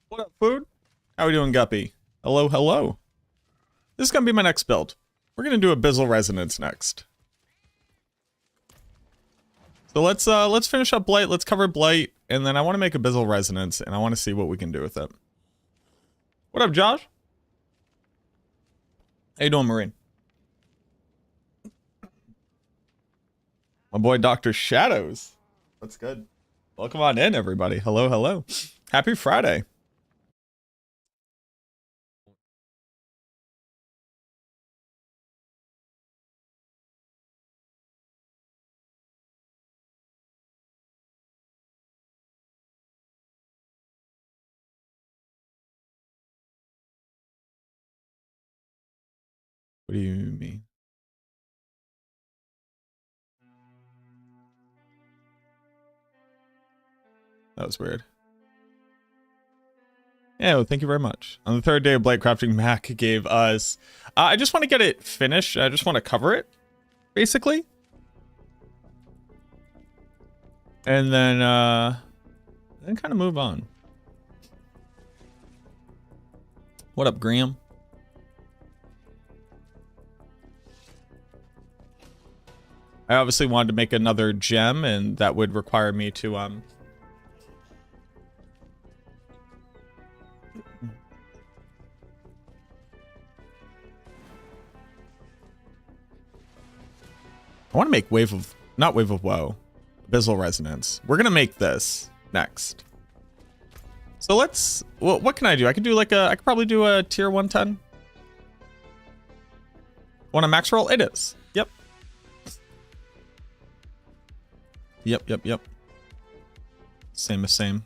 What up, food? How we doing, Guppy? Hello, hello. This is gonna be my next build. We're gonna do Abyssal Resonance next. So let's finish up Blight. Let's cover Blight, and then I want to make Abyssal Resonance, and I want to see what we can do with it. What up, Josh? How you doing, Marine? My boy, Dr. Shadows. What's good? Welcome on in, everybody. Hello, hello. Happy Friday. What do you mean? That was weird. Yeah, well, thank you very much. On the third day of Blight Crafting, Mac gave us... I just want to get it finished. I just want to cover it, basically. And then kind of move on. What up, Graham? I obviously wanted to make another gem, and that would require me to I want to make not Wave of Woe, Abyssal Resonance. We're gonna make this next. So well, what can I do? I could do I could probably do a tier 110. Want a max roll? It is. Yep. Yep. Same as same.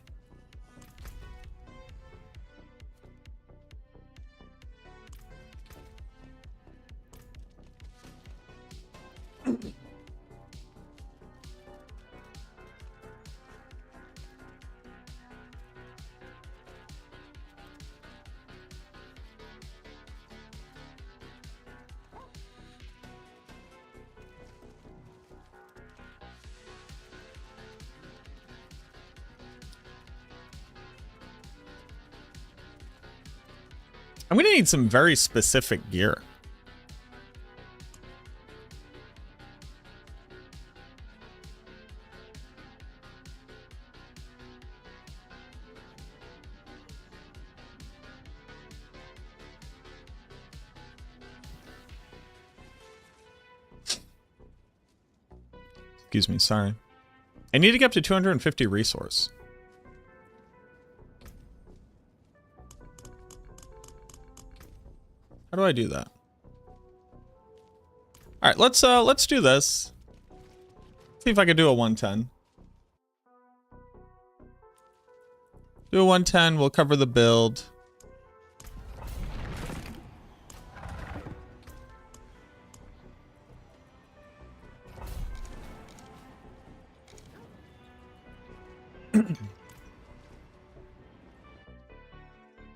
I'm gonna need some very specific gear. Excuse me, sorry. I need to get up to 250 resource. How do I do that? All right, let's do this. See if I can do a 110. Do a 110, we'll cover the build.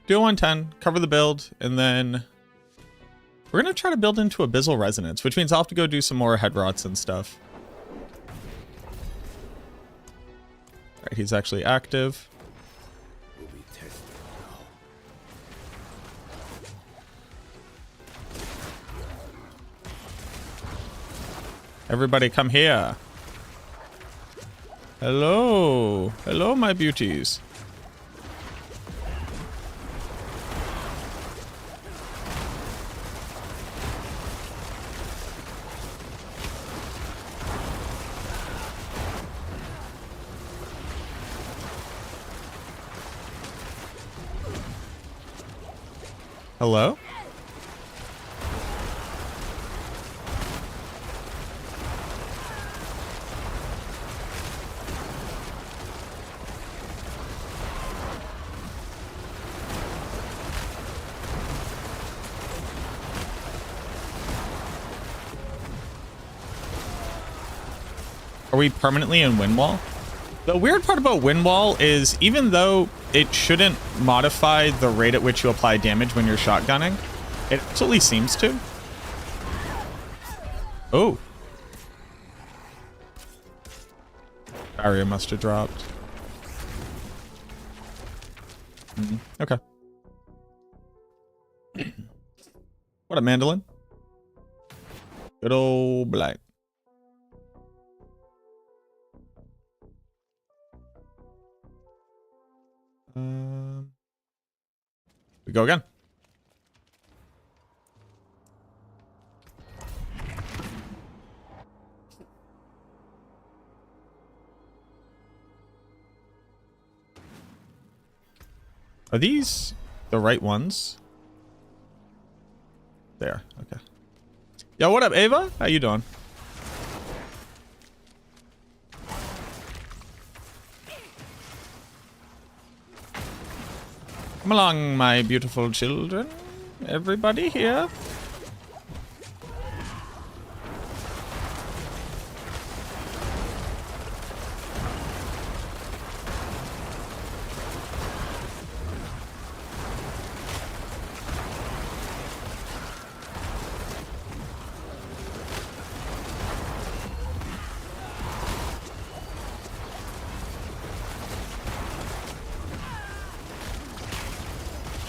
Do a 110, cover the build, and then we're gonna try to build into Abyssal Resonance, which means I'll have to go do some more head rots and stuff. All right, he's actually active. Everybody come here. Hello. Hello, my beauties. Hello? Are we permanently in Windwall? The weird part about Windwall is even though it shouldn't modify the rate at which you apply damage when you're shotgunning, it absolutely seems to. Oh. Barrier must have dropped. Okay. What a mandolin. Good old Blight. We go again. Are these the right ones? There. Okay. Yo, what up, Ava? How you doing? Come along, my beautiful children. Everybody here.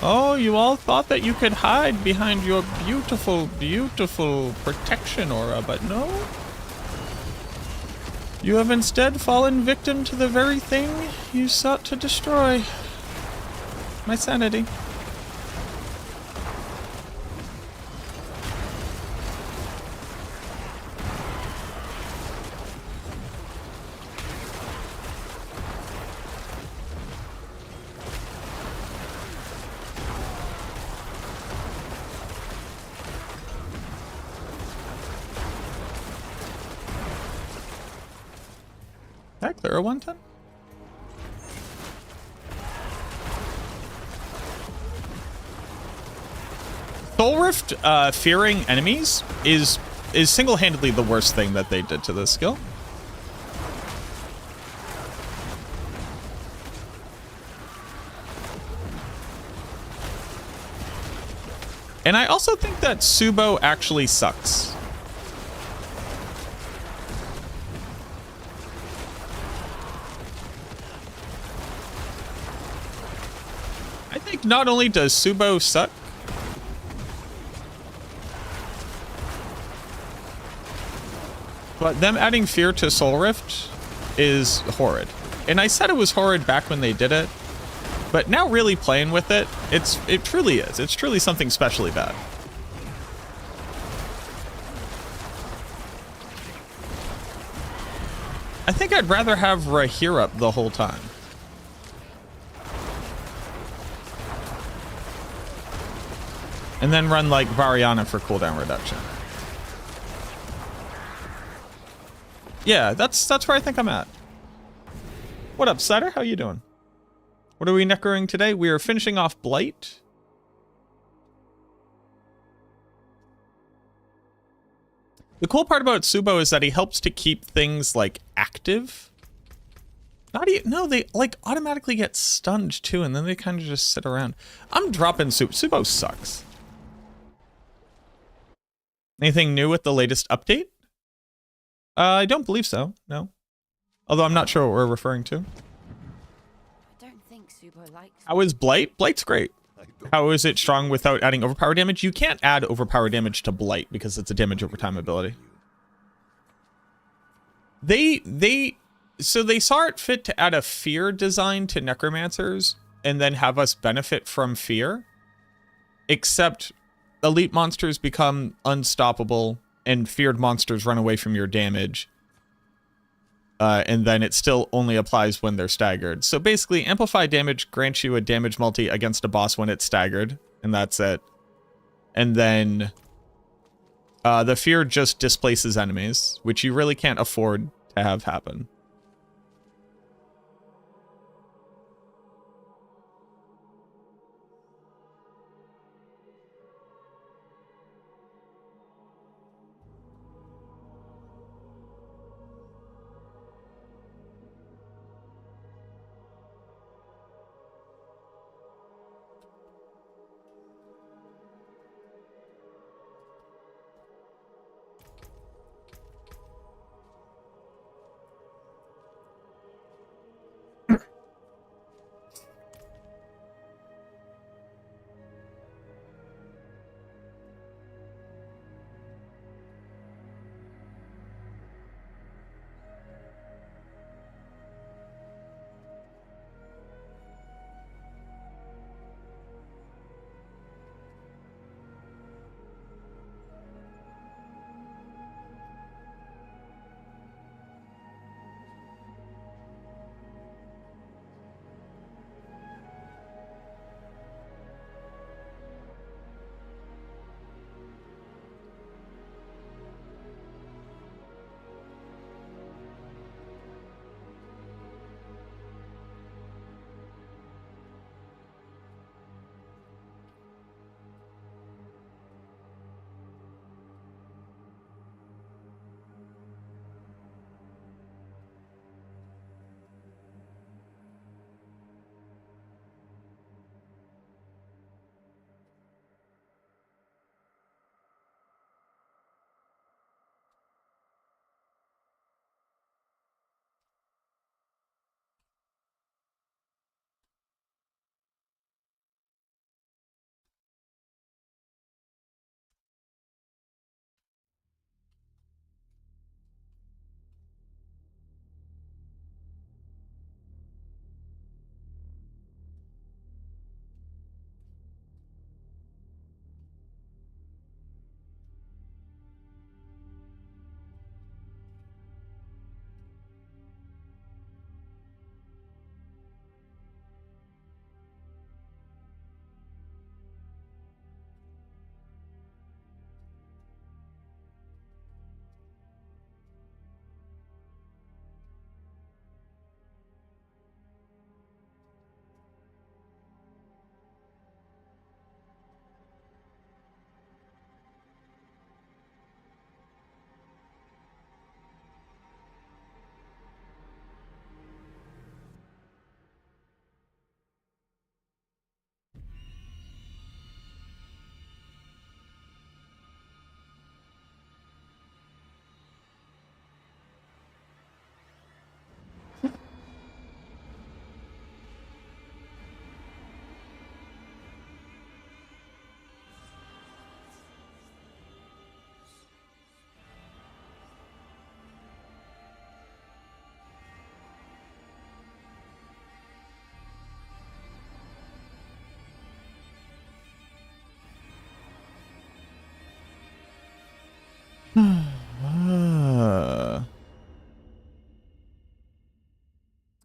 Oh, you all thought that you could hide behind your beautiful, beautiful protection aura, but no. You have instead fallen victim to the very thing you sought to destroy. My sanity. Heck, there are 110. Soul Rift fearing enemies is single-handedly the worst thing that they did to this skill. And I also think that Subo actually sucks. I think not only does Subo suck, but them adding fear to Soul Rift is horrid. And I said it was horrid back when they did it, but now really playing with it, it truly is. It's truly something specially bad. I think I'd rather have Rahir up the whole time. And then run like Variana for cooldown reduction. Yeah, that's where I think I'm at. What up, Cider? How you doing? What are we necroing today? We are finishing off Blight. The cool part about Subo is that he helps to keep things like active. No, they like automatically get stunned too, and then they kind of just sit around. I'm dropping Subo sucks. Anything new with the latest update? I don't believe so, no. Although I'm not sure what we're referring to. I don't think Subo likes. How is Blight? Blight's great. How is it strong without adding overpower damage? You can't add overpower damage to Blight because it's a damage over time ability. So they saw it fit to add a fear design to Necromancers and then have us benefit from fear. Except elite monsters become unstoppable and feared monsters run away from your damage. And then it still only applies when they're staggered. So basically, amplified damage grants you a damage multi against a boss when it's staggered, and that's it. And then the fear just displaces enemies, which you really can't afford to have happen.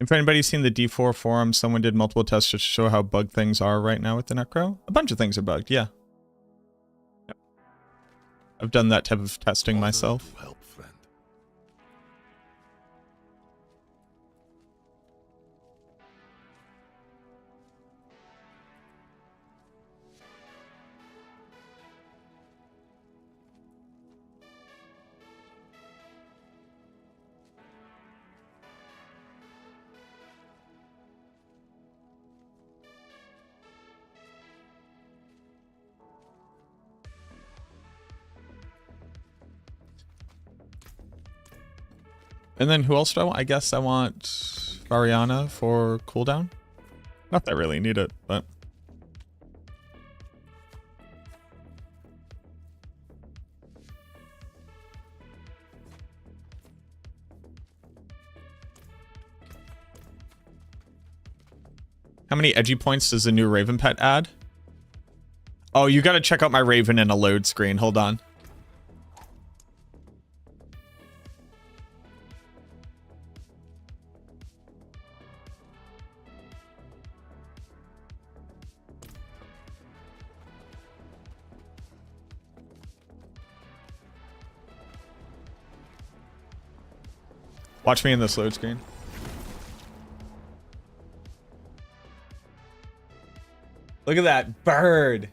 If anybody's seen the D4 forum, someone did multiple tests to show how bugged things are right now with the Necro. A bunch of things are bugged, yeah. Yep. I've done that type of testing myself. And then who else do I want? I guess I want Variana for cooldown. Not that I really need it, but... How many edgy points does the new Raven pet add? Oh, you gotta check out my Raven in a load screen. Hold on. Watch me in this load screen. Look at that bird.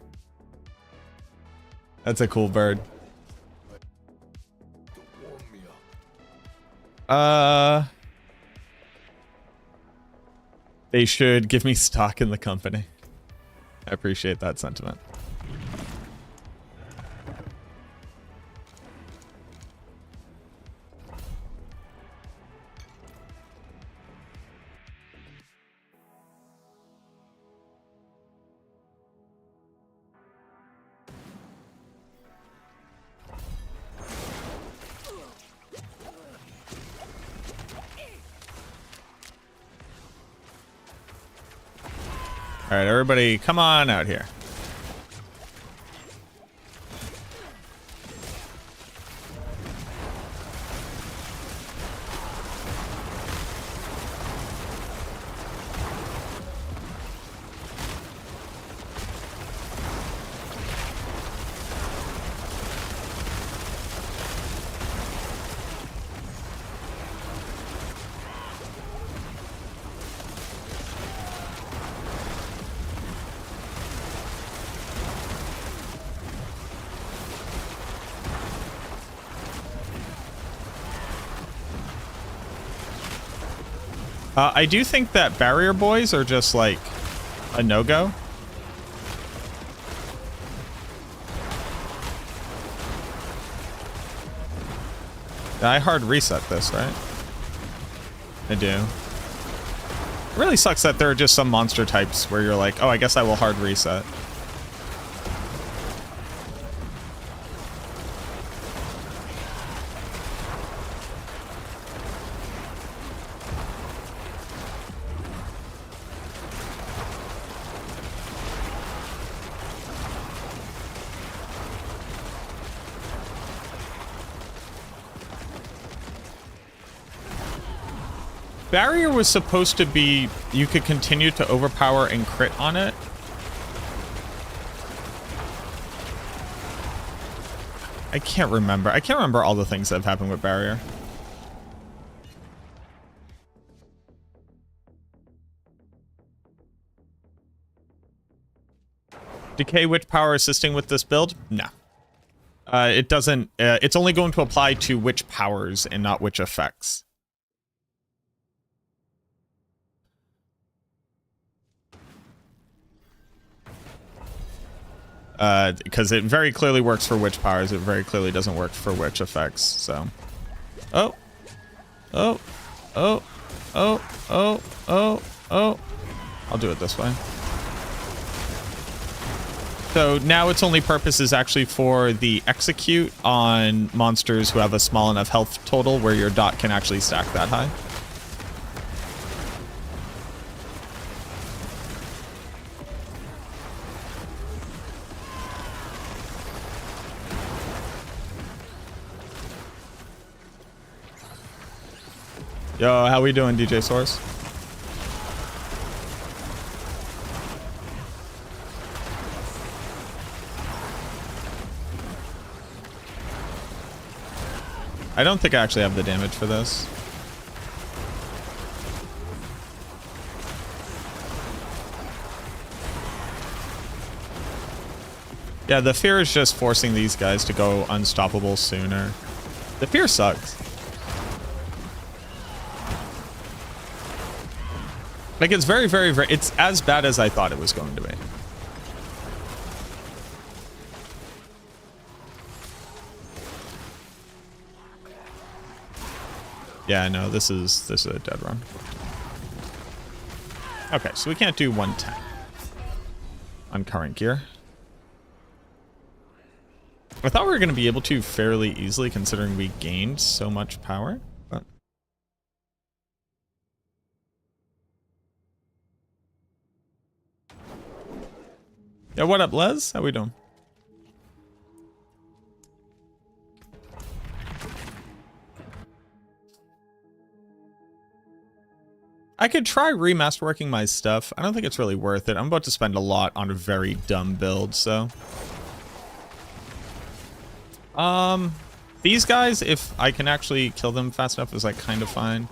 That's a cool bird. They should give me stock in the company. I appreciate that sentiment. All right, everybody, come on out here. I do think that barrier boys are just like a no-go. I hard reset this, right? I do. It really sucks that there are just some monster types where you're like, oh, I guess I will hard reset. Barrier was supposed to be, you could continue to overpower and crit on it. I can't remember. I can't remember all the things that have happened with Barrier. Decay Witch Power assisting with this build? No. It doesn't, it's only going to apply to witch powers and not witch effects. Because it very clearly works for witch powers, it very clearly doesn't work for witch effects, so. Oh. Oh. Oh. Oh. Oh. Oh. Oh. I'll do it this way. So now its only purpose is actually for the execute on monsters who have a small enough health total where your dot can actually stack that high. Yo, how we doing, DJ Source? I don't think I actually have the damage for this. Yeah, the fear is just forcing these guys to go unstoppable sooner. The fear sucks. Like, it's very, very, very... It's as bad as I thought it was going to be. Yeah, no, this is a dead run. Okay, so we can't do 110 on current gear. I thought we were going to be able to fairly easily, considering we gained so much power. But yeah, what up, Les? How we doing? I could try remasterworking my stuff. I don't think it's really worth it. I'm about to spend a lot on a very dumb build, so... These guys, if I can actually kill them fast enough, is like kind of fine.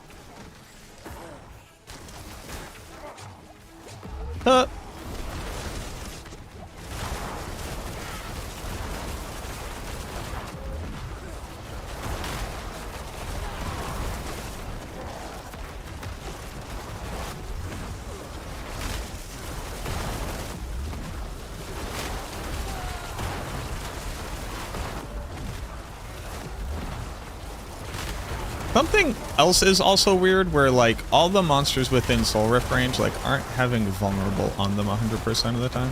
Something else is also weird where like all the monsters within Soul Rift range like aren't having vulnerable on them 100% of the time.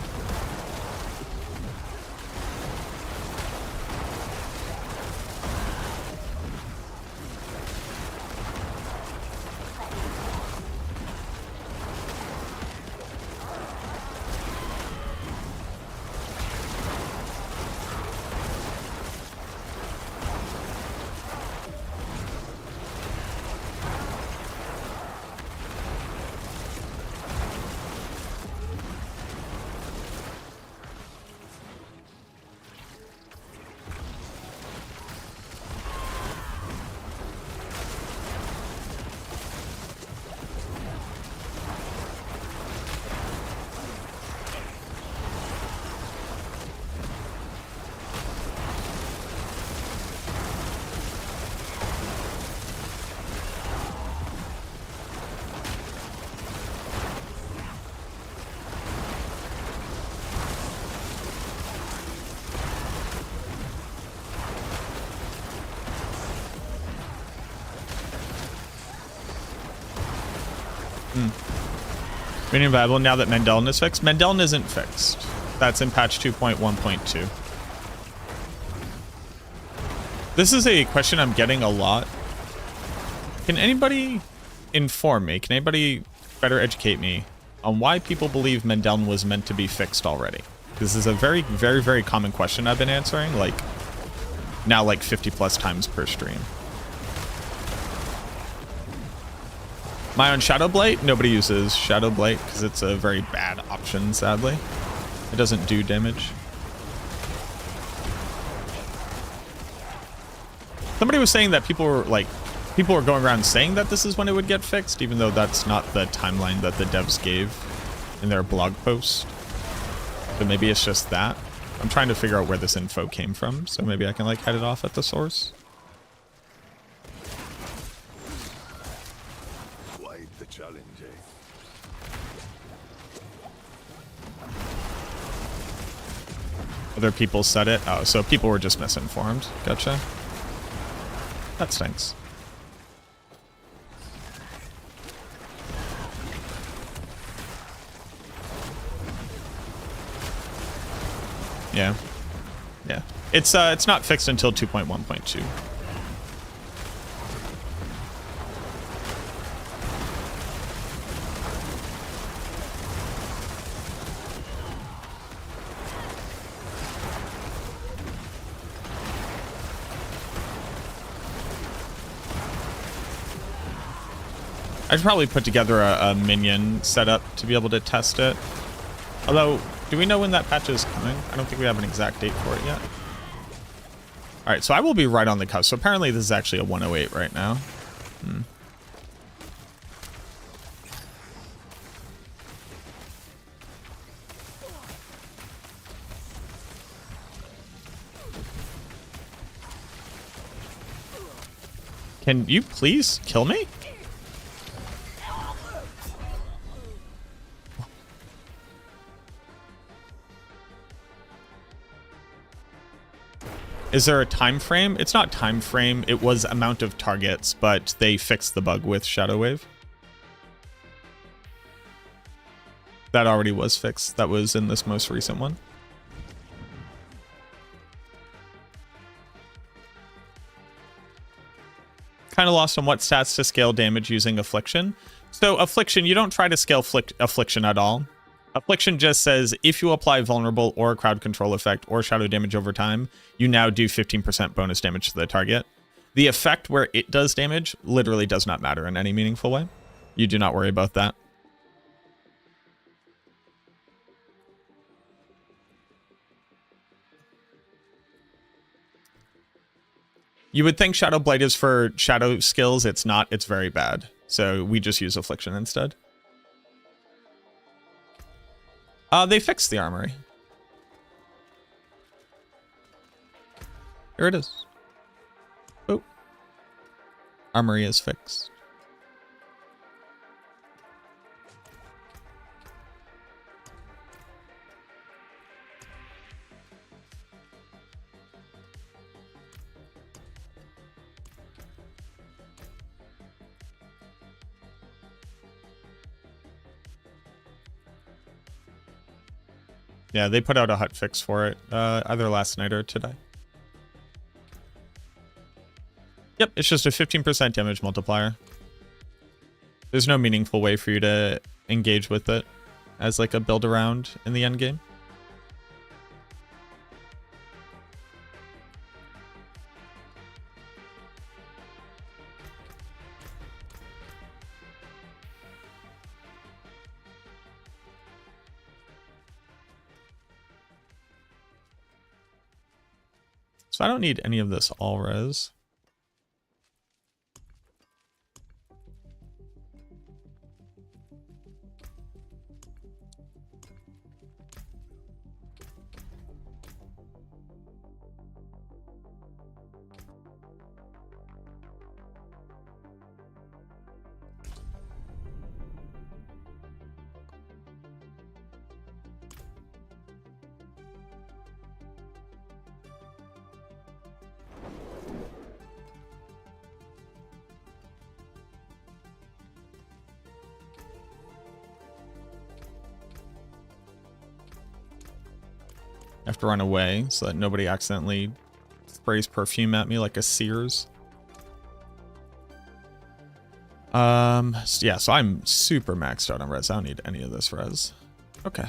Medium viable now that Mendeln is fixed. Mendeln isn't fixed. That's in patch 2.1.2. This is a question I'm getting a lot. Can anybody inform me? Can anybody better educate me on why people believe Mendeln was meant to be fixed already? This is a very, very, very common question I've been answering, like, now like 50 plus times per stream. My own Shadow Blight? Nobody uses Shadow Blight because it's a very bad option, sadly. It doesn't do damage. Somebody was saying that people were going around saying that this is when it would get fixed, even though that's not the timeline that the devs gave in their blog post. But maybe it's just that. I'm trying to figure out where this info came from, so maybe I can like head it off at the source. Other people said it. Oh, so people were just misinformed. Gotcha. That stinks. Yeah. Yeah. It's not fixed until 2.1.2. I should probably put together a minion setup to be able to test it. Although, do we know when that patch is coming? I don't think we have an exact date for it yet. All right, so I will be right on the cusp. So apparently this is actually a 108 right now. Can you please kill me? Is there a time frame? It's not time frame. It was amount of targets, but they fixed the bug with Shadow Wave. That already was fixed. That was in this most recent one. Kind of lost on what stats to scale damage using Affliction. So Affliction, you don't try to scale Affliction at all. Affliction just says if you apply Vulnerable or a Crowd Control effect or Shadow damage over time, you now do 15% bonus damage to the target. The effect where it does damage literally does not matter in any meaningful way. You do not worry about that. You would think Shadow Blight is for Shadow skills. It's not. It's very bad. So we just use Affliction instead. They fixed the armory. Here it is. Oh. Armory is fixed. Yeah, they put out a hot fix for it either last night or today. Yep, it's just a 15% damage multiplier. There's no meaningful way for you to engage with it as like a build around in the end game. So I don't need any of this all res. I have to run away so that nobody accidentally sprays perfume at me like a Sears. Yeah, so I'm super maxed out on res. I don't need any of this res. Okay.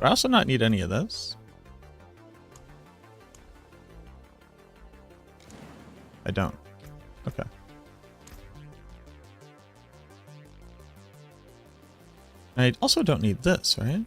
I also not need any of this. I don't. Okay. I also don't need this, right?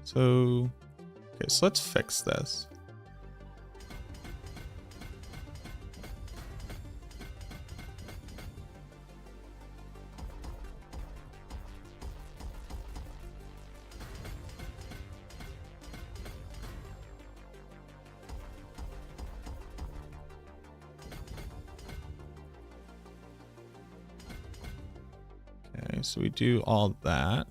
So, okay, so let's fix this. so we do all that.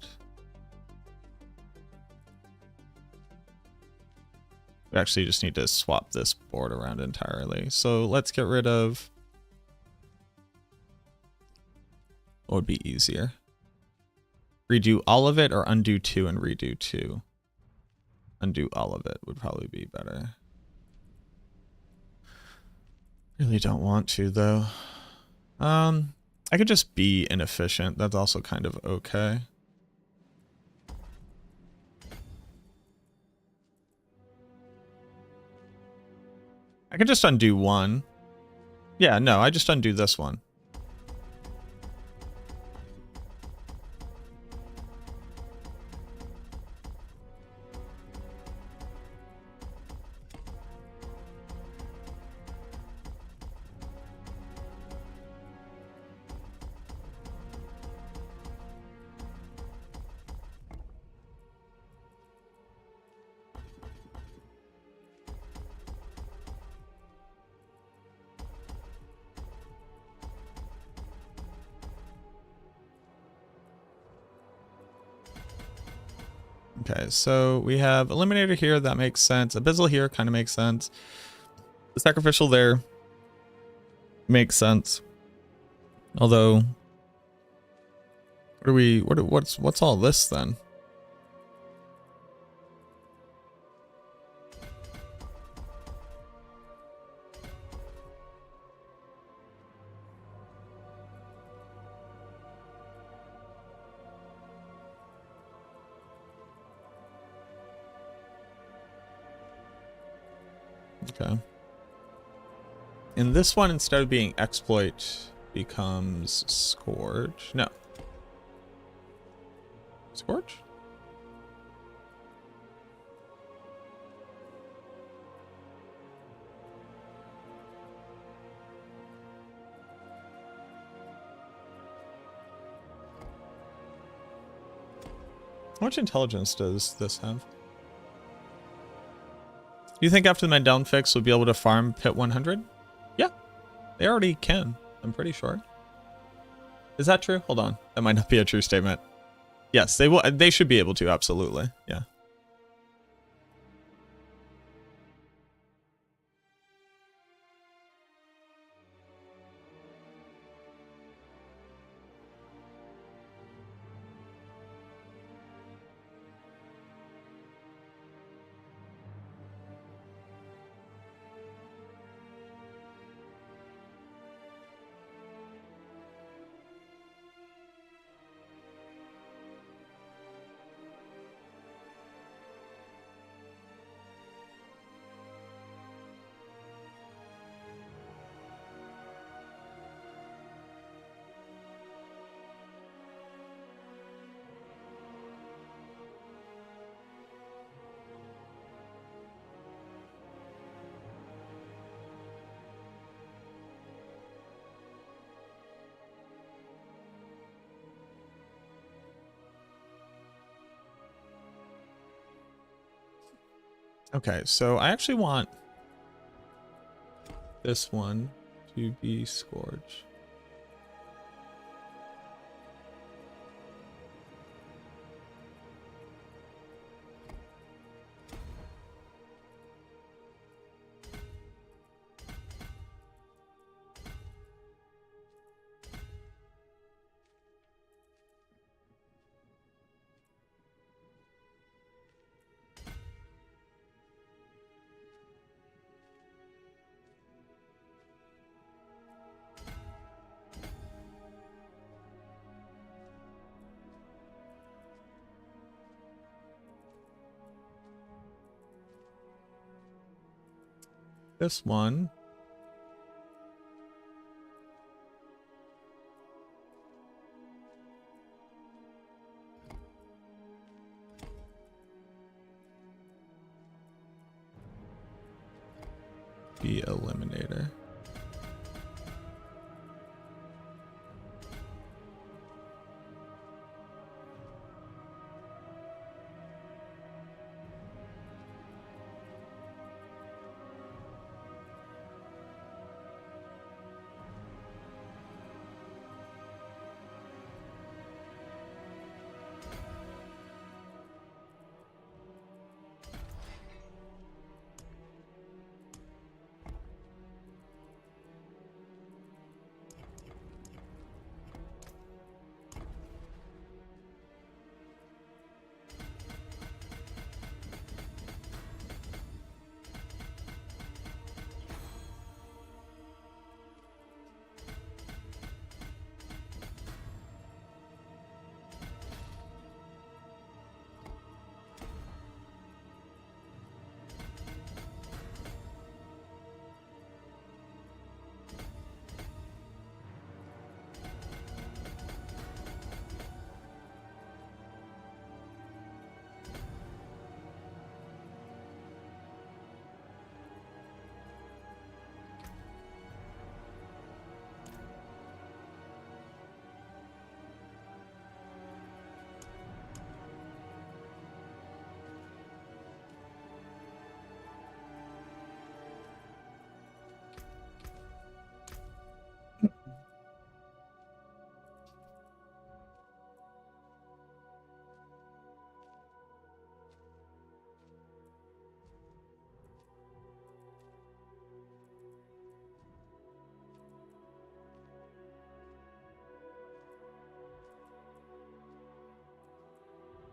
We actually just need to swap this board around entirely. So let's get rid of what would be easier. Redo all of it or undo 2 and redo 2? Undo all of it would probably be better. Really don't want to though. I could just be inefficient. That's also kind of okay. I could just undo 1. Yeah, no, I just undo this one. Okay, so we have Eliminator here, that makes sense. Abyssal here kind of makes sense. The Sacrificial there makes sense. Although, what's all this then? Okay. In this one, instead of being exploit, becomes Scourge. No. Scourge? How much intelligence does this have? Do you think after the Mandel fix we'll be able to farm Pit 100? Yeah, they already can. I'm pretty sure. Is that true? Hold on. That might not be a true statement. Yes, they will. They should be able to. Absolutely. Yeah. Okay, so I actually want this one to be Scourge. This one. Be Eliminator.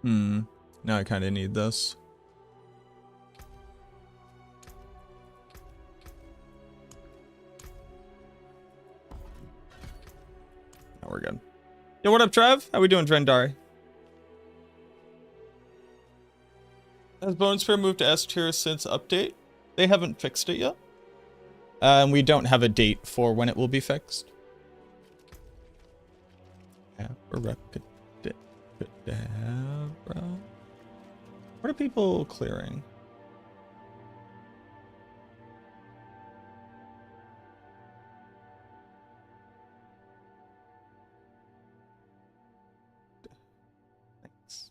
Now I kind of need this. Now we're good. Yo, what up, Trev? How we doing, Drendari? Has Bone Spear moved to S tier since update? They haven't fixed it yet. And we don't have a date for when it will be fixed. What are people clearing? Thanks.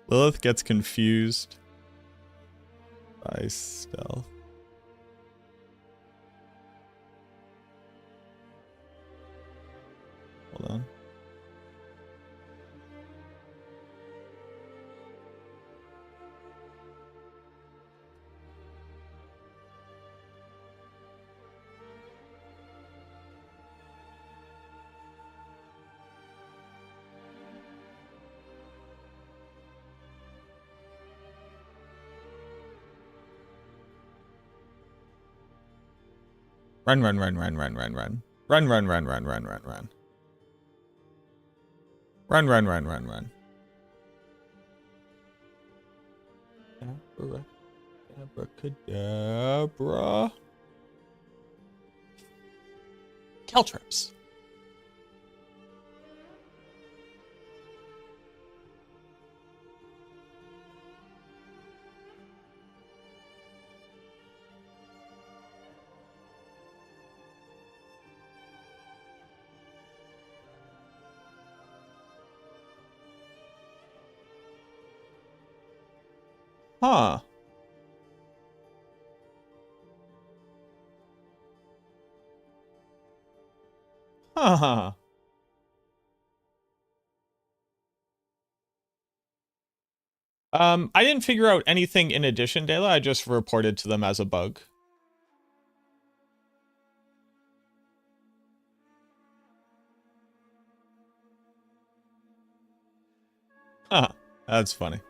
Lilith gets confused by stealth. Hold on. Run, run, run, run, run, run, run. Run, run, run, run, run, run, run. Run, run, run, run, run. Abracadabra. Caltrips. Huh. Huh. I didn't figure out anything in addition, Dela. I just reported to them as a bug. Huh. That's funny.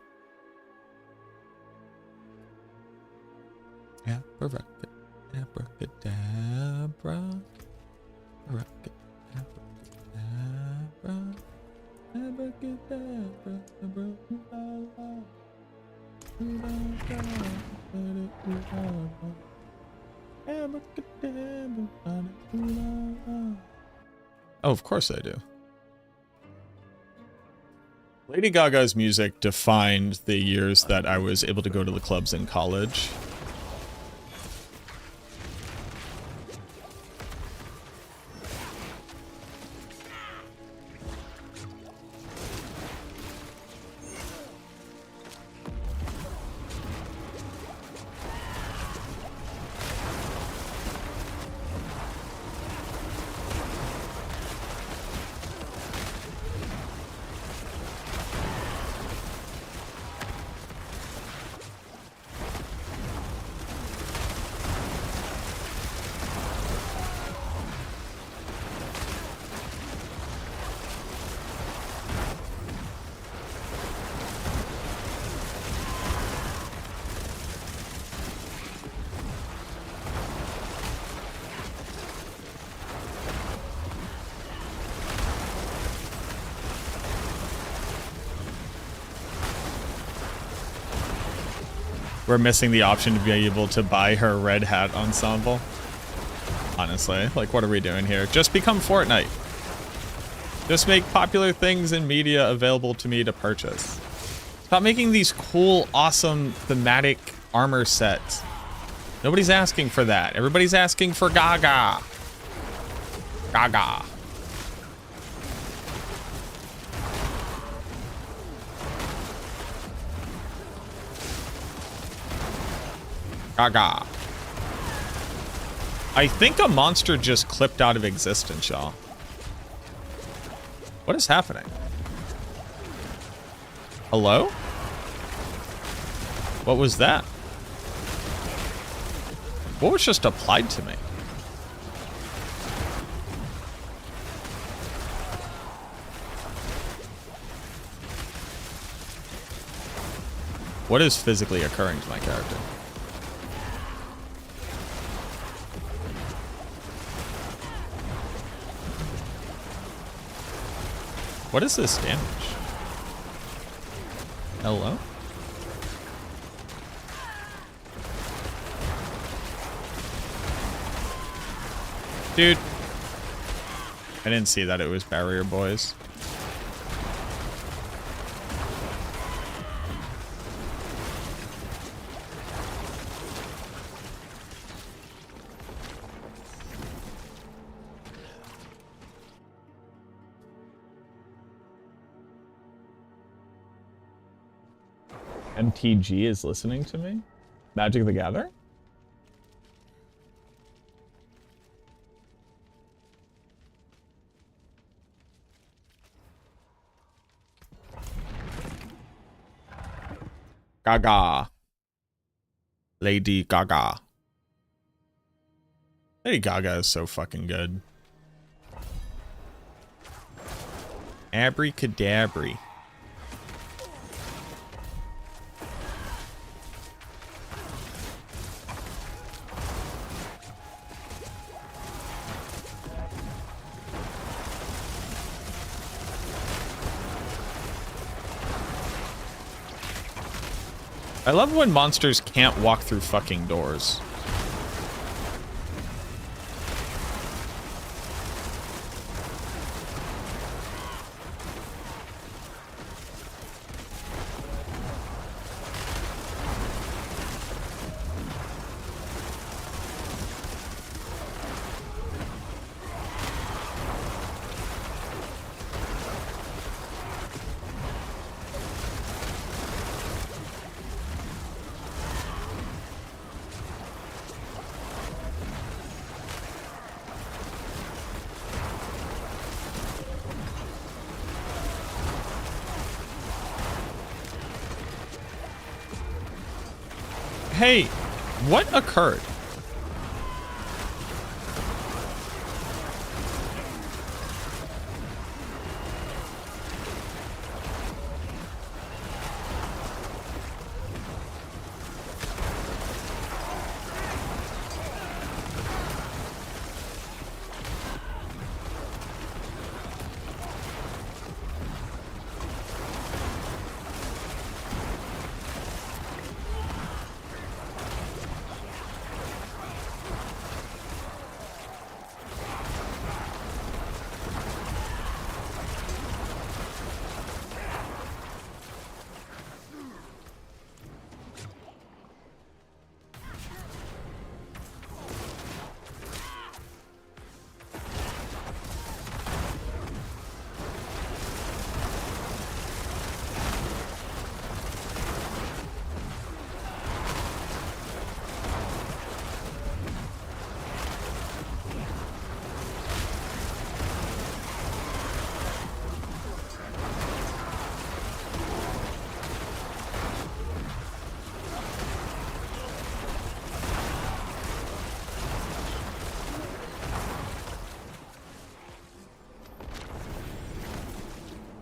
Abracadabra. Abracadabra. Abracadabra. Oh, of course I do. Lady Gaga's music defined the years that I was able to go to the clubs in college. We're missing the option to be able to buy her red hat ensemble. Honestly, like, what are we doing here? Just become Fortnite. Just make popular things in media available to me to purchase. Stop making these cool, awesome, thematic armor sets. Nobody's asking for that. Everybody's asking for Gaga. Gaga. Gaga. I think a monster just clipped out of existence, y'all. What is happening? Hello? What was that? What was just applied to me? What is physically occurring to my character? What is this damage? Hello? Dude. I didn't see that it was barrier boys. MTG is listening to me? Magic the Gathering? Gaga. Lady Gaga. Lady Gaga is so fucking good. Abracadabra. I love when monsters can't walk through fucking doors. Hey, what occurred?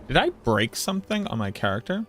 Did I break something on my character?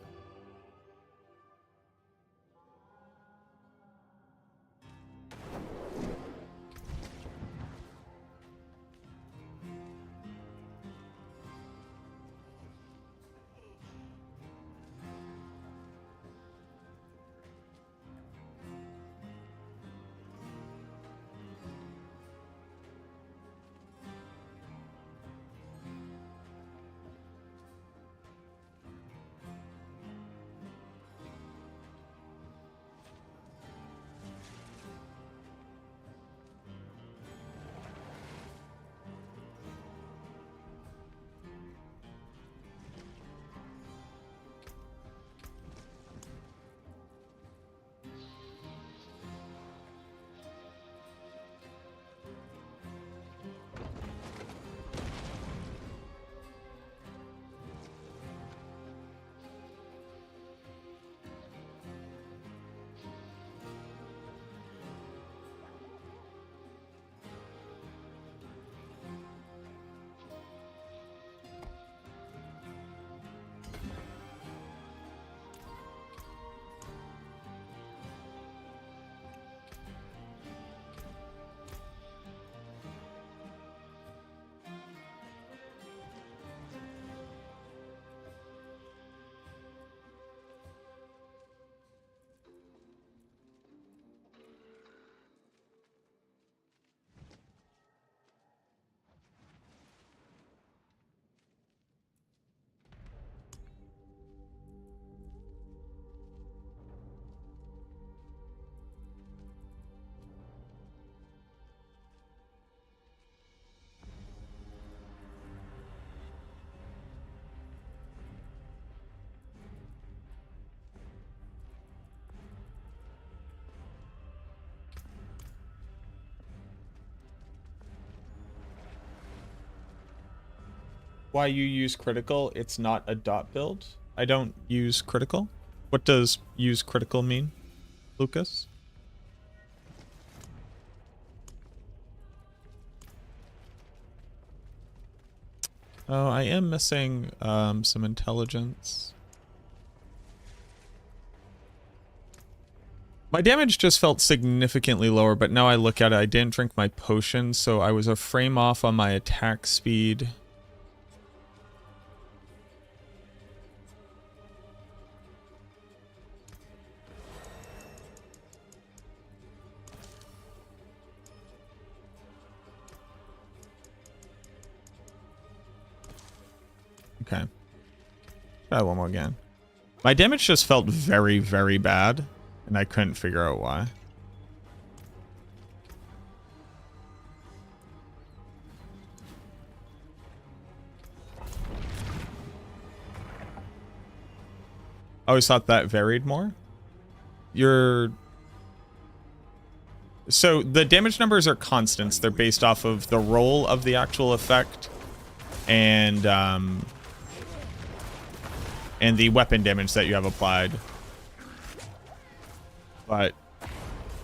why you use critical. It's not a dot build. I don't use critical. What does use critical mean, Lucas? Oh, I am missing some intelligence. My damage just felt significantly lower, but now I look at it, I didn't drink my potion, so I was a frame off on my attack speed. Okay. Try one more again. My damage just felt very, very bad, and I couldn't figure out why. I always thought that varied more. So the damage numbers are constants. They're based off of the roll of the actual effect and the weapon damage that you have applied. But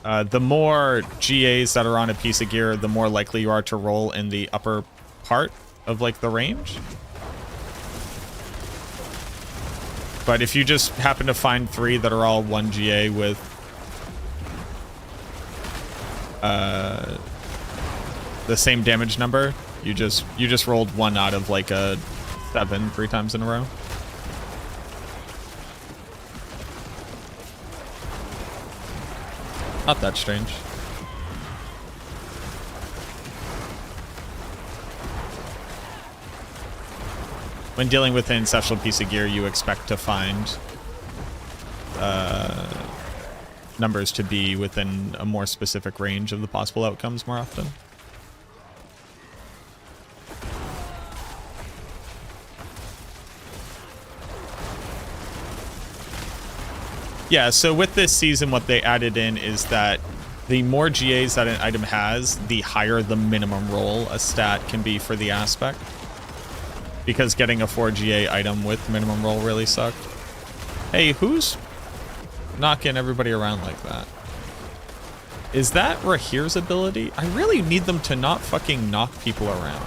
the more GAs that are on a piece of gear, the more likely you are to roll in the upper part of like the range. But if you just happen to find 3 that are all 1 GA with the same damage number, you just rolled 1 out of like a 7 3 times in a row. Not that strange. When dealing with an ancestral piece of gear, you expect to find numbers to be within a more specific range of the possible outcomes more often. Yeah, so with this season, what they added in is that the more GAs that an item has, the higher the minimum roll a stat can be for the aspect. Because getting a 4 GA item with minimum roll really sucked. Hey, who's knocking everybody around like that? Is that Rahir's ability? I really need them to not fucking knock people around.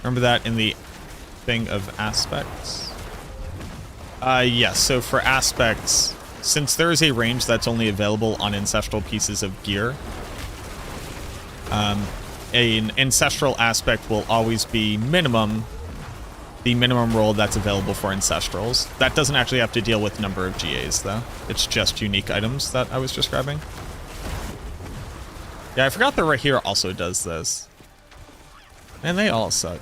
Remember that in the thing of aspects? Yes, so for aspects, since there is a range that's only available on ancestral pieces of gear, an ancestral aspect will always be the minimum roll that's available for ancestrals. That doesn't actually have to deal with number of GAs, though. It's just unique items that I was describing. Yeah, I forgot that Rahir also does this. Man, they all suck.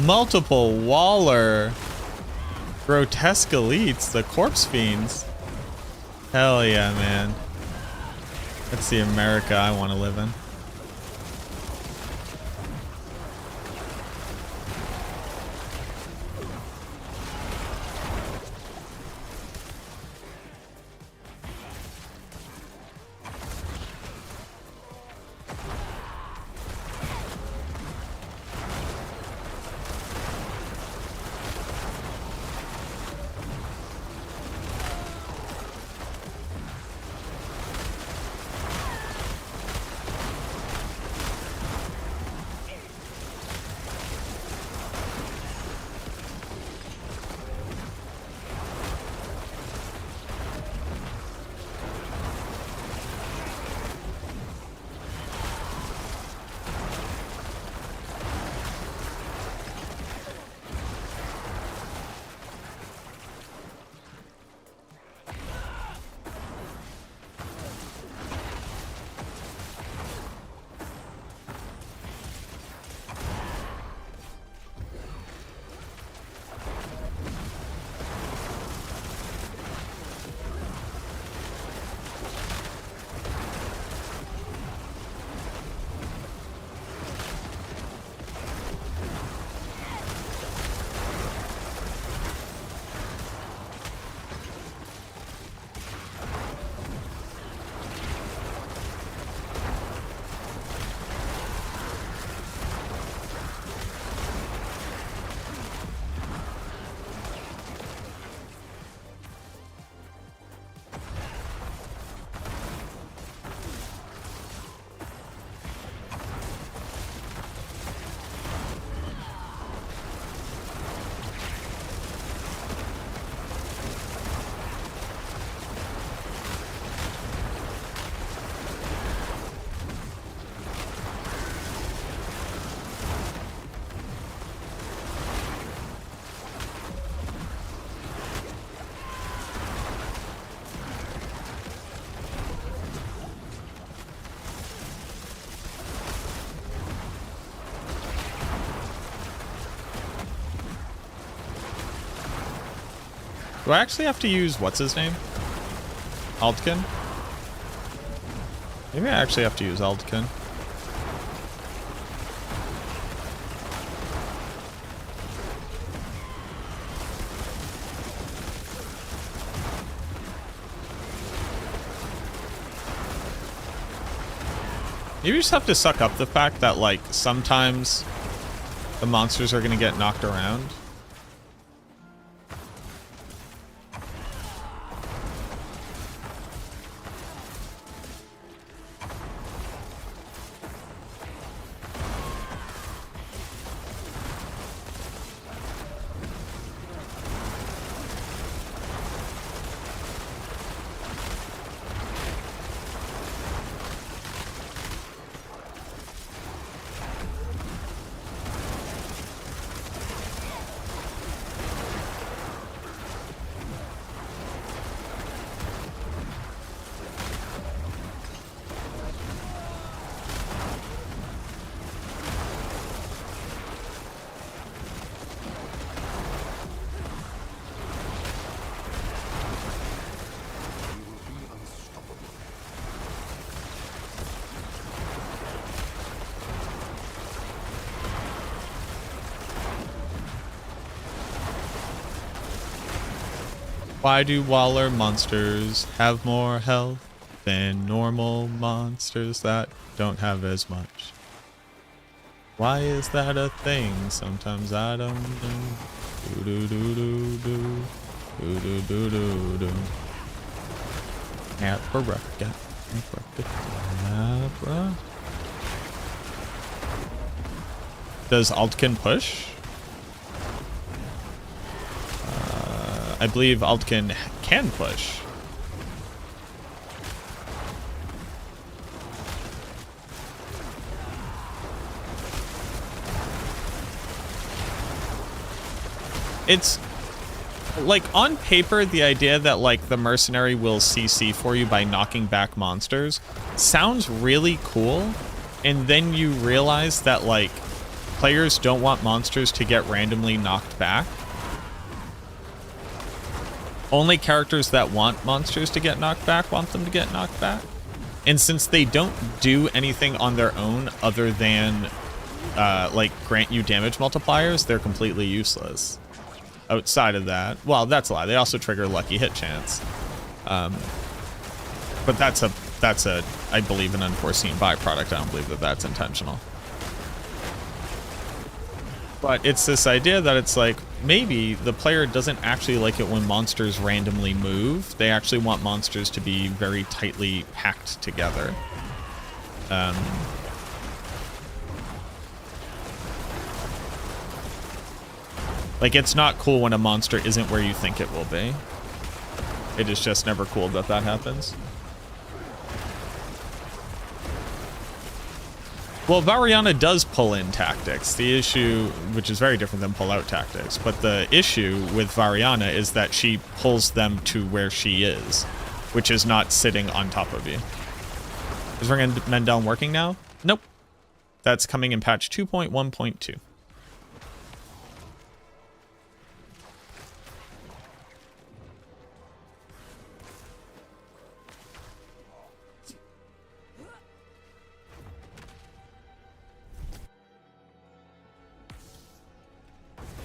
Multiple Waller. Grotesque elites, the corpse fiends. Hell yeah, man. That's the America I want to live in. Do I actually have to use, what's his name? Aldkin? Maybe I actually have to use Aldkin. You just have to suck up the fact that, like, sometimes the monsters are going to get knocked around. Why do Waller monsters have more health than normal monsters that don't have as much? Why is that a thing? Sometimes I don't know. Do do do do do do do do do do. Abracadabra. Does Altkin push? I believe Altkin can push. It's like on paper, the idea that like the mercenary will CC for you by knocking back monsters sounds really cool. And then you realize that like players don't want monsters to get randomly knocked back. Only characters that want monsters to get knocked back want them to get knocked back. And since they don't do anything on their own other than like grant you damage multipliers, they're completely useless. Outside of that, well, that's a lie. They also trigger lucky hit chance. But that's a I believe an unforeseen byproduct. I don't believe that that's intentional. But it's this idea that it's like, maybe the player doesn't actually like it when monsters randomly move. They actually want monsters to be very tightly packed together. Like, it's not cool when a monster isn't where you think it will be. It is just never cool that that happens. Well, Variana does pull in tactics. The issue, which is very different than pull out tactics, but the issue with Variana is that she pulls them to where she is, which is not sitting on top of you. Is Ring Mendel working now? Nope. That's coming in patch 2.1.2.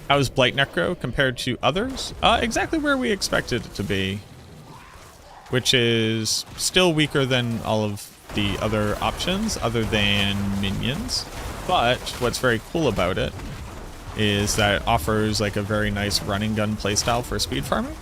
How's Blight Necro compared to others? Exactly where we expected it to be, which is still weaker than all of the other options other than minions. But what's very cool about it is that it offers like a very nice running gun playstyle for speed farming.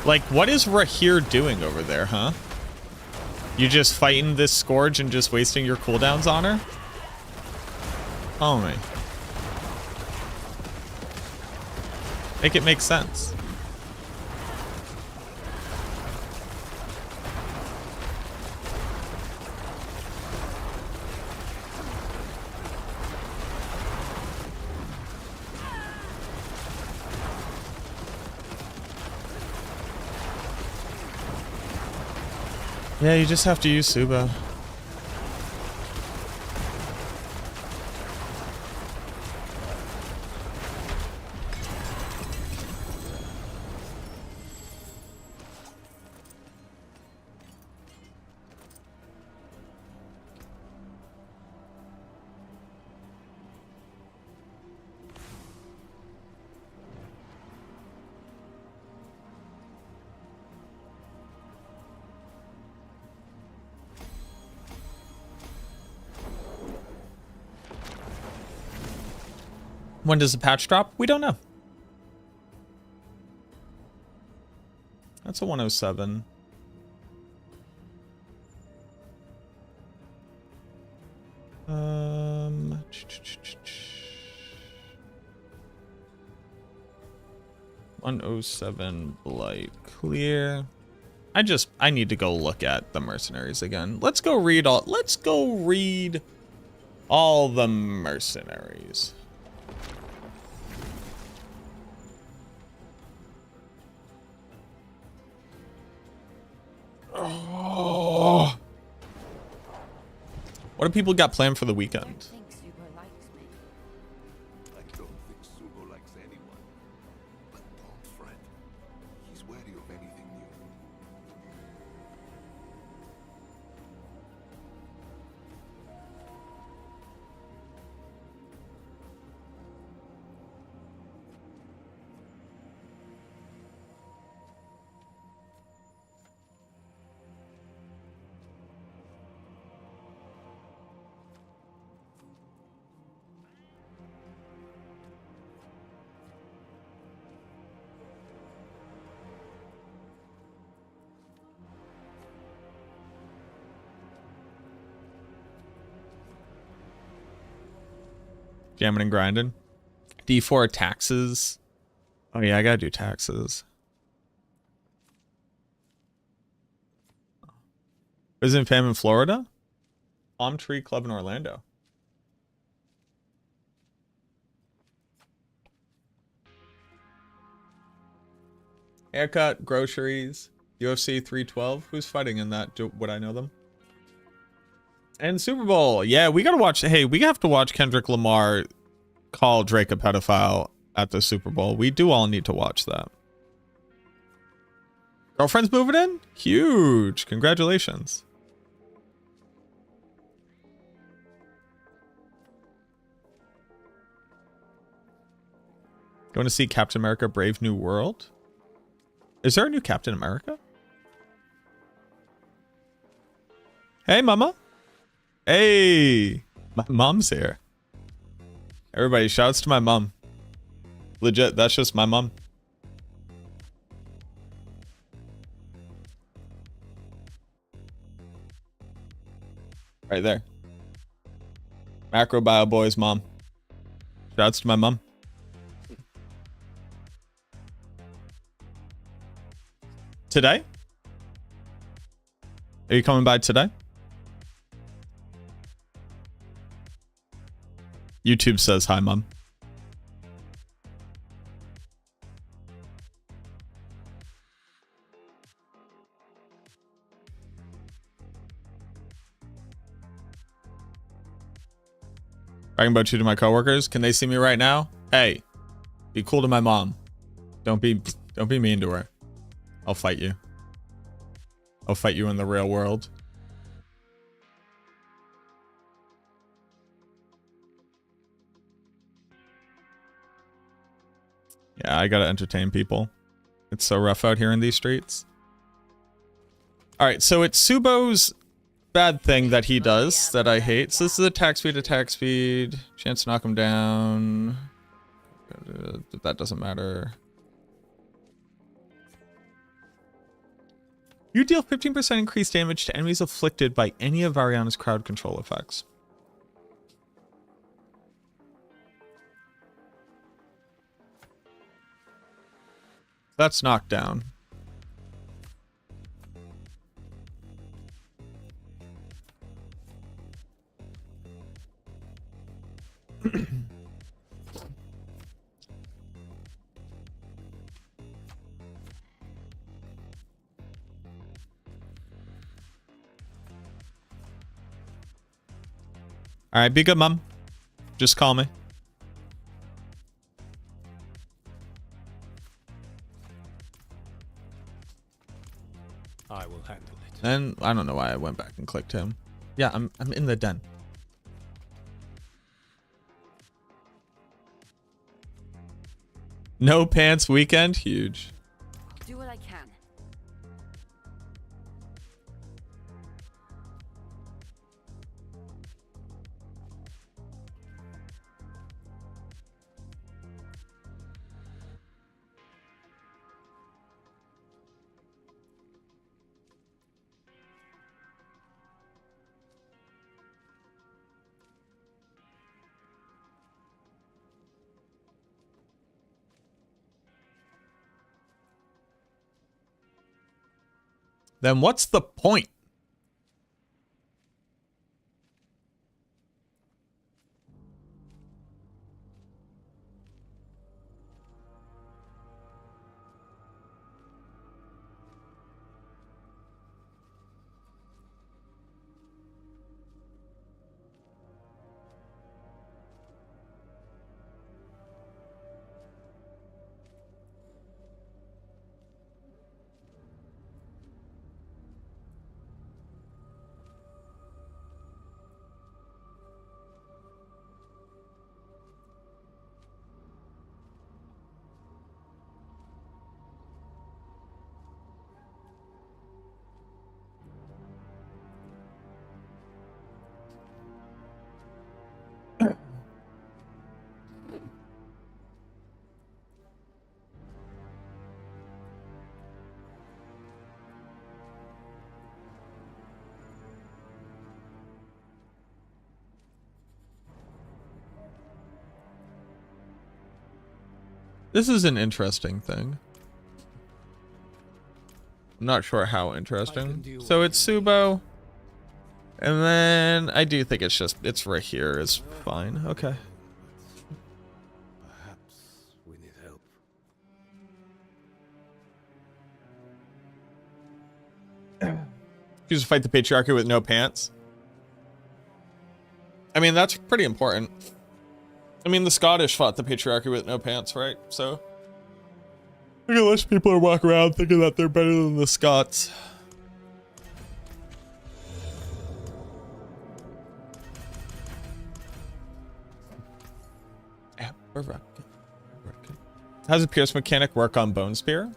Like, what is Rahir doing over there, huh? You just fighting this Scourge and just wasting your cooldowns on her? Oh me. Make it make sense. Yeah, you just have to use Subo. When does the patch drop? We don't know. That's a 107. Um, 107 Blight clear. I need to go look at the mercenaries again. Let's go read all the mercenaries. Oh. What do people got planned for the weekend? I don't think Subo likes me. I don't think Sugo likes anyone. But don't fret. He's wary of anything new. Jamming and grinding. D4 taxes. Oh yeah, I gotta do taxes. Prison fam in Florida? Palm Tree Club in Orlando. Haircut, groceries, UFC 312. Who's fighting in that? Would I know them? And Super Bowl. Yeah, we gotta watch. Hey, we have to watch Kendrick Lamar call Drake a pedophile at the Super Bowl. We do all need to watch that. Girlfriend's moving in? Huge. Congratulations. Going to see Captain America Brave New World? Is there a new Captain America? Hey, mama. Hey, my mom's here. Everybody, shouts to my mom. Legit, that's just my mom. Right there. MacroBioBoi's mom. Shouts to my mom. Today? Are you coming by today? YouTube says hi, mom. Bragging about you to my coworkers. Can they see me right now? Hey, be cool to my mom. Don't be mean to her. I'll fight you. I'll fight you in the real world. Yeah, I gotta entertain people. It's so rough out here in these streets. Alright, so it's Subo's bad thing that he does that I hate. So this is attack speed. Chance to knock him down. That doesn't matter. You deal 15% increased damage to enemies afflicted by any of Ariana's crowd control effects. That's knocked down. All right, be good, Mom. Just call me. I will handle it. And I don't know why I went back and clicked him. Yeah, I'm in the den. No pants weekend, huge. Do what I can. Then what's the point? This is an interesting thing. I'm not sure how interesting. So it's Subo. And then I do think it's right here is fine. Okay. Perhaps we need help. You just fight the patriarchy with no pants. I mean, that's pretty important. I mean, the Scottish fought the patriarchy with no pants, right? So look at less people are walking around thinking that they're better than the Scots. Yeah, we're rocking. How does the Pierce mechanic work on Bone Spear?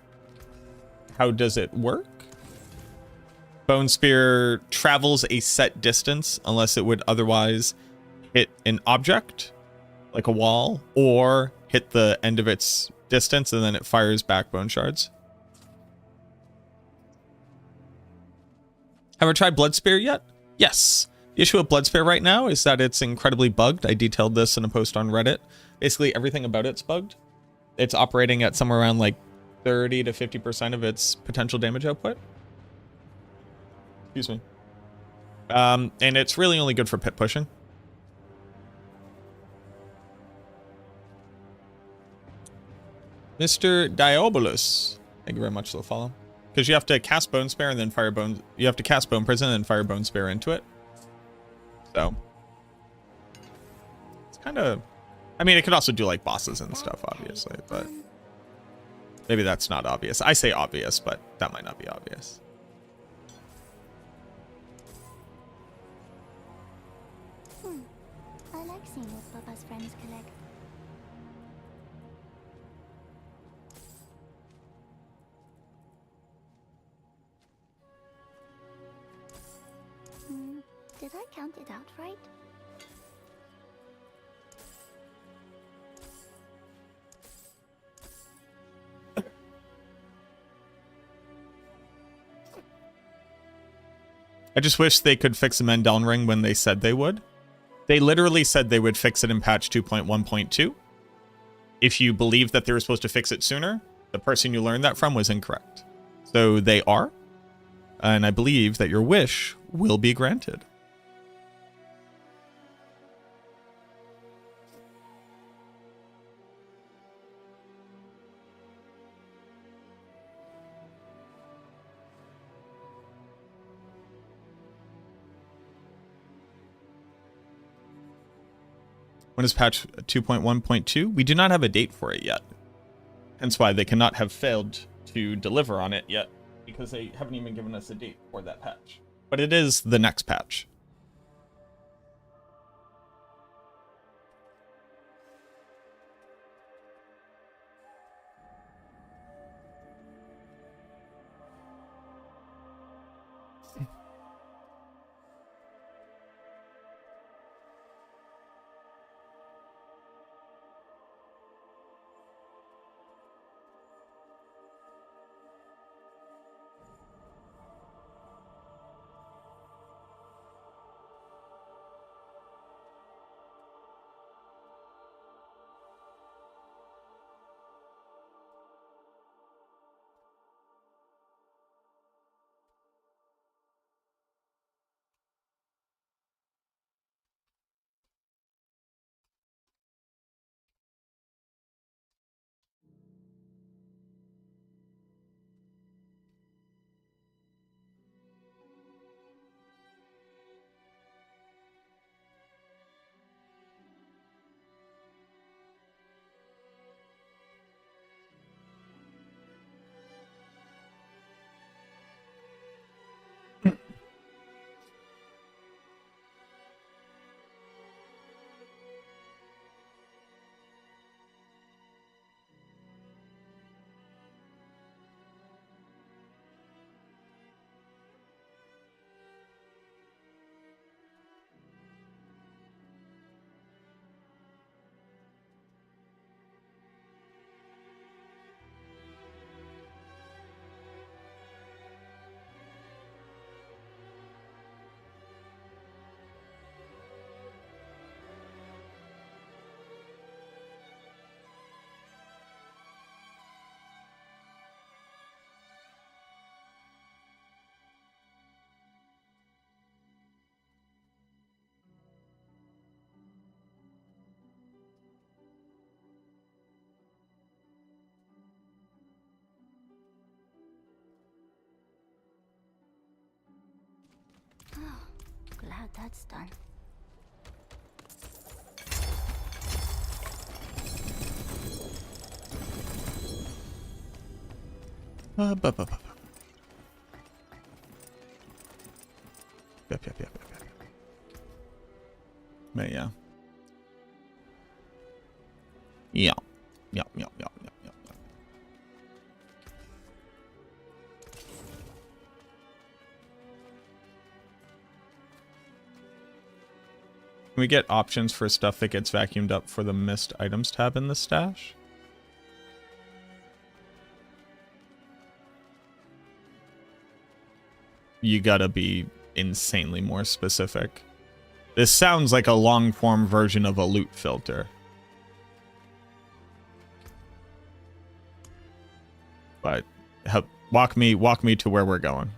How does it work? Bone Spear travels a set distance unless it would otherwise hit an object, like a wall, or hit the end of its distance, and then it fires back bone shards. Have I tried Blood Spear yet? Yes. The issue with Blood Spear right now is that it's incredibly bugged. I detailed this in a post on Reddit. Basically, everything about it's bugged. It's operating at somewhere around like 30 to 50% of its potential damage output. Excuse me. And it's really only good for pit pushing. Mr. Diabolus. Thank you very much for the follow. Because you have to cast Bone Spear and then fire Bone... You have to cast Bone Prison and then fire Bone Spear into it. So. It's kind of... I mean, it could also do like bosses and stuff, obviously, but... Maybe that's not obvious. I say obvious, but that might not be obvious. I like seeing what Papa's friends collect. Did I count it out right? I just wish they could fix the Elden Ring when they said they would. They literally said they would fix it in patch 2.1.2. If you believe that they were supposed to fix it sooner, the person you learned that from was incorrect. So they are, and I believe that your wish will be granted. When is patch 2.1.2? We do not have a date for it yet. Hence why they cannot have failed to deliver on it yet, because they haven't even given us a date for that patch. But it is the next patch. Glad that's done. Yep, yep, yep, yep, yep, yep. But yeah. Yeah. Yep, yep, yep, yep, yep, yep. Can we get options for stuff that gets vacuumed up for the missed items tab in the stash? You gotta be insanely more specific. This sounds like a long-form version of a loot filter. But walk me to where we're going.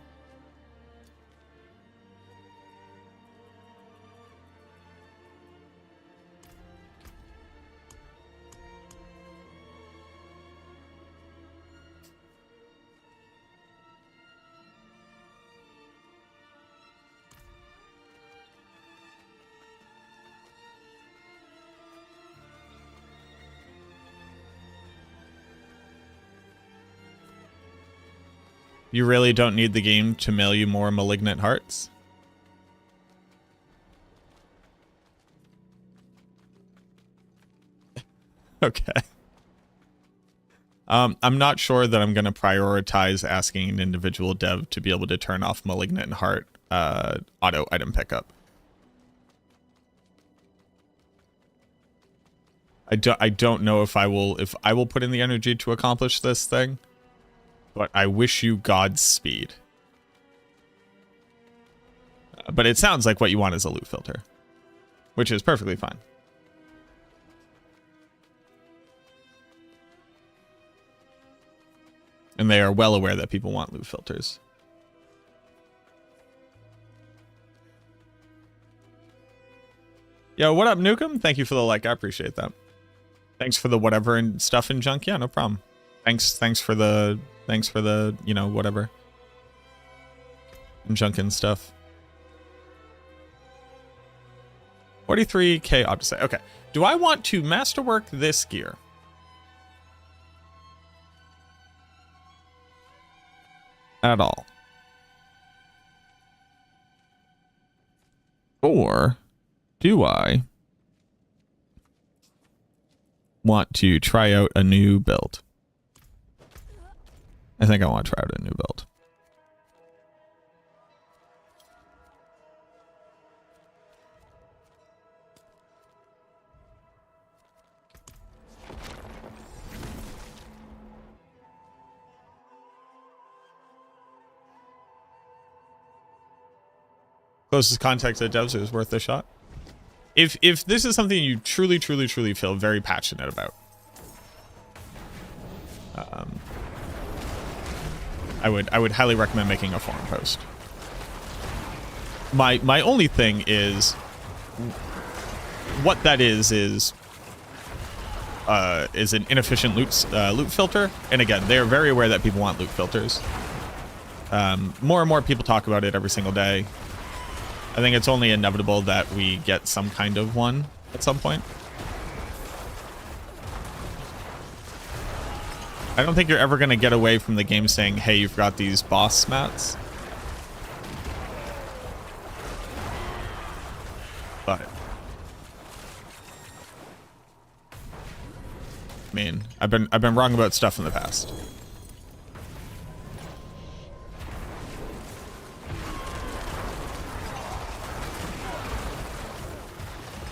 You really don't need the game to mail you more malignant hearts? Okay. I'm not sure that I'm going to prioritize asking an individual dev to be able to turn off malignant heart auto item pickup. I don't know if I will put in the energy to accomplish this thing. But I wish you Godspeed. But it sounds like what you want is a loot filter, which is perfectly fine. And they are well aware that people want loot filters. Yo, what up, Nukem? Thank you for the like. I appreciate that. Thanks for the whatever and stuff and junk. Yeah, no problem. Thanks for the, you know, whatever. And junk and stuff. 43k Opticite. Okay. Do I want to masterwork this gear? At all? Or do I want to try out a new build? I think I want to try out a new build. Closest contact to devs is worth a shot. If this is something you truly feel very passionate about, I would highly recommend making a forum post. My only thing is, what that is an inefficient loot filter, and again, they are very aware that people want loot filters. More and more people talk about it every single day. I think it's only inevitable that we get some kind of one at some point. I don't think you're ever going to get away from the game saying, hey, you've got these boss mats. But I mean, I've been wrong about stuff in the past.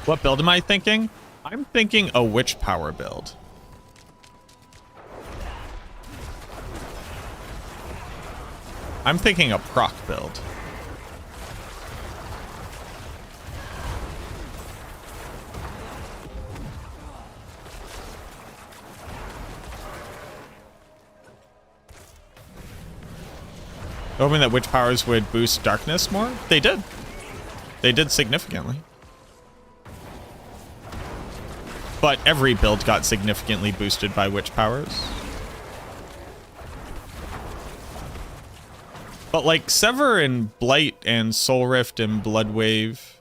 What build am I thinking? I'm thinking a witch power build. I'm thinking a proc build. Hoping that witch powers would boost darkness more? They did. They did significantly. But every build got significantly boosted by witch powers. But like Sever and Blight and Soul Rift and Bloodwave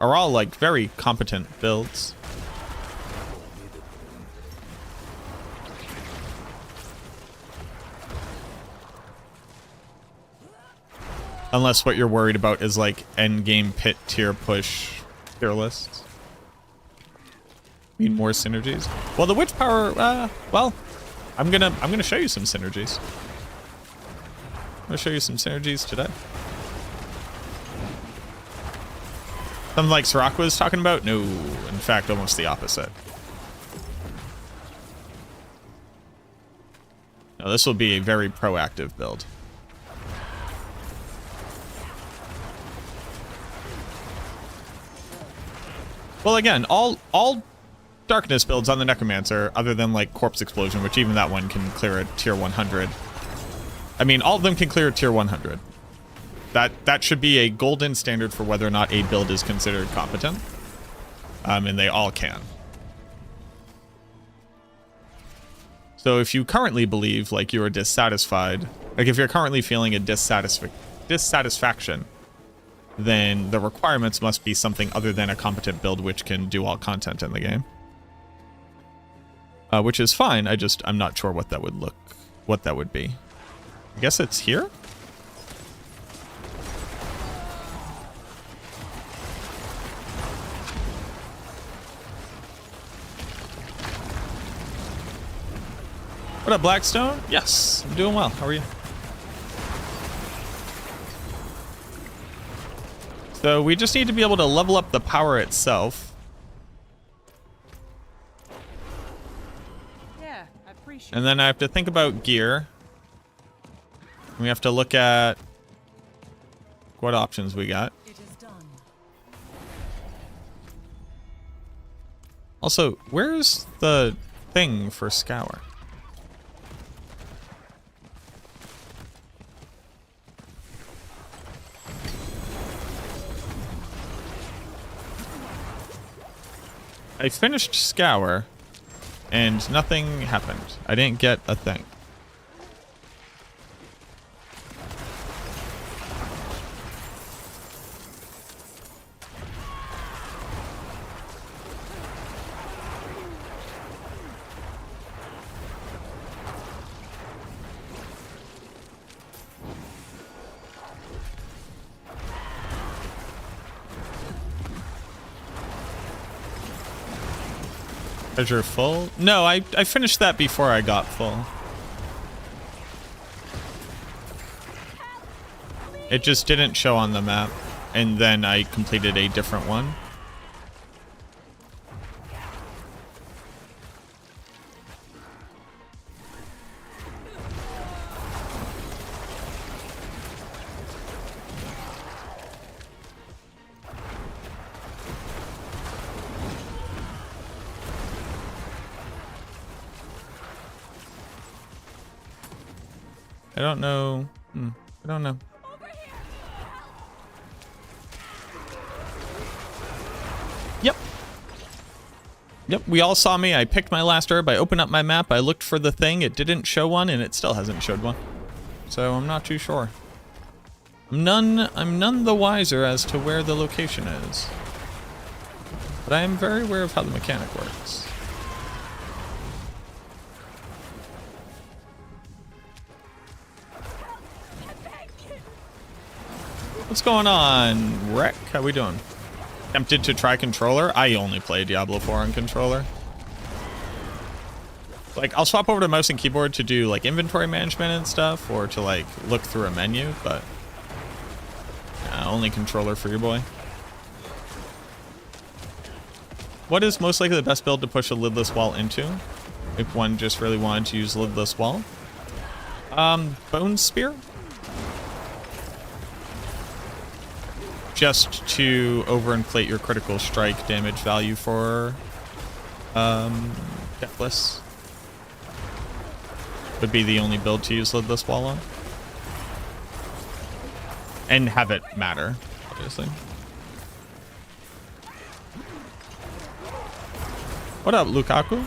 are all like very competent builds. Unless what you're worried about is like endgame pit tier push tier lists. Need more synergies. Well, the witch power, well, I'm gonna show you some synergies. I'm gonna show you some synergies today. Something like Sirach was talking about? No, in fact, almost the opposite. No, this will be a very proactive build. Well, again, all darkness builds on the Necromancer, other than like Corpse Explosion, which even that one can clear a tier 100. I mean, all of them can clear a tier 100. That should be a golden standard for whether or not a build is considered competent. And they all can. So if you currently believe like you are dissatisfied, like if you're currently feeling a dissatisfaction, then the requirements must be something other than a competent build which can do all content in the game. Which is fine. I'm not sure what that would be. I guess it's here? What up, Blackstone? Yes, I'm doing well. How are you? So we just need to be able to level up the power itself. Yeah, I appreciate And then I have to think about gear. We have to look at what options we got. Also, where's the thing for scour? I finished scour and nothing happened. I didn't get a thing. Treasure full? No, I finished that before I got full. It just didn't show on the map, and then I completed a different one. I don't know. I don't know. Yep, we all saw me. I picked my last herb. I opened up my map. I looked for the thing. It didn't show one, and it still hasn't showed one. So I'm not too sure. I'm none the wiser as to where the location is. But I am very aware of how the mechanic works. What's going on, Wreck? How we doing? Tempted to try controller? I only play Diablo 4 on controller. Like, I'll swap over to mouse and keyboard to do like inventory management and stuff, or to like look through a menu, but only controller for your boy. What is most likely the best build to push a lidless wall into, if one just really wanted to use lidless wall? Bone Spear? Just to overinflate your critical strike damage value for Deathless. Would be the only build to use lidless wall on. And have it matter, obviously. What up, Lukaku?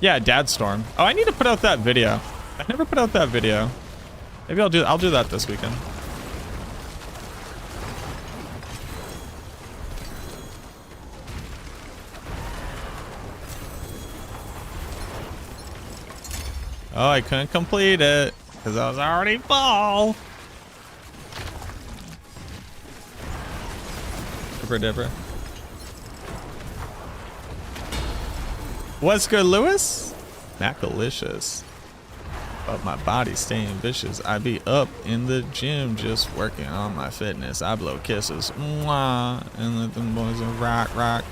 Yeah, Dad Storm. Oh, I need to put out that video. I never put out that video. Maybe I'll do that this weekend. Oh, I couldn't complete it because I was already full. Dibber. What's good, Lewis? Macalicious. But my body staying vicious. I be up in the gym just working on my fitness. I blow kisses. Mwah, and let them boys rock.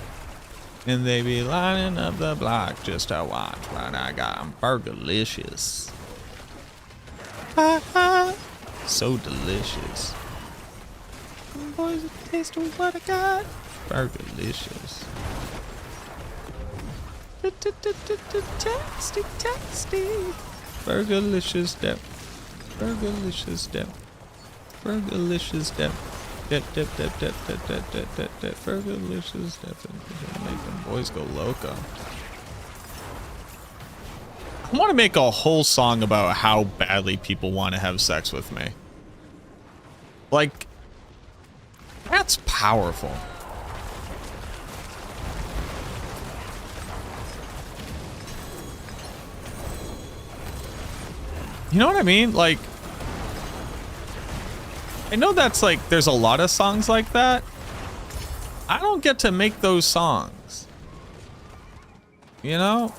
And they be lining up the block just to watch what I got. I'm burgerlicious. So delicious. Them boys a taste of what I got. Burgerlicious. Tasty. Burgerlicious dip. Burgerlicious dip. Burgerlicious dip. Dip. Burgerlicious dip. Make them boys go loco. I want to make a whole song about how badly people want to have sex with me. Like, that's powerful. You know what I mean? Like, I know that's like, there's a lot of songs like that. I don't get to make those songs. You know?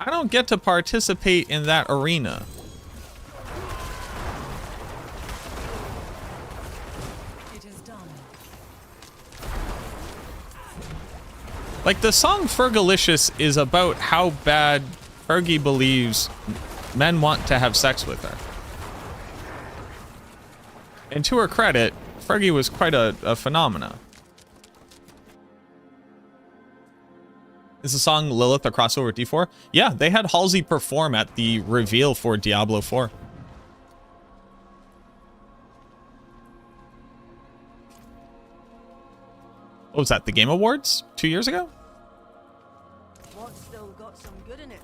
I don't get to participate in that arena. It is done. Like, the song Fergalicious is about how bad Fergie believes men want to have sex with her. And to her credit, Fergie was quite a phenomena. Is the song Lilith a crossover with D4? Yeah, they had Halsey perform at the reveal for Diablo 4. What was that, the Game Awards 2 years ago? What's still got some good in it?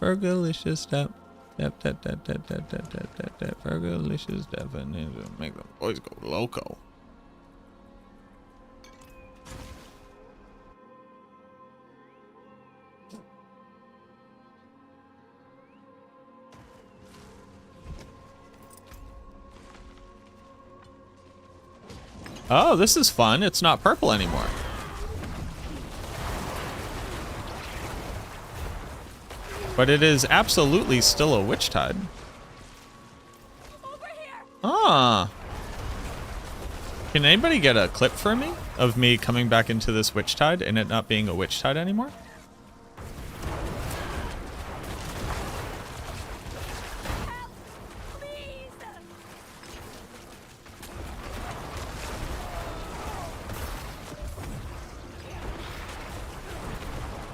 Fergalicious step. Fergalicious definition. Make the boys go loco. Oh, this is fun. It's not purple anymore. But it is absolutely still a witch tide. Ah. Can anybody get a clip for me of me coming back into this witch tide and it not being a witch tide anymore?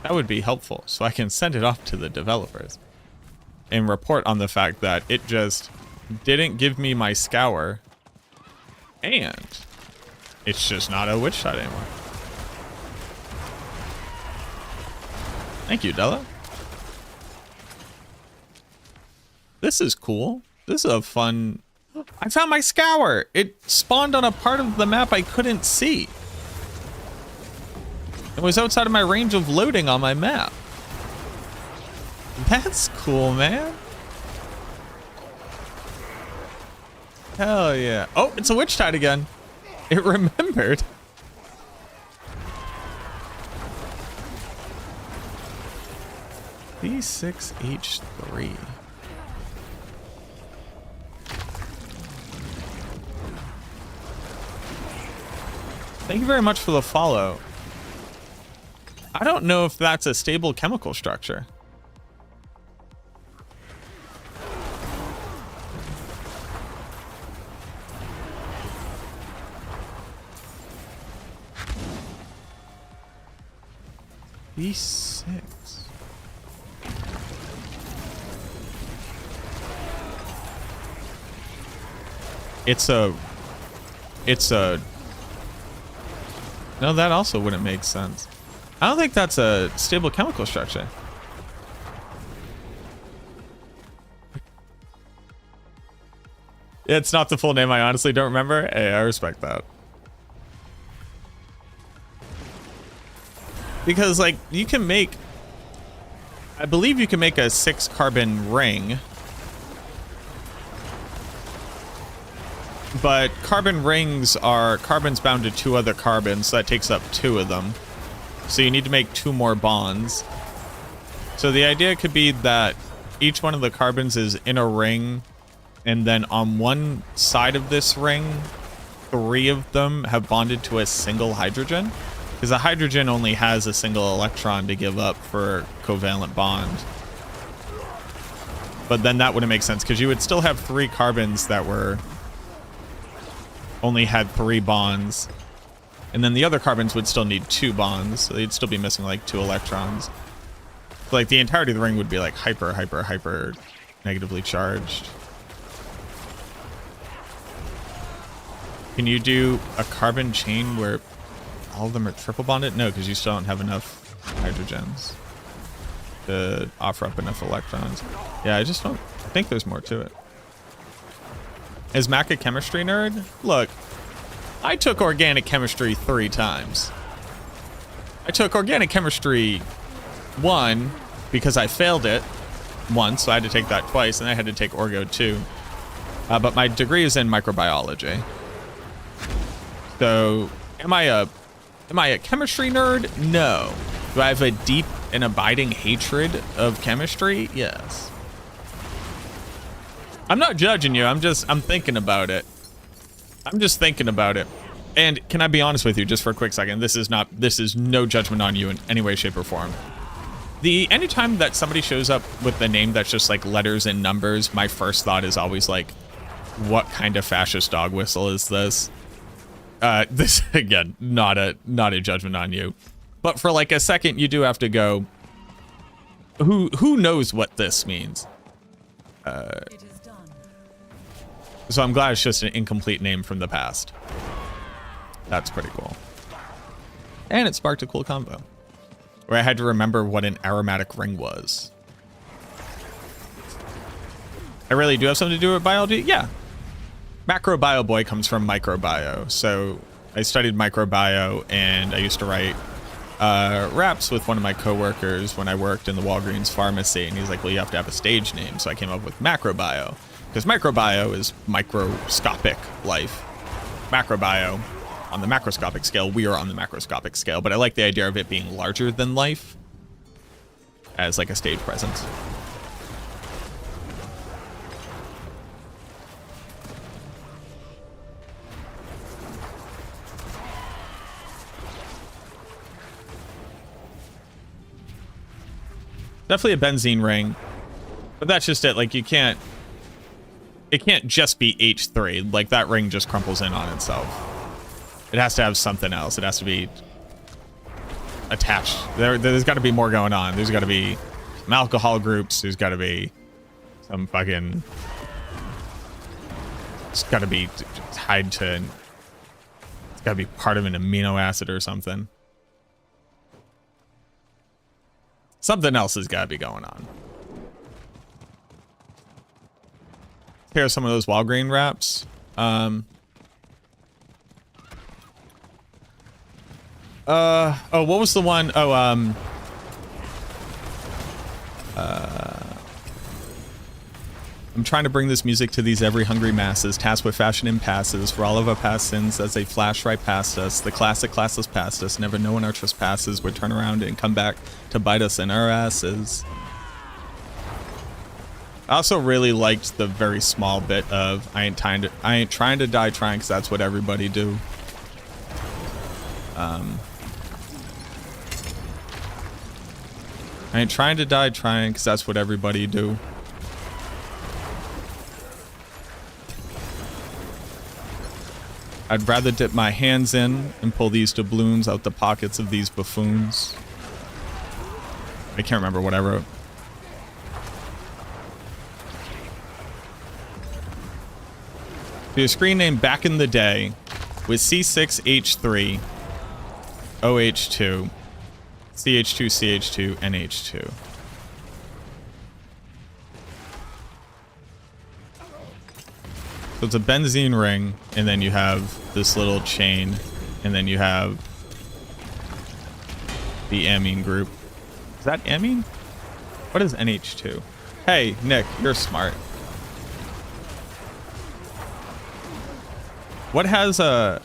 That would be helpful, so I can send it off to the developers and report on the fact that it just didn't give me my scour and it's just not a witch tide anymore. Thank you, Della. This is cool. This is a fun... I found my scour! It spawned on a part of the map I couldn't see. It was outside of my range of loading on my map. That's cool, man. Hell yeah. Oh, it's a witch tide again. It remembered. B6H3. Thank you very much for the follow. I don't know if that's a stable chemical structure. B6. It's a... No, that also wouldn't make sense. I don't think that's a stable chemical structure. It's not the full name. I honestly don't remember. Hey, I respect that. Because, like, you can make... I believe you can make a 6-carbon ring. But carbon rings are carbons bound to 2 other carbons, so that takes up 2 of them. So you need to make 2 more bonds. So the idea could be that each one of the carbons is in a ring, and then on one side of this ring, 3 of them have bonded to a single hydrogen. Because a hydrogen only has a single electron to give up for covalent bond. But then that wouldn't make sense, because you would still have 3 carbons that were only had 3 bonds. And then the other carbons would still need 2 bonds, so they'd still be missing like 2 electrons. So, like, the entirety of the ring would be like hyper negatively charged. Can you do a carbon chain where all of them are triple bonded? No, because you still don't have enough hydrogens to offer up enough electrons. Yeah, I just don't... I think there's more to it. Is Mac a chemistry nerd? Look, I took organic chemistry 3 times. I took organic chemistry 1 because I failed it once, so I had to take that twice, and I had to take Orgo 2. But my degree is in microbiology. So, am I a chemistry nerd? No. Do I have a deep and abiding hatred of chemistry? Yes. I'm not judging you. I'm thinking about it. I'm just thinking about it. And can I be honest with you just for a quick second? This is no judgment on you in any way, shape, or form. Anytime that somebody shows up with the name that's just like letters and numbers, my first thought is always like, what kind of fascist dog whistle is this? This again, not a judgment on you. But for like a second, you do have to go, who knows what this means? It is done. So I'm glad it's just an incomplete name from the past. That's pretty cool. And it sparked a cool convo where I had to remember what an aromatic ring was. I really do have something to do with biology? Yeah. MacroBioBoi comes from microbio. So I studied microbio, and I used to write raps with one of my coworkers when I worked in the Walgreens pharmacy, and he's like, well, you have to have a stage name. So I came up with MacroBio, because microbio is microscopic life. Macrobio, on the macroscopic scale, we are on the macroscopic scale, but I like the idea of it being larger than life as like a stage presence. Definitely a benzene ring, but that's just it. Like it can't just be H3. Like that ring just crumples in on itself. It has to have something else. It has to be attached. There's got to be more going on. There's got to be some alcohol groups. There's got to be some fucking... It's got to be tied to... It's got to be part of an amino acid or something. Something else has got to be going on. Here's some of those Walgreen wraps. Oh, what was the one? Oh, I'm trying to bring this music to these every hungry masses, tasked with fashion and passes, for all of our past sins as they flash right past us. The classic classless past us, never knowing our trespasses would turn around and come back to bite us in our asses. I also really liked the very small bit of I ain't trying to die trying, because that's what everybody do. I ain't trying to die trying, because that's what everybody do. I'd rather dip my hands in and pull these doubloons out the pockets of these buffoons. I can't remember what I wrote. The screen name back in the day was C6H3 OH2 CH2 CH2 NH2. So it's a benzene ring, and then you have this little chain, and then you have the amine group. Is that amine? What is NH2? Hey, Nick, you're smart. What has a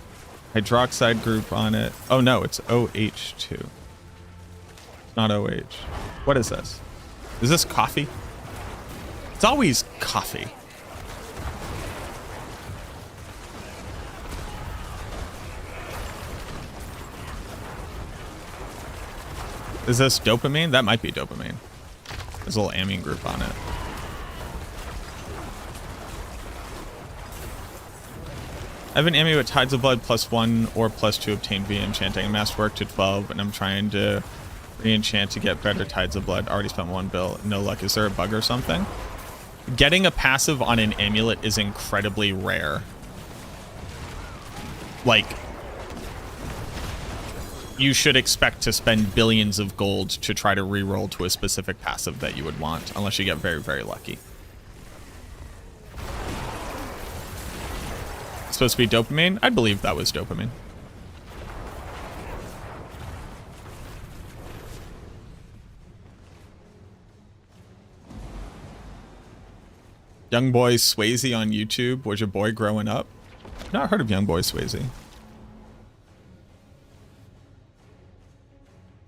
hydroxide group on it? Oh no, it's OH2. Not OH. What is this? Is this coffee? It's always coffee. Is this dopamine? That might be dopamine. There's a little amine group on it. I have an ammo with Tides of Blood +1 or +2 obtained via enchanting. I'm masterwork to 12, and I'm trying to re-enchant to get better Tides of Blood. Already spent 1 bill. No luck. Is there a bug or something? Getting a passive on an amulet is incredibly rare. Like, you should expect to spend billions of gold to try to re-roll to a specific passive that you would want, unless you get very, very lucky. Supposed to be dopamine? I believe that was dopamine. Young Boy Swayze on YouTube was your boy growing up. Not heard of Young Boy Swayze.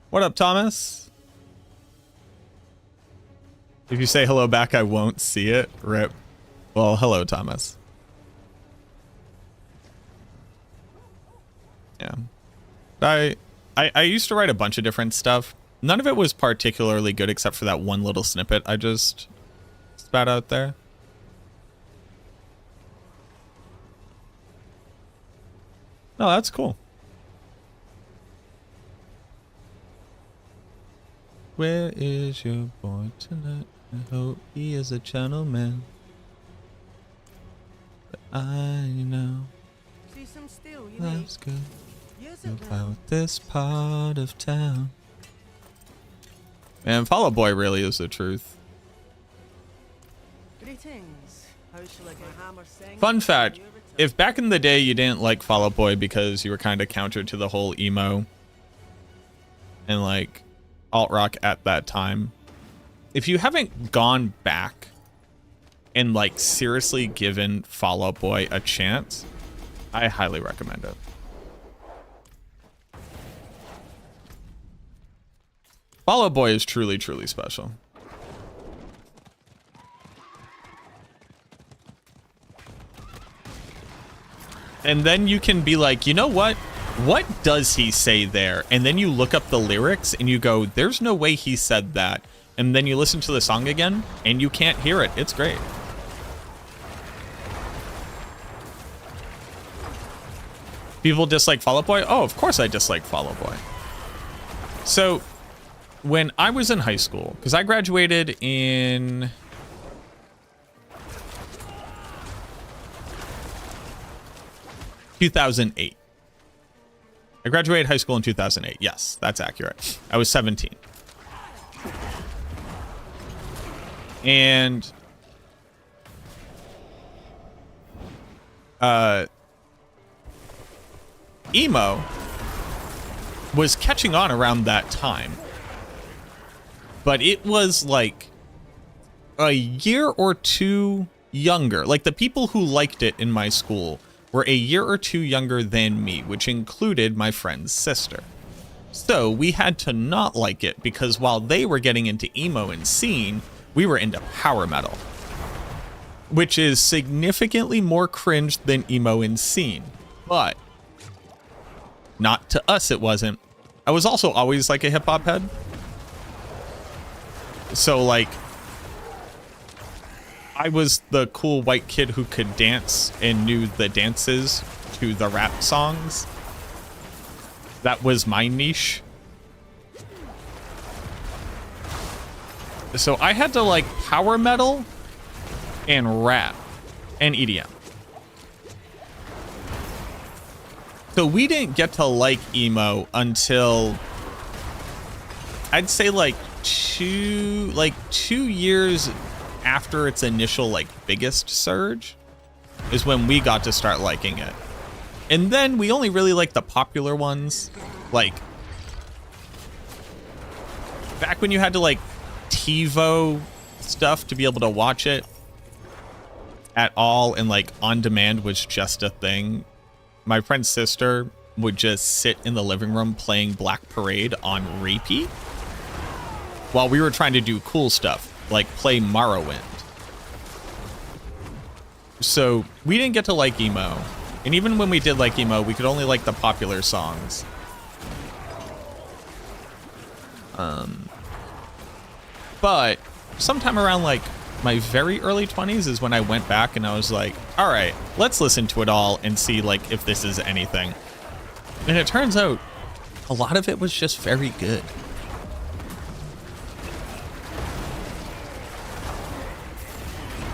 What up, Thomas? If you say hello back, I won't see it. Rip. Well, hello, Thomas. Yeah. I used to write a bunch of different stuff. None of it was particularly good except for that one little snippet I just spat out there. No, that's cool. Where is your boy tonight? I hope he is a gentleman. But I know See some steel you need. that's good Use it about well. this part of town. Man, Fall Out Boy really is the truth. Greetings. How shall I get my hammer sing? Fun fact, Your return. if back in the day you didn't like Fall Out Boy because you were kind of counter to the whole emo and like alt rock at that time, if you haven't gone back and like seriously given Fall Out Boy a chance, I highly recommend it. Fall Out Boy is truly, truly special. And then you can be like, you know what? What does he say there? And then you look up the lyrics and you go, there's no way he said that. And then you listen to the song again and you can't hear it. It's great. People dislike Fall Out Boy? Oh, of course I dislike Fall Out Boy. So when I was in high school, because I graduated in 2008. I graduated high school in 2008. Yes, that's accurate. I was 17. And emo was catching on around that time. But it was like a year or two younger. Like the people who liked it in my school were a year or two younger than me, which included my friend's sister. So we had to not like it because while they were getting into emo and scene, we were into power metal, which is significantly more cringe than emo and scene. But not to us, it wasn't. I was also always like a hip hop head. So like, I was the cool white kid who could dance and knew the dances to the rap songs. That was my niche. So I had to like power metal and rap and EDM. So we didn't get to like emo until I'd say like 2 years after its initial like biggest surge is when we got to start liking it. And then we only really liked the popular ones. Like back when you had to like TiVo stuff to be able to watch it at all, and like on demand was just a thing. My friend's sister would just sit in the living room playing Black Parade on repeat while we were trying to do cool stuff like play Morrowind. So we didn't get to like emo, and even when we did like emo, we could only like the popular songs. But sometime around like my very early 20s is when I went back and I was like, all right, let's listen to it all and see like if this is anything. And it turns out a lot of it was just very good.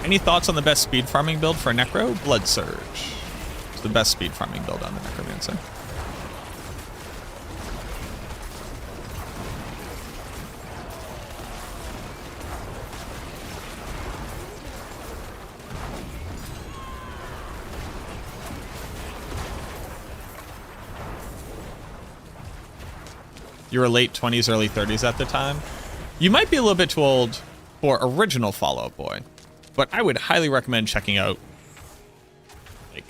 Any thoughts on the best speed farming build for Necro? Blood Surge. It's the best speed farming build on the Necromancer. You were late 20s, early 30s at the time. You might be a little bit too old for original Fall Out Boy, but I would highly recommend checking out, like,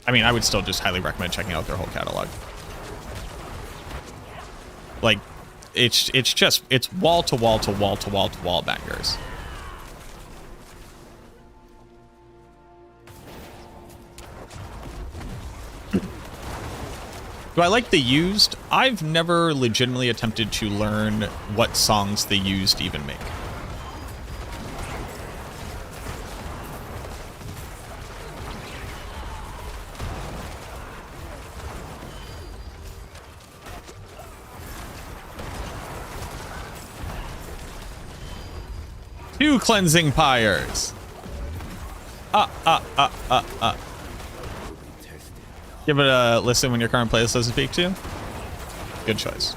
I mean, I would still just highly recommend checking out their whole catalog. Like, it's just, it's wall to wall to wall to wall to wall bangers. Do I like the Used? I've never legitimately attempted to learn what songs the Used even make. Two cleansing pyres. Give it a listen when your current playlist doesn't speak to you. Good choice.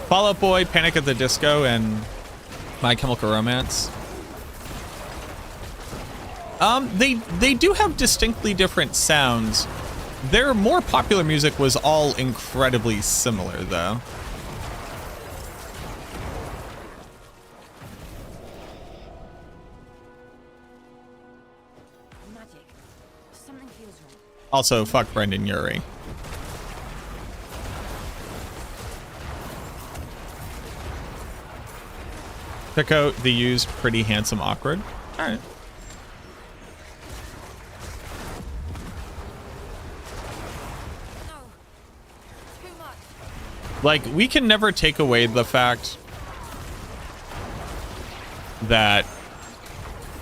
Fall Out Boy, Panic at the Disco, and My Chemical Romance. They do have distinctly different sounds. Their more popular music was all incredibly similar, though. Magic. Something feels wrong. Also, fuck Brendan Urie. Check out the Used, Pretty Handsome Awkward. All right. Like, we can never take away the fact that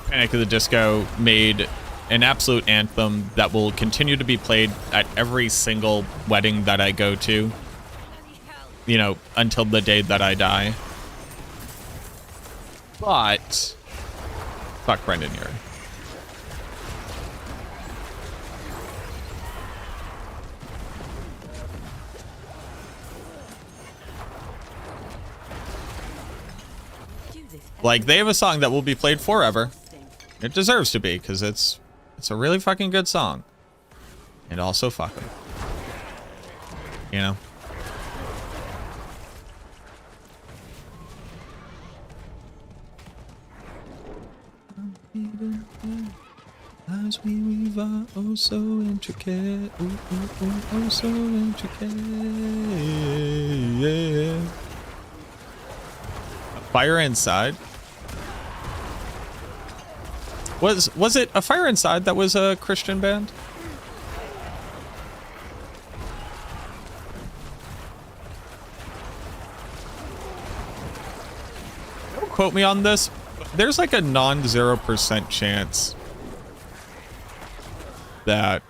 Panic at the Disco made an absolute anthem that will continue to be played at every single wedding that I go to, you know, until the day that I die. But fuck Brendan Urie. Like, they have a song that will be played forever. It deserves to be, because it's a really fucking good song. And also fuck them. You know? As we weave our oh so intricate, ooh, ooh, ooh, oh so intricate, yeah. Fire Inside. Was it a Fire Inside that was a Christian band? Don't quote me on this. There's like a non-0% chance that...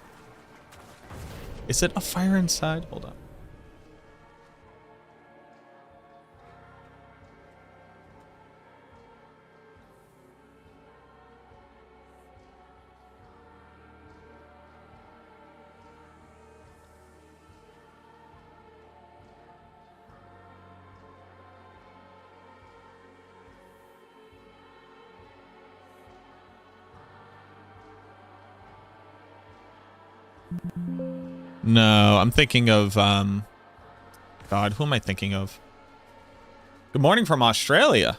Is it a Fire Inside? Hold on. No, I'm thinking of, God, who am I thinking of? Good morning from Australia.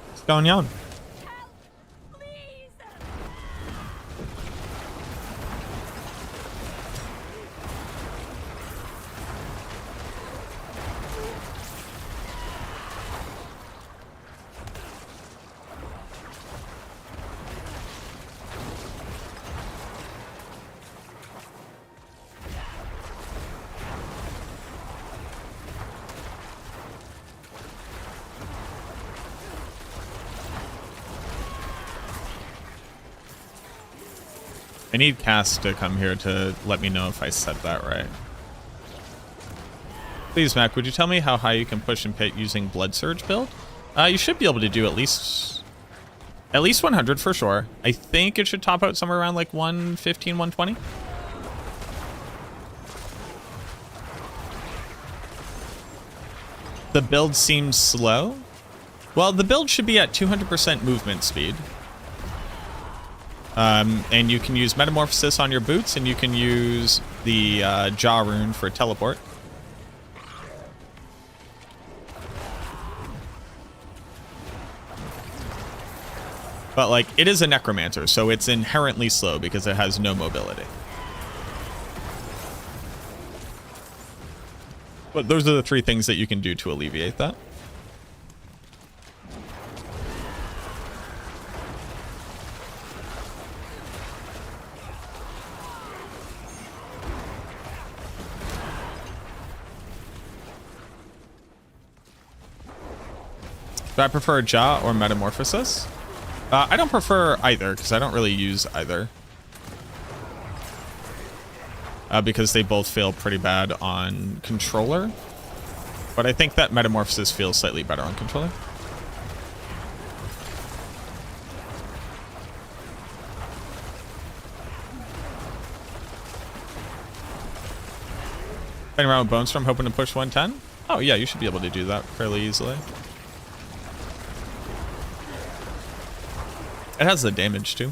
What's going on? I need Cass to come here to let me know if I said that right. Please, Mac, would you tell me how high you can push and pit using Blood Surge build? You should be able to do at least 100 for sure. I think it should top out somewhere around like 115, 120. The build seems slow. Well, the build should be at 200% movement speed. And you can use Metamorphosis on your boots, and you can use the Jaw Rune for teleport. But, like, it is a Necromancer, so it's inherently slow because it has no mobility. But those are the 3 things that you can do to alleviate that. Do I prefer Jaw or Metamorphosis? I don't prefer either, because I don't really use either. Because they both feel pretty bad on controller. But I think that Metamorphosis feels slightly better on controller. Playing around with Bone Storm, hoping to push 110? Oh yeah, you should be able to do that fairly easily. It has the damage too.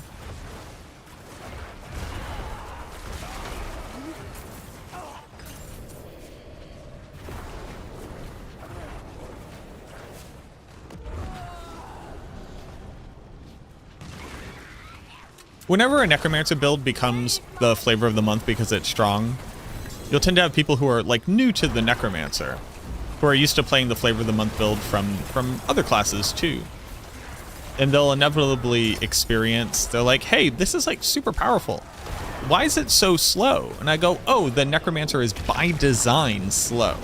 Whenever a Necromancer build becomes the flavor of the month because it's strong, you'll tend to have people who are like new to the Necromancer, who are used to playing the flavor of the month build from other classes too. And they'll inevitably experience, they're like, hey, this is like super powerful. Why is it so slow? And I go, oh, the Necromancer is by design slow.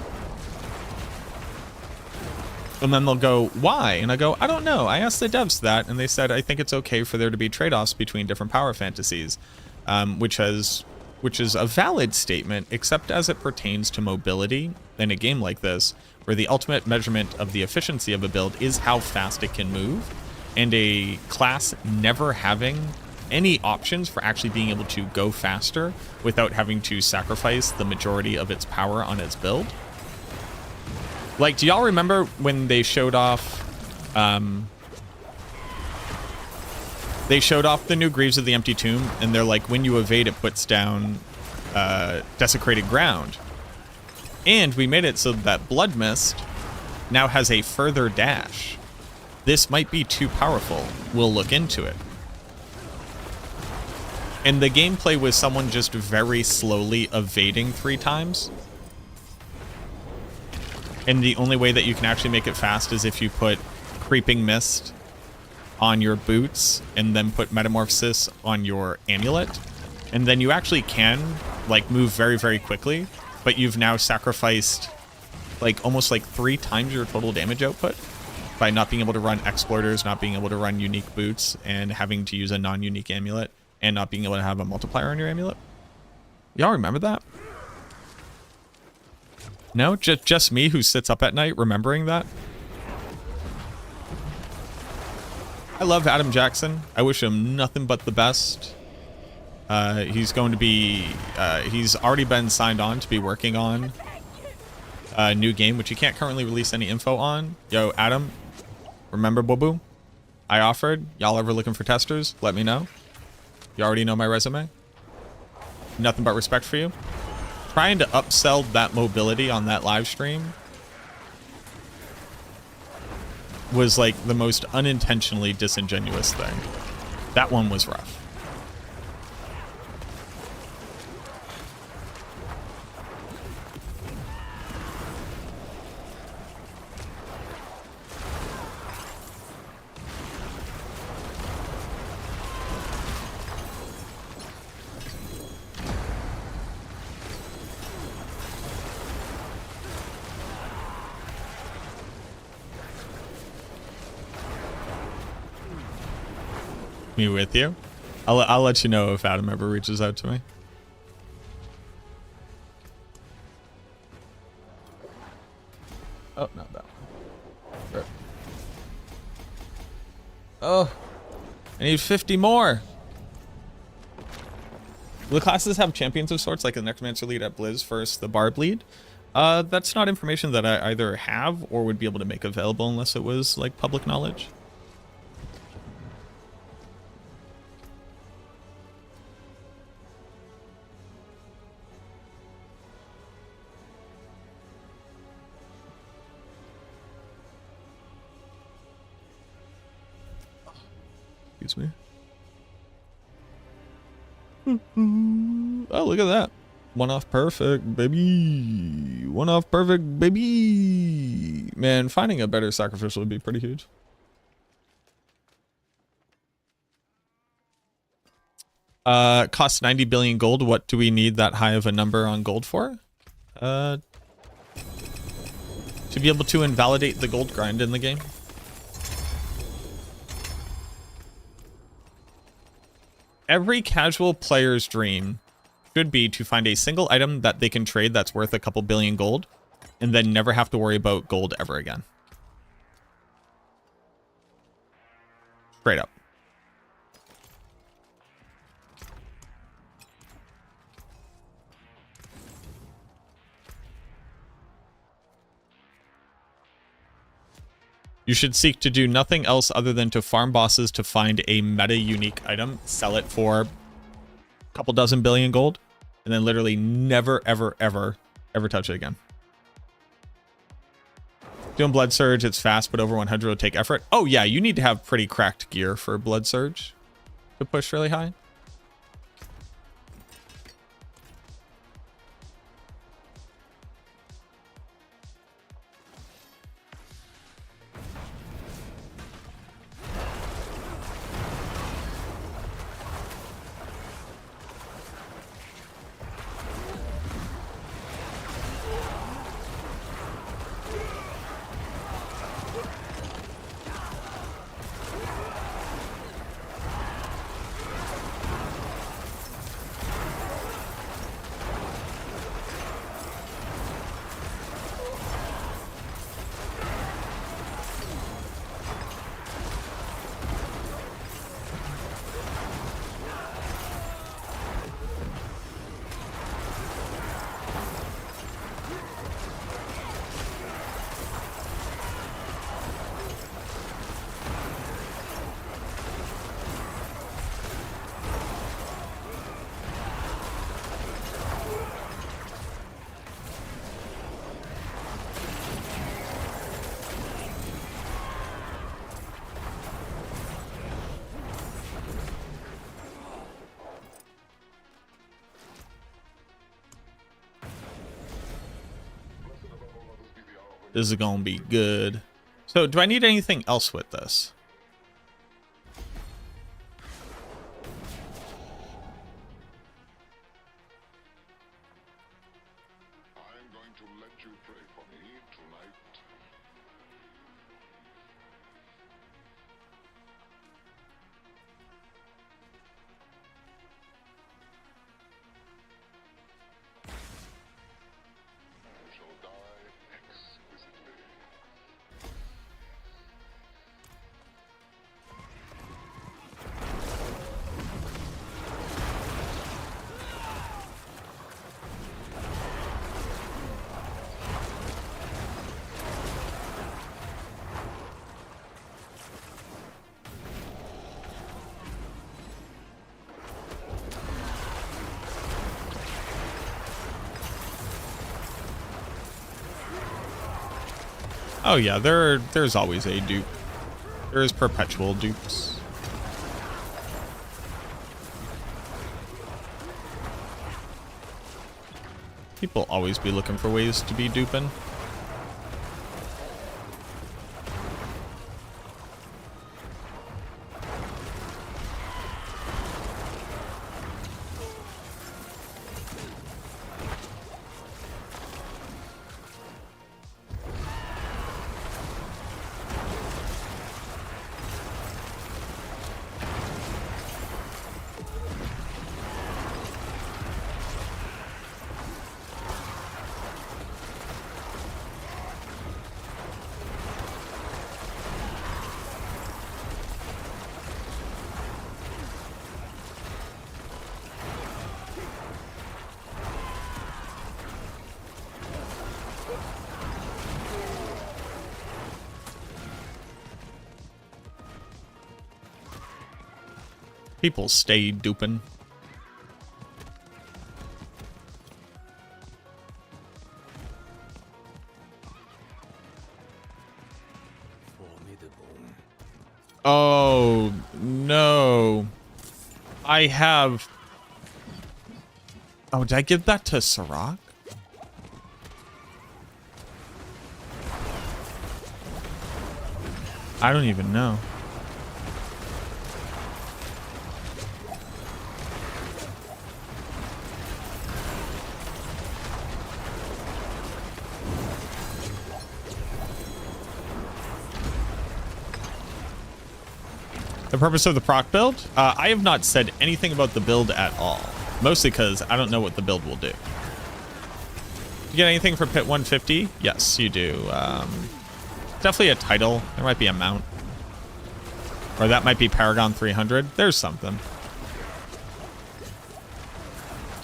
And then they'll go, why? And I go, I don't know. I asked the devs that, and they said, I think it's okay for there to be trade-offs between different power fantasies, which is a valid statement, except as it pertains to mobility in a game like this, where the ultimate measurement of the efficiency of a build is how fast it can move. And a class never having any options for actually being able to go faster without having to sacrifice the majority of its power on its build. Like, do y'all remember when they showed off the new Greaves of the Empty Tomb, and they're like, when you evade, it puts down desecrated ground. And we made it so that Blood Mist now has a further dash. This might be too powerful. We'll look into it. And the gameplay was someone just very slowly evading 3 times. And the only way that you can actually make it fast is if you put Creeping Mist on your boots and then put Metamorphosis on your amulet. And then you actually can like move very, very quickly, but you've now sacrificed like almost like 3 times your total damage output by not being able to run exploiters, not being able to run unique boots, and having to use a non-unique amulet, and not being able to have a multiplier on your amulet. Y'all remember that? No? Just me who sits up at night remembering that? I love Adam Jackson. I wish him nothing but the best. He's going to be... he's already been signed on to be working on a new game, which he can't currently release any info on. Yo, Adam, remember Boo? I offered. Y'all ever looking for testers? Let me know. You already know my resume. Nothing but respect for you. Trying to upsell that mobility on that live stream was like the most unintentionally disingenuous thing. That one was rough. Me with you. I'll let you know if Adam ever reaches out to me. Oh, not that one. Sure. Oh, I need 50 more. Will the classes have champions of sorts, like the Necromancer lead at Blizz versus the Barb lead? That's not information that I either have or would be able to make available unless it was like public knowledge. Excuse me. Oh, look at that. One off perfect, baby. One off perfect, baby. Man, finding a better sacrificial would be pretty huge. Costs 90 billion gold. What do we need that high of a number on gold for? To be able to invalidate the gold grind in the game. Every casual player's dream should be to find a single item that they can trade that's worth a couple billion gold, and then never have to worry about gold ever again. Straight up. You should seek to do nothing else other than to farm bosses to find a meta unique item, sell it for a couple dozen billion gold, and then literally never, ever, ever, ever touch it again. Doing Blood Surge, it's fast, but over 100 will take effort. Oh yeah, you need to have pretty cracked gear for Blood Surge to push really high. This is gonna be good. So do I need anything else with this? I'm going to let you pray for me tonight. You shall die exquisitely. Oh yeah, there's always a dupe. There's perpetual dupes. People always be looking for ways to be duping. People stay duping. Oh no. I have Oh, did I give that to Sirach? I don't even know. The purpose of the proc build? I have not said anything about the build at all. Mostly because I don't know what the build will do. You get anything for Pit 150? Yes, you do. Definitely a title. There might be a mount. Or that might be Paragon 300. There's something.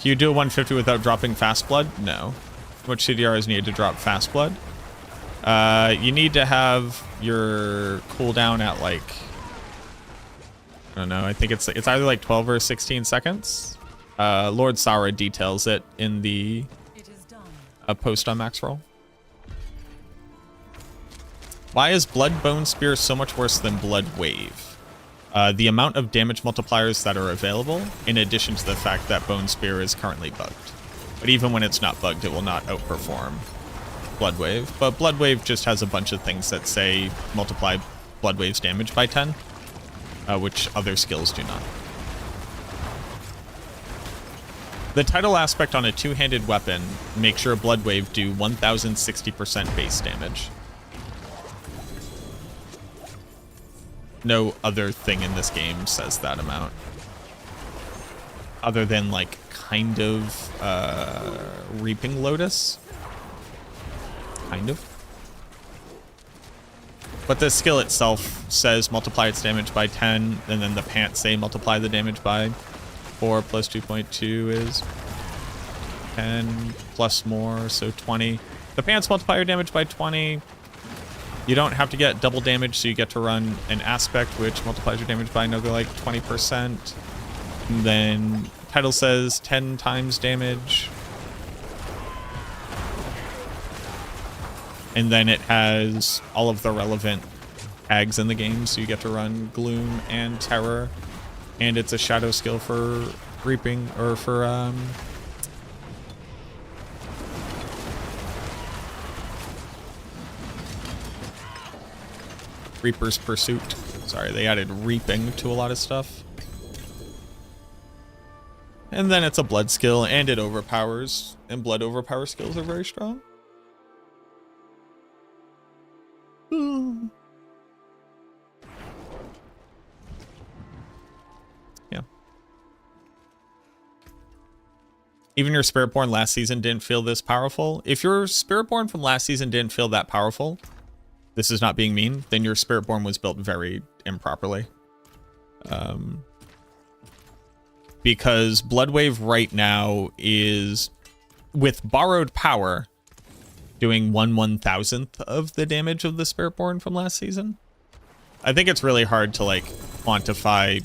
Can you do a 150 without dropping Fast Blood? No. How much CDR is needed to drop Fast Blood? You need to have your cooldown at like... I don't know. I think it's either like 12 or 16 seconds. Lord Sara details it in the post on Max Roll. Why is Blood Bone Spear so much worse than Blood Wave? The amount of damage multipliers that are available, in addition to the fact that Bone Spear is currently bugged. But even when it's not bugged, it will not outperform Blood Wave. But Blood Wave just has a bunch of things that say multiply Blood Wave's damage by 10. Which other skills do not. The title aspect on a two-handed weapon makes your Blood Wave do 1060% base damage. No other thing in this game says that amount. Other than, like, kind of, Reaping Lotus. Kind of. But the skill itself says multiply its damage by 10, and then the pants say multiply the damage by 4 plus 2.2 is 10 plus more, so 20. The pants multiply your damage by 20. You don't have to get double damage, so you get to run an aspect, which multiplies your damage by another like 20%. And then title says 10 times damage. And then it has all of the relevant tags in the game, so you get to run Gloom and Terror. And it's a shadow skill for Reaping, or for, Reaper's Pursuit. Sorry, they added Reaping to a lot of stuff. And then it's a Blood skill, and it overpowers. And Blood overpower skills are very strong. Yeah. Even your Spiritborn last season didn't feel this powerful. If your Spiritborn from last season didn't feel that powerful, this is not being mean, then your Spiritborn was built very improperly. Because Bloodwave right now is, with borrowed power, doing 1/1000th of the damage of the Spiritborn from last season. I think it's really hard to like quantify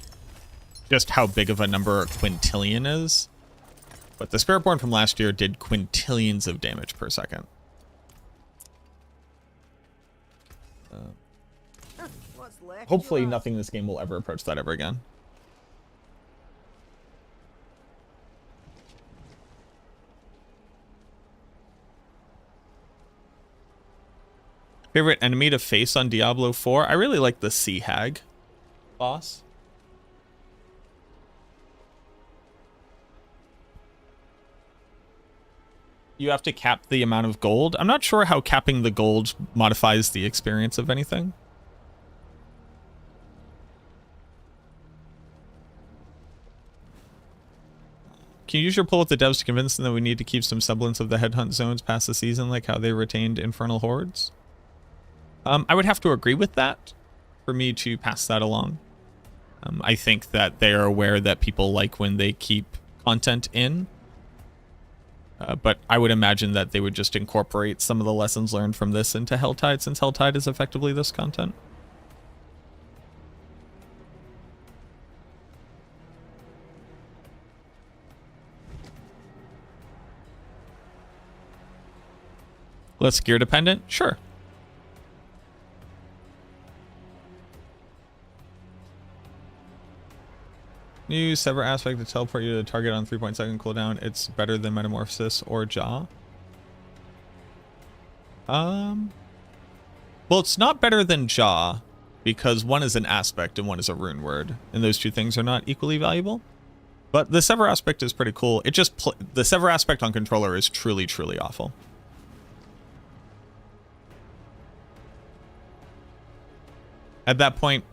just how big of a number a quintillion is. But the Spiritborn from last year did quintillions of damage per second. Hopefully nothing in this game will ever approach that ever again. Favorite enemy to face on Diablo 4? I really like the Sea Hag boss. You have to cap the amount of gold. I'm not sure how capping the gold modifies the experience of anything. Can you use your pull with the devs to convince them that we need to keep some semblance of the headhunt zones past the season, like how they retained Infernal Hordes? I would have to agree with that for me to pass that along. I think that they are aware that people like when they keep content in. But I would imagine that they would just incorporate some of the lessons learned from this into Helltide, since Helltide is effectively this content. Less gear dependent? Sure. New sever aspect to teleport you to the target on 3.2 cooldown. It's better than Metamorphosis or Jaw. Well, it's not better than Jaw because one is an aspect and one is a rune word, and those two things are not equally valuable. But the sever aspect is pretty cool. It just the sever aspect on controller is truly, truly awful. At that point,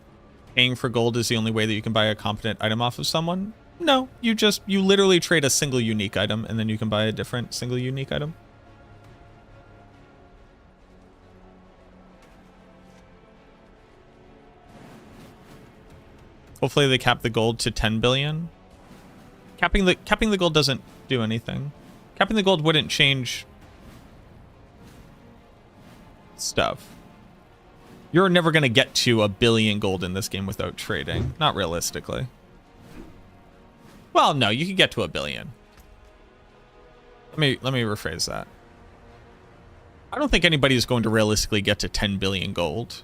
paying for gold is the only way that you can buy a competent item off of someone? No, you literally trade a single unique item and then you can buy a different single unique item. Hopefully they cap the gold to 10 billion. Capping the gold doesn't do anything. Capping the gold wouldn't change stuff. You're never going to get to 1 billion gold in this game without trading. Not realistically. Well, no, you can get to 1 billion. Let me rephrase that. I don't think anybody is going to realistically get to 10 billion gold.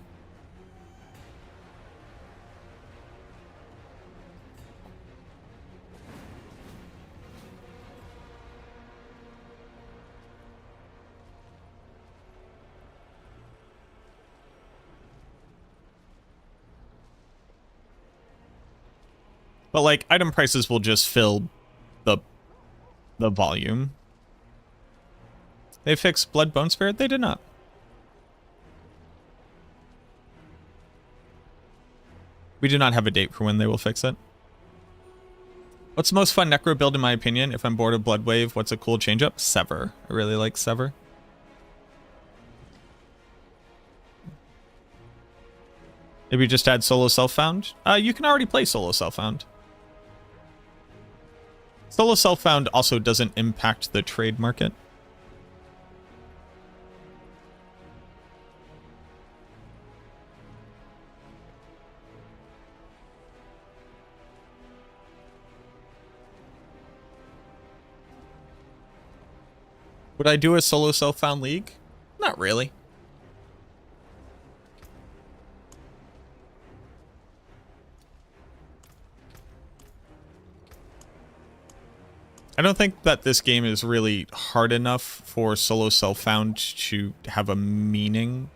But like item prices will just fill the volume. They fixed Blood Bone Spirit? They did not. We do not have a date for when they will fix it. What's the most fun Necro build in my opinion? If I'm bored of Blood Wave, what's a cool change up? Sever. I really like Sever. Maybe just add solo self-found? You can already play solo self-found. Solo self-found also doesn't impact the trade market. Would I do a solo self-found league? Not really. I don't think that this game is really hard enough for solo self-found to have a meaning.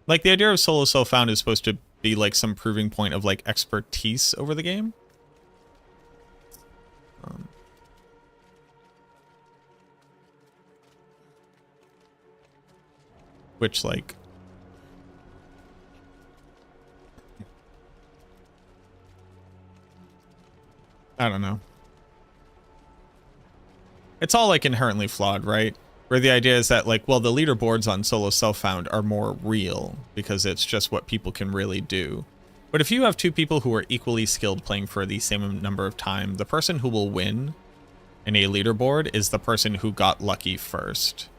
Like, the idea of solo self-found is supposed to be like some proving point of like expertise over the game. Which, like, I don't know. It's all like inherently flawed, right? Where the idea is that like, well, the leaderboards on solo self-found are more real because it's just what people can really do. But if you have two people who are equally skilled playing for the same number of time, the person who will win in a leaderboard is the person who got lucky first.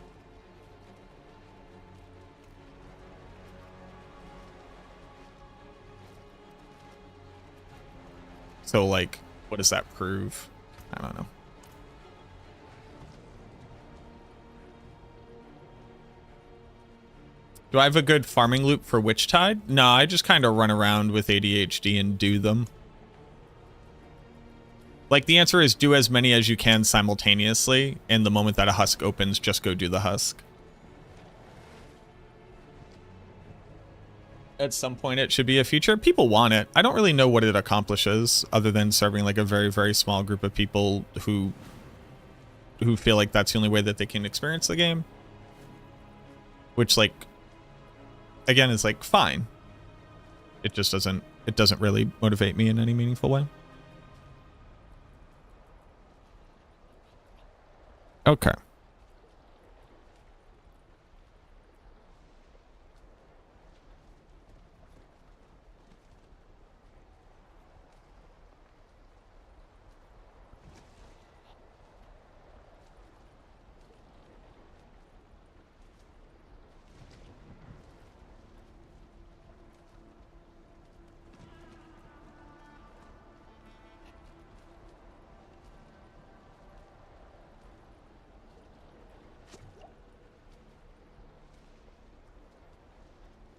So like, what does that prove? I don't know. Do I have a good farming loop for Witch Tide? No, I just kind of run around with ADHD and do them. Like, the answer is do as many as you can simultaneously, and the moment that a husk opens, just go do the husk. At some point it should be a feature. People want it. I don't really know what it accomplishes other than serving like a very, very small group of people who feel like that's the only way that they can experience the game. Which, like, again, is like fine. It just doesn't really motivate me in any meaningful way. Okay.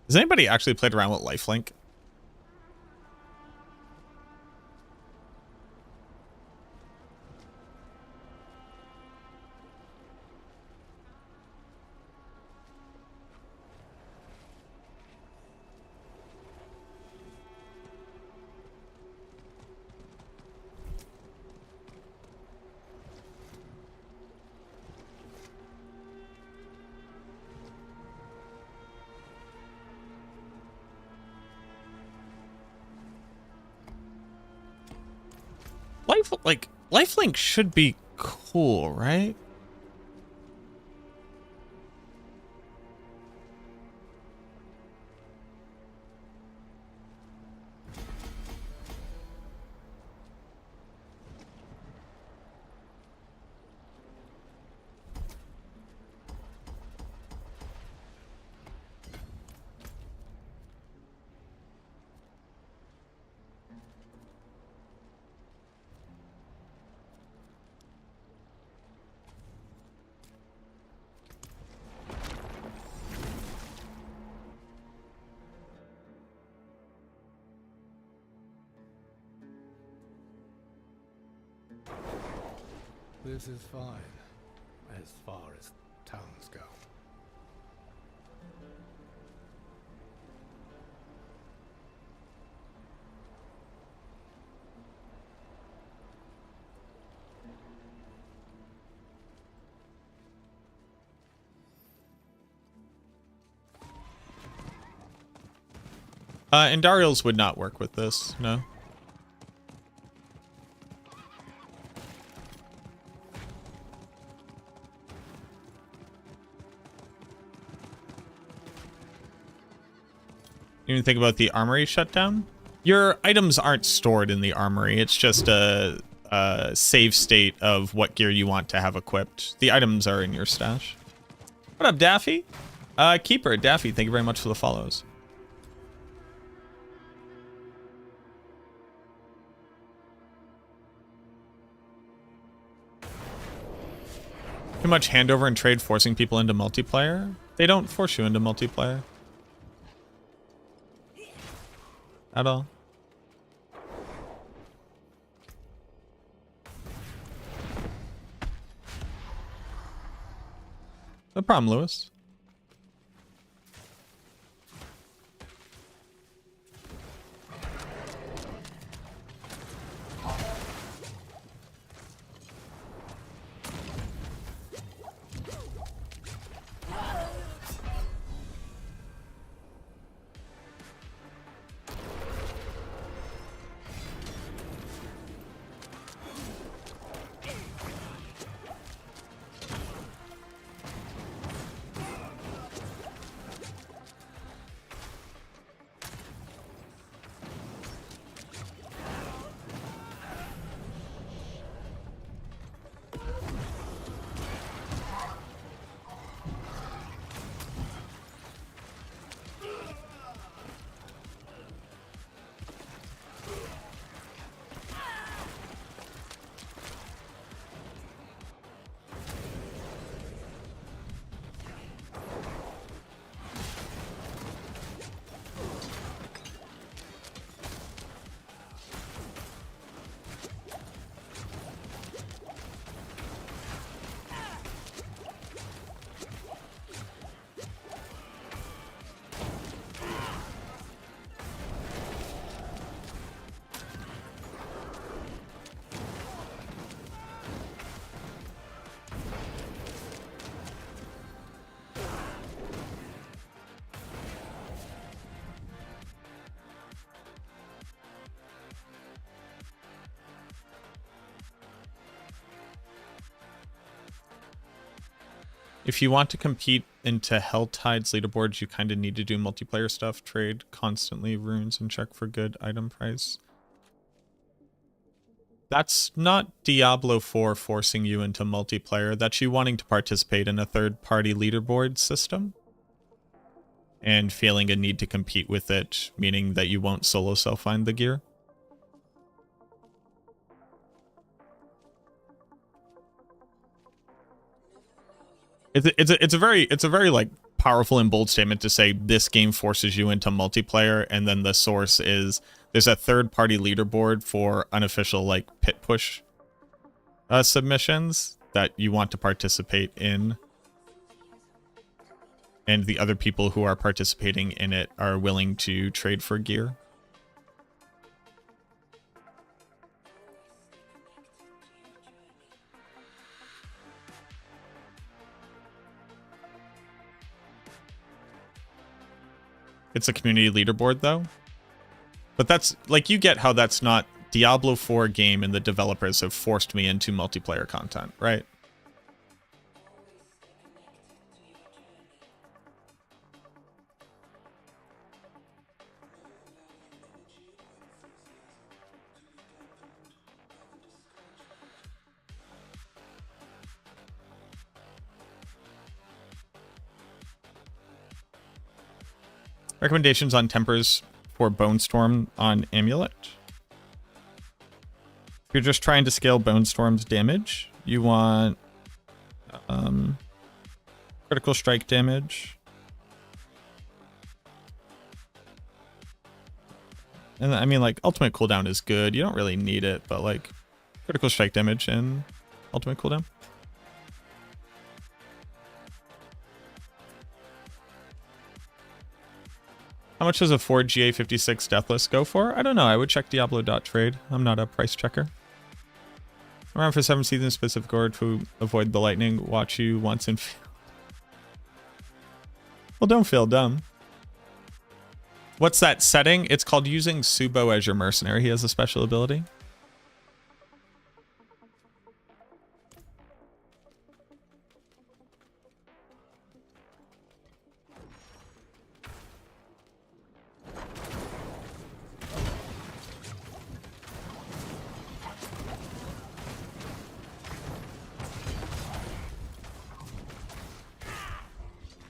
Has anybody actually played around with lifelink? Lifelink should be cool, right? This is fine, as far as towns go. Indarials would not work with this, no. You even think about the armory shutdown? Your items aren't stored in the armory. It's just a save state of what gear you want to have equipped. The items are in your stash. What up, Daffy? Keeper, Daffy, thank you very much for the follows. Too much handover and trade forcing people into multiplayer? They don't force you into multiplayer. At all. No problem, Lewis. If you want to compete into Helltide's leaderboards, you kind of need to do multiplayer stuff, trade constantly runes, and check for good item price. That's not Diablo 4 forcing you into multiplayer. That's you wanting to participate in a third-party leaderboard system and feeling a need to compete with it, meaning that you won't solo self-find the gear. It's a very like powerful and bold statement to say this game forces you into multiplayer, and then the source is there's a third-party leaderboard for unofficial like pit push submissions that you want to participate in, and the other people who are participating in it are willing to trade for gear. It's a community leaderboard, though. But that's, like, you get how that's not Diablo 4 game and the developers have forced me into multiplayer content, right? Recommendations on tempers for Bone Storm on Amulet. If you're just trying to scale Bone Storm's damage, you want critical strike damage. And I mean, like, ultimate cooldown is good. You don't really need it, but like critical strike damage and ultimate cooldown. How much does a 4 GA56 Deathless go for? I don't know. I would check Diablo.trade. I'm not a price checker. I'm around for 7 seasons specific order to avoid the lightning. Watch you once and fail. Well, don't feel dumb. What's that setting? It's called using Subo as your mercenary. He has a special ability.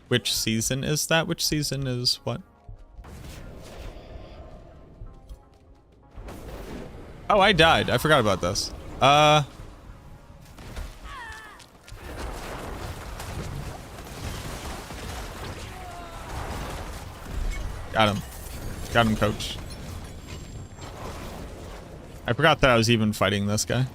Which season is that? Which season is what? Oh, I died. I forgot about this. Got him. Got him, coach. I forgot that I was even fighting this guy.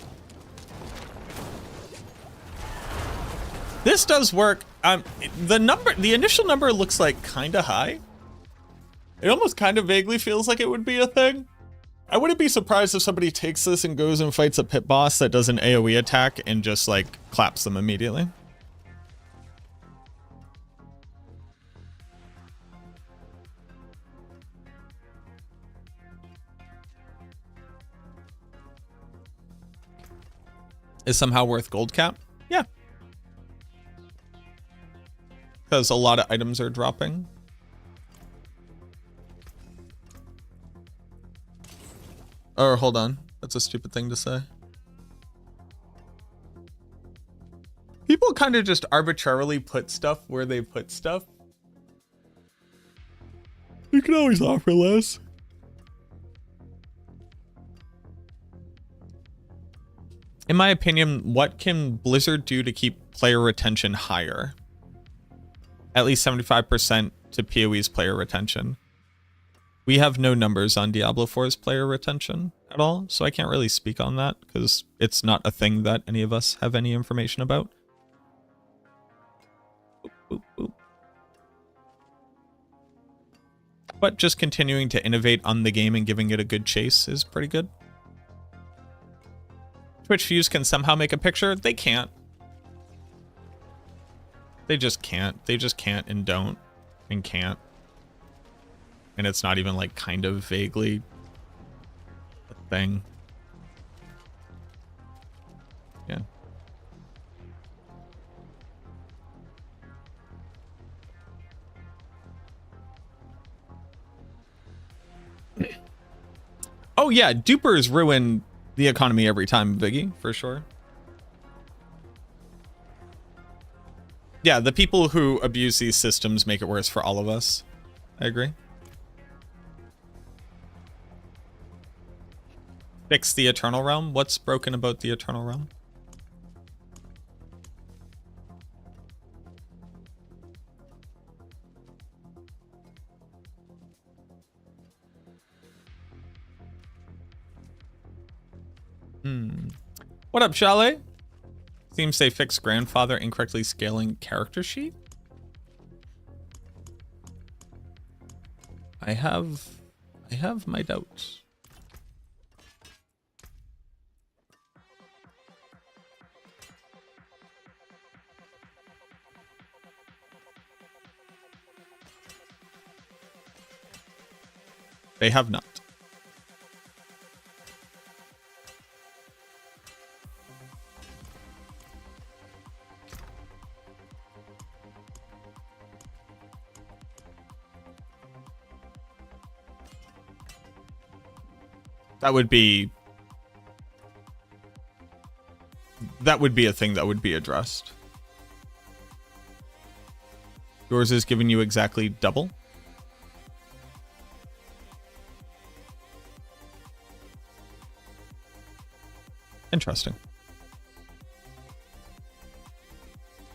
This does work. The initial number looks like kind of high. It almost kind of vaguely feels like it would be a thing. I wouldn't be surprised if somebody takes this and goes and fights a pit boss that does an AoE attack and just like claps them immediately. Is somehow worth gold cap? Yeah. Because a lot of items are dropping. Or hold on. That's a stupid thing to say. People kind of just arbitrarily put stuff where they put stuff. You can always offer less. In my opinion, what can Blizzard do to keep player retention higher? At least 75% to PoE's player retention. We have no numbers on Diablo 4's player retention at all, so I can't really speak on that because it's not a thing that any of us have any information about. Boop, boop, boop. But just continuing to innovate on the game and giving it a good chase is pretty good. Twitch views can somehow make a picture. They can't. They just can't. They just can't and don't and can't. And it's not even like kind of vaguely a thing. Yeah. Oh yeah, dupers ruin the economy every time, Biggie, for sure. Yeah, the people who abuse these systems make it worse for all of us. I agree. Fix the Eternal Realm? What's broken about the Eternal Realm? What up, Chalet? Seems they fixed grandfather incorrectly scaling character sheet. I have my doubts. They have not. That would be a thing that would be addressed. Yours is giving you exactly double. Interesting.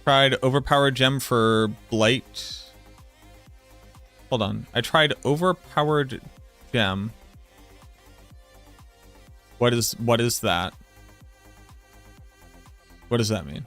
Tried overpowered gem for Blight. Hold on. I tried overpowered gem. What is that? What does that mean?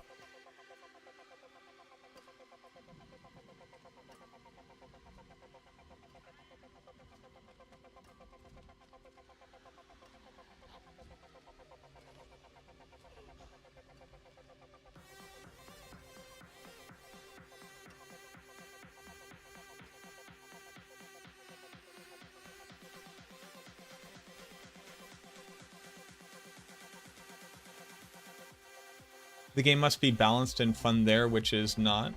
The game must be balanced and fun there, which is not.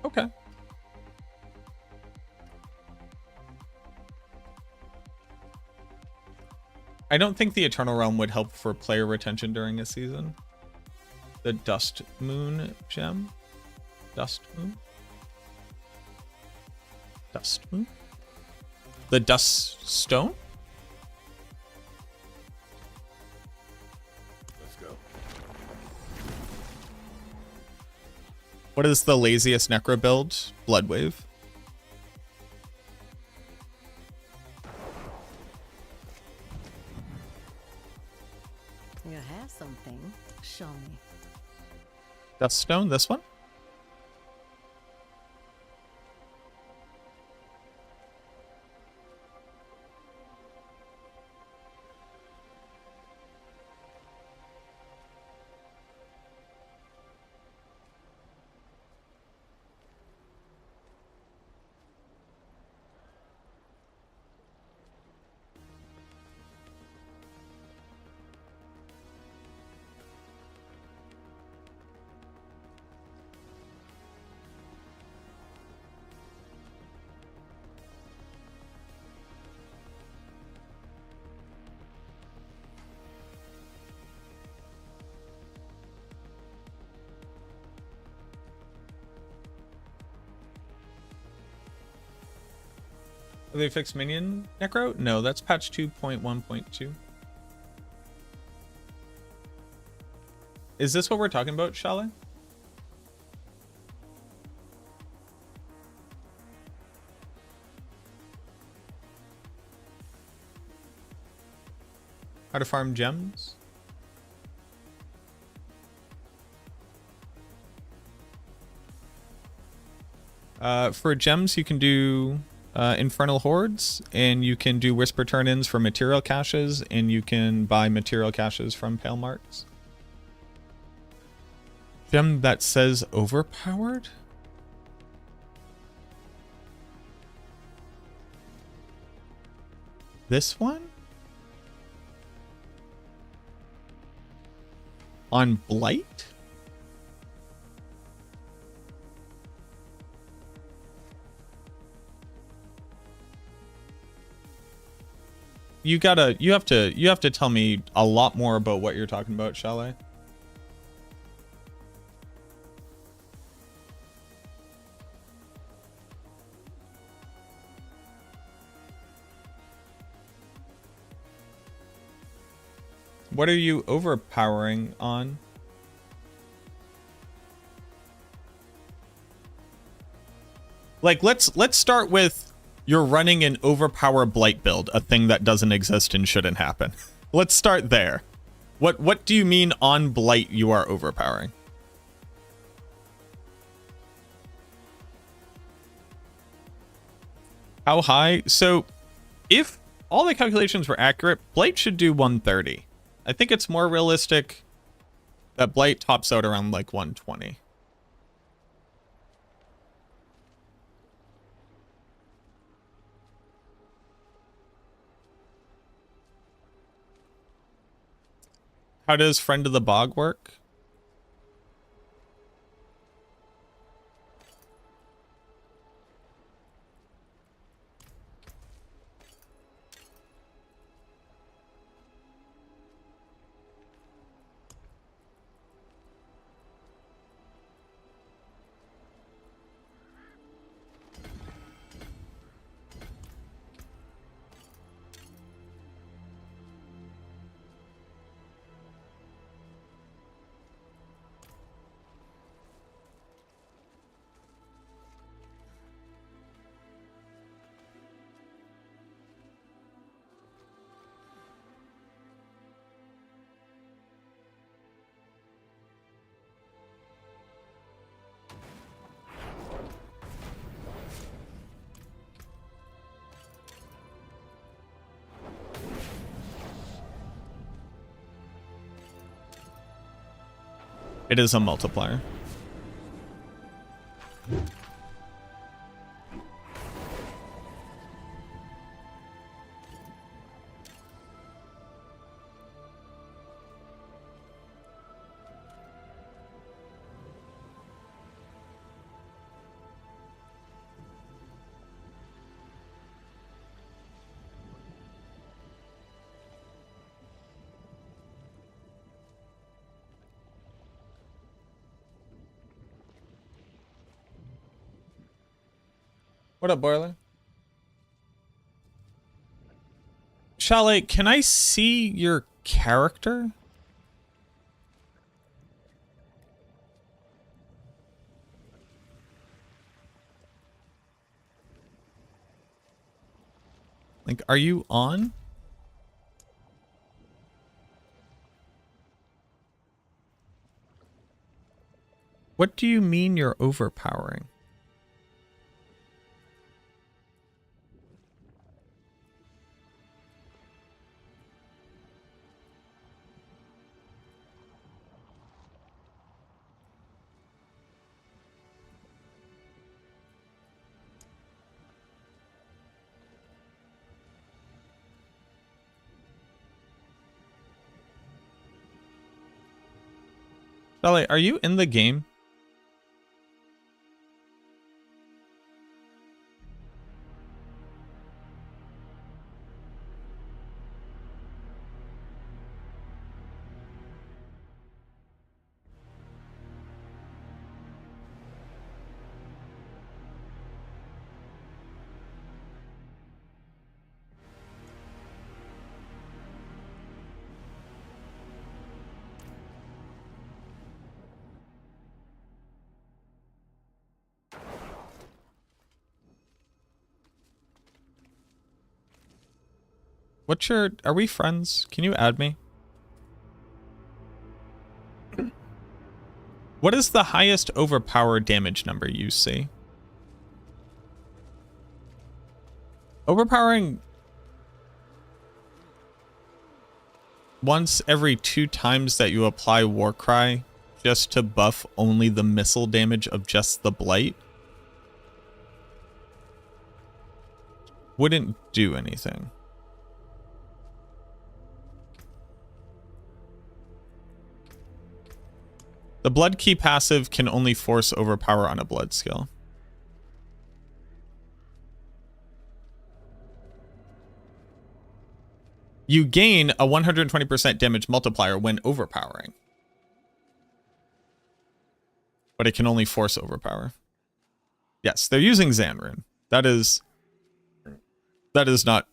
Okay. I don't think the Eternal Realm would help for player retention during a season. The Dust Moon gem? Dust Moon? Dust Moon? The Dust Stone? What is the laziest Necro build? Bloodwave. You have something. Show me. Duststone, this one? Have they fixed minion necro? No, that's patch 2.1.2. Is this what we're talking about, Shale? How to farm gems? For gems, you can do Infernal Hordes, and you can do Whisper Turn-ins for material caches, and you can buy material caches from Pale Marks. Gem that says overpowered? This one? On Blight? You have to tell me a lot more about what you're talking about, Chalet. What are you overpowering on? Like, let's start with you're running an overpower Blight build, a thing that doesn't exist and shouldn't happen. Let's start there. What do you mean on Blight you are overpowering? How high? So if all the calculations were accurate, Blight should do 130. I think it's more realistic that Blight tops out around like 120. How does Friend of the Bog work? It is a multiplier. What up, Boiler? Chalet, can I see your character? Like, are you on? What do you mean you're overpowering? Chalet, are you in the game? What's your... Are we friends? Can you add me? What is the highest overpower damage number you see? Overpowering once every 2 times that you apply Warcry just to buff only the missile damage of just the Blight wouldn't do anything. The Blood Key passive can only force overpower on a blood skill. You gain a 120% damage multiplier when overpowering. But it can only force overpower. Yes, they're using Xanrune. That is not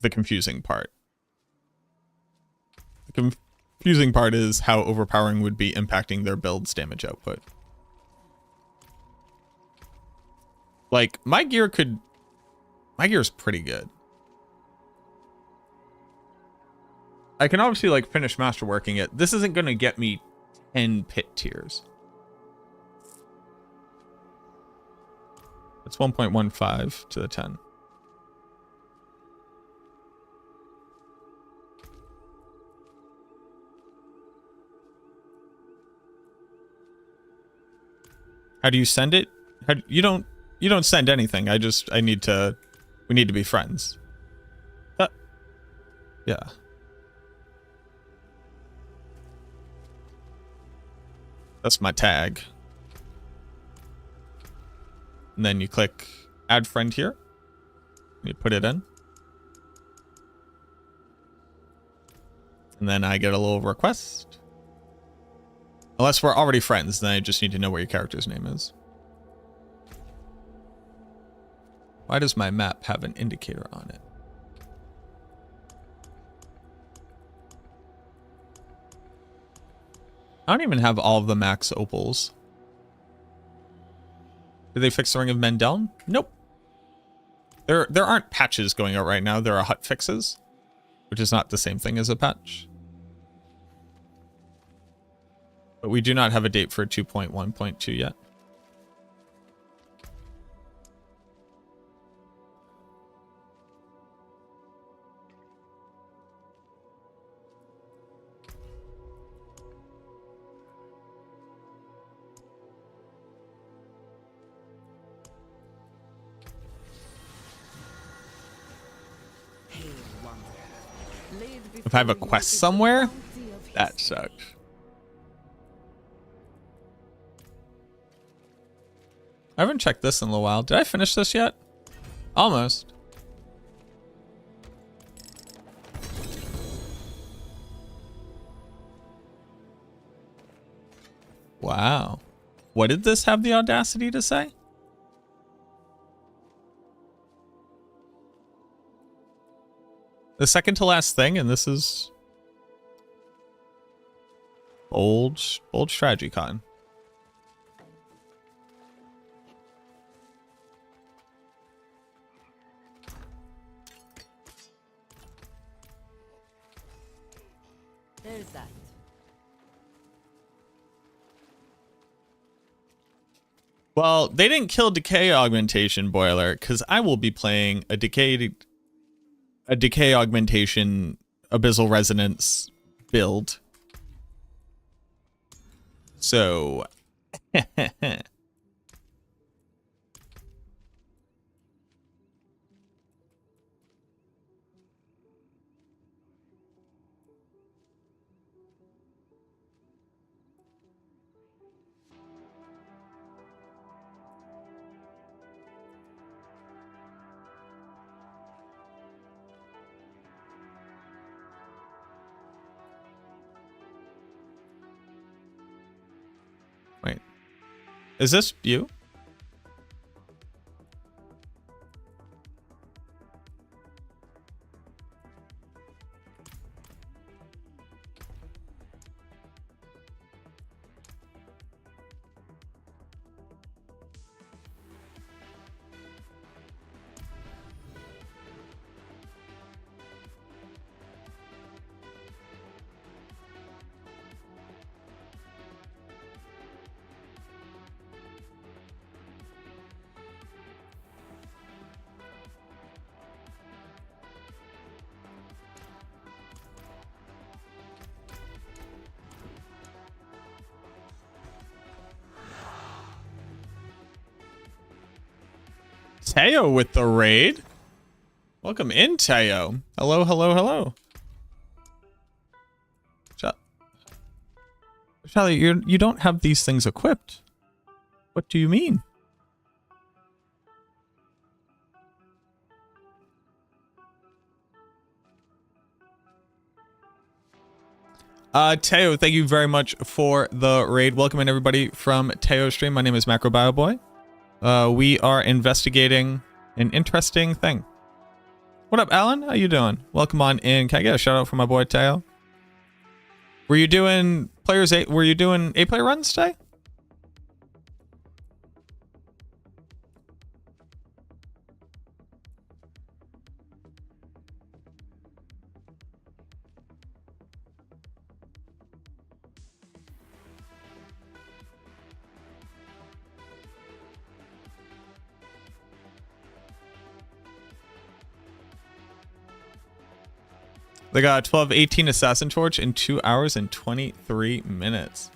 the confusing part. The confusing part is how overpowering would be impacting their build's damage output. Like, my gear's pretty good. I can obviously, like, finish masterworking it. This isn't going to get me 10 pit tiers. It's 1.15 to the 10. How do you send it? You don't send anything. We need to be friends. Yeah. That's my tag. And then you click add friend here. You put it in. And then I get a little request. Unless we're already friends, then I just need to know what your character's name is. Why does my map have an indicator on it? I don't even have all of the max opals. Did they fix the Ring of Mendel? Nope. There aren't patches going out right now. There are hut fixes, which is not the same thing as a patch. But we do not have a date for 2.1.2 yet. If I have a quest somewhere, that sucks. I haven't checked this in a little while. Did I finish this yet? Almost. Wow. What did this have the audacity to say? The second to last thing, and this is bold strategy con. There's that. Well, they didn't kill decay augmentation boiler because I will be playing a decay augmentation abyssal resonance build. So wait. Is this you? Teo with the raid. Welcome in, Teo. Hello, hello, hello. Charlie, you don't have these things equipped. What do you mean? Teo, thank you very much for the raid. Welcome in everybody from Teo stream. My name is MacroBioBoi. We are investigating an interesting thing. What up, Alan? How you doing? Welcome on in. Can I get a shout out for my boy Teo? Were you doing players 8? Were you doing 8-player runs today? They got 12-18 Assassin Torch in 2 hours and 23 minutes.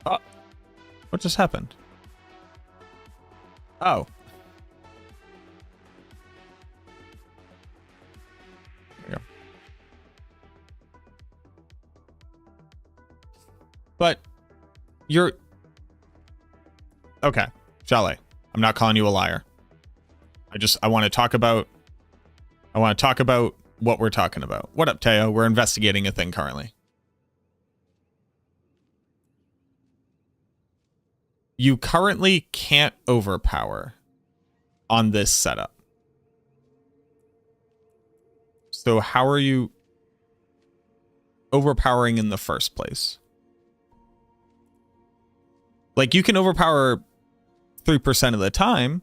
Oh, what just happened? Oh. There we go. But you're okay. Chalet, I'm not calling you a liar. I want to talk about what we're talking about. What up, Teo? We're investigating a thing currently. You currently can't overpower on this setup. So how are you overpowering in the first place? Like, you can overpower 3% of the time.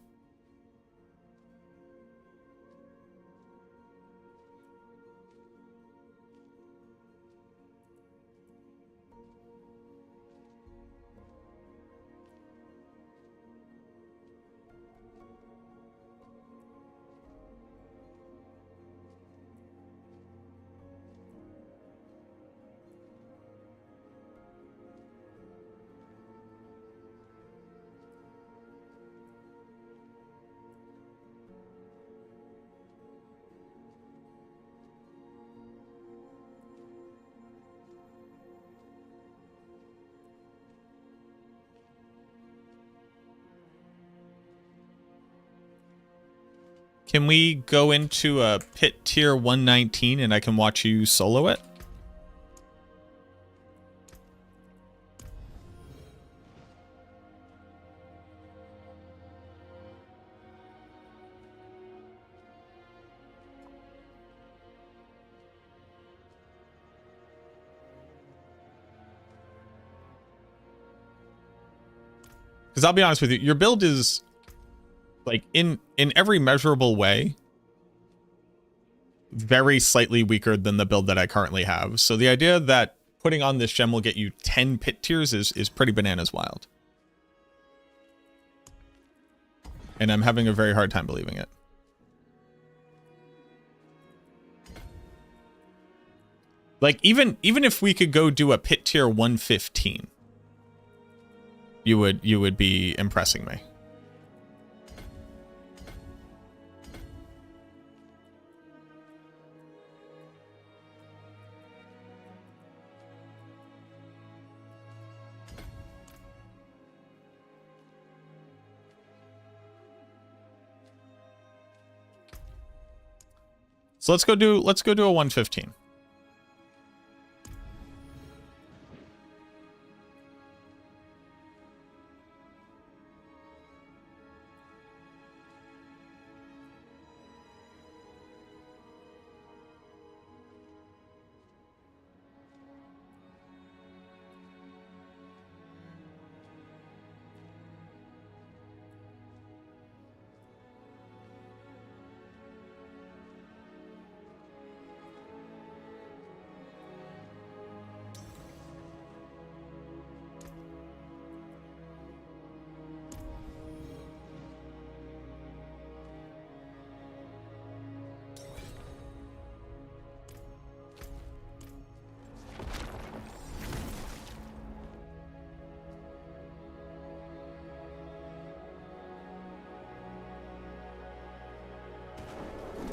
Can we go into a pit tier 119 and I can watch you solo it? Because I'll be honest with you, your build is, like, in every measurable way, very slightly weaker than the build that I currently have. So the idea that putting on this gem will get you 10 pit tiers is pretty bananas wild. And I'm having a very hard time believing it. Like, even if we could go do a pit tier 115, you would be impressing me. So let's go do a 115.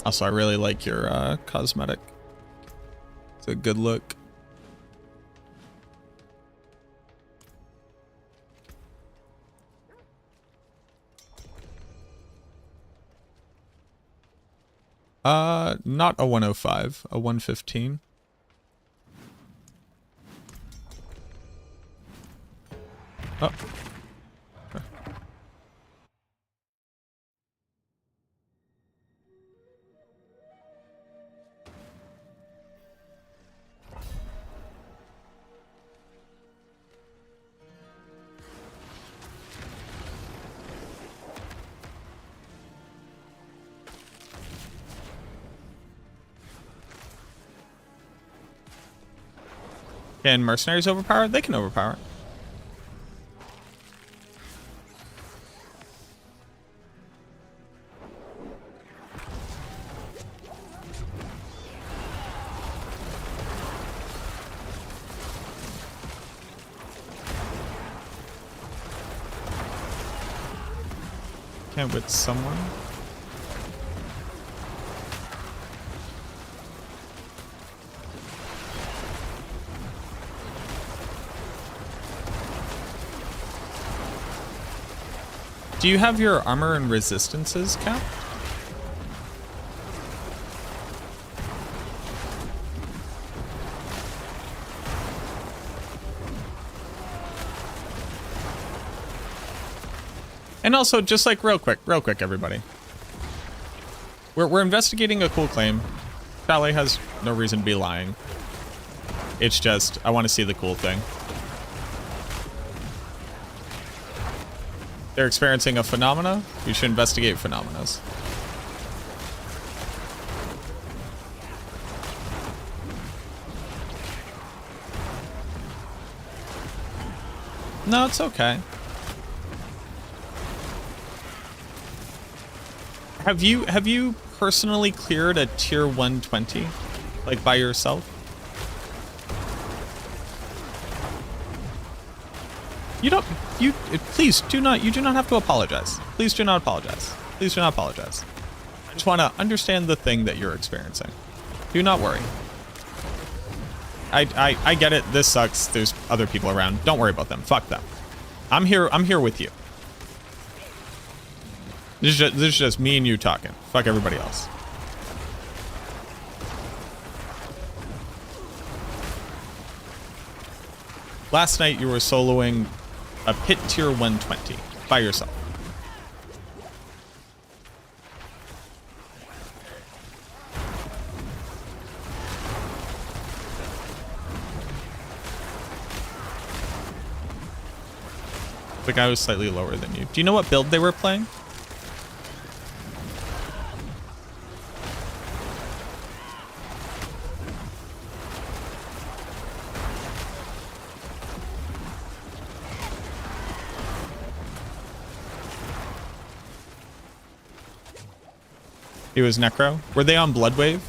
Also, I really like your cosmetic. It's a good look. Not a 105, a 115. Oh. Can mercenaries overpower? They can overpower. Can't with someone. Do you have your armor and resistances capped? And also, just like real quick, everybody. We're investigating a cool claim. Chalet has no reason to be lying. It's just, I want to see the cool thing. They're experiencing a phenomena. We should investigate phenomena. No, it's okay. Have you personally cleared a tier 120, like by yourself? Please do not, you do not have to apologize. Please do not apologize. Please do not apologize. I just want to understand the thing that you're experiencing. Do not worry. I get it. This sucks. There's other people around. Don't worry about them. Fuck them. I'm here with you. This is just me and you talking. Fuck everybody else. Last night you were soloing a pit tier 120 by yourself. The guy was slightly lower than you. Do you know what build they were playing? He was Necro. Were they on Bloodwave?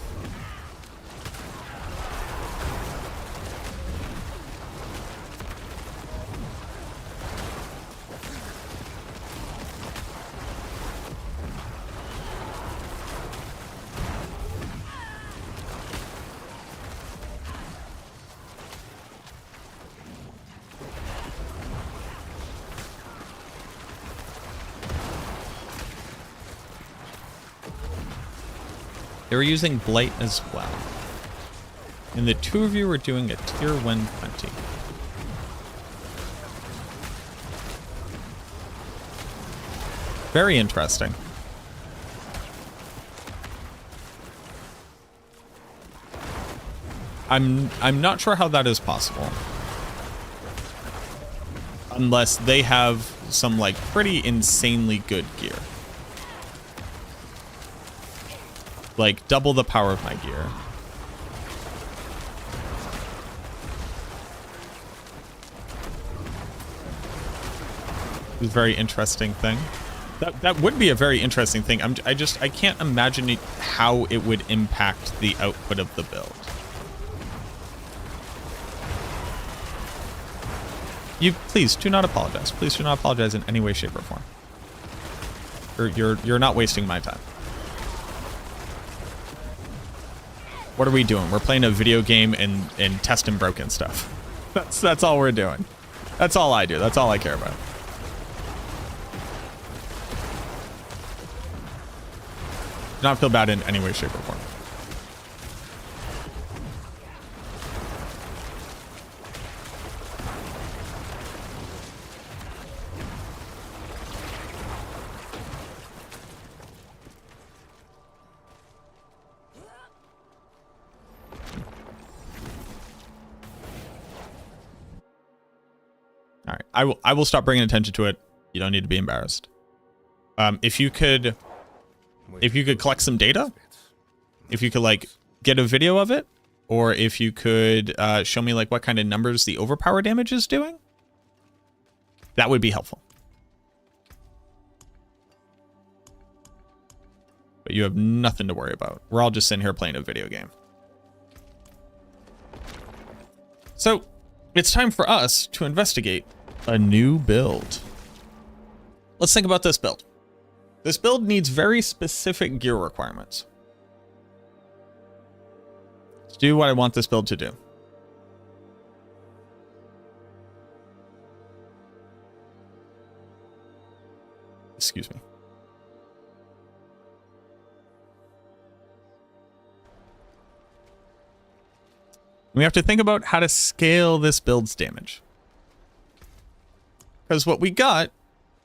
They were using Blight as well. And the two of you were doing a tier 120. Very interesting. I'm not sure how that is possible. Unless they have some like pretty insanely good gear. Like double the power of my gear. It's a very interesting thing. That would be a very interesting thing. I can't imagine how it would impact the output of the build. You please do not apologize. Please do not apologize in any way, shape, or form. You're not wasting my time. What are we doing? We're playing a video game and testing broken stuff. That's all we're doing. That's all I do. That's all I care about. Do not feel bad in any way, shape, or form. All right, I will stop bringing attention to it. You don't need to be embarrassed. If you could collect some data, if you could like get a video of it, or if you could show me like what kind of numbers the overpower damage is doing, that would be helpful. But you have nothing to worry about. We're all just sitting here playing a video game. So it's time for us to investigate a new build. Let's think about this build. This build needs very specific gear requirements to do what I want this build to do. Excuse me. We have to think about how to scale this build's damage. Because what we got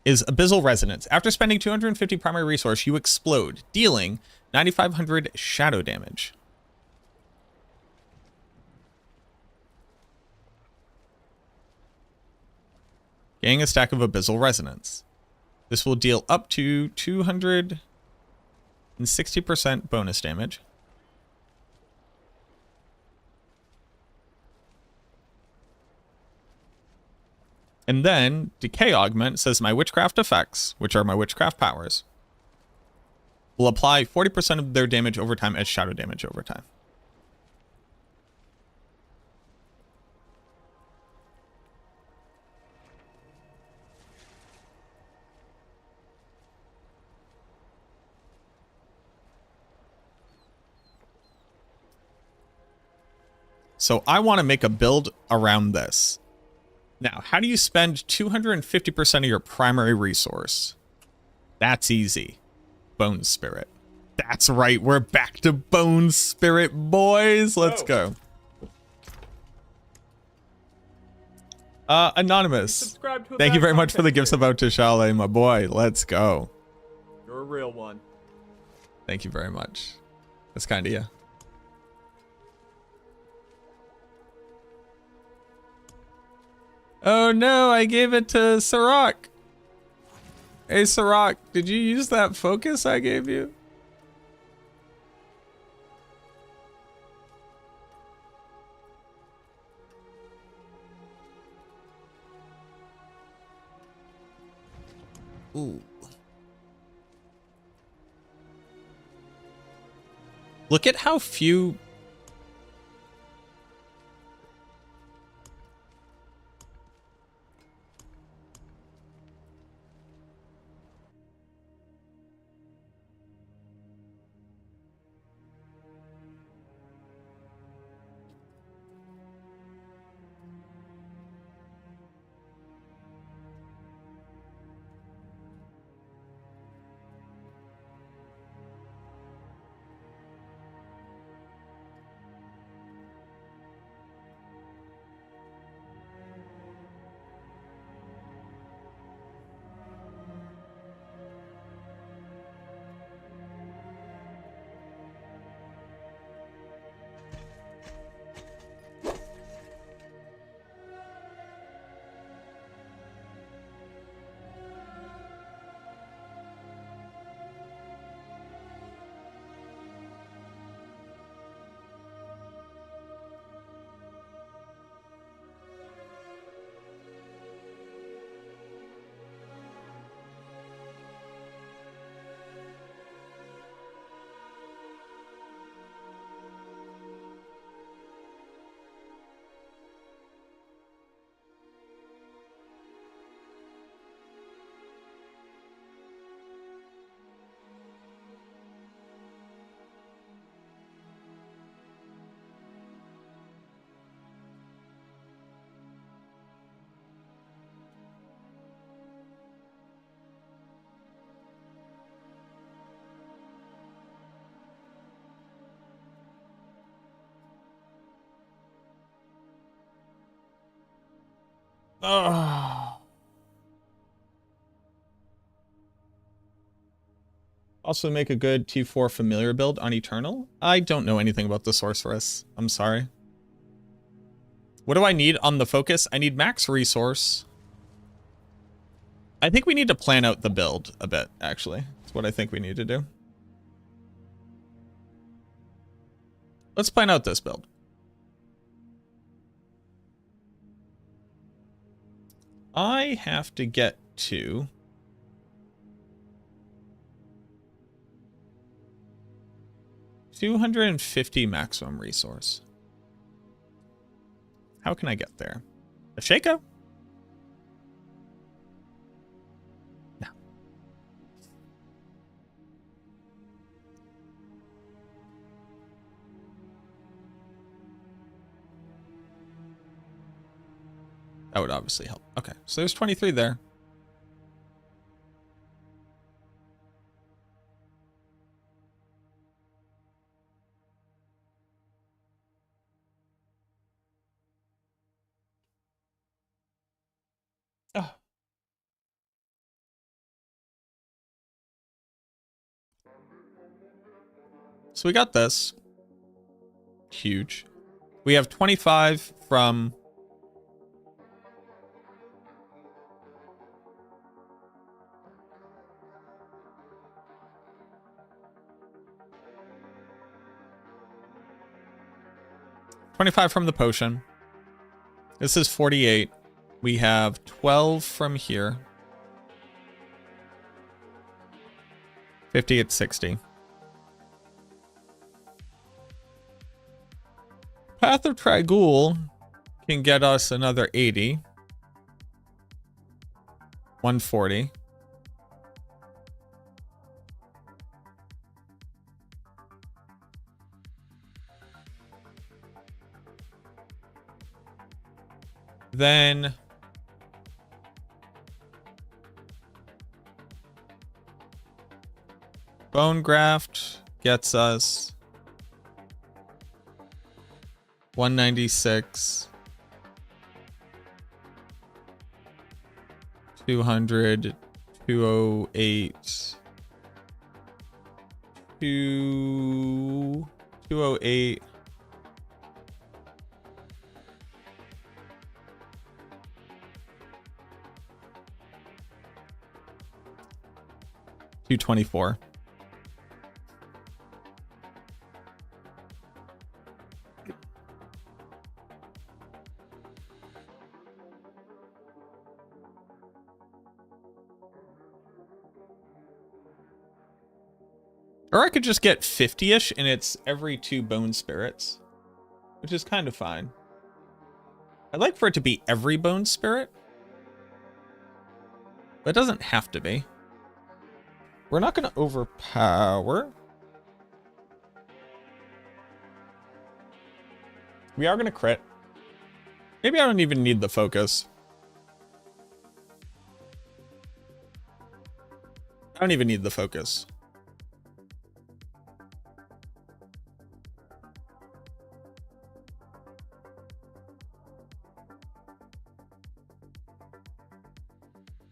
is Abyssal Resonance. After spending 250 primary resource, you explode, dealing 9,500 shadow damage. Gaining a stack of Abyssal Resonance. This will deal up to 260% bonus damage. And then Decay Augment says my witchcraft effects, which are my witchcraft powers, will apply 40% of their damage over time as shadow damage over time. So I want to make a build around this. Now, how do you spend 250% of your primary resource? That's easy. Bone Spirit. That's right, we're back to Bone Spirit, boys. Let's go. Anonymous. Thank you very much for the gifts about Tishale, my boy. Let's go. You're a real one. Thank you very much. That's kind of you. Oh no, I gave it to Sirach. Hey Sirach, did you use that focus I gave you? Ooh. Look at how few... Oh. Also make a good T4 familiar build on Eternal. I don't know anything about the Sorceress. I'm sorry. What do I need on the focus? I need max resource. I think we need to plan out the build a bit, actually. That's what I think we need to do. Let's plan out this build. I have to get to 250 maximum resource. How can I get there? A Shaco? No. That would obviously help. Okay, so there's 23 there. Oh. So we got this. Huge. We have 25 from... $25 from the potion. This is 48. We have 12 from here. 50 at 60. Path of Tragul can get us another 80. 140. Then Bone graft gets us 196, 200, 208, 208. $224. Or I could just get 50-ish and it's every 2 bone spirits, which is kind of fine. I'd like for it to be every bone spirit, but it doesn't have to be. We're not going to overpower. We are going to crit. Maybe I don't even need the focus. I don't even need the focus.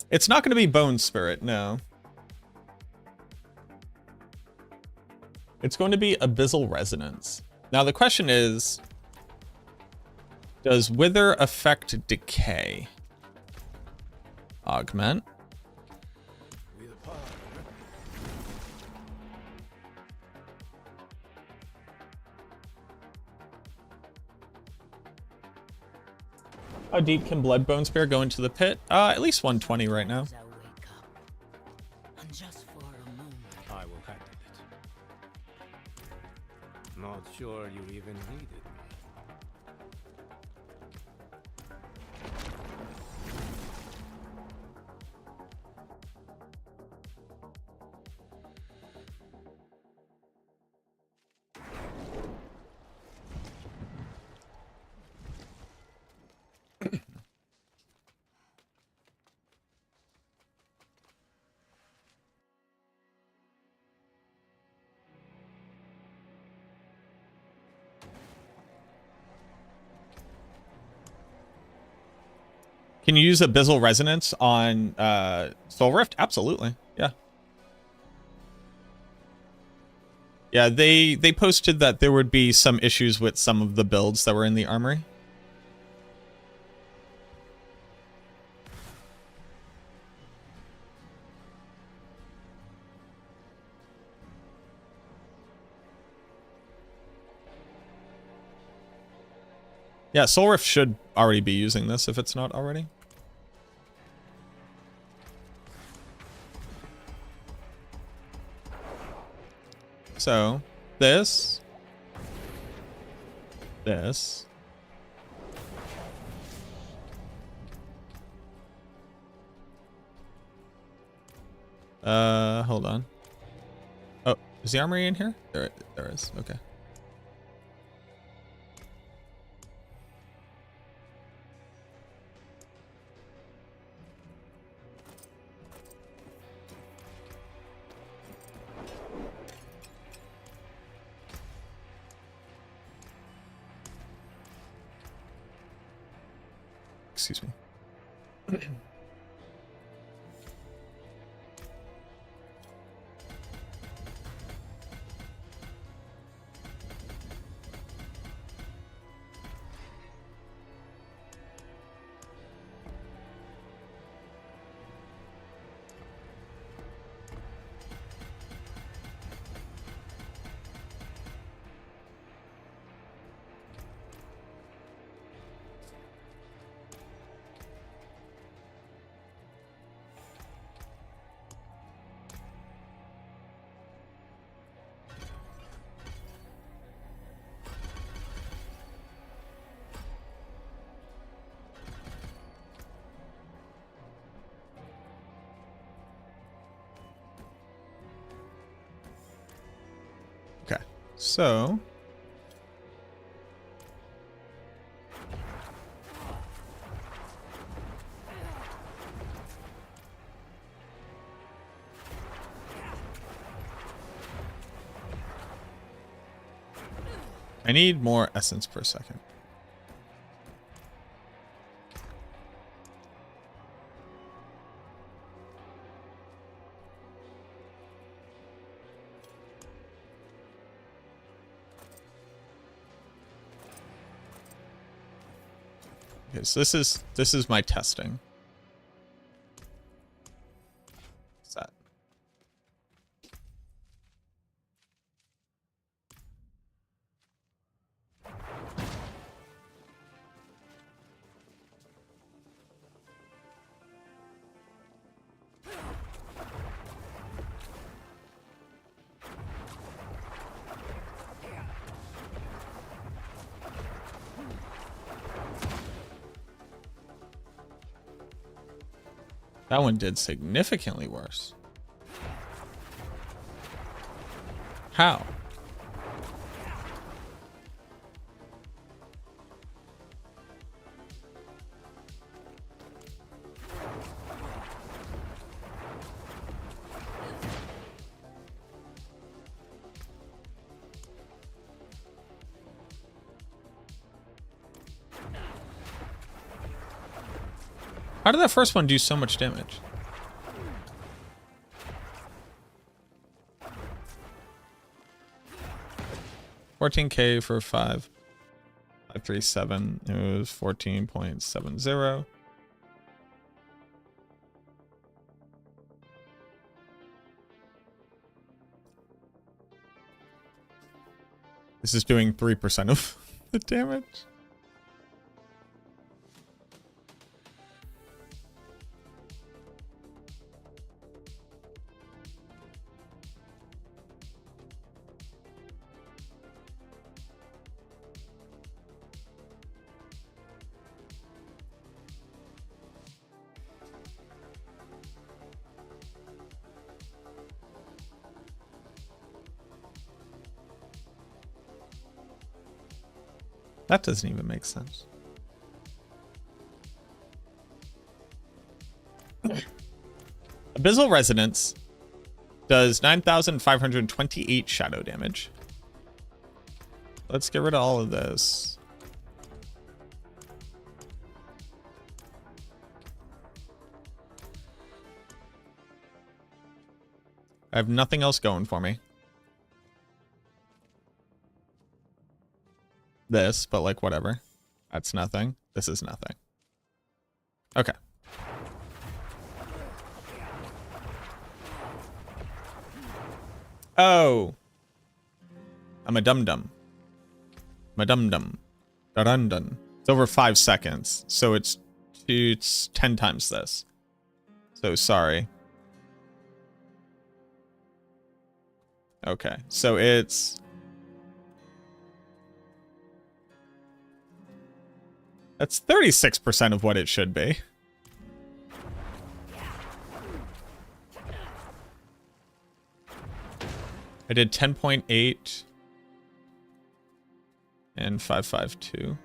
It's not going to be Bone Spirit, no. It's going to be Abyssal Resonance. Now the question is, does Wither affect Decay? Augment. How deep can Blood Bone Spear go into the pit? At least 120 right now. I wake up, and just for a moment, I will handle it. Not sure you even needed me. Can you use Abyssal Resonance on Soul Rift? Absolutely. Yeah. Yeah, they posted that there would be some issues with some of the builds that were in the armory. Yeah, Soul Rift should already be using this if it's not already. So, this. Hold on. Oh, is the armory in here? There is. Okay. Excuse me. Okay, so I need more essence per second. Okay, so this is my testing. What's that? That one did significantly worse. How? How did that first one do so much damage? $14K for 537. It was 14.70. This is doing 3% of the damage. That doesn't even make sense. Abyssal Resonance does 9,528 shadow damage. Let's get rid of all of this. I have nothing else going for me. This, but like whatever. That's nothing. This is nothing. Okay. Oh. I'm a dum-dum. I'm a dum-dum. Dun-dun. It's over 5 seconds. So it's 10 times this. So sorry. Okay. So it's... That's 36% of what it should be. I did 10.8 and 552.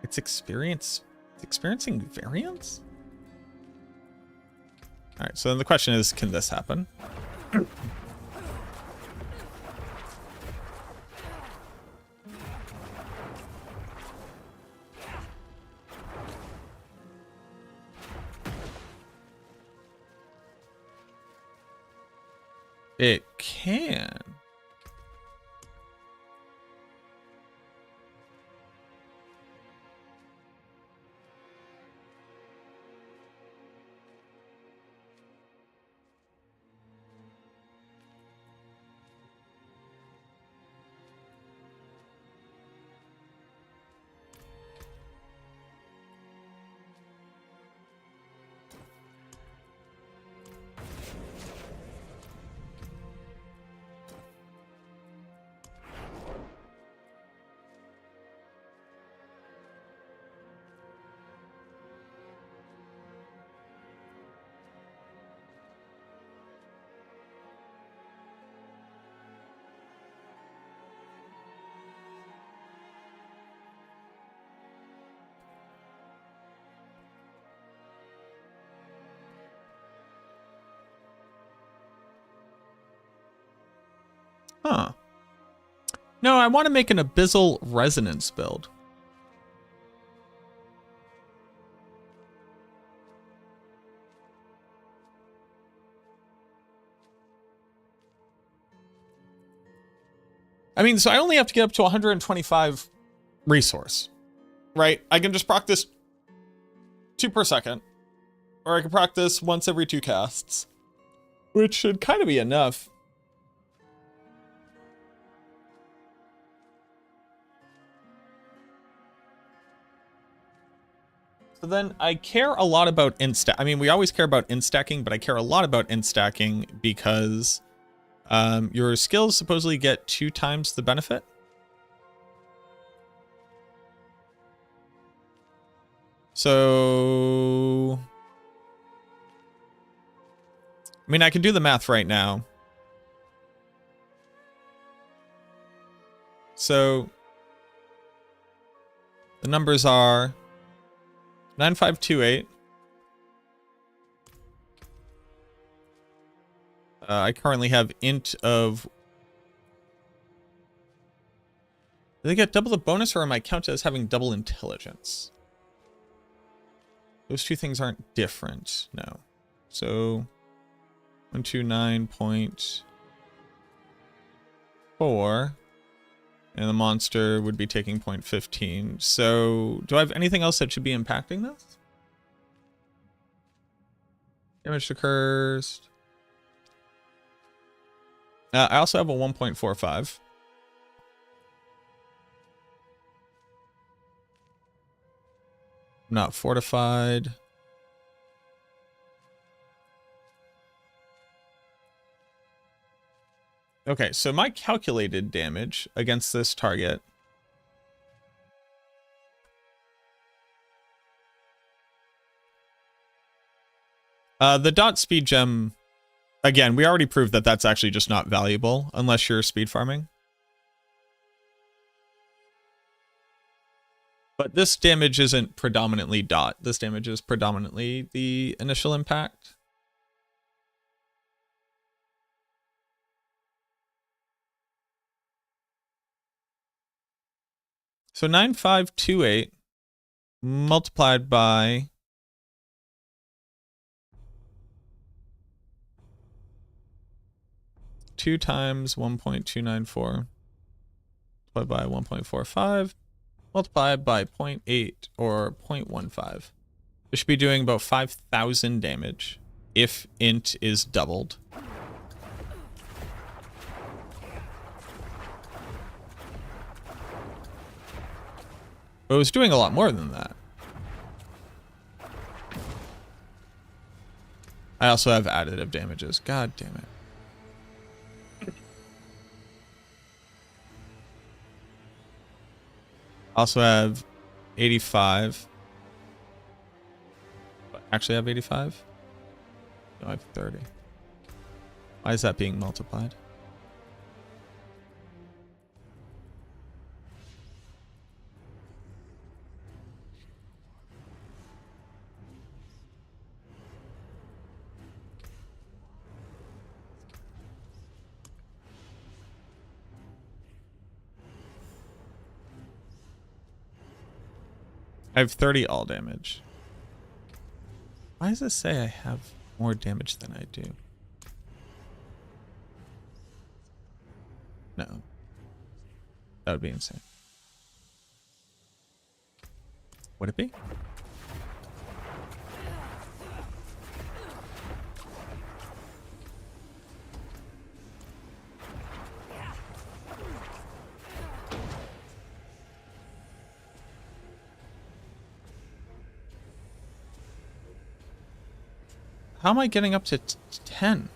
It's experiencing variance? All right, so then the question is, can this happen? It can. Huh. No, I want to make an Abyssal Resonance build. I mean, so I only have to get up to 125 resource, right? I can just proc this 2 per second, or I can proc this once every 2 casts, which should kind of be enough. So then I care a lot about insta. I mean, we always care about instacking, but I care a lot about instacking because your skills supposedly get 2 times the benefit. So, I mean, I can do the math right now. So the numbers are 9528. I currently have int of... Do they get double the bonus, or am I counted as having double intelligence? Those 2 things aren't different. No. So 129.4. And the monster would be taking 0.15. So do I have anything else that should be impacting this? Damage to cursed. I also have a 1.45. Not fortified. Okay, so my calculated damage against this target. The dot speed gem, again, we already proved that that's actually just not valuable unless you're speed farming. But this damage isn't predominantly dot. This damage is predominantly the initial impact. So 9528 multiplied by 2 times 1.294 multiplied by 1.45 multiplied by 0.8 or 0.15. It should be doing about 5,000 damage if int is doubled. But it was doing a lot more than that. I also have additive damages. God damn it. Also have 85. Actually have 85? No, I have 30. Why is that being multiplied? I have 30 all damage. Why does it say I have more damage than I do? No. That would be insane. Would it be? How am I getting up to 10?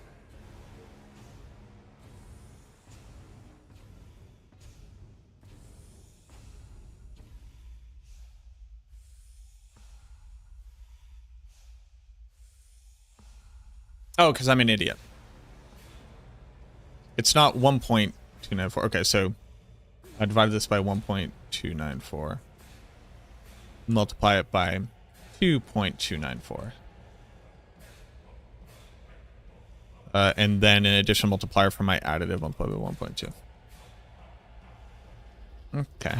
Oh, because I'm an idiot. It's not 1.294. Okay, so I divided this by 1.294. Multiply it by 2.294. And then an additional multiplier for my additive 1.1.2. Okay.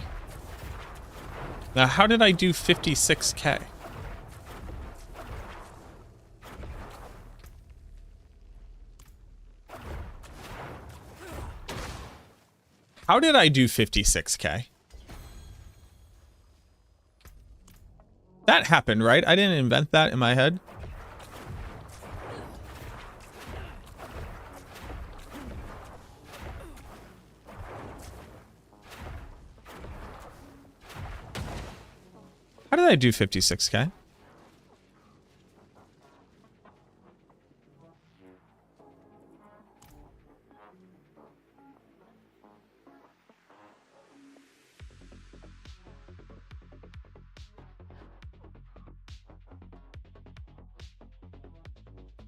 Now, how did I do 56K? How did I do 56K? That happened, right? I didn't invent that in my head. How did I do 56K?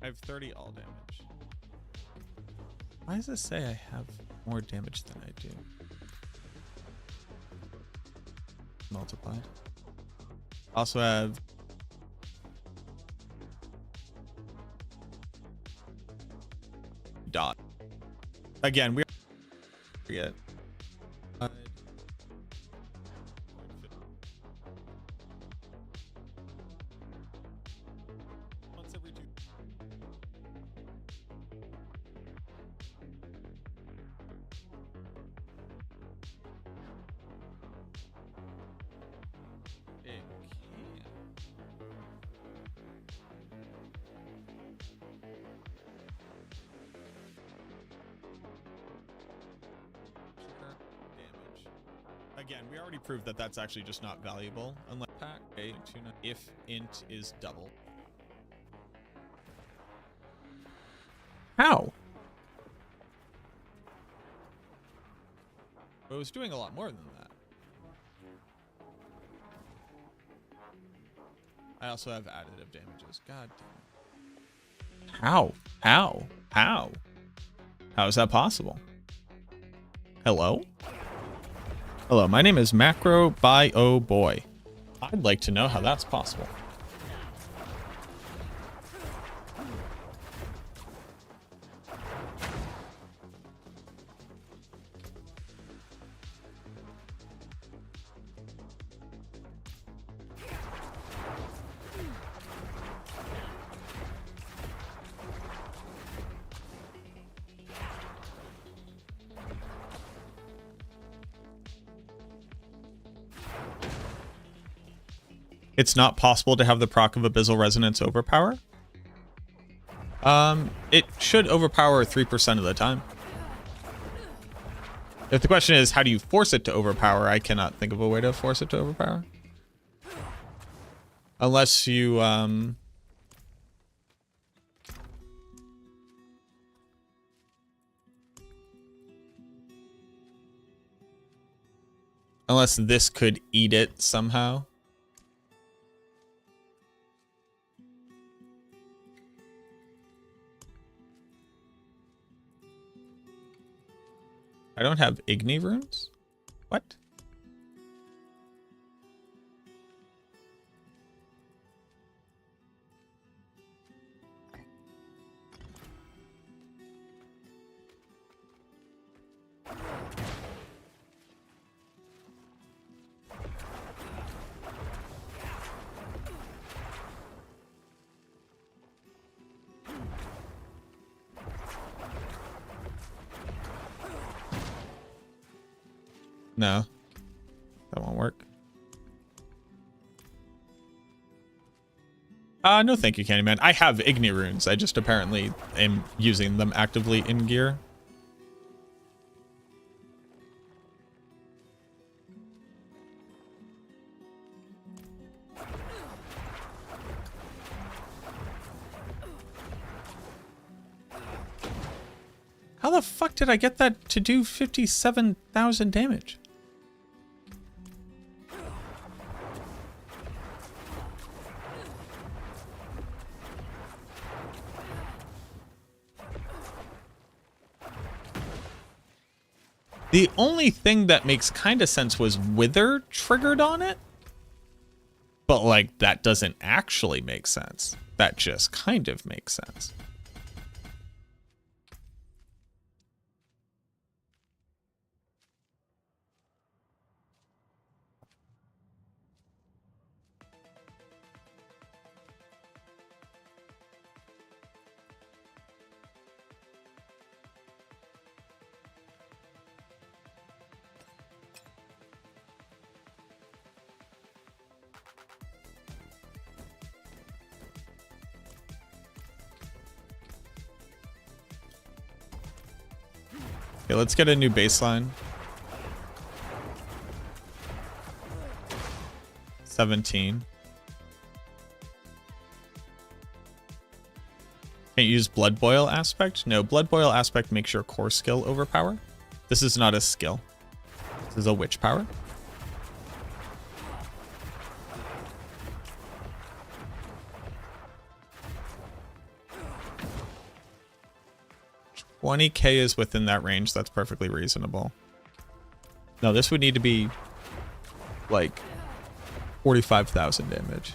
I have 30 all damage. Why does it say I have more damage than I do? Multiplied. Also have dot. Again, we forget. Once every 2. Again, we already proved that that's actually just not valuable unless pack a tuna if int is double. How? It was doing a lot more than that. I also have additive damages. God damn it. How? How? How? How is that possible? Hello? Hello, my name is MacroBioBoi. I'd like to know how that's possible. It's not possible to have the proc of Abyssal Resonance overpower? It should overpower 3% of the time. If the question is, how do you force it to overpower? I cannot think of a way to force it to overpower. Unless you, unless this could eat it somehow. I don't have Igni runes? What? No, that won't work. No thank you, Candyman. I have Igni runes. I just apparently am using them actively in gear. How the fuck did I get that to do 57,000 damage? The only thing that makes kind of sense was Wither triggered on it. But, like, that doesn't actually make sense. That just kind of makes sense. Okay, let's get a new baseline. 17. Can't use Blood Boil Aspect? No, Blood Boil Aspect makes your core skill overpower. This is not a skill. This is a witch power. $20K is within that range. That's perfectly reasonable. No, this would need to be like 45,000 damage.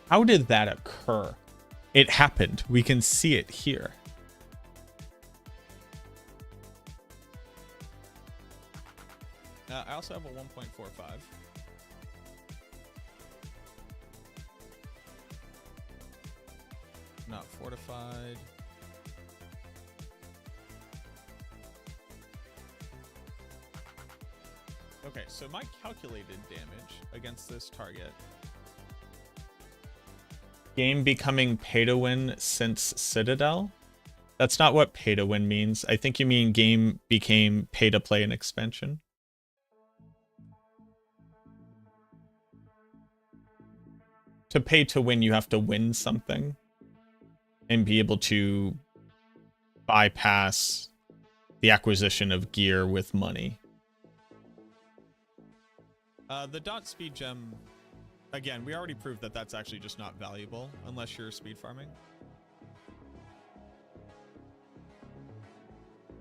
How did that occur? It happened. We can see it here. I also have a 1.45. Not fortified. Okay, so my calculated damage against this target. Game becoming pay to win since Citadel? That's not what pay to win means. I think you mean game became pay to play an expansion. To pay to win, you have to win something and be able to bypass the acquisition of gear with money. The dot speed gem, again, we already proved that that's actually just not valuable unless you're speed farming.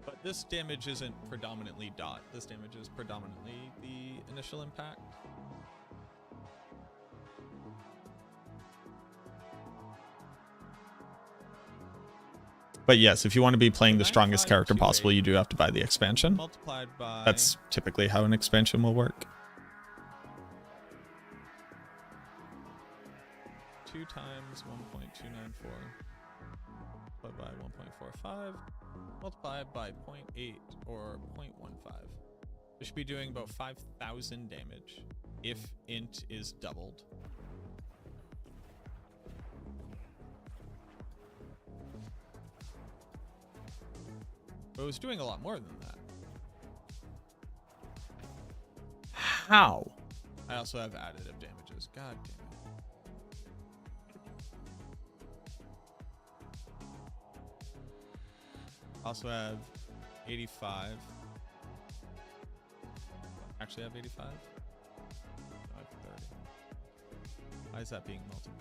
But this damage isn't predominantly dot. This damage is predominantly the initial impact. But yes, if you want to be playing the strongest character possible, you do have to buy the expansion. Multiplied by... That's typically how an expansion will work. 2 times 1.294 multiplied by 1.45 multiplied by 0.8 or 0.15. This should be doing about 5,000 damage if int is doubled. But it was doing a lot more than that. How? I also have additive damages. God damn it. Also have 85. Actually have 85? No, I have 30. Why is that being multiplied?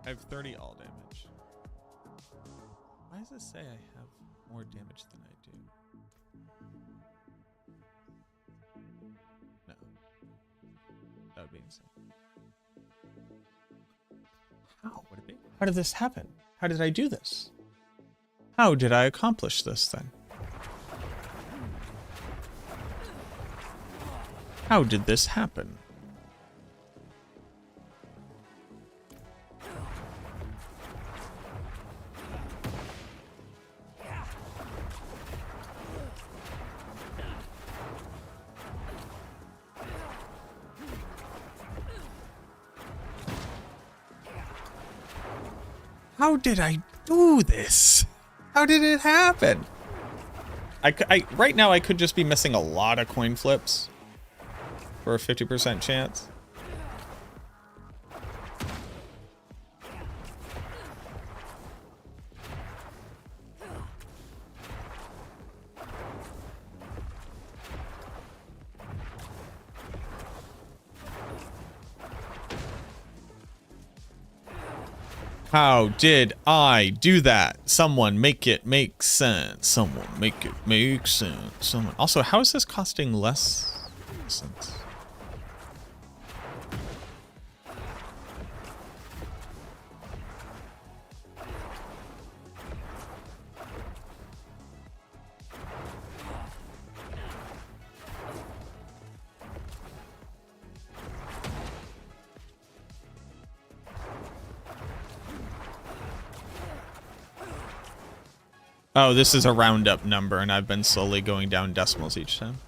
I have 30 all damage. Why does it say I have more damage than I do? No. That would be insane. How would it be? How did this happen? How did I do this? How did I accomplish this thing? How did this happen? How did I do this? How did it happen? Right now I could just be missing a lot of coin flips for a 50% chance. How did I do that? Someone make it make sense. Someone make it make sense. Someone. Also, how is this costing less sense? Oh, this is a roundup number, and I've been slowly going down decimals each time.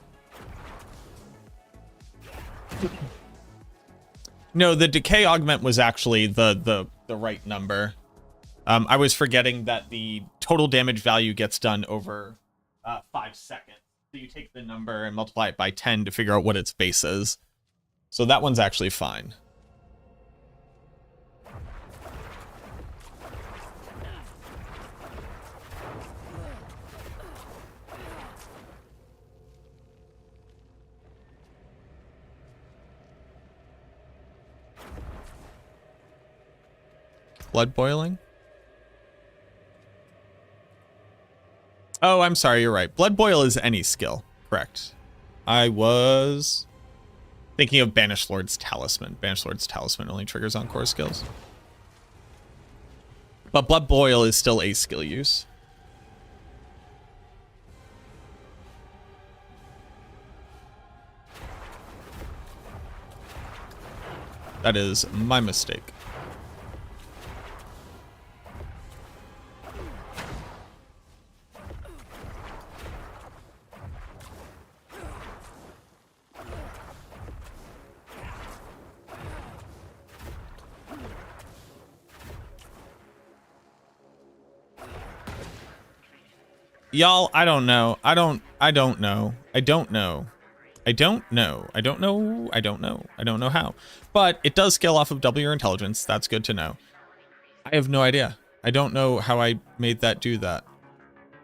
No, the decay augment was actually the right number. I was forgetting that the total damage value gets done over 5 seconds. So you take the number and multiply it by 10 to figure out what its base is. So that one's actually fine. Blood boiling? Oh, I'm sorry, you're right. Blood boil is any skill. Correct. I was thinking of Banished Lord's Talisman. Banished Lord's Talisman only triggers on core skills. But Blood boil is still a skill use. That is my mistake. Y'all, I don't know. I don't know. I don't know how. But it does scale off of double your intelligence. That's good to know. I have no idea. I don't know how I made that do that.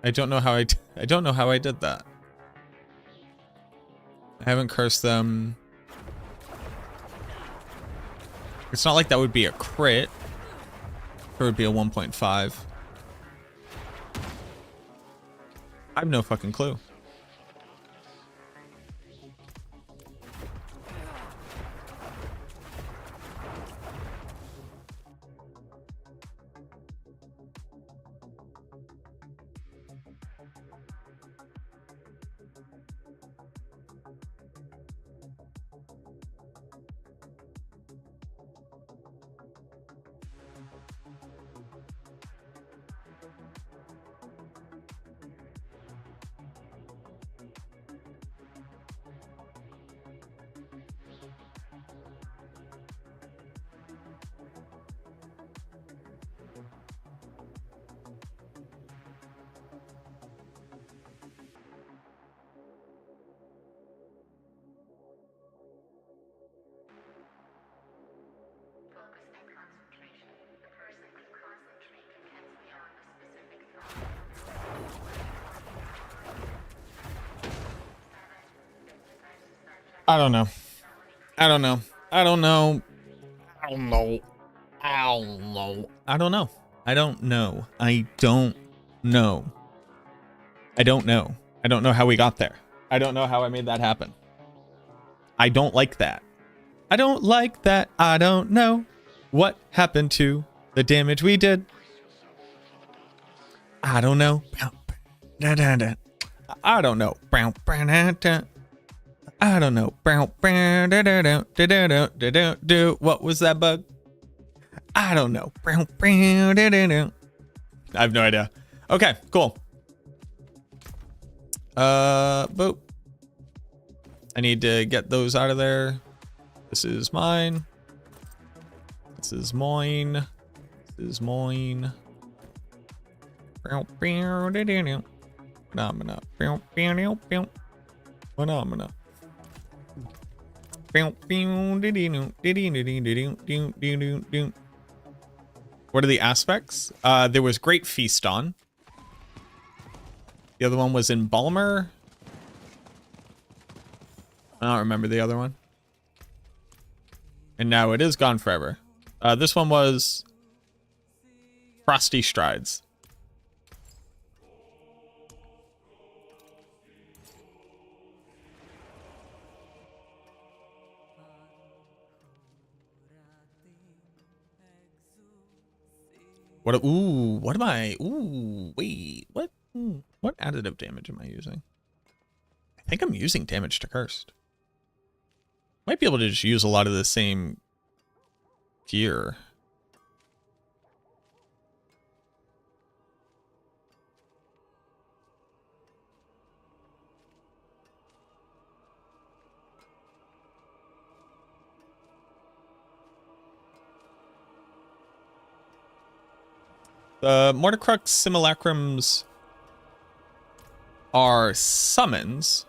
I don't know how I did that. I haven't cursed them. It's not like that would be a crit. It would be a 1.5. I have no fucking clue. I don't know. I don't know. I don't know. I don't know. I don't know. I don't know. I don't know. I don't know. I don't know. I don't know how we got there. I don't know how I made that happen. I don't like that. I don't like that. I don't know what happened to the damage we did. I don't know. I don't know. I don't know. What was that bug? I don't know. I have no idea. Okay, cool. Boop. I need to get those out of there. This is mine. This is mine. This is mine. Phenomena. Phenomena. What are the aspects? There was Great Feast on. The other one was Embalmer. I don't remember the other one. And now it is Gone Forever. This one was Frosty Strides. What? Ooh, what am I? Ooh, wait, what? What additive damage am I using? I think I'm using damage to cursed. Might be able to just use a lot of the same gear. The Morticrux simulacrums are summons.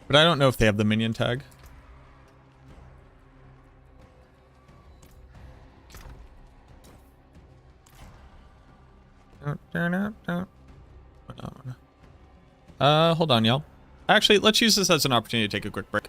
But I don't know if they have the minion tag. Hold on, y'all. Actually, let's use this as an opportunity to take a quick break.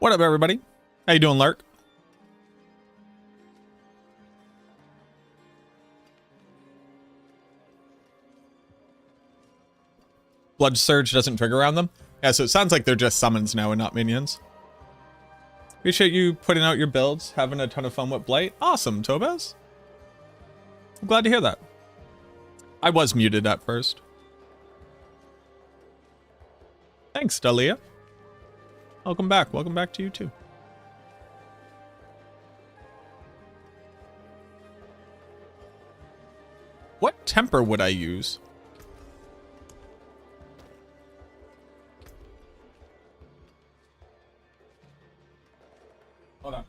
What up, everybody? How you doing, Lark? Blood Surge doesn't trigger around them? Yeah, so it sounds like they're just summons now and not minions. Appreciate you putting out your builds, having a ton of fun with Blight. Awesome, Tobez. I'm glad to hear that. I was muted at first. Thanks, Dalia. Welcome back. Welcome back to you, too. What temper would I use? Hold on.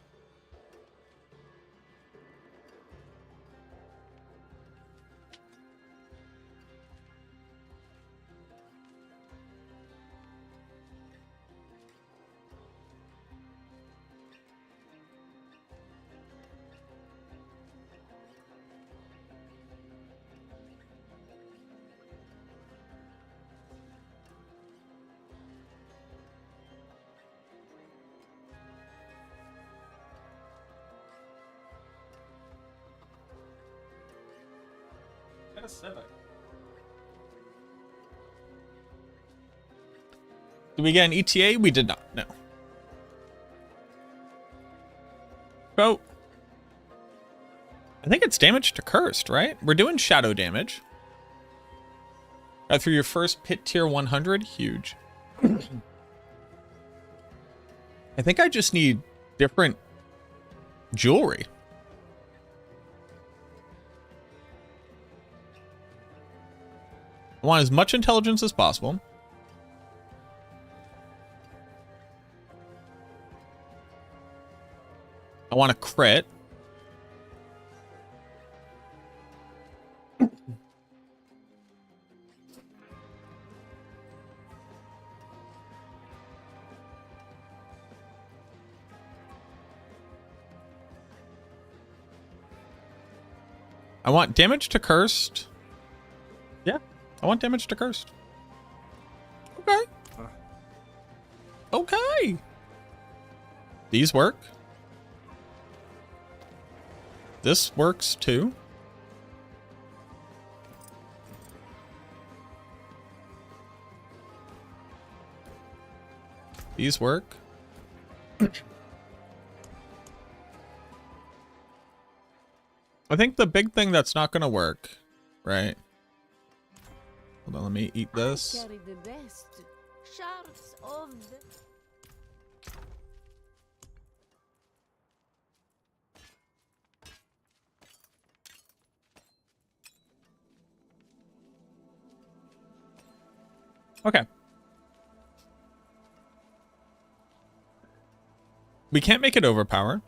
Civic. Did we get an ETA? We did not. No. So, I think it's damage to cursed, right? We're doing shadow damage. Through your first pit tier 100, huge. I think I just need different jewelry. I want as much intelligence as possible. I want a crit. I want damage to cursed. Yeah. I want damage to cursed. Okay. Okay. These work. This works too. These work. I think the big thing that's not going to work, right? Hold on, let me eat this. Carry the best shards of the... Okay. We can't make it overpower.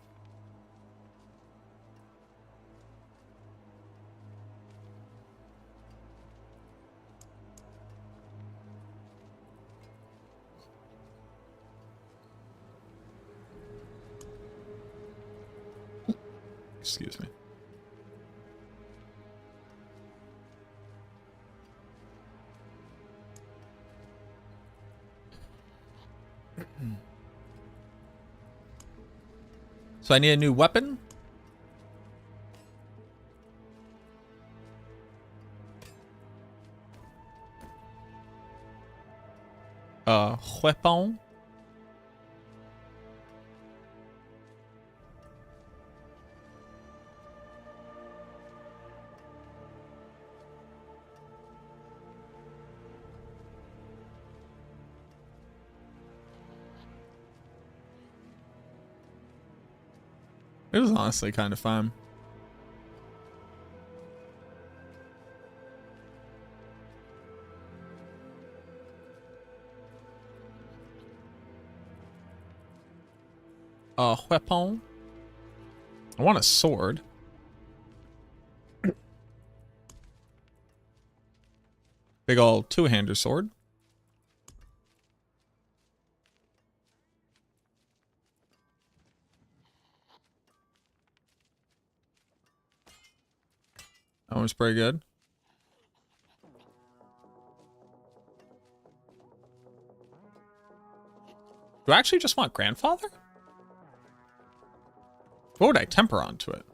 Excuse me. So I need a new weapon. Weapon. It was honestly kind of fun. Weapon. I want a sword. Big ol' two-hander sword. That one's pretty good. Do I actually just want grandfather? What would I temper onto it?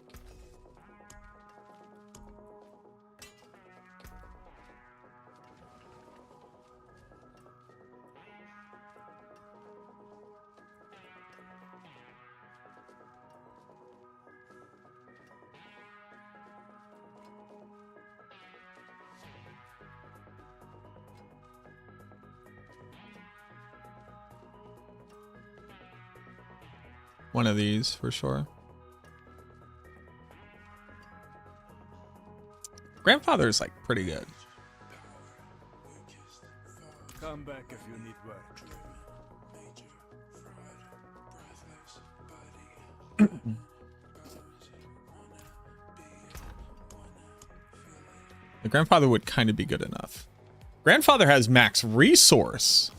One of these for sure. Grandfather is like pretty good. Come back if you need work. The grandfather would kind of be good enough. Grandfather has max resource.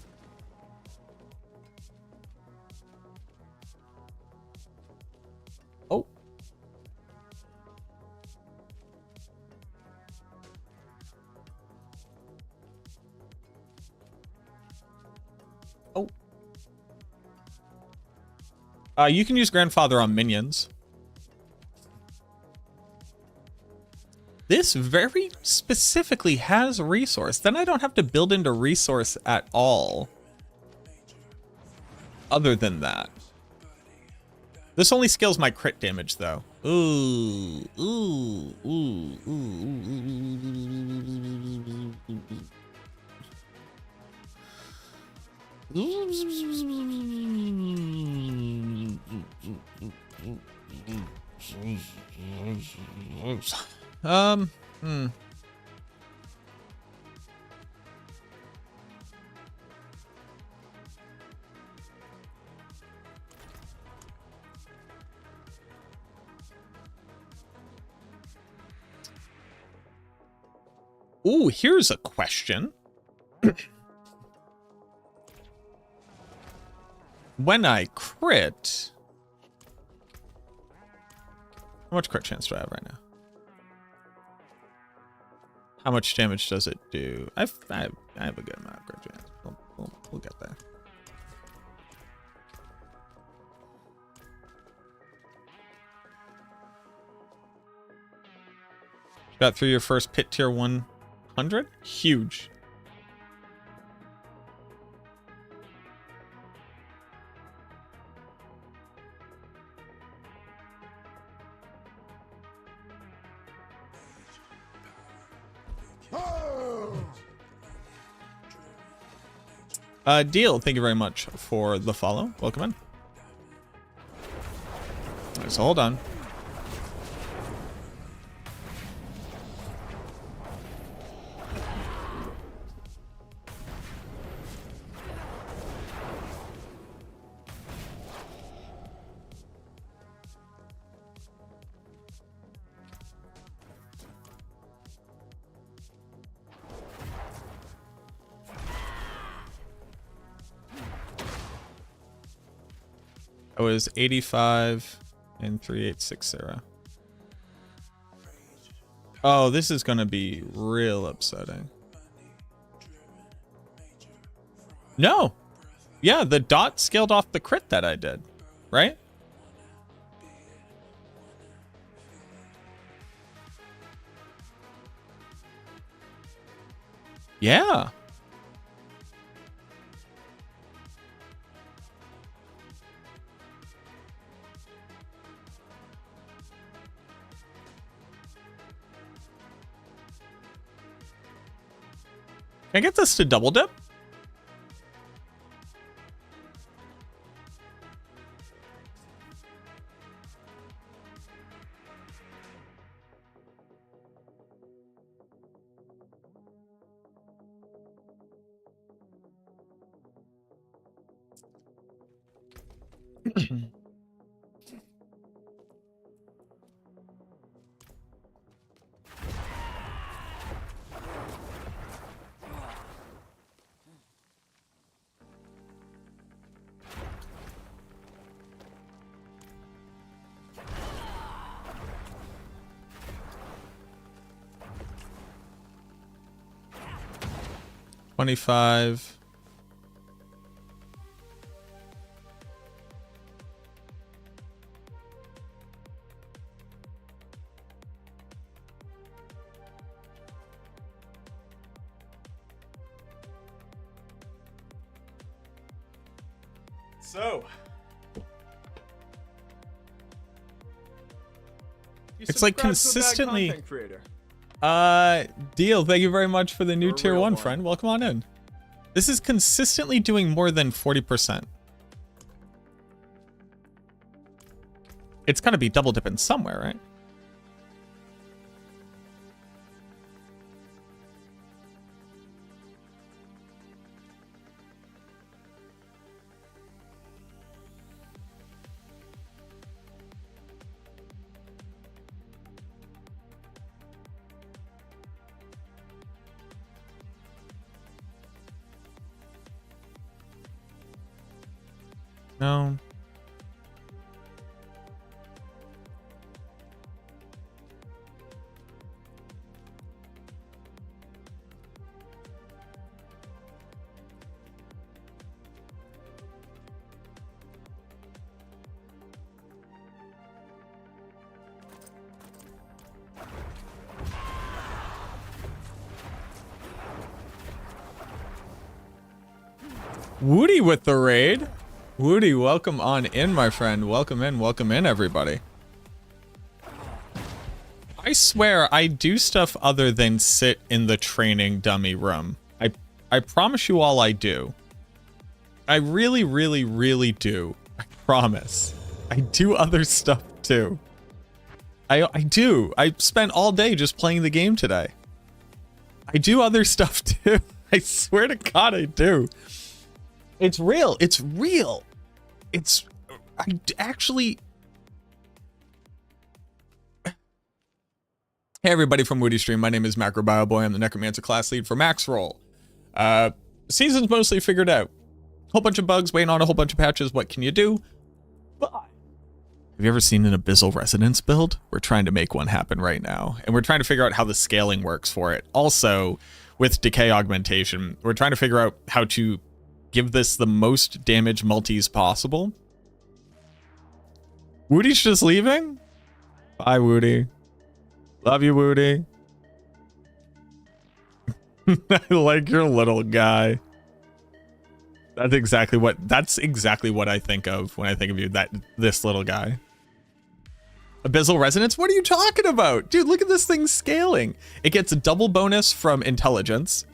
Oh. Oh. You can use grandfather on minions. This very specifically has resource. Then I don't have to build into resource at all. Other than that. This only scales my crit damage though. Ooh, ooh, ooh, Ooh, here's a question. When I crit, how much crit chance do I have right now? How much damage does it do? I have a good amount of crit chance. We'll get there. Got through your first pit tier 100? Huge. Deal, thank you very much for the follow. Welcome in. All right, so hold on. It was 85 and 3860. Oh, this is going to be real upsetting. No. Yeah, the dot scaled off the crit that I did, right? Yeah. Can I get this to double dip? $25. So. You It's like subscribe to a bad consistently- content creator. Deal, thank you very much for the new You're a tier real 1, one. friend. Welcome on in. This is consistently doing more than 40%. It's gotta be double dipping somewhere, right? No. Woody with the raid. Woody, welcome on in, my friend. Welcome in, everybody. I swear I do stuff other than sit in the training dummy room. I promise you all I do. I really, really, really do. I promise. I do other stuff too. I do. I spent all day just playing the game today. I do other stuff too. I swear to God I do. It's real. It's real. It's actually. Hey everybody from Woody Stream. My name is MacroBioBoi. I'm the Necromancer class lead for Max Roll. Season's mostly figured out. Whole bunch of bugs, waiting on a whole bunch of patches. What can you do? Bye. Have you ever seen an Abyssal Resonance build? We're trying to make one happen right now. And we're trying to figure out how the scaling works for it. Also, with Decay Augmentation, we're trying to figure out how to give this the most damage multis possible. Woody's just leaving? Bye, Woody. Love you, Woody. I like your little guy. That's exactly what I think of when I think of you. This little guy. Abyssal Resonance? What are you talking about? Dude, look at this thing scaling. It gets a double bonus from intelligence.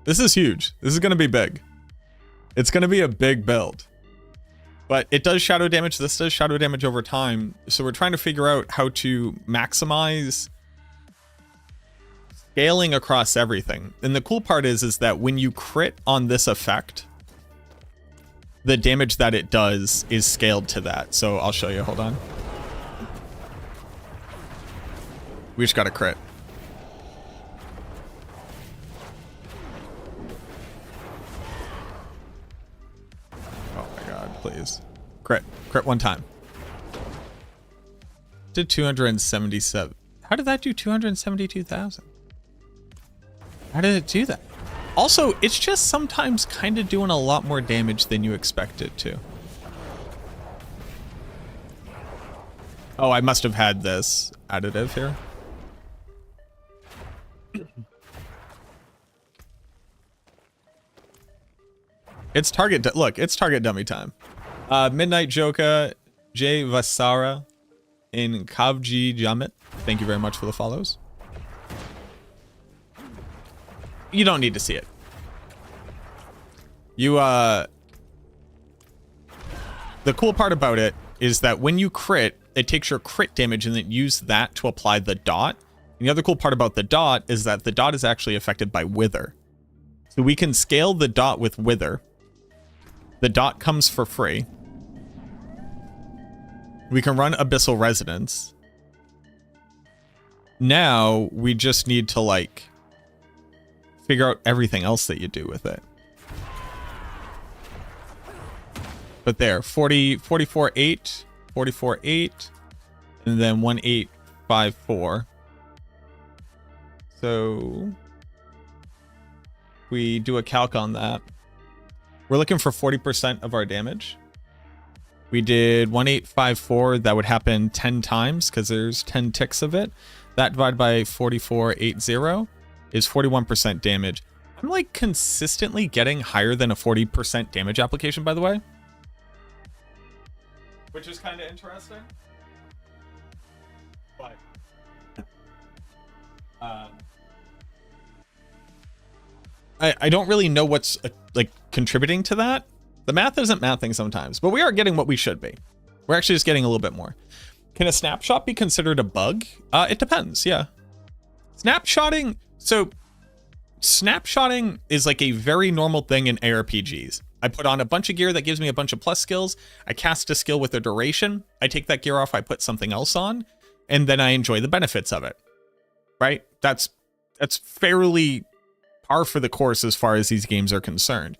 This is huge. This is going to be big. It's going to be a big build. But it does shadow damage. This does shadow damage over time. So we're trying to figure out how to maximize scaling across everything. And the cool part is that when you crit on this effect, the damage that it does is scaled to that. So I'll show you. Hold on. We just got a crit. Please. Crit one time. Did 277. How did that do 272,000? How did it do that? Also, it's just sometimes kind of doing a lot more damage than you expect it to. Oh, I must have had this additive here. It's target. Look, it's target dummy time. Midnight Joka, Jay Vasara, in Kavji Jamit. Thank you very much for the follows. You don't need to see it. You the cool part about it is that when you crit, it takes your crit damage and then use that to apply the dot. And the other cool part about the dot is that the dot is actually affected by Wither. So we can scale the dot with Wither. The dot comes for free. We can run Abyssal Resonance. Now we just need to like figure out everything else that you do with it. But there, 44.8, 44.8, and then 1854. So we do a calc on that. We're looking for 40% of our damage. We did 1854. That would happen 10 times because there's 10 ticks of it. That divided by 4480 is 41% damage. I'm like consistently getting higher than a 40% damage application, by the way. Which is kind of interesting. But I don't really know what's like contributing to that. The math isn't mathing sometimes, but we are getting what we should be. We're actually just getting a little bit more. Can a snapshot be considered a bug? It depends, yeah. Snapshotting, so snapshotting is like a very normal thing in ARPGs. I put on a bunch of gear that gives me a bunch of plus skills. I cast a skill with a duration. I take that gear off, I put something else on, and then I enjoy the benefits of it. Right? That's fairly par for the course as far as these games are concerned.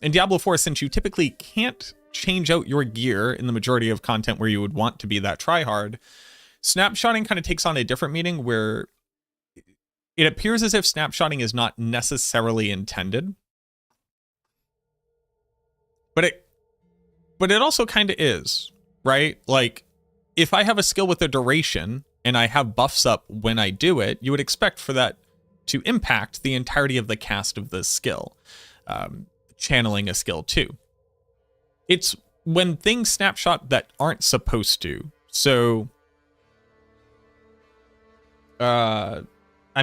In Diablo 4, since you typically can't change out your gear in the majority of content where you would want to be that tryhard, snapshotting kind of takes on a different meaning where it appears as if snapshotting is not necessarily intended. But it also kind of is, right? Like, if I have a skill with a duration and I have buffs up when I do it, you would expect for that to impact the entirety of the cast of the skill. Channeling a skill too. It's when things snapshot that aren't supposed to. So, I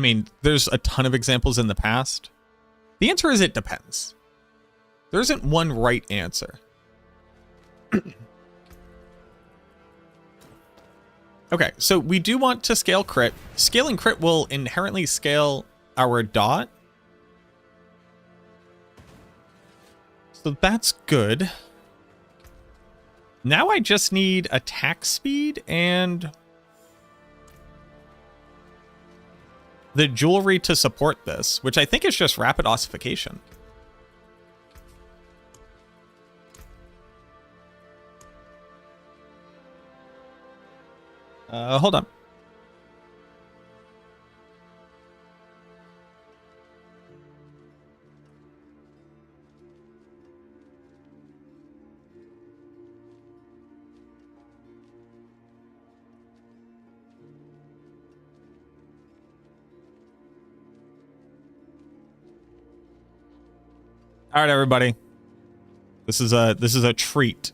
mean, there's a ton of examples in the past. The answer is it depends. There isn't one right answer. Okay, so we do want to scale crit. Scaling crit will inherently scale our dot. So that's good. Now I just need attack speed and the jewelry to support this, which I think is just rapid ossification. Hold on. All right, everybody. This is a treat.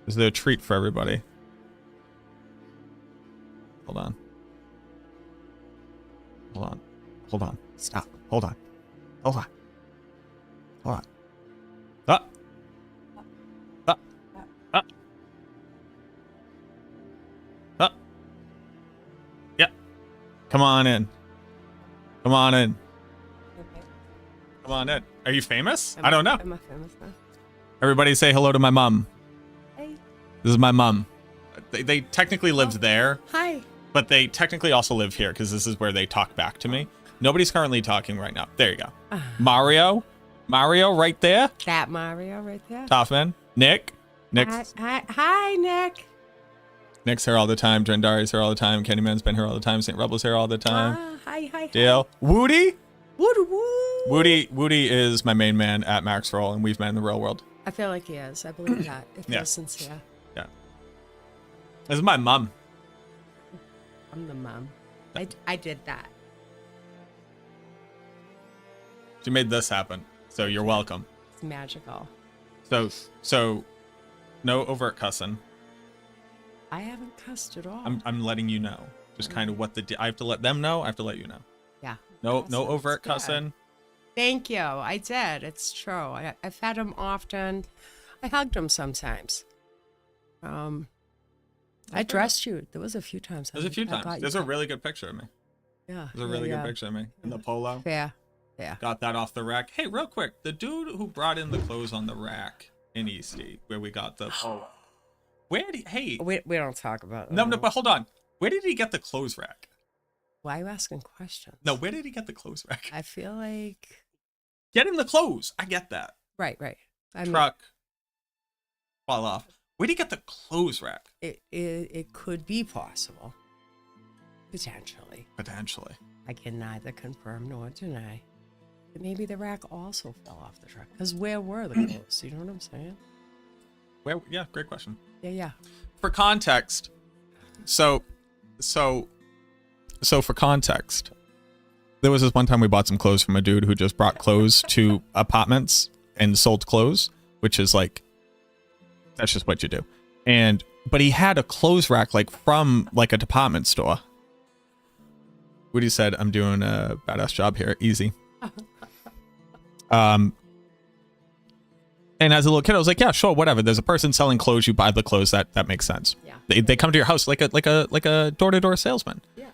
This is a treat for everybody. Hold on. Hold on. Hold on. Stop. Hold on. Hold on. Hold on. Up. Up. Up. Up. Yeah. Come on in. Come on in. Come on in. Are you famous? I don't know. Am I famous now? Everybody say hello to my mom. Hey. This is my mom. They technically lived there. Hi. But they technically also live here because this is where they talk back to me. Nobody's currently talking right now. There you go. Mario right there. That Mario right there. Toffman. Nick's Hi, Nick. Nick's here all the time. Drendari's here all the time. Candyman's been here all the time. St. Rebel's here all the time. Hi. Dale. Woody. Woody. Woody is my main man at Max Roll, and we've met in the real world. I feel like he is. I believe that. It feels Yeah. sincere. Yeah. This is my mom. I'm the mom. I did that. She made this happen, so you're welcome. It's magical. So, no overt cussing. I haven't cussed at all. I'm letting you know. Just kind of what I have to let them know. I have to let you know. Yeah. No Awesome. overt That's good. cussing. Thank you. I did. It's true. I fed him often. I hugged him sometimes. I dressed you. There was a few times. There's a few times. There's a really good picture of me. Yeah. There's a really good picture of me in the polo. Yeah. Got that off the rack. Hey, real quick, the dude who brought in the clothes on the rack in Eastie, where we got the polo. Where did he? We don't talk about No, but hold on. Where did he get the clothes rack? Why are you asking questions? No, where did he get the clothes rack? I feel like Get him the clothes. I get that. right. Truck. Fall off. Where did he get the clothes rack? It could be possible. Potentially. Potentially. I can neither confirm nor deny. But maybe the rack also fell off the truck. Because where were the clothes? You know what I'm saying? Where? Yeah, great question. Yeah. For context, so for context, There was this one time we bought some clothes from a dude who just brought clothes to apartments and sold clothes, which is like, that's just what you do. But he had a clothes rack like from like a department store. Woody said, I'm doing a badass job here. Easy. And as a little kid, I was like, yeah, sure, whatever. There's a person selling clothes. You buy the clothes. That makes sense. Yeah. They come to your house like a door-to-door salesman. Yeah.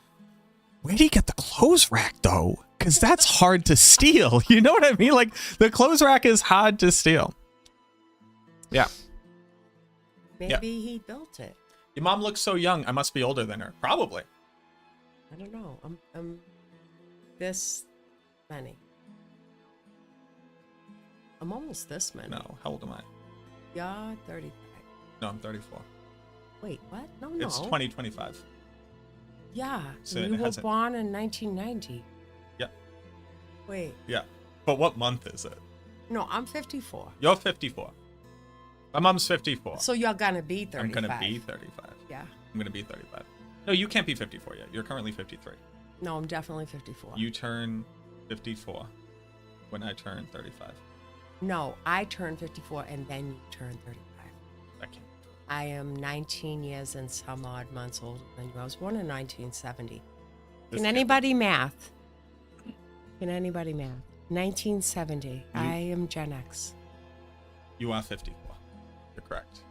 Where do you get the clothes rack though? Because that's hard to steal. You know what I mean? Like the clothes rack is hard to steal. Yeah. Maybe he built it. Your mom looks so young. I must be older than her. Probably. I don't know. I'm this many. I'm almost this many. No. How old am I? You're 35. No, I'm 34. Wait, what? No. It's 2025. Yeah. So you it were hasn't- born in 1990. Yeah. Wait. Yeah. But what month is it? No, I'm 54. You're 54. My mom's 54. So you're gonna be 35. I'm gonna be 35. Yeah. I'm gonna be 35. No, you can't be 54 yet. You're currently 53. No, I'm definitely 54. You turn 54 when I turn 35. No, I turn 54 and then you turn 35. I can't. I am 19 years and some odd months older than you. I was born in 1970. This Can can't anybody math? Can anybody math? 1970. I am Gen X. You are 54. You're correct.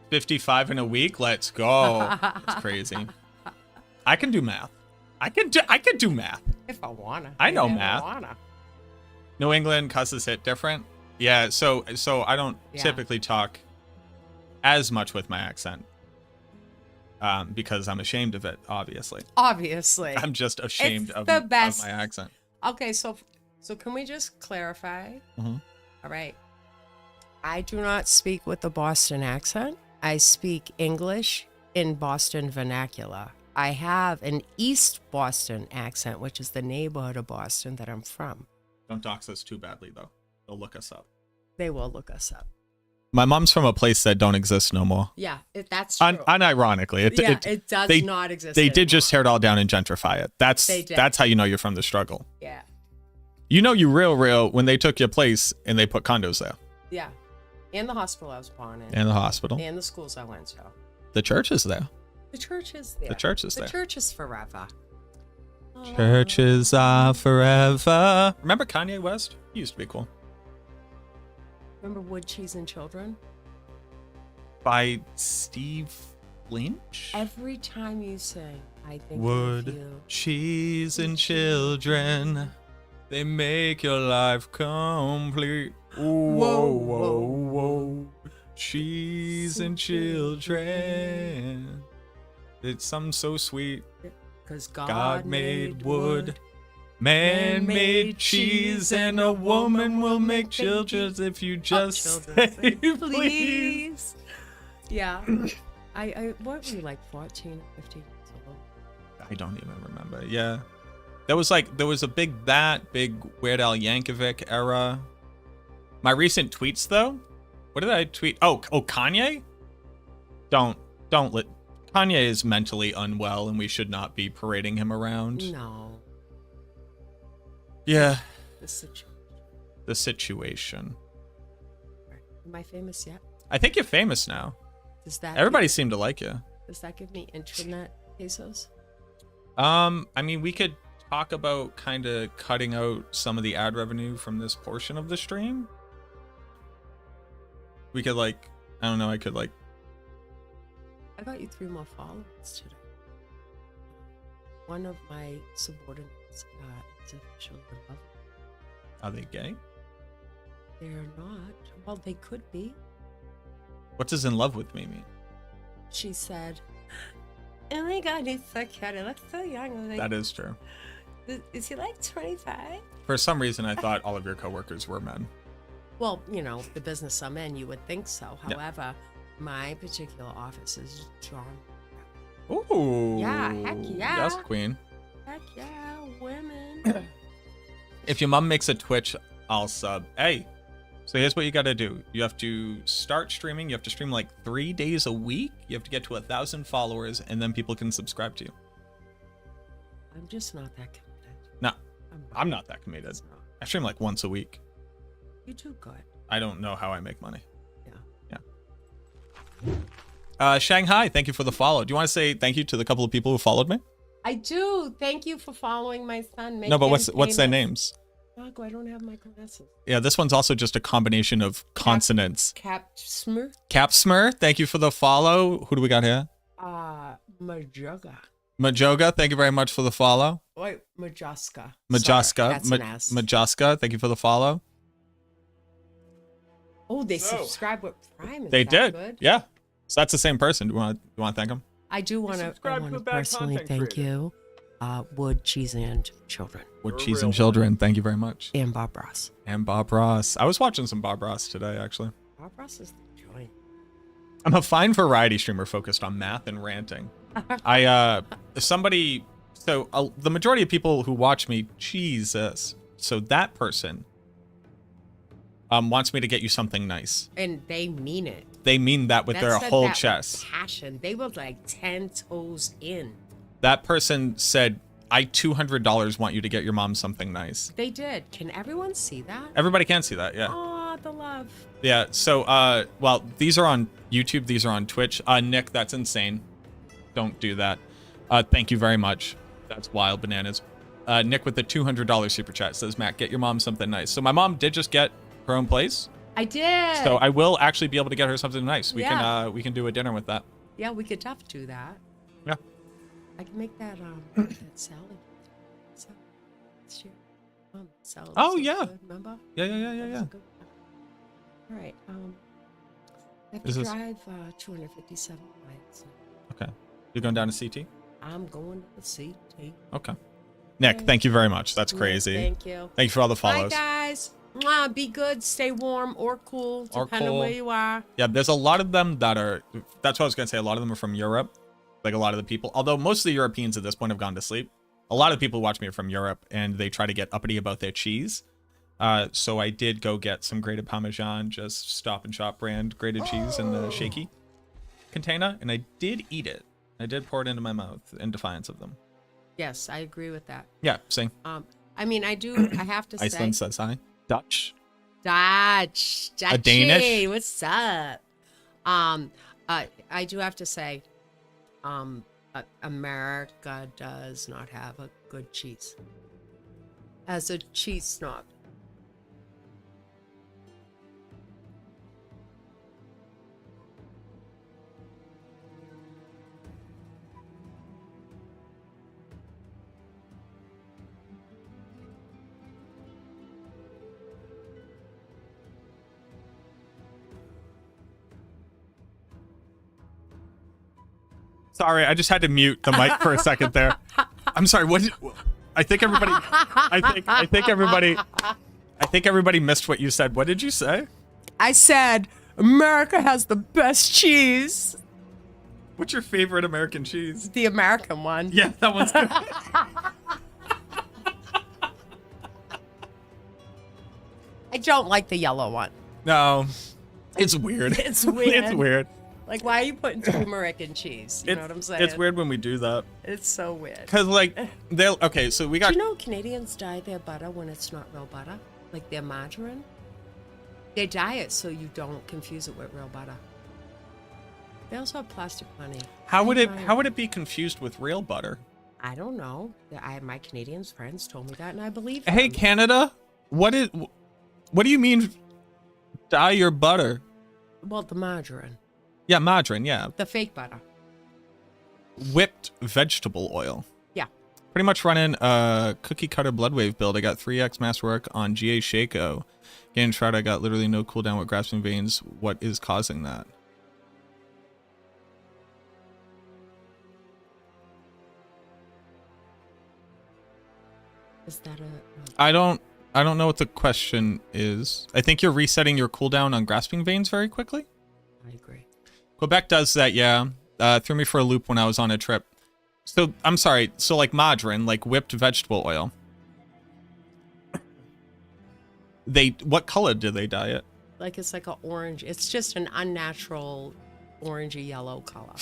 55 in a week? Let's go. That's crazy. I can do math. I can do math. If I wanna. I know If math. Wanna. New England cusses hit different. Yeah, so I don't Yeah. typically talk as much with my accent. Because I'm ashamed of it, obviously. Obviously. I'm just ashamed It's of the best. my accent. Okay, so can we just clarify? Mhm. All right. I do not speak with the Boston accent. I speak English in Boston vernacular. I have an East Boston accent, which is the neighborhood of Boston that I'm from. Don't dox us too badly, though. They'll look us up. They will look us up. My mom's from a place that don't exist no more. Yeah, that's true. Unironically, It does they- not exist. They did just anymore. tear it all down and gentrify it. They did. That's how you know you're from the struggle. Yeah, You know you real when they took your place and they put condos there. yeah. And the hospital I was born in. And the hospital. And the schools I went to. The church is there. The church is there. The church is there. The church is forever. Churches are forever. Remember Kanye West? He used to be cool. Remember Wood, Cheese, and Children? By Steve Lynch? Every time you sing, I think of Wood, you. cheese, and children. They make your life complete. Ooh, Whoa, whoa, whoa. Cheese and children. It's something so sweet. Because God made wood. Man made cheese, and a woman will make children if you just say please. Yeah. I what were you, like 14 or 15 years old? I don't even remember. Yeah. There was a big Weird Al Yankovic era. My recent tweets though. What did I tweet? Oh, Kanye? Don't let Kanye is mentally unwell and we should not be parading him around. No. Yeah. The situation. The situation. Am I famous yet? I think you're famous now. Does that Everybody seemed to like you. does that give me internet pesos? I mean, we could talk about kind of cutting out some of the ad revenue from this portion of the stream. We could I could I got you 3 more followers today. One of my subordinates is officially in love. Are they gay? They're not. Well, they could be. What does in love with me mean? She said, "Oh my God, he's so cute. He looks so young." I was like, That is true. Is he like 25? For some reason, I thought all of your coworkers were men. Well, the business I'm in, you would think so. Yeah. However, my particular office is John. Ooh. Yeah, heck yeah. Yes, queen. Heck yeah, women. If your mom makes a Twitch, I'll sub. Hey, so here's what you got to do. You have to start streaming. You have to stream like 3 days a week. You have to get to 1,000 followers, and then people can subscribe to you. I'm just not that committed. No, I'm not that committed. It's not. I stream like once a week. You do good. I don't know how I make money. Yeah. Shanghai, thank you for the follow. Do you want to say thank you to the couple of people who followed me? I do. Thank you for following my son. No, but what's their names? Marco, I don't have my glasses. Yeah, this one's also just a combination of consonants. Capsmer. Capsmer, thank you for the follow. Who do we got here? Majoga. Majoga, thank you very much for the follow. Wait, Majoska. Majoska, Sorry, that's an S. Majoska, thank you for the follow. Oh, they subscribe with Prime. Is They that did, Good? yeah. So that's the same person. Do you want to thank him? I do want to subscribe to a bad personally content thank creator. you, Wood, Cheese, and Children, With You're a Cheese real and Children, thank you very much. and Bob Ross. And Bob Ross. I was watching some Bob Ross today, actually. Bob Ross is the joint. I'm a fine variety streamer focused on math and ranting. The majority of people who watch me, Jesus. So that person wants me to get you something nice. And they mean it. They mean that with their Said whole that with chest. passion. They were like 10 toes in. That person said, I $200 want you to get your mom something nice. They did. Can everyone see that? Everybody can see that, yeah. Oh, the love. Yeah, so, well, these are on YouTube, these are on Twitch. Nick, that's insane. Don't do that. Thank you very much. That's wild bananas. Nick with the $200 super chat says, Matt, get your mom something nice. So my mom did just get her own place. I did. So I will actually be able to get her something nice. We Yeah. can do a dinner with that. Yeah, we could tough do that. Yeah. I can make that that salad. Salad. It's your salad. Oh, so yeah. good, remember? Yeah. That's a good one. All right. I have to Is this- drive 257 miles. Okay. You're going down to CT? I'm going to the CT. Okay. Nick, thank you very much. That's Yeah, crazy. Thank you. Thank you for all the Bye, follows. guys. Mwah, be good. Stay warm or cool, Or depending on cool. where you are. Yeah, there's a lot of them that are, that's what I was going to say. A lot of them are from Europe. Like a lot of the people, although most of the Europeans at this point have gone to sleep. A lot of the people who watch me are from Europe and they try to get uppity about their cheese. So I did go get some grated Parmesan, just Stop and Shop brand grated cheese in the shaky container. And I did eat it. I did pour it into my mouth in defiance of them. Yes, I agree with that. Yeah, sing. I mean, I have to say. Iceland says hi. Dutch. Dutch. A Danish? Dutchy, what's up? I do have to say, America does not have a good cheese. As a cheese snob. Sorry, I just had to mute the mic for a second there. I'm sorry. What? I think everybody. I think everybody missed what you said. What did you say? I said, America has the best cheese. What's your favorite American cheese? The American one. Yeah, that one's good. I don't like the yellow one. No, it's weird. It's weird. It's weird. Like, why are you putting turmeric in cheese? You know what I'm saying? It's weird when we do that. It's so weird. Cause like they'll okay, so we got. Do you know Canadians dye their butter when it's not real butter? Like their margarine? They dye it so you don't confuse it with real butter. They also have plastic money. How would it be confused with real butter? I don't know. My Canadian friends told me that, and I believe Hey, them. Canada, what do you mean dye your butter? Well, the margarine. Yeah, margarine, yeah. The fake butter. Whipped vegetable oil. Yeah. Pretty much running a cookie cutter Bloodwave build. I got 3x masterwork on GA Shaco. Getting tried, I got literally no cooldown with grasping veins. What is causing that? Is that a... I don't know what the question is. I think you're resetting your cooldown on grasping veins very quickly. I agree. Quebec does that, yeah. Threw me for a loop when I was on a trip. So, I'm sorry. So, like margarine, like whipped vegetable oil. What color do they dye it? Like it's like an orange. It's just an unnatural orangey yellow color.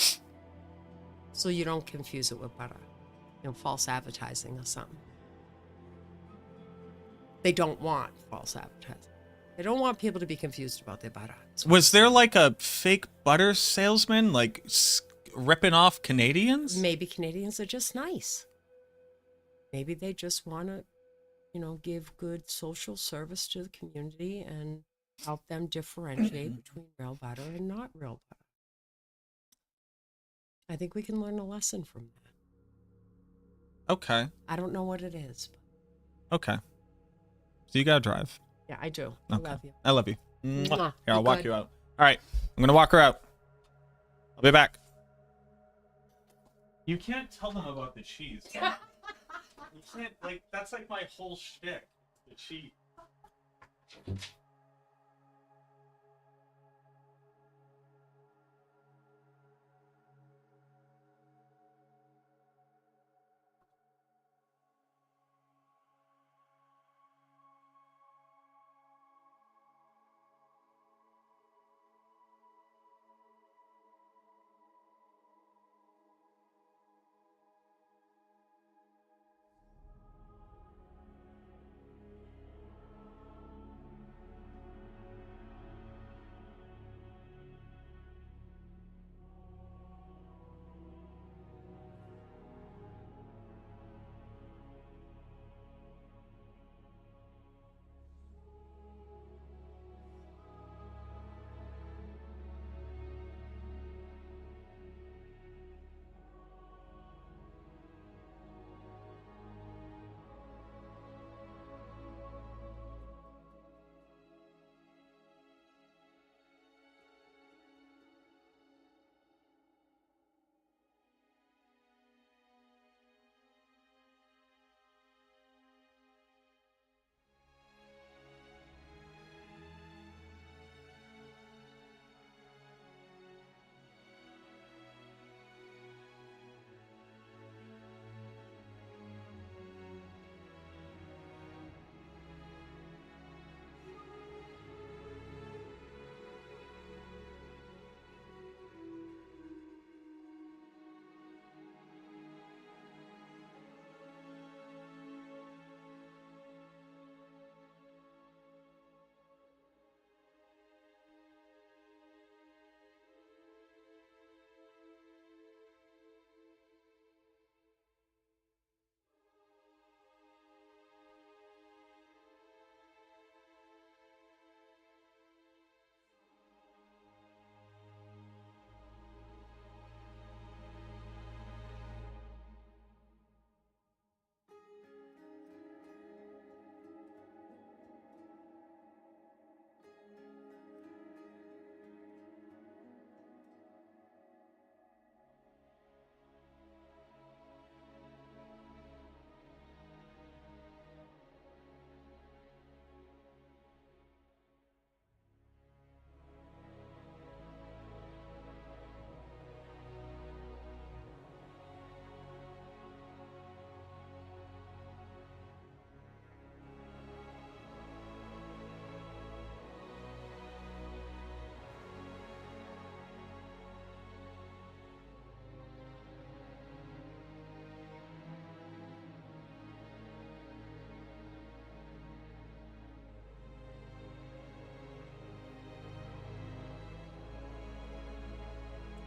So you don't confuse it with butter. false advertising or something. They don't want false advertising. They don't want people to be confused about their butter. Was there like a fake butter salesman, like ripping off Canadians? Maybe Canadians are just nice. Maybe they just want to, give good social service to the community and help them differentiate between real butter and not real butter. I think we can learn a lesson from that. Okay. I don't know what it is. Okay. So you gotta drive. Yeah, I do. Okay. I love you. I love you. Mwah. Here, Be I'll walk good. you out. All right. I'm gonna walk her out. I'll be back. You can't tell them about the cheese. You can't, that's like my whole shtick. The cheese.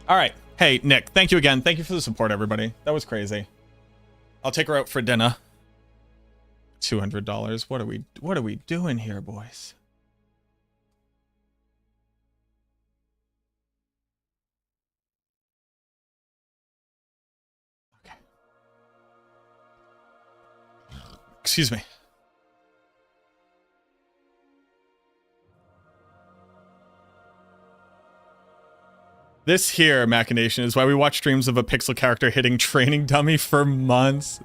All right. Hey, Nick, thank you again. Thank you for the support, everybody. That was crazy. I'll take her out for dinner. $200. What are we doing here, boys? Okay. Excuse me. This here, Machination, is why we watch streams of a pixel character hitting training dummy for months.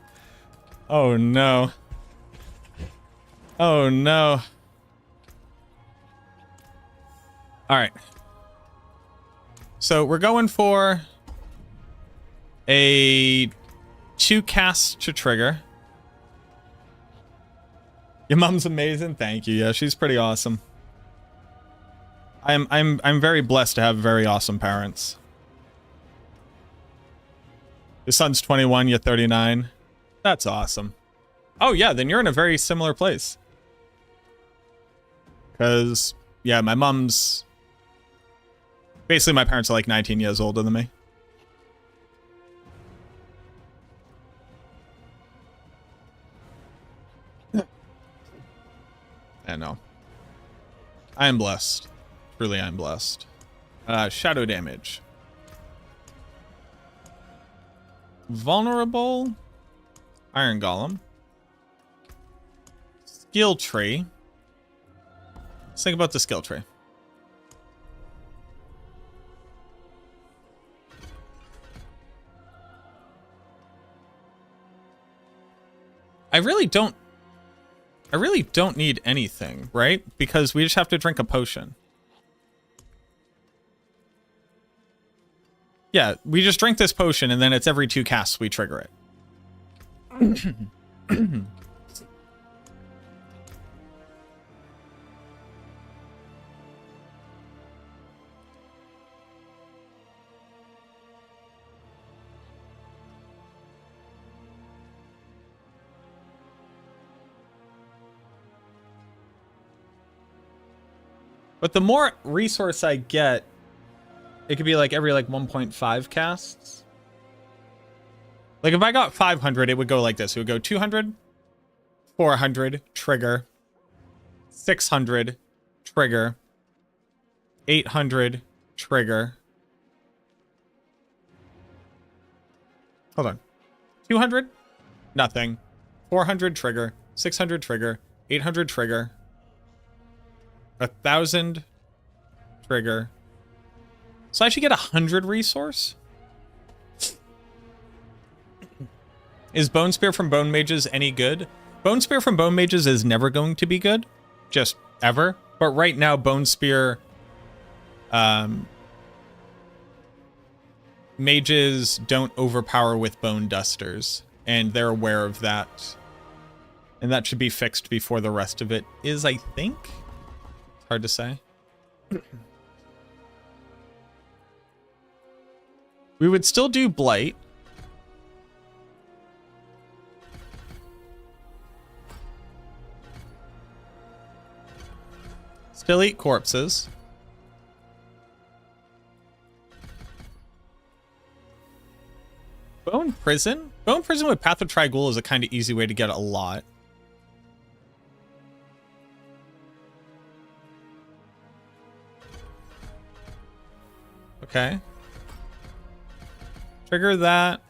Oh no. Oh no. Alright. So we're going for a 2 cast to trigger. Your mom's amazing. Thank you. Yeah, she's pretty awesome. I'm very blessed to have very awesome parents. Your son's 21, you're 39. That's awesome. Oh yeah, then you're in a very similar place. Because, yeah, my mom's... Basically, my parents are like 19 years older than me. I know. I am blessed. Truly, I am blessed. Shadow damage. Vulnerable. Iron Golem. Skill tree. Let's think about the skill tree. I really don't need anything, right? Because we just have to drink a potion. Yeah, we just drink this potion and then it's every 2 casts we trigger it. But the more resource I get, it could be like every like 1.5 casts. Like if I got 500, it would go like this. It would go 200, 400, trigger, 600, trigger, 800, trigger. Hold on. 200, nothing. 400, trigger, 600, trigger, 800, trigger. 1,000 trigger. So I should get 100 resource. Is Bone Spear from Bone Mages any good? Bone Spear from Bone Mages is never going to be good. Just ever. But right now, Bone Spear... mages don't overpower with Bone Dusters. And they're aware of that. And that should be fixed before the rest of it is, I think. Hard to say. We would still do Blight. Still eat corpses. Bone Prison? Bone Prison with Path of Trigul is a kind of easy way to get a lot. Okay. Trigger that.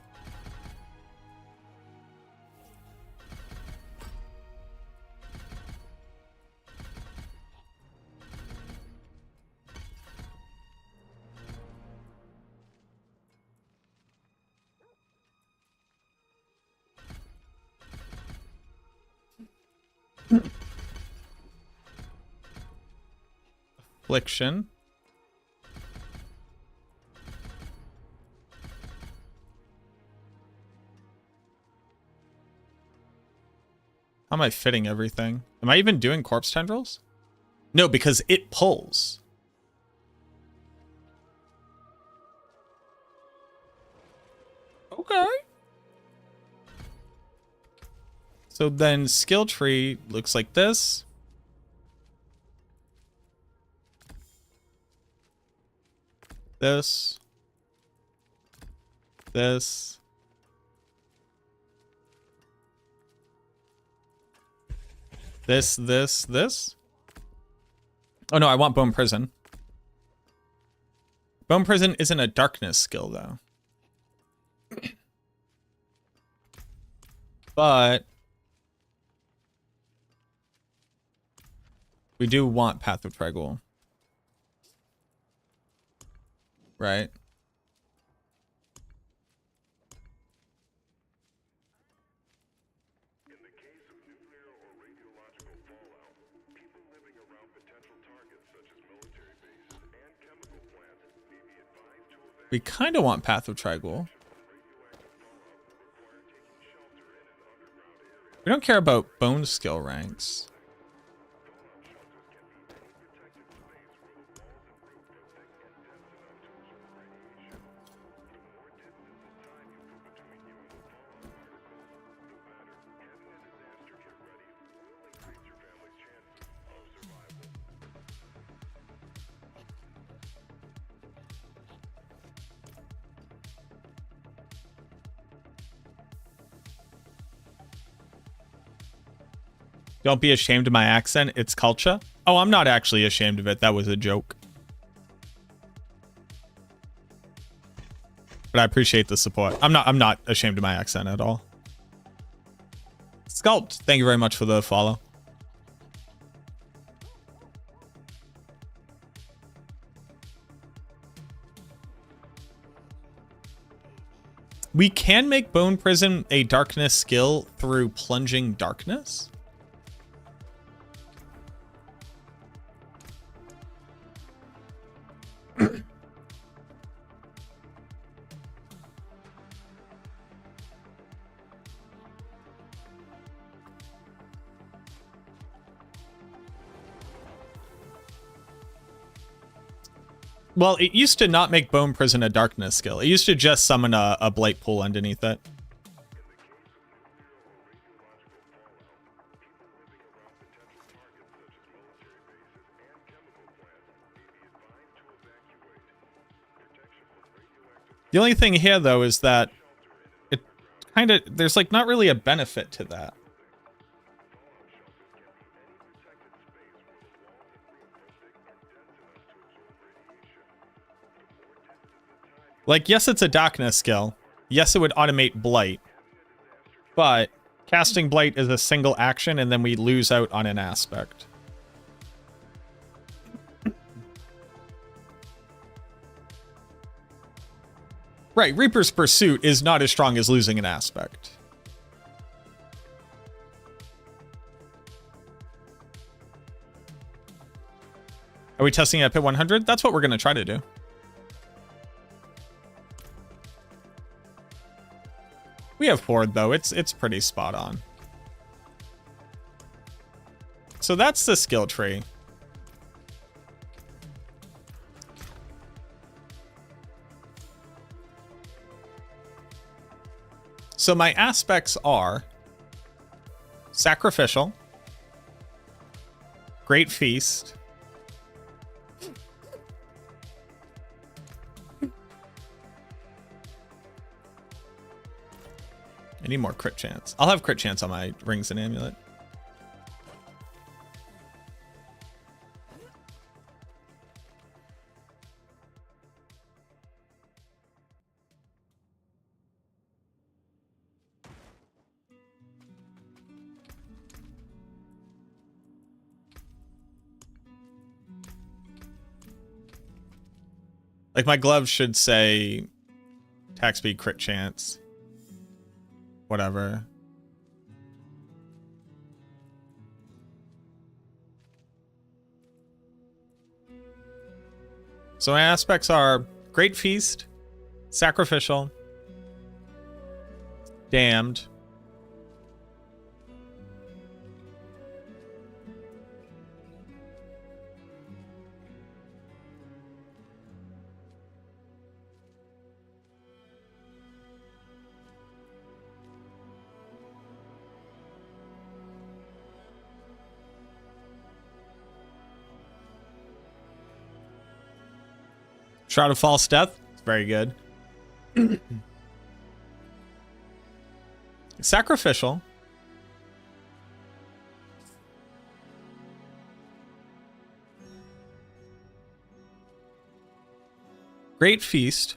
Affliction. How am I fitting everything? Am I even doing corpse tendrils? No, because it pulls. Okay. So then skill tree looks like this. This. This. This. Oh no, I want Bone Prison. Bone Prison isn't a darkness skill though. But we do want Path of Trigul. Right? We kind of want Path of Trigul. We don't care about bone skill ranks. Don't be ashamed of my accent. It's culture. Oh, I'm not actually ashamed of it. That was a joke. But I appreciate the support. I'm not ashamed of my accent at all. Sculpt, thank you very much for the follow. We can make Bone Prison a darkness skill through plunging darkness. Well, it used to not make Bone Prison a darkness skill. It used to just summon a Blight pool underneath it. The only thing here, though, is that it kind of, there's like not really a benefit to that. Like, yes, it's a darkness skill. Yes, it would automate Blight. But casting Blight is a single action, and then we lose out on an aspect. Right, Reaper's Pursuit is not as strong as losing an aspect. Are we testing at pit 100? That's what we're going to try to do. We have Horde, though. It's pretty spot on. So that's the skill tree. So my aspects are Sacrificial, Great Feast, I need more crit chance. I'll have crit chance on my rings and amulet. Like my gloves should say attack speed, crit chance. Whatever. So my aspects are Great Feast, Sacrificial, Damned, Shroud of False Death. It's very good. Sacrificial. Great Feast.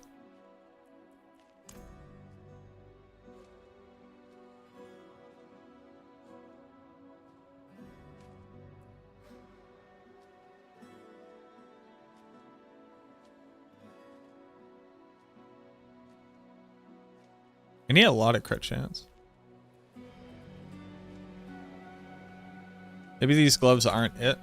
I need a lot of crit chance. Maybe these gloves aren't it.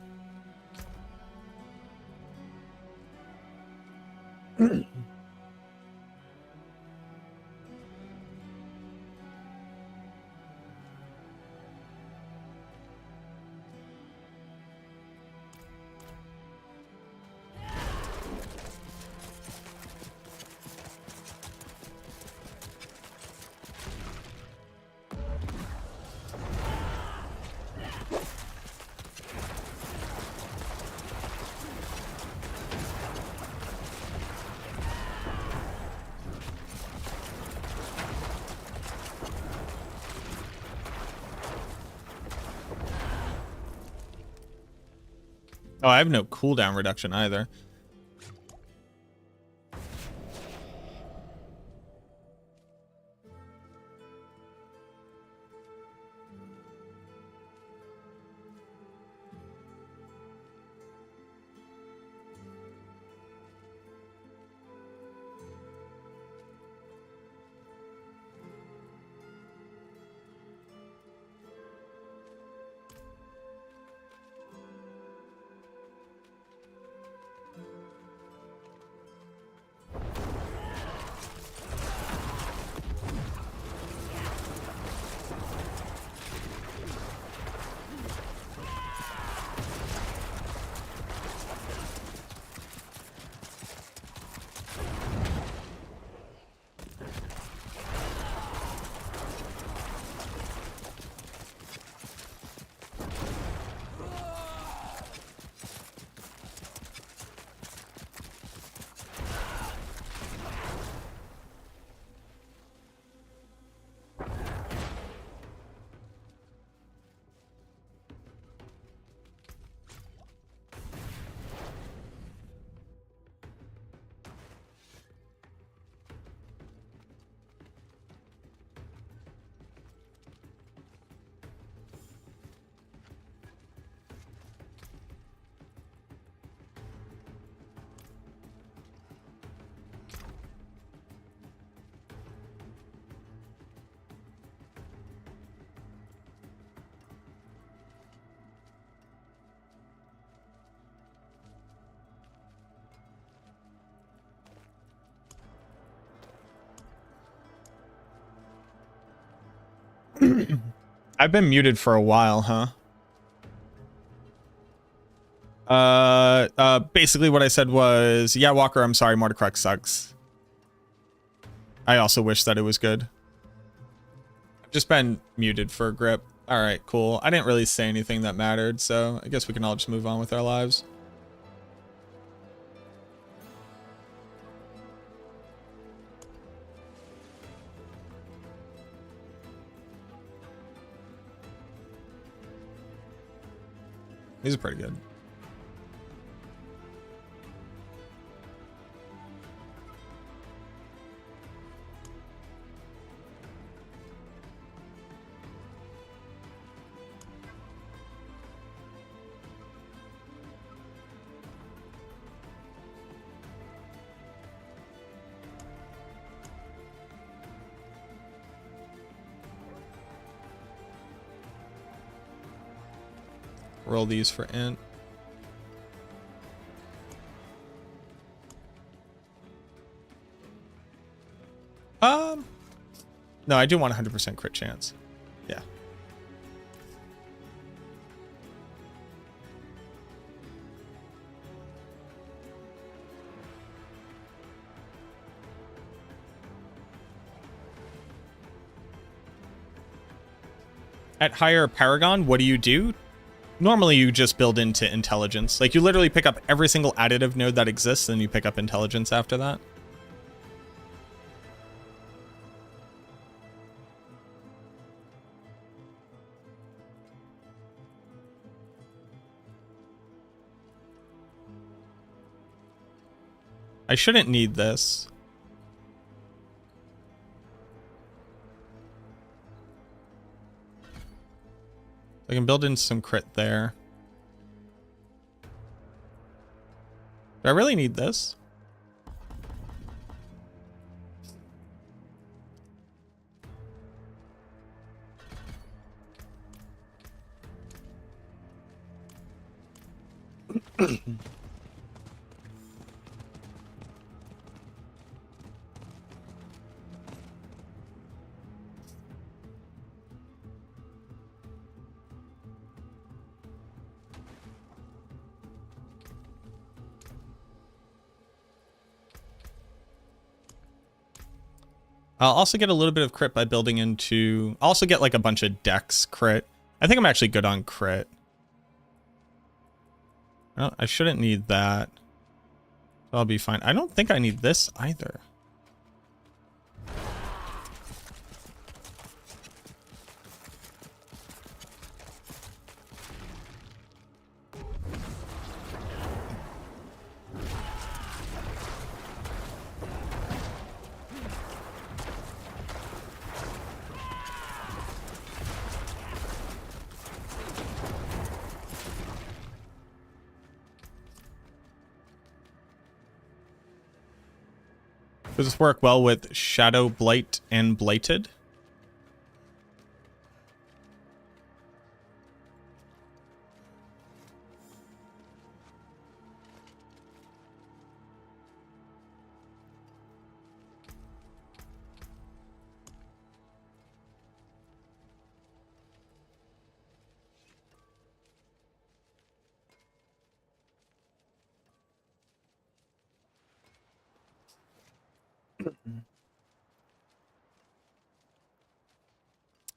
Oh, I have no cooldown reduction either. I've been muted for a while, huh? Basically what I said was, yeah, Walker, I'm sorry, Mordecrux sucks. I also wish that it was good. I've just been muted for a grip. All right, cool. I didn't really say anything that mattered, so I guess we can all just move on with our lives. These are pretty good. Roll these for int. No, I do want 100% crit chance. Yeah. At higher Paragon, what do? Normally you just build into intelligence. Like you literally pick up every single additive node that exists and you pick up intelligence after that. I shouldn't need this. I can build in some crit there. Do I really need this? I'll also get a little bit of crit by building into... I'll also get like a bunch of dex crit. I think I'm actually good on crit. Well, I shouldn't need that. I'll be fine. I don't think I need this either. Does this work well with Shadow Blight and Blighted?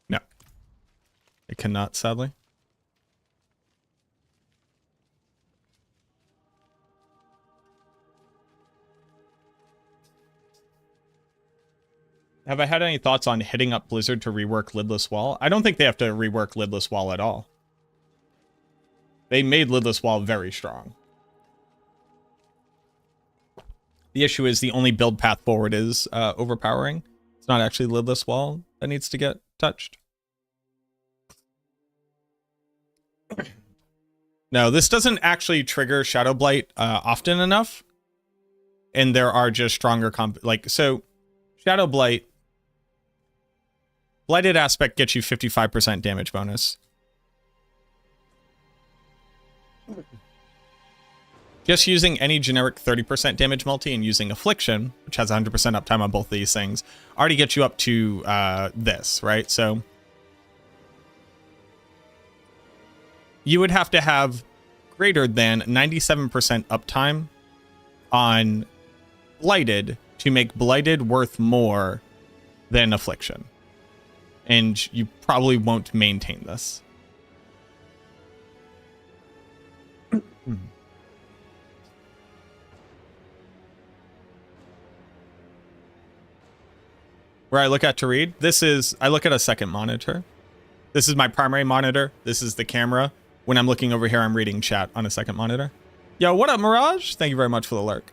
No, it cannot, sadly. Have I had any thoughts on hitting up Blizzard to rework Lidless Wall? I don't think they have to rework Lidless Wall at all. They made Lidless Wall very strong. The issue is the only build path forward is overpowering. It's not actually Lidless Wall that needs to get touched. No, this doesn't actually trigger Shadow Blight often enough. And there are just stronger so Shadow Blight, Blighted Aspect gets you 55% damage bonus. Just using any generic 30% damage multi and using Affliction, which has 100% uptime on both of these things, already gets you up to this, right? So you would have to have greater than 97% uptime on Blighted to make Blighted worth more than Affliction. And you probably won't maintain this. Where I look at to read, I look at a second monitor. This is my primary monitor. This is the camera. When I'm looking over here, I'm reading chat on a second monitor. Yo, what up, Mirage? Thank you very much for the lurk.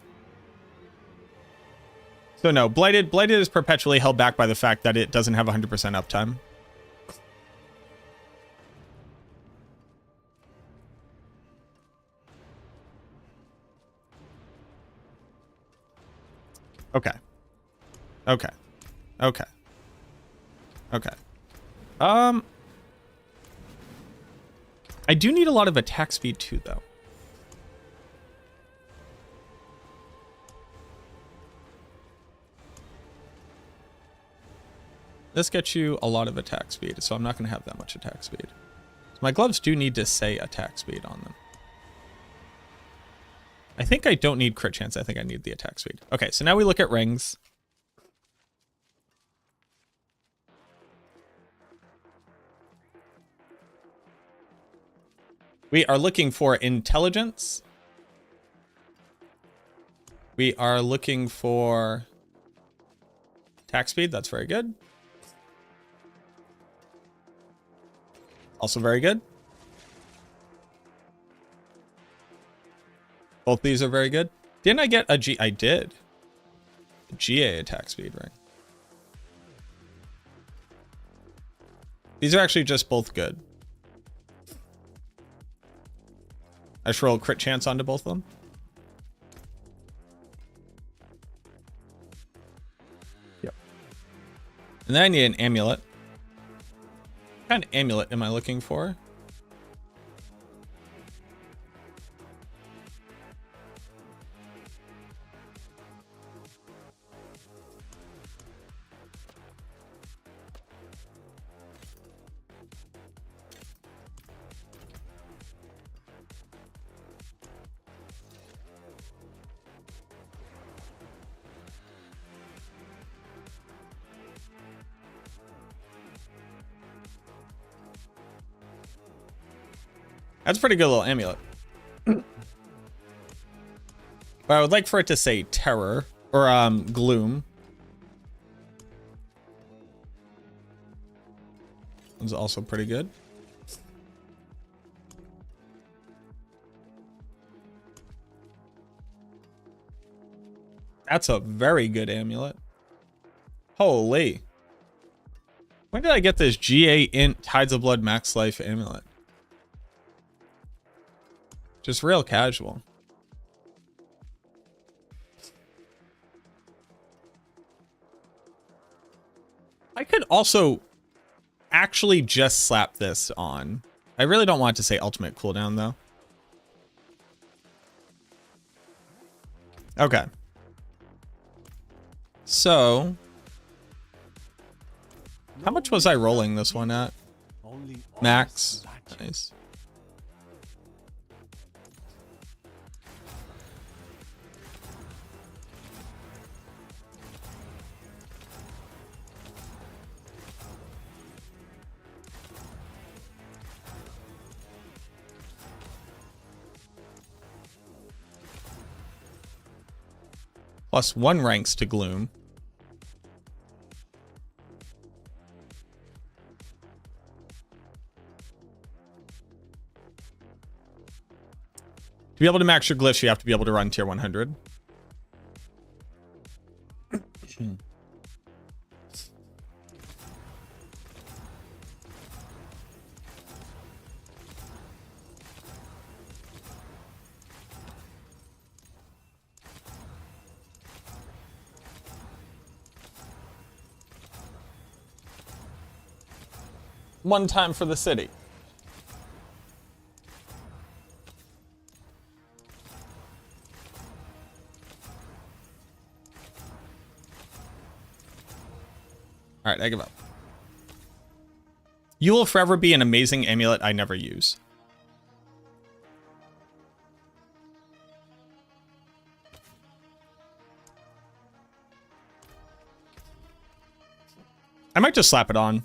So no, Blighted is perpetually held back by the fact that it doesn't have 100% uptime. Okay. Okay. Okay. Okay. I do need a lot of attack speed too, though. This gets you a lot of attack speed, so I'm not going to have that much attack speed. So my gloves do need to say attack speed on them. I think I don't need crit chance. I think I need the attack speed. Okay, so now we look at rings. We are looking for intelligence. We are looking for attack speed. That's very good. Also very good. Both these are very good. Didn't I get a G? I did. A GA attack speed ring. These are actually just both good. I just roll crit chance onto both of them. Yep. And then I need an amulet. What kind of amulet am I looking for? That's a pretty good little amulet. But I would like for it to say terror or gloom. It's also pretty good. That's a very good amulet. Holy. When did I get this GA Int Tides of Blood Max Life amulet? Just real casual. I could also actually just slap this on. I really don't want to say ultimate cooldown though. Okay. So, how much was I rolling this one at? Max. Nice. +1 ranks to Gloom. To be able to max your glyphs, you have to be able to run tier 100. One time for the city. All right, I give up. You will forever be an amazing amulet I never use. I might just slap it on.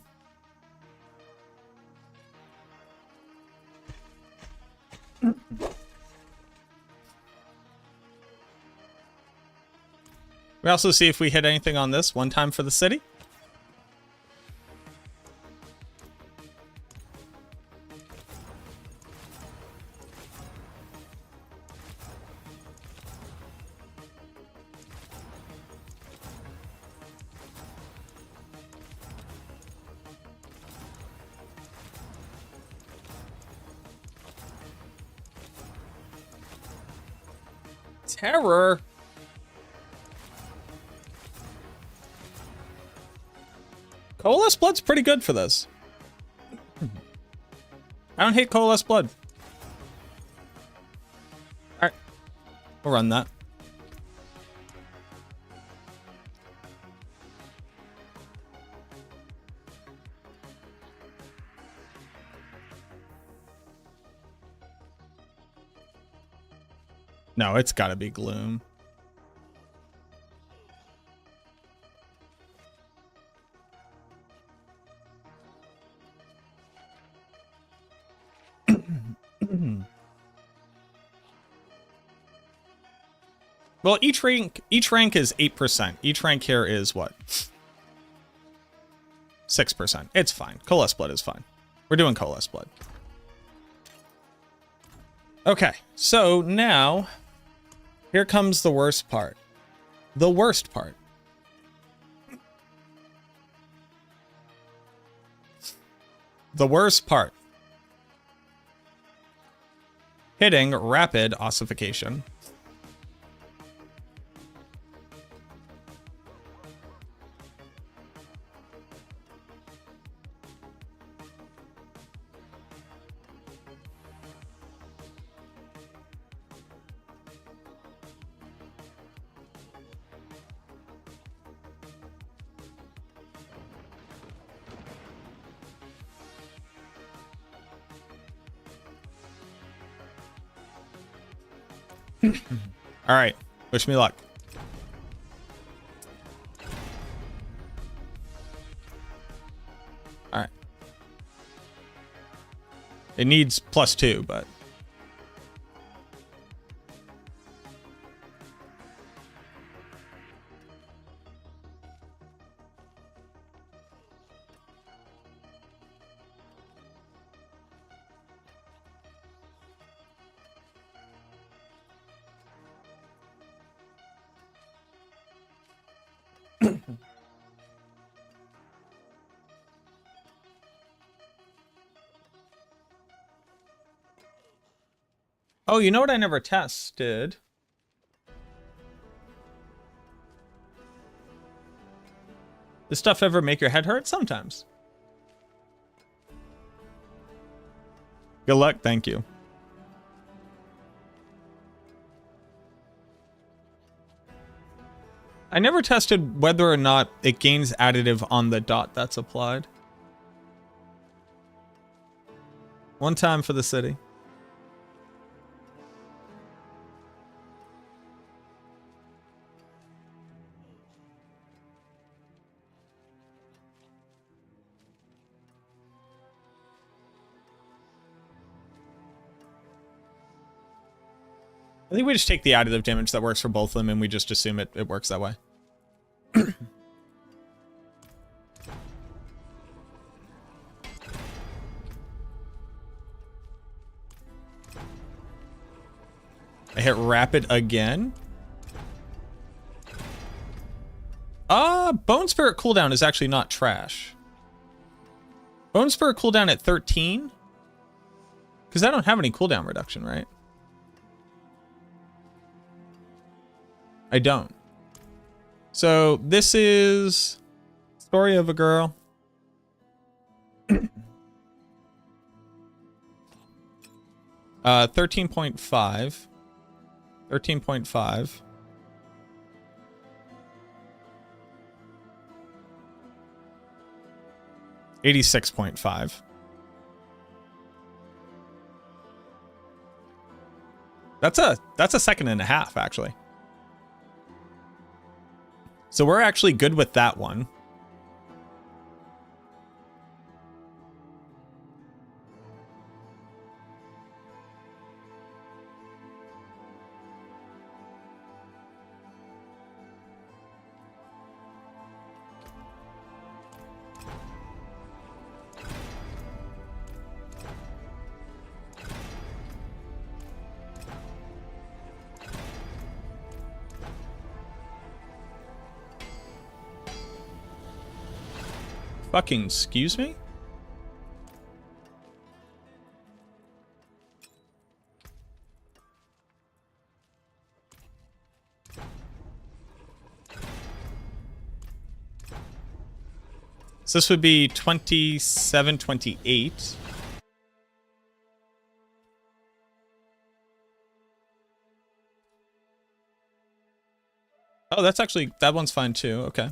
We also see if we hit anything on this. One time for the city. Terror. Coalesced Blood's pretty good for this. I don't hate Coalesced Blood. Alright. We'll run that. No, it's gotta be Gloom. Well, each rank is 8%. Each rank here is what? 6%. It's fine. Coalesced Blood is fine. We're doing Coalesced Blood. Okay, so now here comes the worst part. The worst part. The worst part. Hitting rapid ossification. All right, wish me luck. All right. It needs +2, but oh, you know what I never tested? Does stuff ever make your head hurt? Sometimes. Good luck. Thank you. I never tested whether or not it gains additive on the dot that's applied. One time for the city. I think we just take the additive damage that works for both of them and we just assume it works that way. I hit rapid again. Bone Spirit cooldown is actually not trash. Bone Spirit cooldown at 13? Because I don't have any cooldown reduction, right? I don't. So this is Story of a Girl. 13.5. 13.5. $86.5. That's a second and a half, actually. So we're actually good with that one. Fucking excuse me? So this would be 27, 28. Oh, that's actually, that one's fine too. Okay.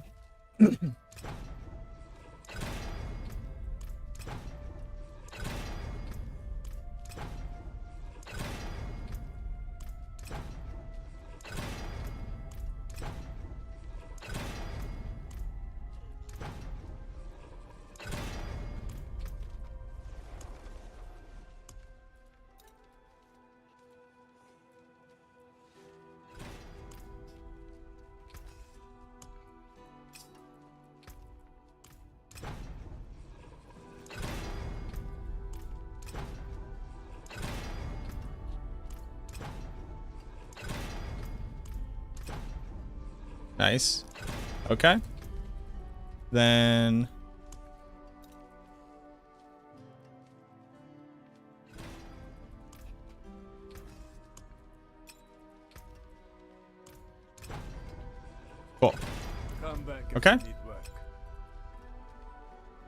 Nice. Okay. Then cool. Okay.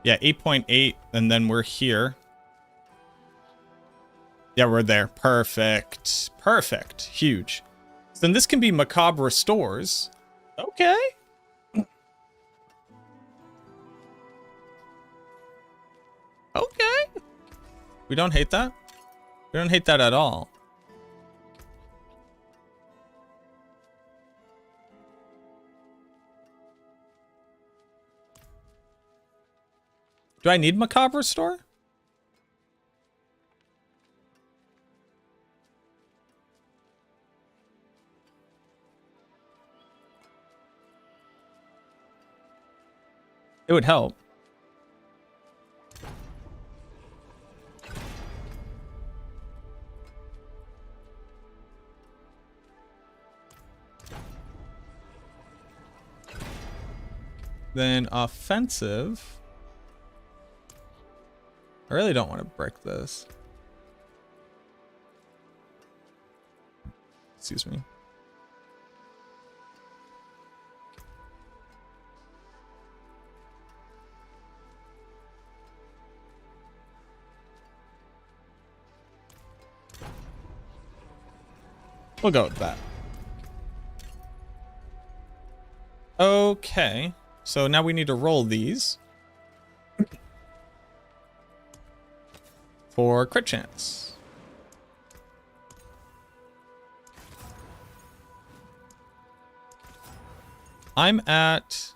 Yeah, 8.8, and then we're here. Yeah, we're there. Perfect. Perfect. Huge. So then this can be Macabre Restores. Okay. Okay. We don't hate that. We don't hate that at all. Do I need Macabre Restore? It would help. Then offensive. I really don't want to brick this. Excuse me. We'll go with that. Okay. So now we need to roll these for crit chance. I'm at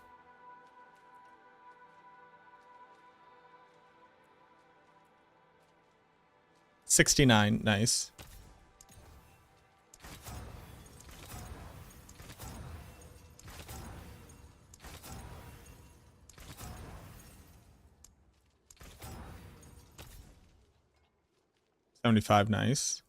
69. Nice. $75. Nice.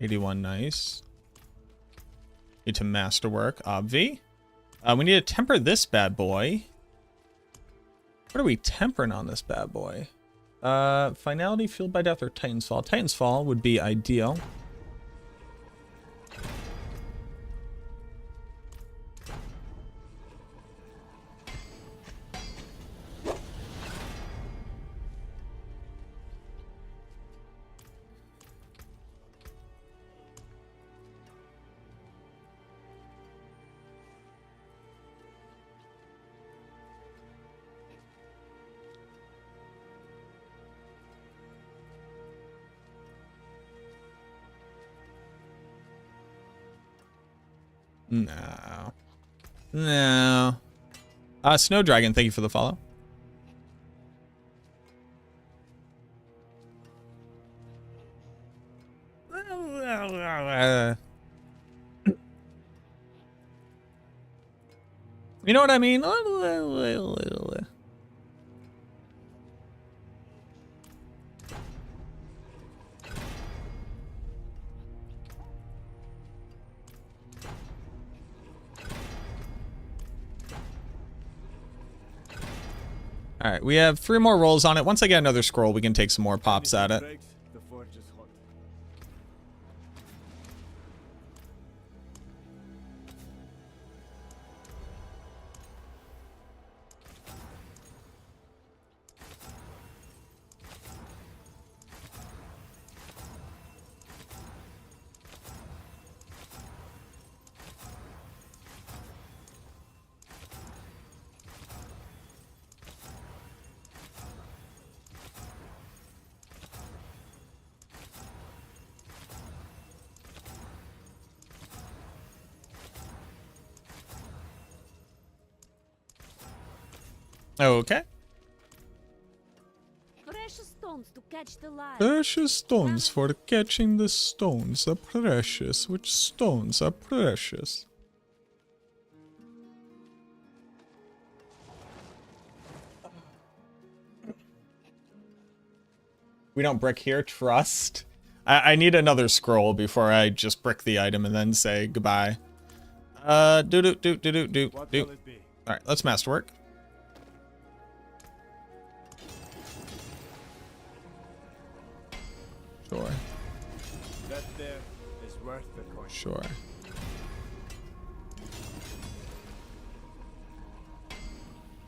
$81. Nice. Need to masterwork, obvi. We need to temper this bad boy. What are we tempering on this bad boy? Finality, fueled by death, or Titan's Fall? Titan's Fall would be ideal. No. No. Snow Dragon, thank you for the follow. You know what I mean? All right, we have 3 more rolls on it. Once I get another scroll, we can take some more pops at it. The forge is hot. Okay. Precious stones to catch the light. Precious stones for catching the stones are precious. Which stones are precious? We don't brick here, trust. I need another scroll before I just brick the item and then say goodbye. What will Do. it be? Alright, let's masterwork. Sure. That there is worth the coin. Sure.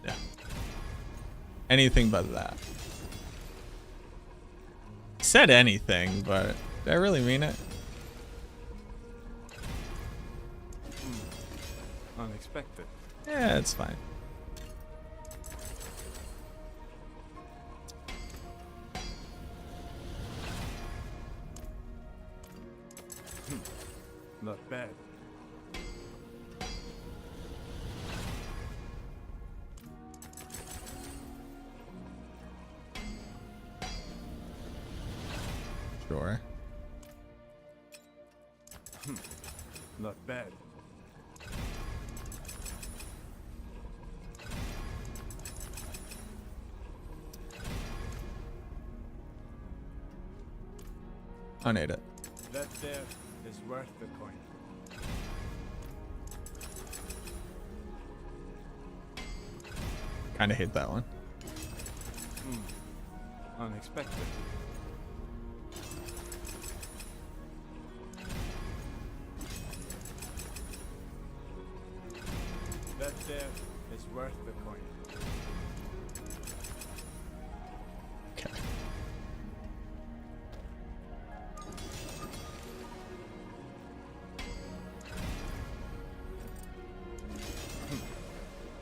Yeah. Anything but that. Said anything, but did I really mean it? Unexpected. Yeah, it's fine. Not bad. Sure. Not bad. I need it. That there is worth the coin. Kinda hate that one. Unexpected. That there is worth the coin. Okay.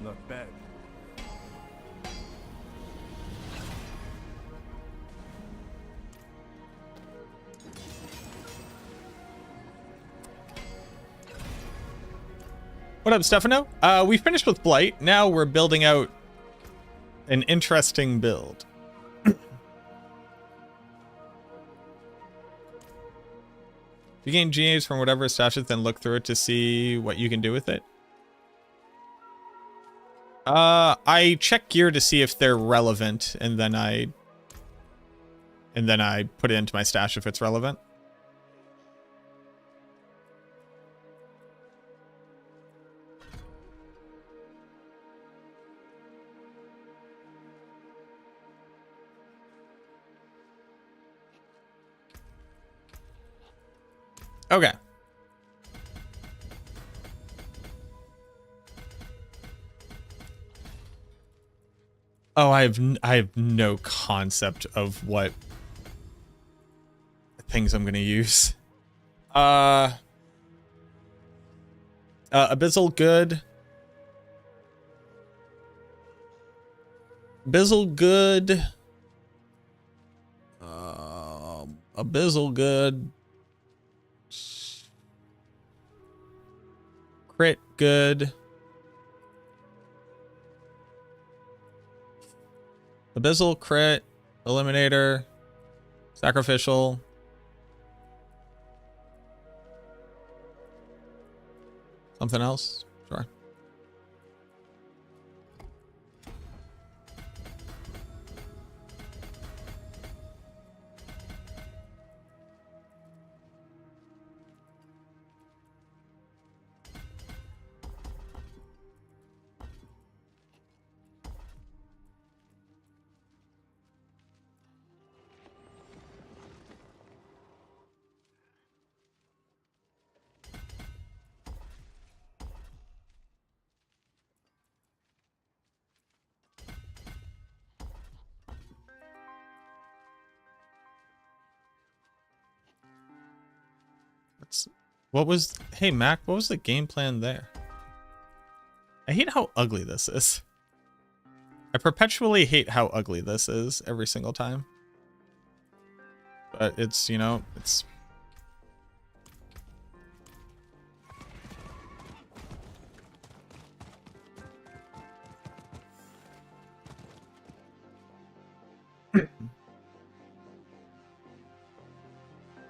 Not bad. What up, Stefano? We finished with Blight. Now we're building out an interesting build. You gain GAs from whatever stashes, then look through it to see what you can do with it. I check gear to see if they're relevant, and then I put it into my stash if it's relevant. Okay. Oh, I have no concept of what things I'm gonna use. Abyssal good. Abyssal good. Abyssal good. Crit good. Abyssal, crit, eliminator, sacrificial. Something else? Sure. What was, hey Mac, what was the game plan there? I hate how ugly this is. I perpetually hate how ugly this is every single time. But it's, you know, it's...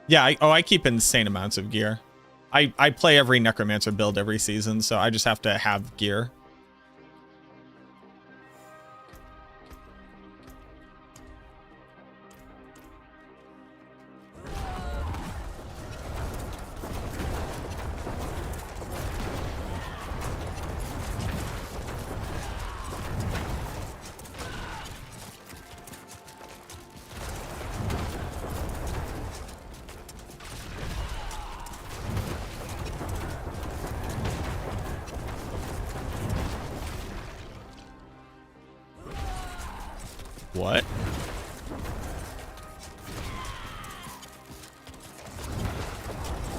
Yeah, I keep insane amounts of gear. I play every Necromancer build every season, so I just have to have gear. What?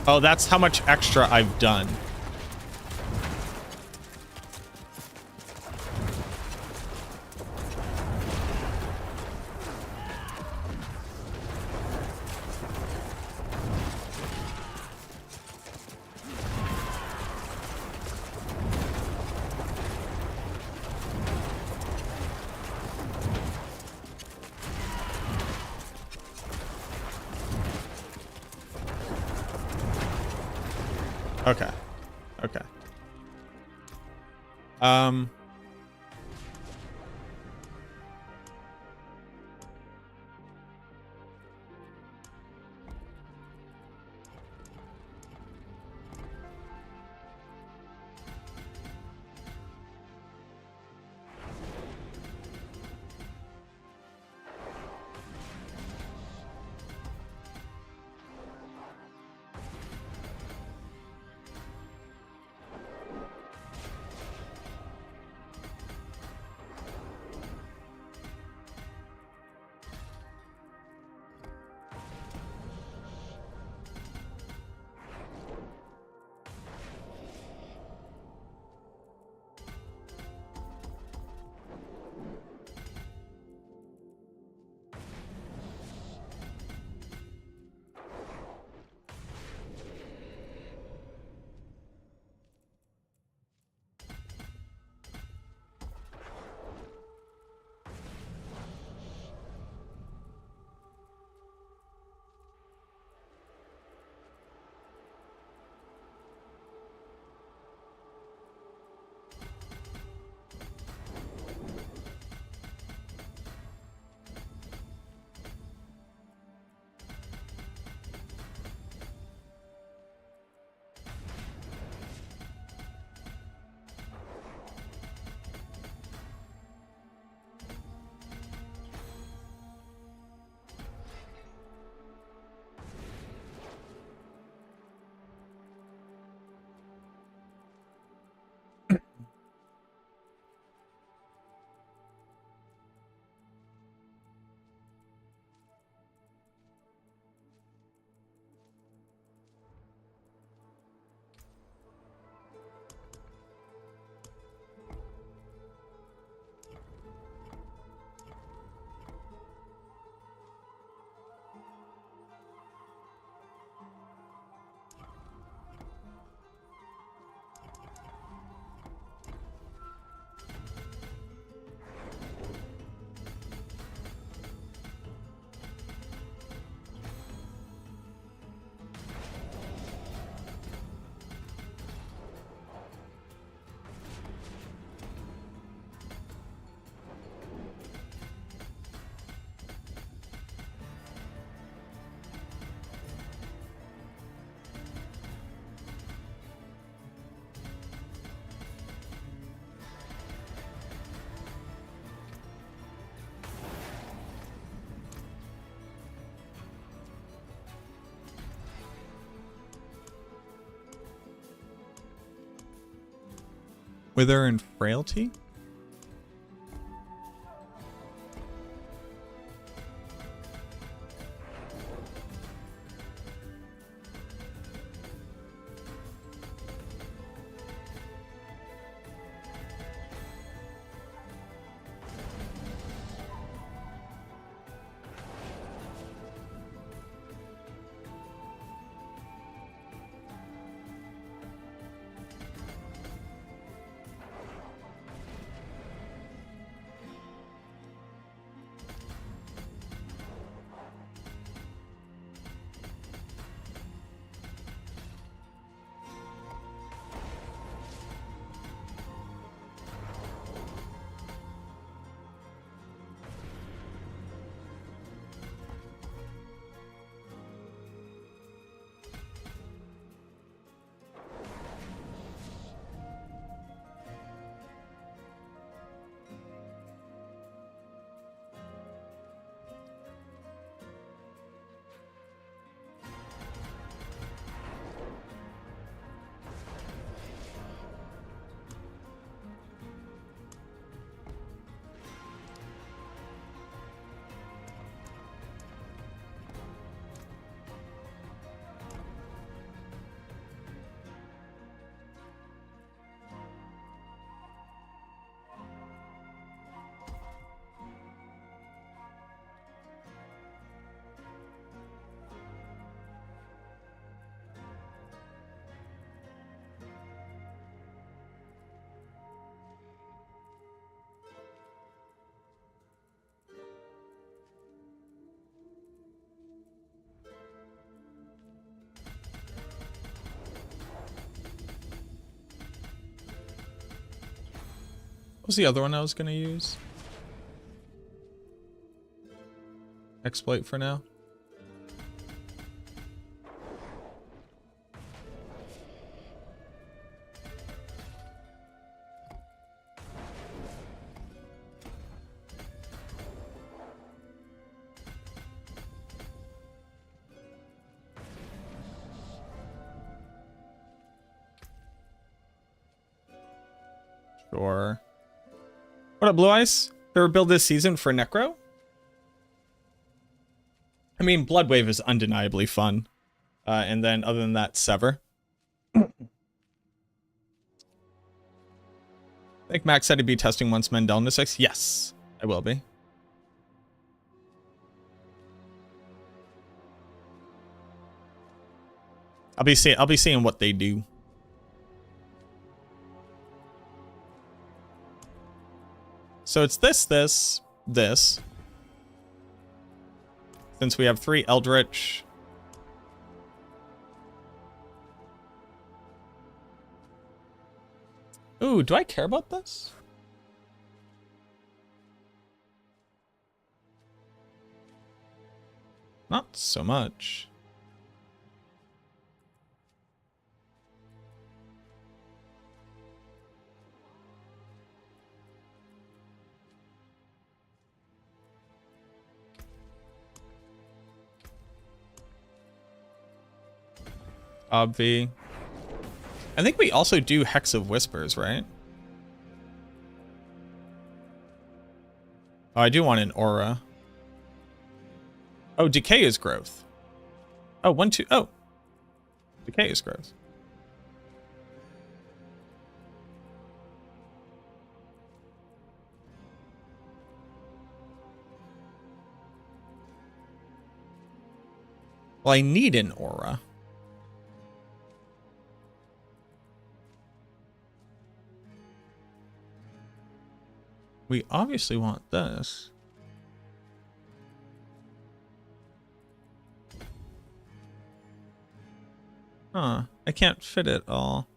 Oh, that's how much extra I've done. Okay. Okay. Wither and frailty? What was the other one I was going to use? Exploit for now. Sure. What up, Blue Ice? Favorite build this season for Necro? I mean, Bloodwave is undeniably fun. And then, other than that, Sever. I think Max said he'd be testing once Mendel into 6. Yes, I will be. I'll be seeing what they do. So it's this. Since we have 3 Eldritch. Ooh, do I care about this? Not so much. Obvi. I think we also do Hex of Whispers, right? Oh, I do want an aura. Oh, decay is growth. Oh, 1, 2. Oh, decay is growth. Well, I need an aura. We obviously want this. Huh. I can't fit it all.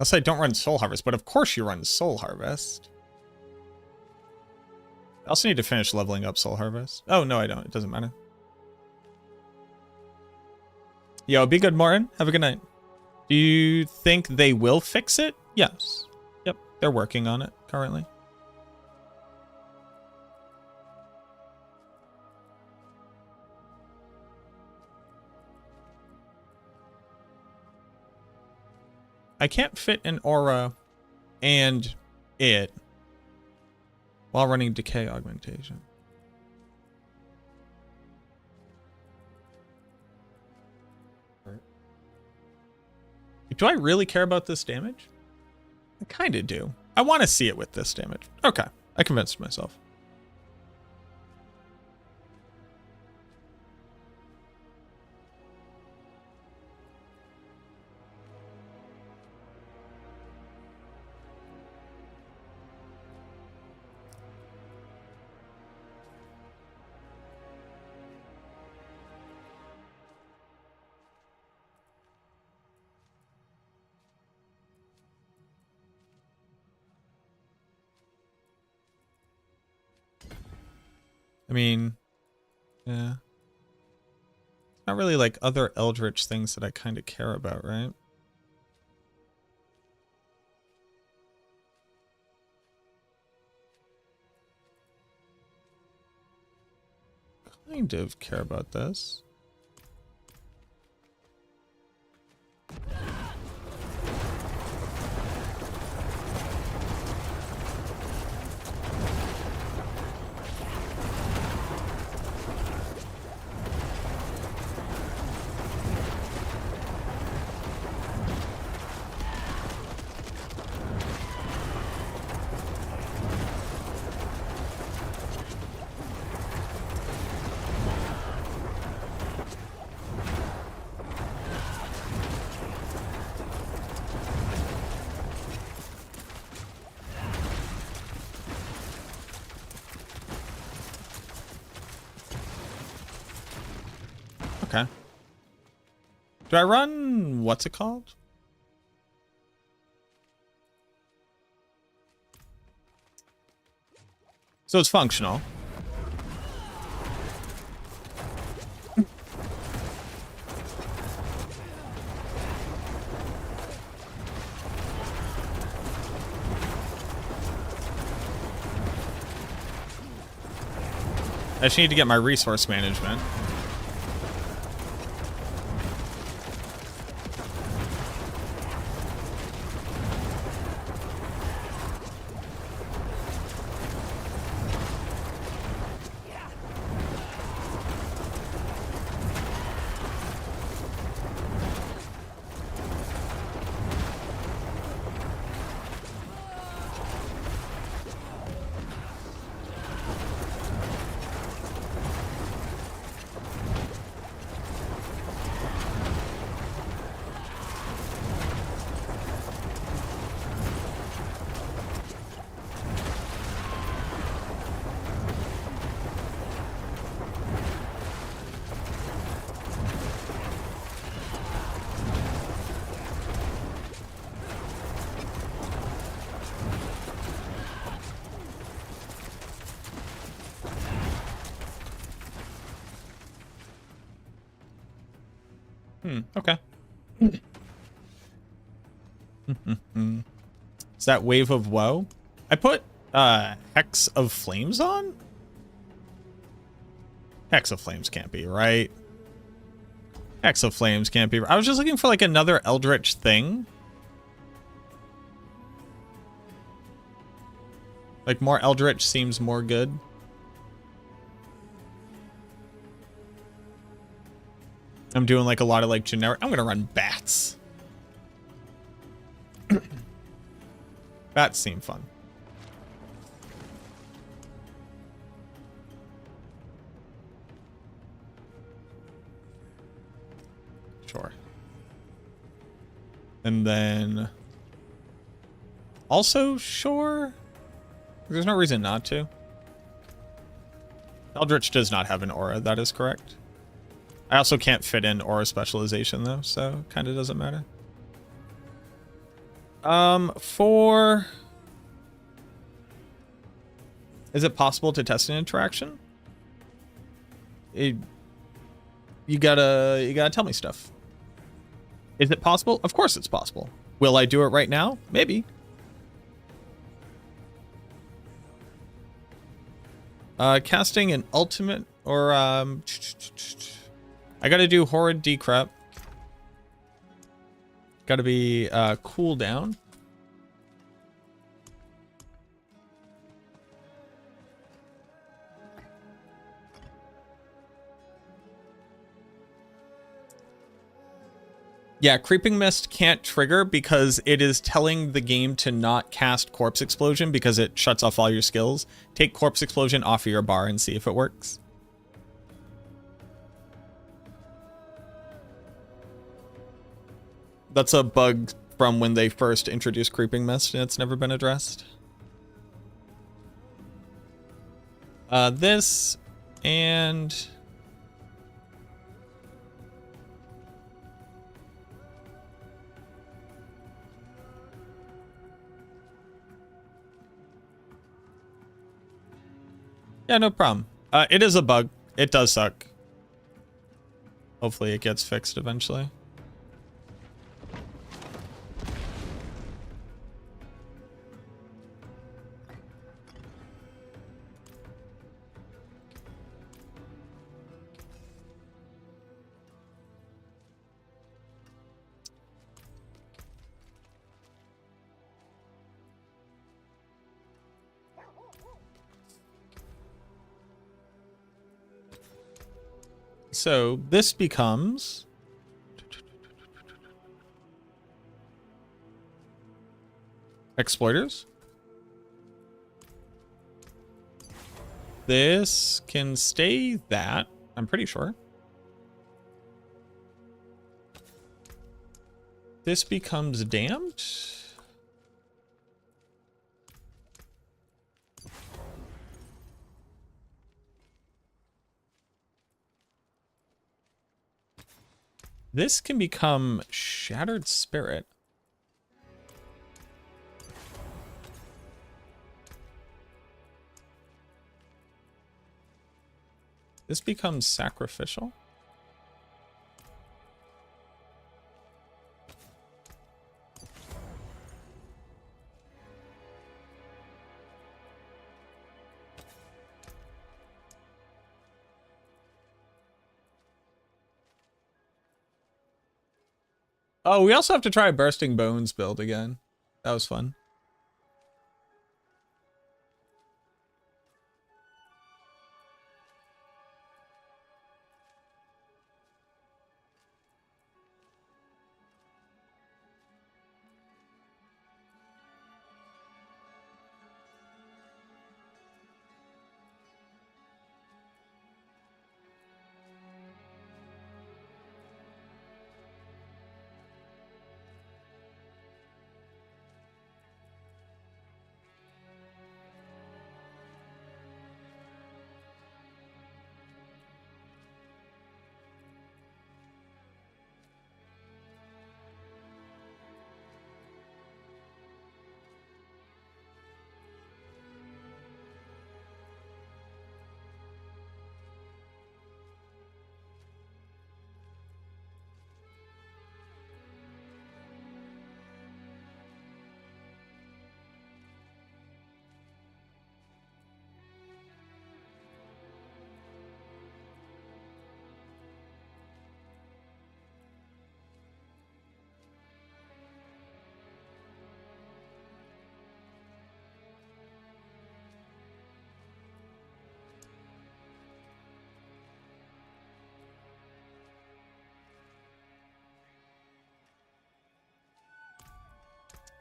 I'll say don't run Soul Harvest, but of course you run Soul Harvest. I also need to finish leveling up Soul Harvest. Oh, no, I don't. It doesn't matter. Yo, be good, Martin. Have a good night. Do you think they will fix it? Yes. Yep, they're working on it currently. I can't fit an aura and it while running decay augmentation. Do I really care about this damage? I kind of do. I want to see it with this damage. Okay, I convinced myself. I mean, yeah. Not really like other Eldritch things that I kind of care about, right? Kind of care about this. Okay. Do I run, what's it called? So it's functional. I just need to get my resource management. Okay. Is that Wave of Woe? I put Hex of Flames on? Hex of Flames can't be right. Hex of Flames can't be. I was just looking for like another Eldritch thing. Like more Eldritch seems more good. I'm doing like a lot of like generic. I'm gonna run bats. Bats seem fun. Sure. And then also sure. There's no reason not to. Eldritch does not have an aura, that is correct. I also can't fit in aura specialization though, so kind of doesn't matter. Is it possible to test an interaction? You gotta tell me stuff. Is it possible? Of course it's possible. Will I do it right now? Maybe. Casting an ultimate or I gotta do horrid decrep. Gotta be cooldown. Yeah, Creeping Mist can't trigger because it is telling the game to not cast Corpse Explosion because it shuts off all your skills. Take Corpse Explosion off of your bar and see if it works. That's a bug from when they first introduced Creeping Mist and it's never been addressed. This and... yeah, no problem. It is a bug. It does suck. Hopefully it gets fixed eventually. So this becomes exploiters. This can stay that, I'm pretty sure. This becomes damned. This can become Shattered Spirit. This becomes Sacrificial. Oh, we also have to try a Bursting Bones build again. That was fun.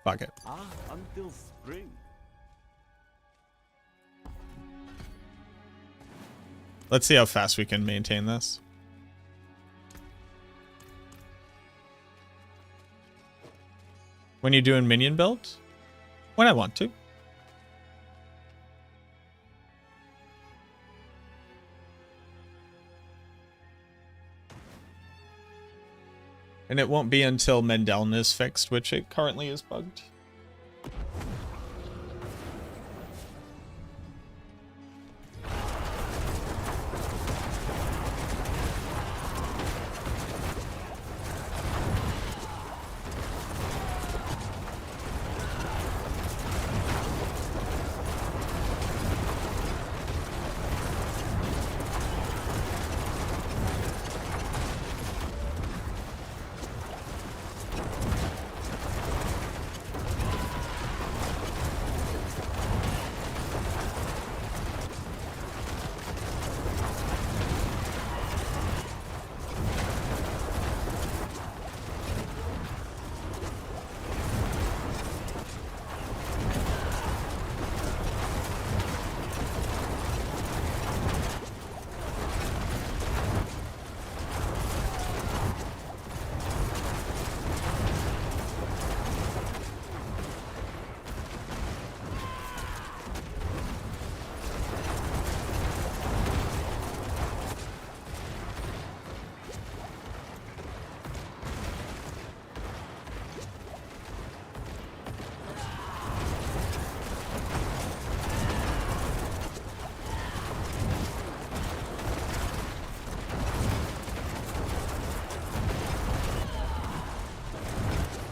Fuck it. Until spring. Let's see how fast we can maintain this. When you're doing minion builds? When I want to. And it won't be until Mendeln is fixed, which it currently is bugged.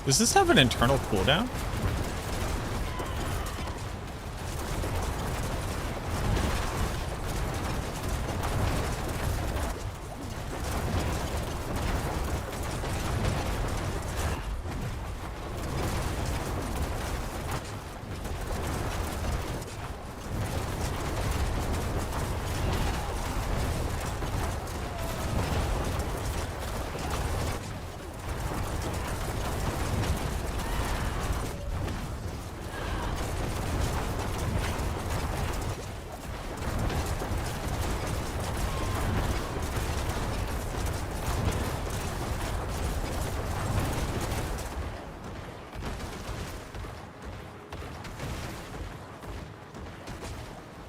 Does this have an internal cooldown?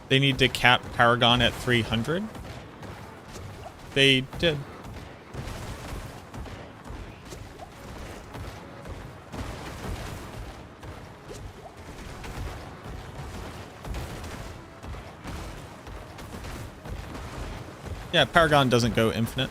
They need to cap Paragon at 300. They did. Yeah, Paragon doesn't go infinite.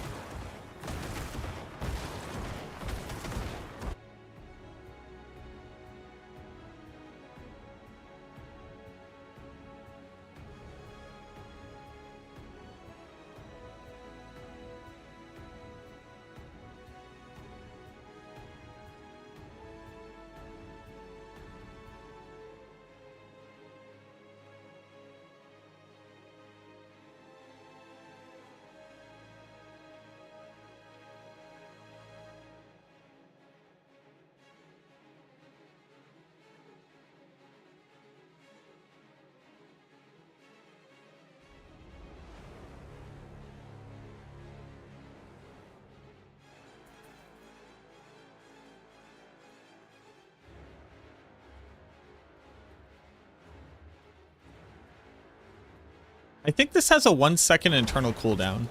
I think this has a 1 second internal cooldown.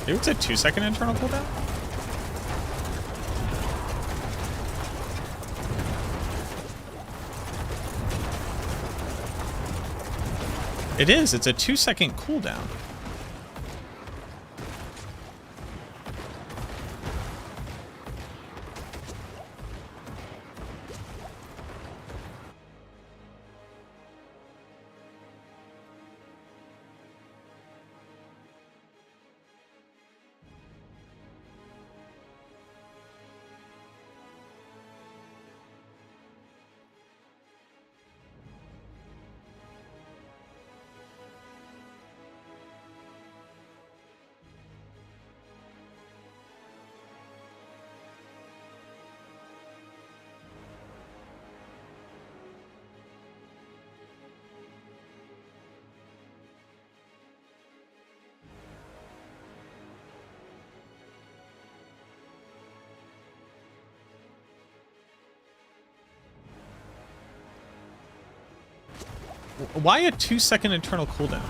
Maybe it's a 2 second internal cooldown? It is, it's a 2 second cooldown. Why a 2 second internal cooldown?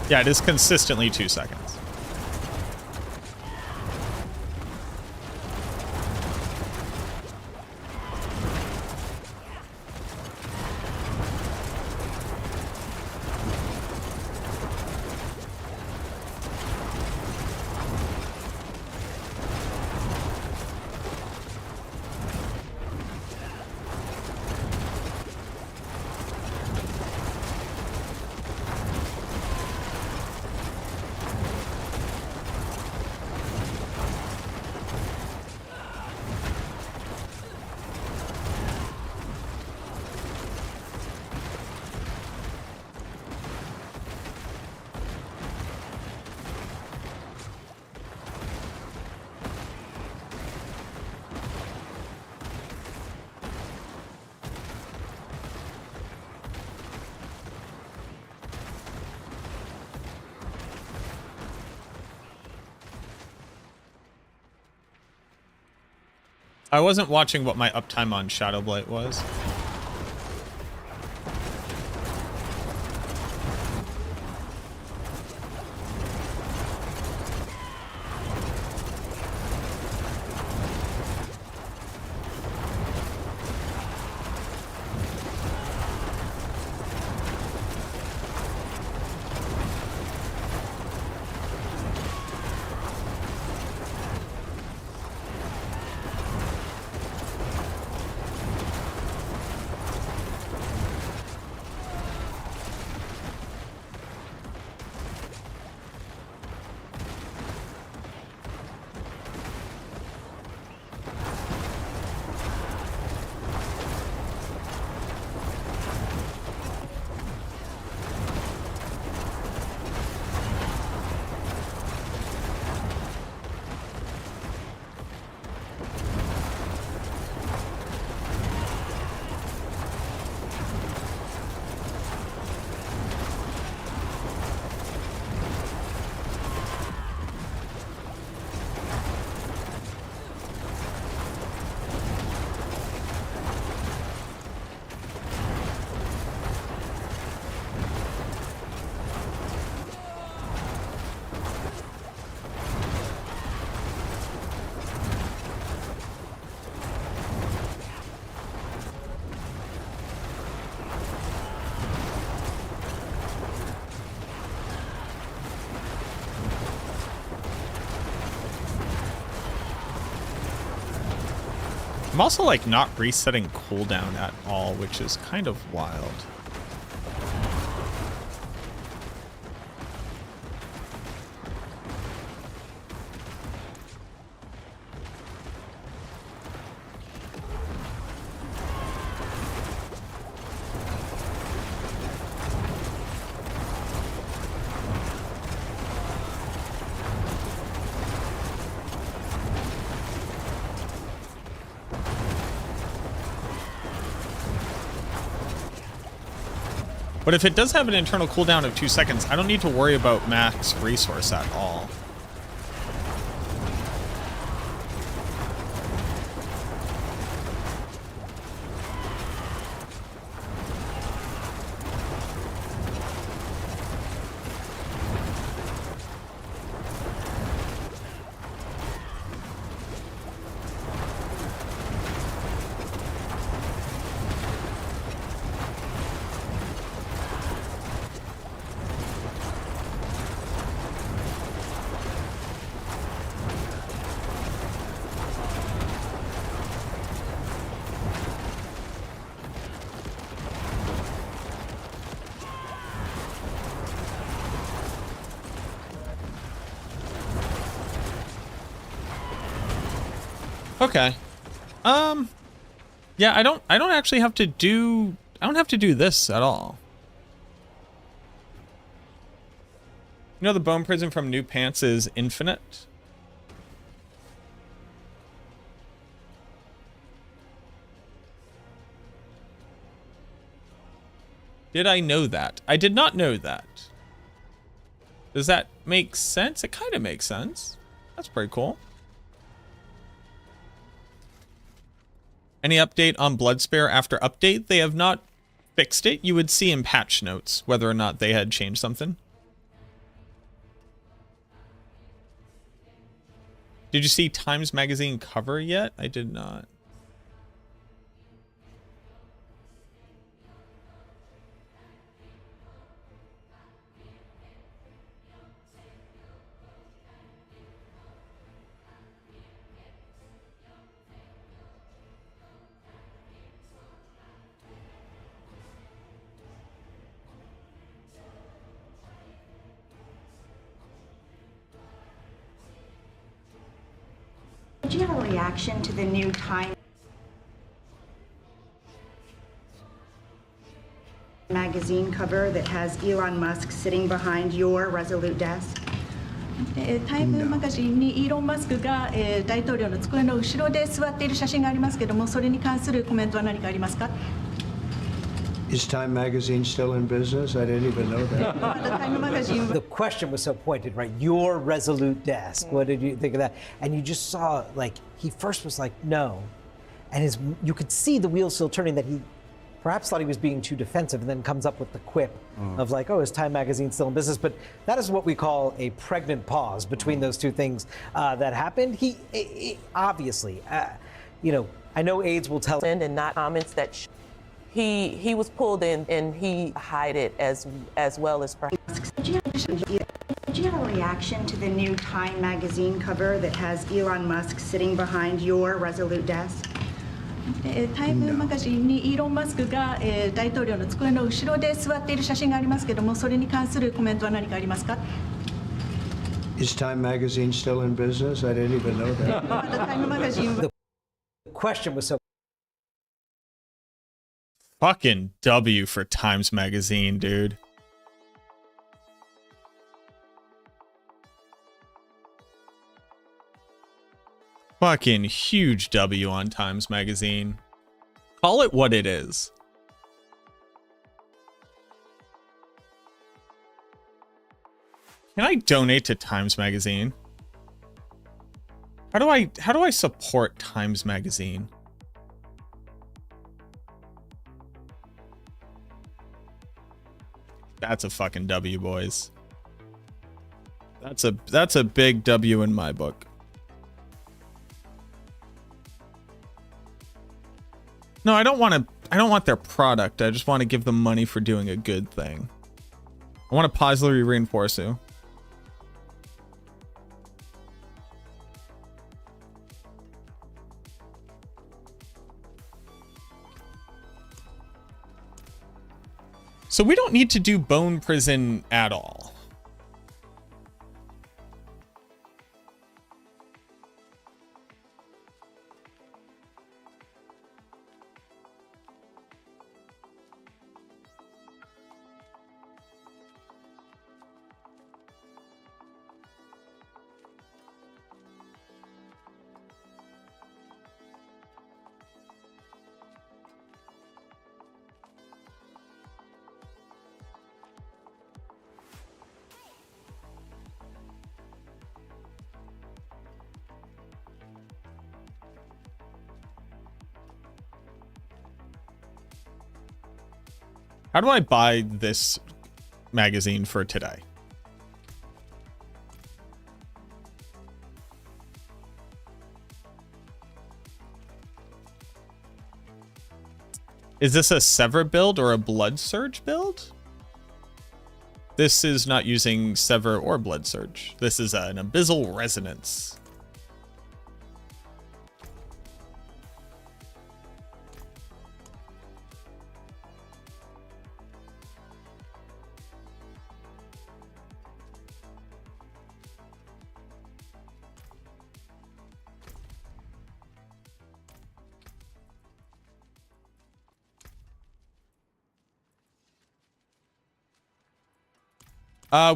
Yeah, it is consistently 2 seconds. I wasn't watching what my uptime on Shadow Blight was. I'm also like not resetting cooldown at all, which is kind of wild. But if it does have an internal cooldown of 2 seconds, I don't need to worry about max resource at all. Okay. Yeah, I don't actually have to do, I don't have to do this at all. You know, the bone prism from New Pants is infinite. Did I know that? I did not know that. Does that make sense? It kind of makes sense. That's pretty cool. Any update on Bloodspare after update? They have not fixed it. You would see in patch notes whether or not they had changed something. Did you see Times Magazine cover yet? I did not. Did you have a reaction to the new Time magazine cover that has Elon Musk sitting behind your Resolute desk? タイムマガジンにイーロン・マスクが大統領の机の後ろで座っている写真がありますけども、それに関するコメントは何かありますか? Is Time Magazine still in business? I didn't even know that. The question was so pointed, right? Your Resolute desk. What did you think of that? And you just saw, like, he first was like, no. And you could see the wheels still turning, that he perhaps thought he was being too defensive, and then comes up with the quip of like, oh, is Time Magazine still in business? But that is what we call a pregnant pause between those two things that happened. He obviously, you know, I know aides will tell. And not comments that he was pulled in and he hide it as well as perhaps. Did you have a reaction to the new Time Magazine cover that has Elon Musk sitting behind your Resolute desk? タイムマガジンにイーロン・マスクが大統領の机の後ろで座っている写真がありますけども、それに関するコメントは何かありますか? Is Time Magazine still in business? I didn't even know that. The question was so. Fucking W for Times Magazine, dude. Fucking huge W on Times Magazine. Call it what it is. Can I donate to Times Magazine? How do I support Times Magazine? That's a fucking W, boys. That's a big W in my book. No, I don't want their product. I just want to give them money for doing a good thing. I want to positively reinforce you. So we don't need to do bone prison at all. How do I buy this magazine for today? Is this a Sever build or a Blood Surge build? This is not using Sever or Blood Surge. This is an Abyssal Resonance.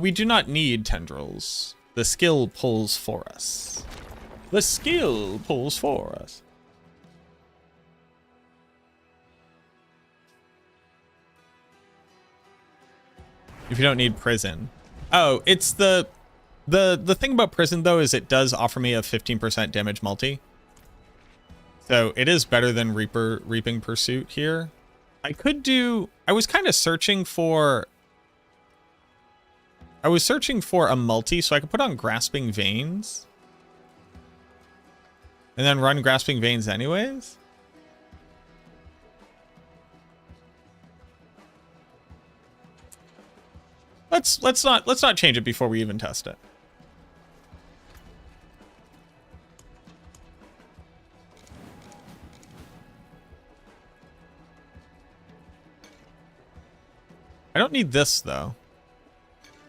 We do not need tendrils. The skill pulls for us. The skill pulls for us. If you don't need prison. Oh, it's the thing about prison though is it does offer me a 15% damage multi. So it is better than Reaping Pursuit here. I was kind of searching for a multi so I could put on Grasping Veins. And then run Grasping Veins anyways. Let's not change it before we even test it. I don't need this though.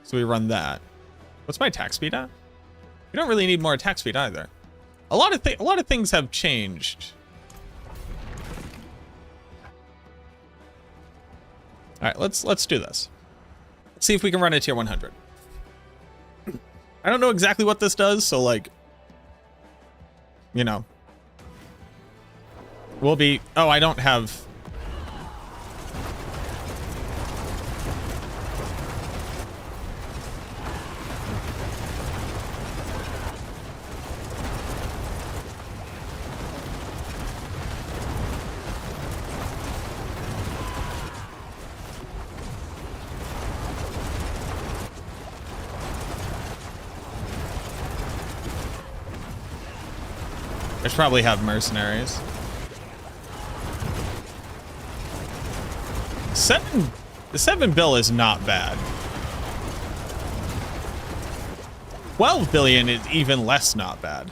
So we run that. What's my attack speed at? We don't really need more attack speed either. A lot of things have changed. All right, let's do this. Let's see if we can run a tier 100. I don't know exactly what this does, so like, you know, we'll be. Oh, I don't have. I should probably have mercenaries. The 7 bill is not bad. 12 billion is even less not bad.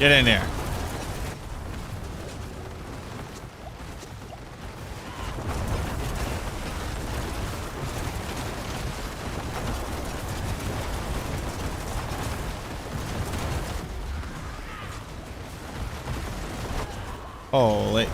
Get in there. Holy.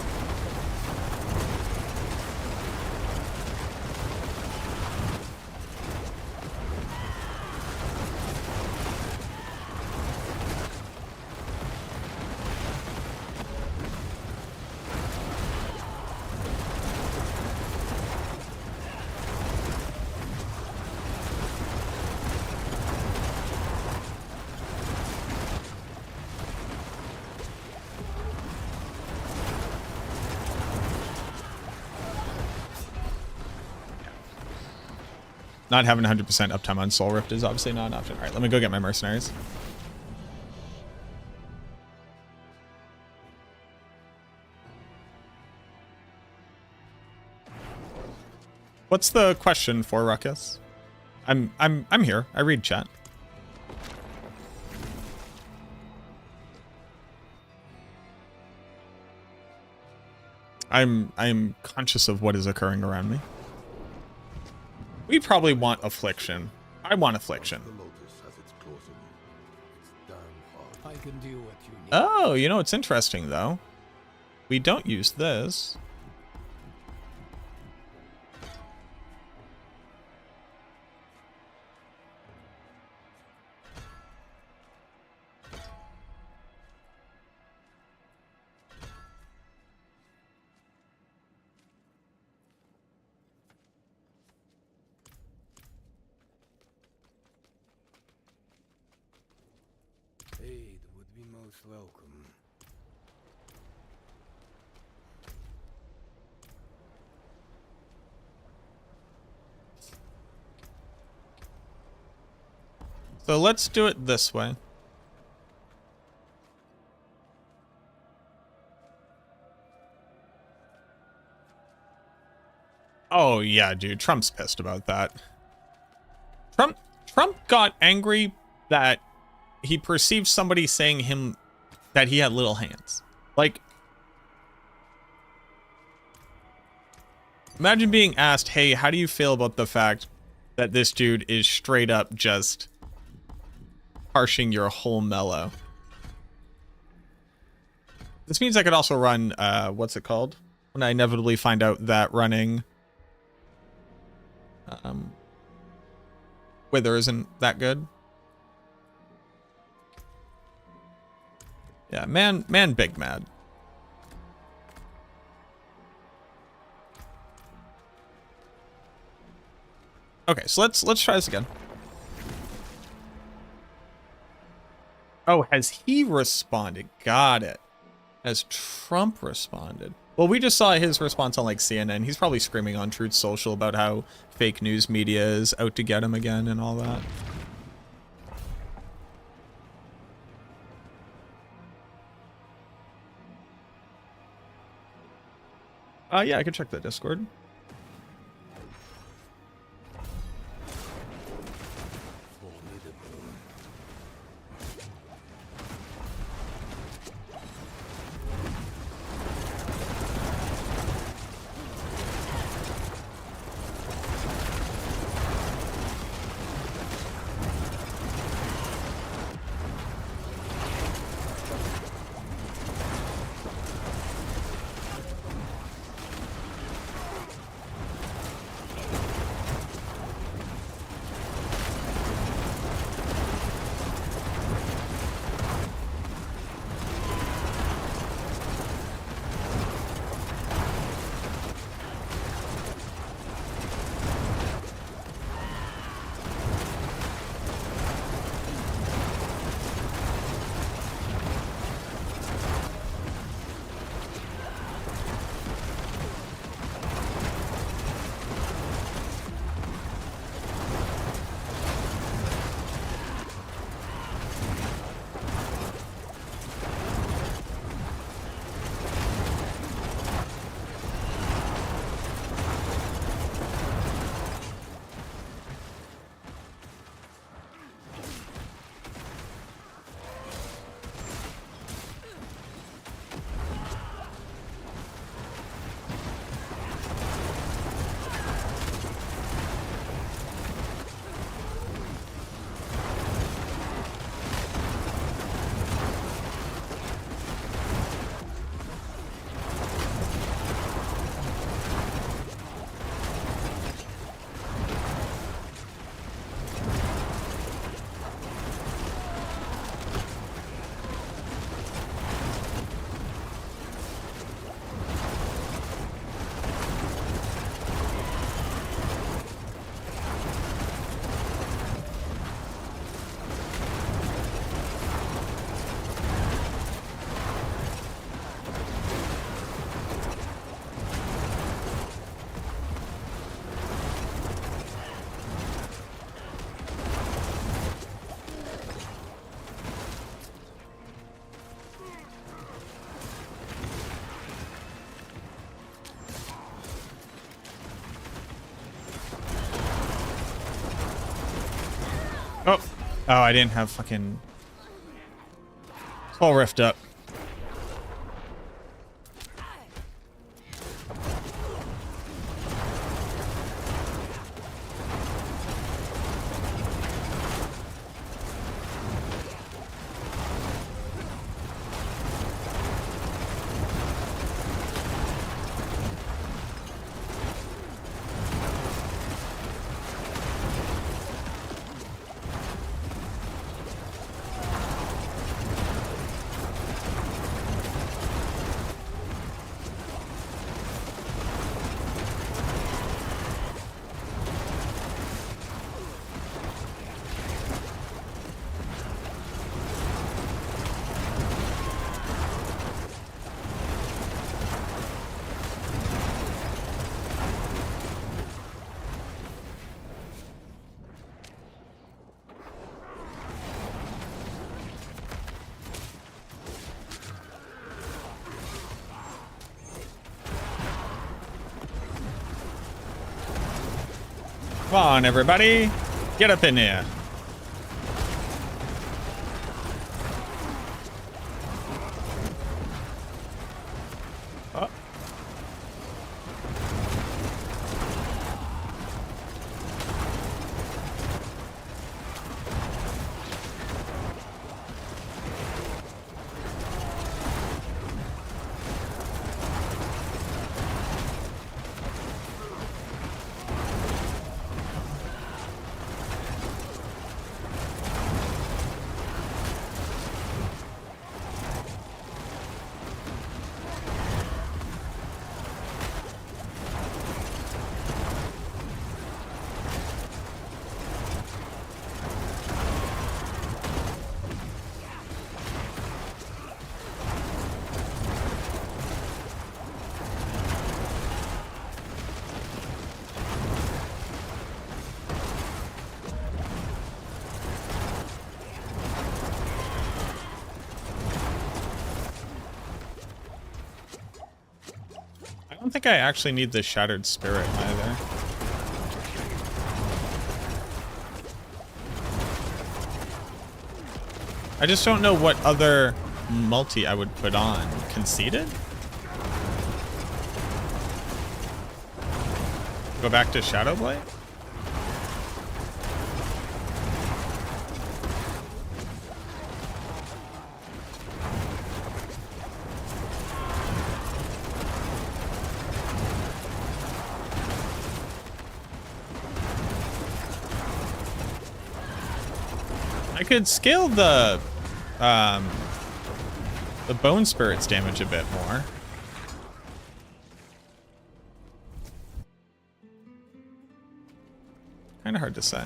Not having 100% uptime on Soul Rift is obviously not an option. All right, let me go get my mercenaries. What's the question for Ruckus? I'm here. I read chat. I'm conscious of what is occurring around me. We probably want affliction. I want affliction. I can do what you need. Oh, you know what's interesting though? We don't use this. Aid would be most welcome. So let's do it this way. Oh yeah, dude, Trump's pissed about that. Trump got angry that he perceived somebody saying him that he had little hands. Like, imagine being asked, hey, how do you feel about the fact that this dude is straight up just harshing your whole mellow? This means I could also run, what's it called? When I inevitably find out that running Wither isn't that good. Yeah, man big mad. Okay, so let's try this again. Oh, has he responded? Got it. Has Trump responded? Well, we just saw his response on like CNN. He's probably screaming on Truth Social about how fake news media is out to get him again and all that. Yeah, I can check the Discord. Oh. Oh, I didn't have fucking... All rift up. Come on, everybody. Get up in here. Oh. I don't think I actually need the Shattered Spirit either. I just don't know what other multi I would put on. Conceited? Go back to Shadow Blight? I could scale the Bone Spirit's damage a bit more. Kind of hard to say.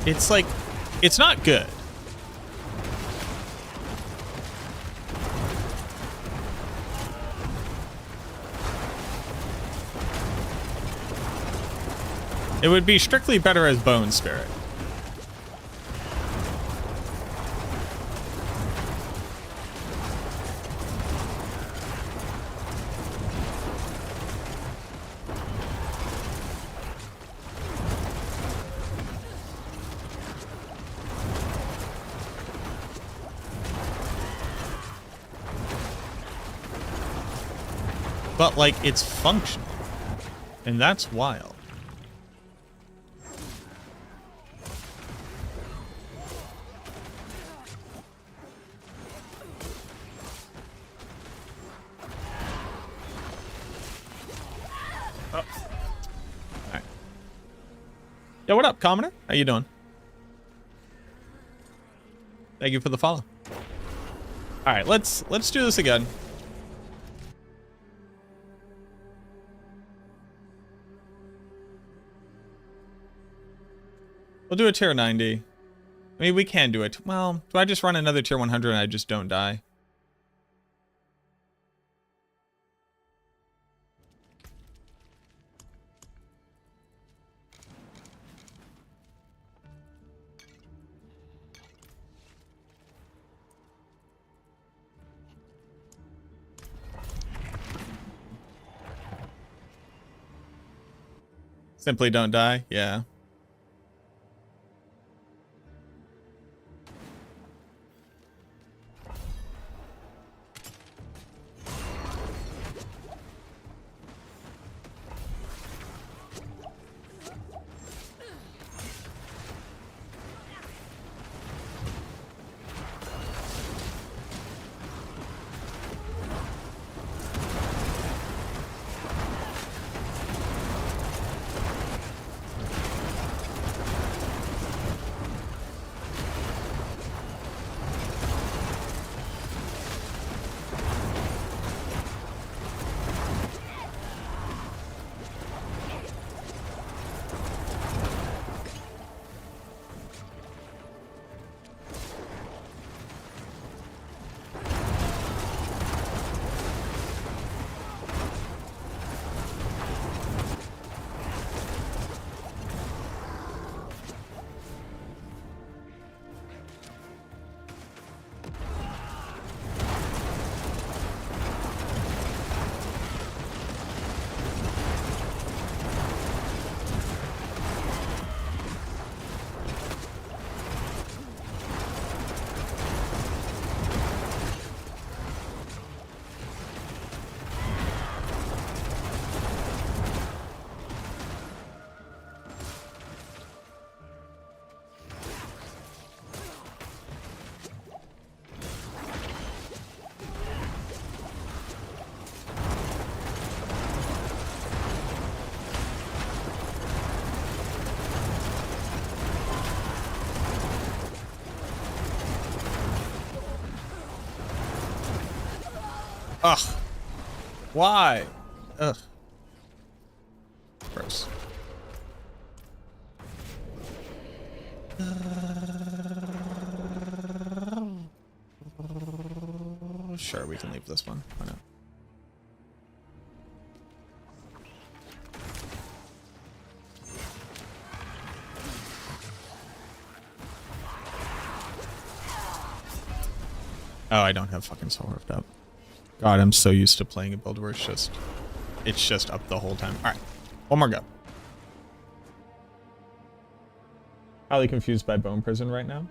It's like, it's not good. It would be strictly better as Bone Spirit. But, like, it's functional. And that's wild. Oh. Alright. Yo, what up, Commoner? How you doing? Thank you for the follow. Alright, let's do this again. We'll do a tier 90. I mean, we can do it. Well, do I just run another tier 100 and I just don't die? Simply don't die? Yeah. Ugh. Why? Ugh. Gross. Sure, we can leave this one. Why not? Oh, I don't have fucking Soul Rift up. God, I'm so used to playing a build where it's just up the whole time. All right, one more go. Highly confused by Bone Prison right now.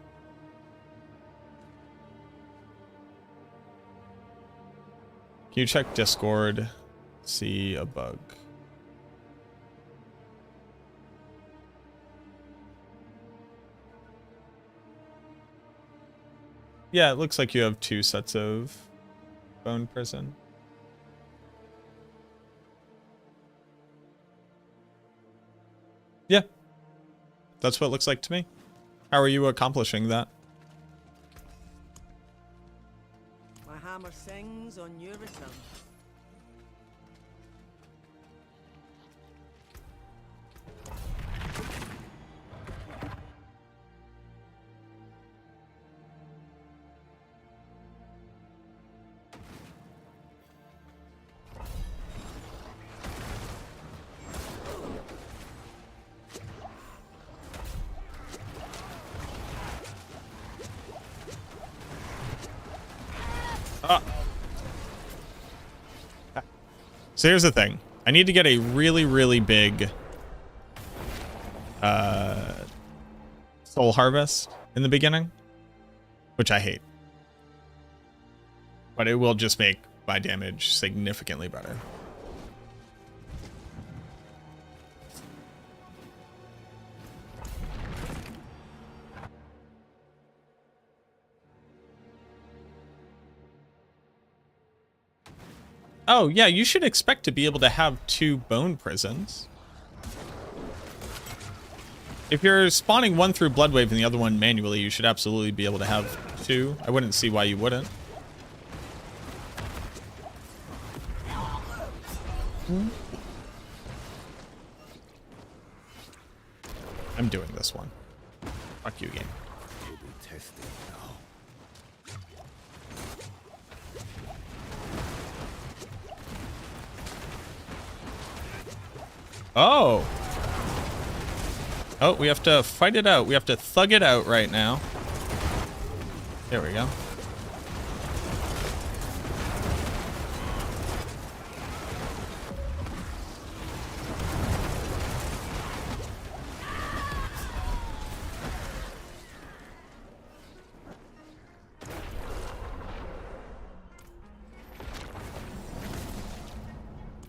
Can you check Discord? See a bug. Yeah, it looks like you have 2 sets of Bone Prison. Yeah. That's what it looks like to me. How are you accomplishing that? My hammer sings on your return. So here's the thing. I need to get a really, really big soul harvest in the beginning, which I hate. But it will just make my damage significantly better. Oh, yeah, you should expect to be able to have 2 bone prisons. If you're spawning one through Bloodwave and the other one manually, you should absolutely be able to have 2. I wouldn't see why you wouldn't. I'm doing this one. Fuck you, game. Oh. Oh, we have to fight it out. We have to thug it out right now. There we go.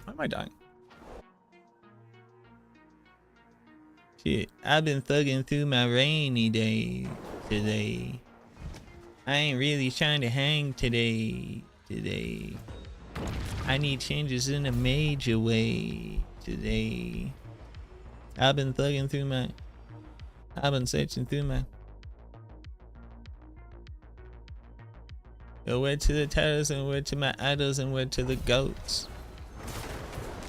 Why am I dying? Shit, I've been thugging through my rainy days today. I ain't really trying to hang today. I need changes in a major way today. I've been searching through my where to the tatters and where to my idols and where to the goats.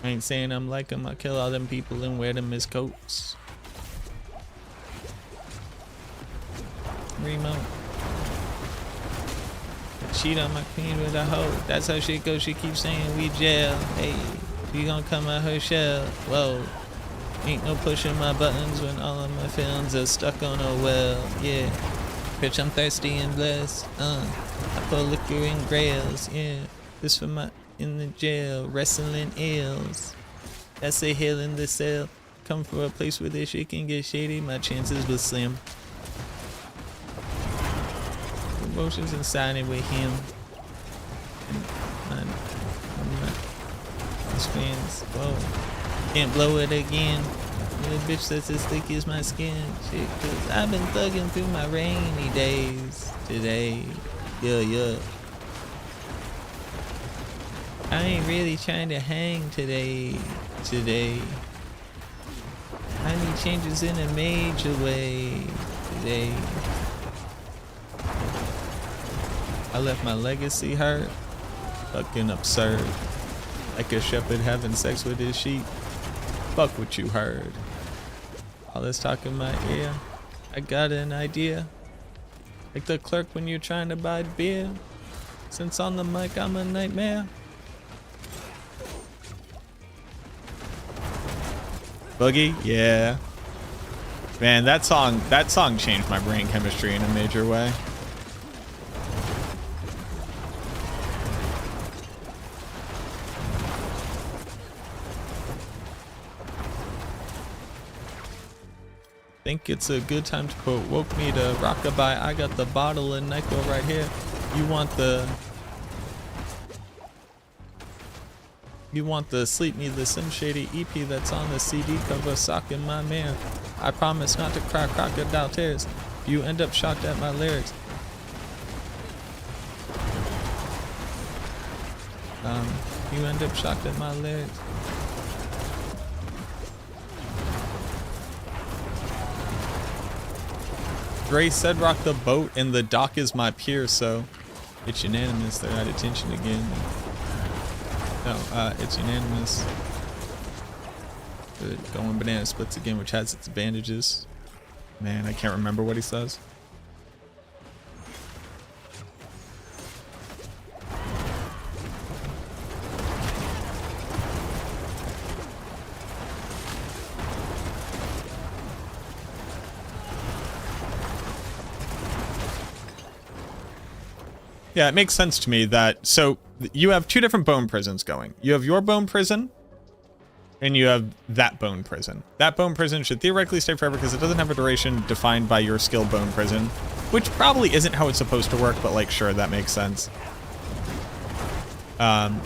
I ain't saying I'm like them, I kill all them people and wear them as coats. Remote. Cheat on my queen with a hoe. That's how she goes. She keeps saying we jail. Hey, you gonna come out her shell. Whoa. Ain't no pushing my buttons when all of my feelings are stuck on a well. Yeah. Bitch, I'm thirsty and blessed. I pour liquor in grails. Yeah. This for my in the jail. Wrestling ills. That's a hill in the cell. Come for a place where this shit can get shady. My chances were slim. Emotions inside it with him. And my screens. Whoa. Can't blow it again. The bitch that's as thick as my skin. Shit, cause I've been thugging through my rainy days today. Yeah. I ain't really trying to hang today. I need changes in a major way today. I left my legacy hurt. Fucking absurd. Like a shepherd having sex with his sheep. Fuck what you heard. All this talk in my ear. I got an idea. Like the clerk when you're trying to buy beer. Since on the mic I'm a nightmare. Boogie? Yeah. Man, that song changed my brain chemistry in a major way. Think it's a good time to provoke me to rockabye. I got the bottle and Nyquil right here. You want the Sleep Me the Sim Shady EP that's on the CD cover, socking my man. I promise not to cry crocodile tears. You end up shocked at my lyrics. You end up shocked at my lyrics. Gray said rock the boat and the dock is my pier, so it's unanimous. They're at attention again. No, it's unanimous. Good. Going banana splits again, which has its advantages. Man, I can't remember what he says. Yeah, it makes sense to me that, so you have two different bone prisons going. You have your bone prison, and you have that bone prison. That bone prison should theoretically stay forever because it doesn't have a duration defined by your skill bone prison, which probably isn't how it's supposed to work, but like, sure, that makes sense. And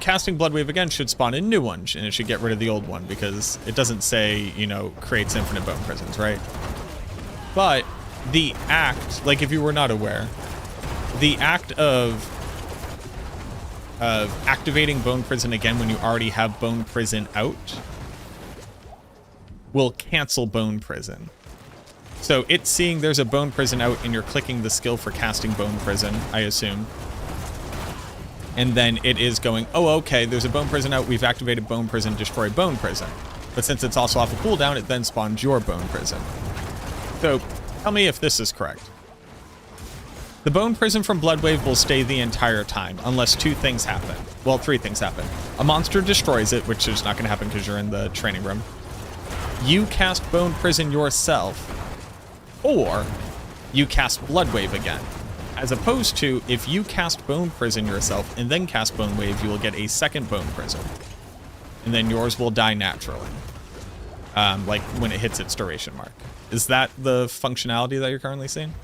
casting Blood Wave again should spawn a new one, and it should get rid of the old one because it doesn't say, you know, creates infinite bone prisons, right? But the act, like if you were not aware, the act of activating Bone Prison again when you already have Bone Prison out will cancel Bone Prison. So it's seeing there's a Bone Prison out and you're clicking the skill for casting Bone Prison, I assume. And then it is going, oh, okay, there's a Bone Prison out. We've activated Bone Prison, destroy Bone Prison. But since it's also off a cooldown, it then spawns your Bone Prison. So tell me if this is correct. The Bone Prison from Blood Wave will stay the entire time, unless two things happen. Well, three things happen. A monster destroys it, which is not going to happen because you're in the training room. You cast Bone Prison yourself, or you cast Blood Wave again. As opposed to, if you cast Bone Prison yourself and then cast Bone Wave, you will get a second Bone Prison. And then yours will die naturally. Like when it hits its duration mark. Is that the functionality that you're currently seeing?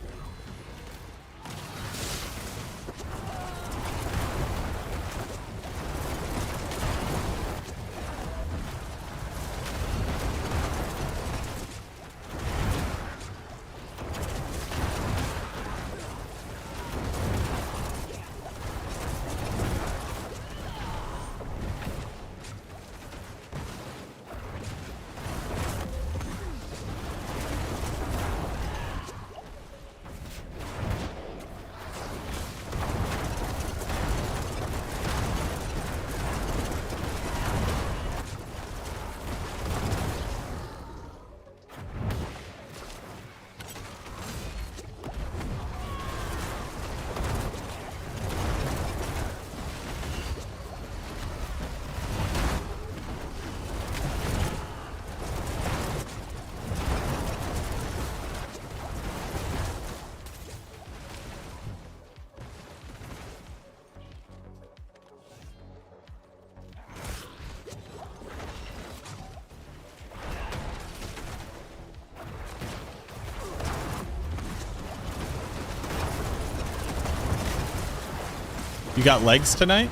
You got legs tonight?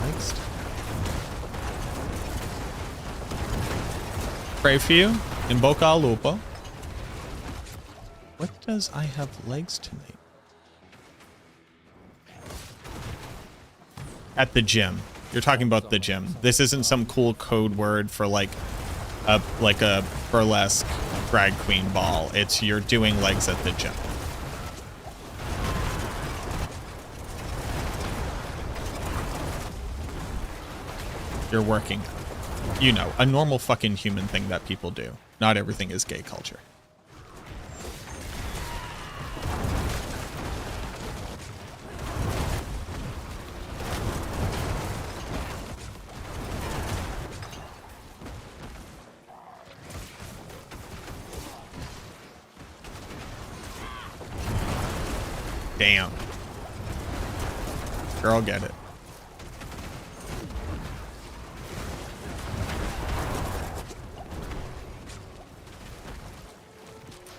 Legs. Pray for you. In Boca al Lupo. What does I have legs tonight? At the gym. You're talking about the gym. This isn't some cool code word for like a burlesque drag queen ball. It's you're doing legs at the gym. You're working. You know, a normal fucking human thing that people do. Not everything is gay culture. Damn. Girl, get it.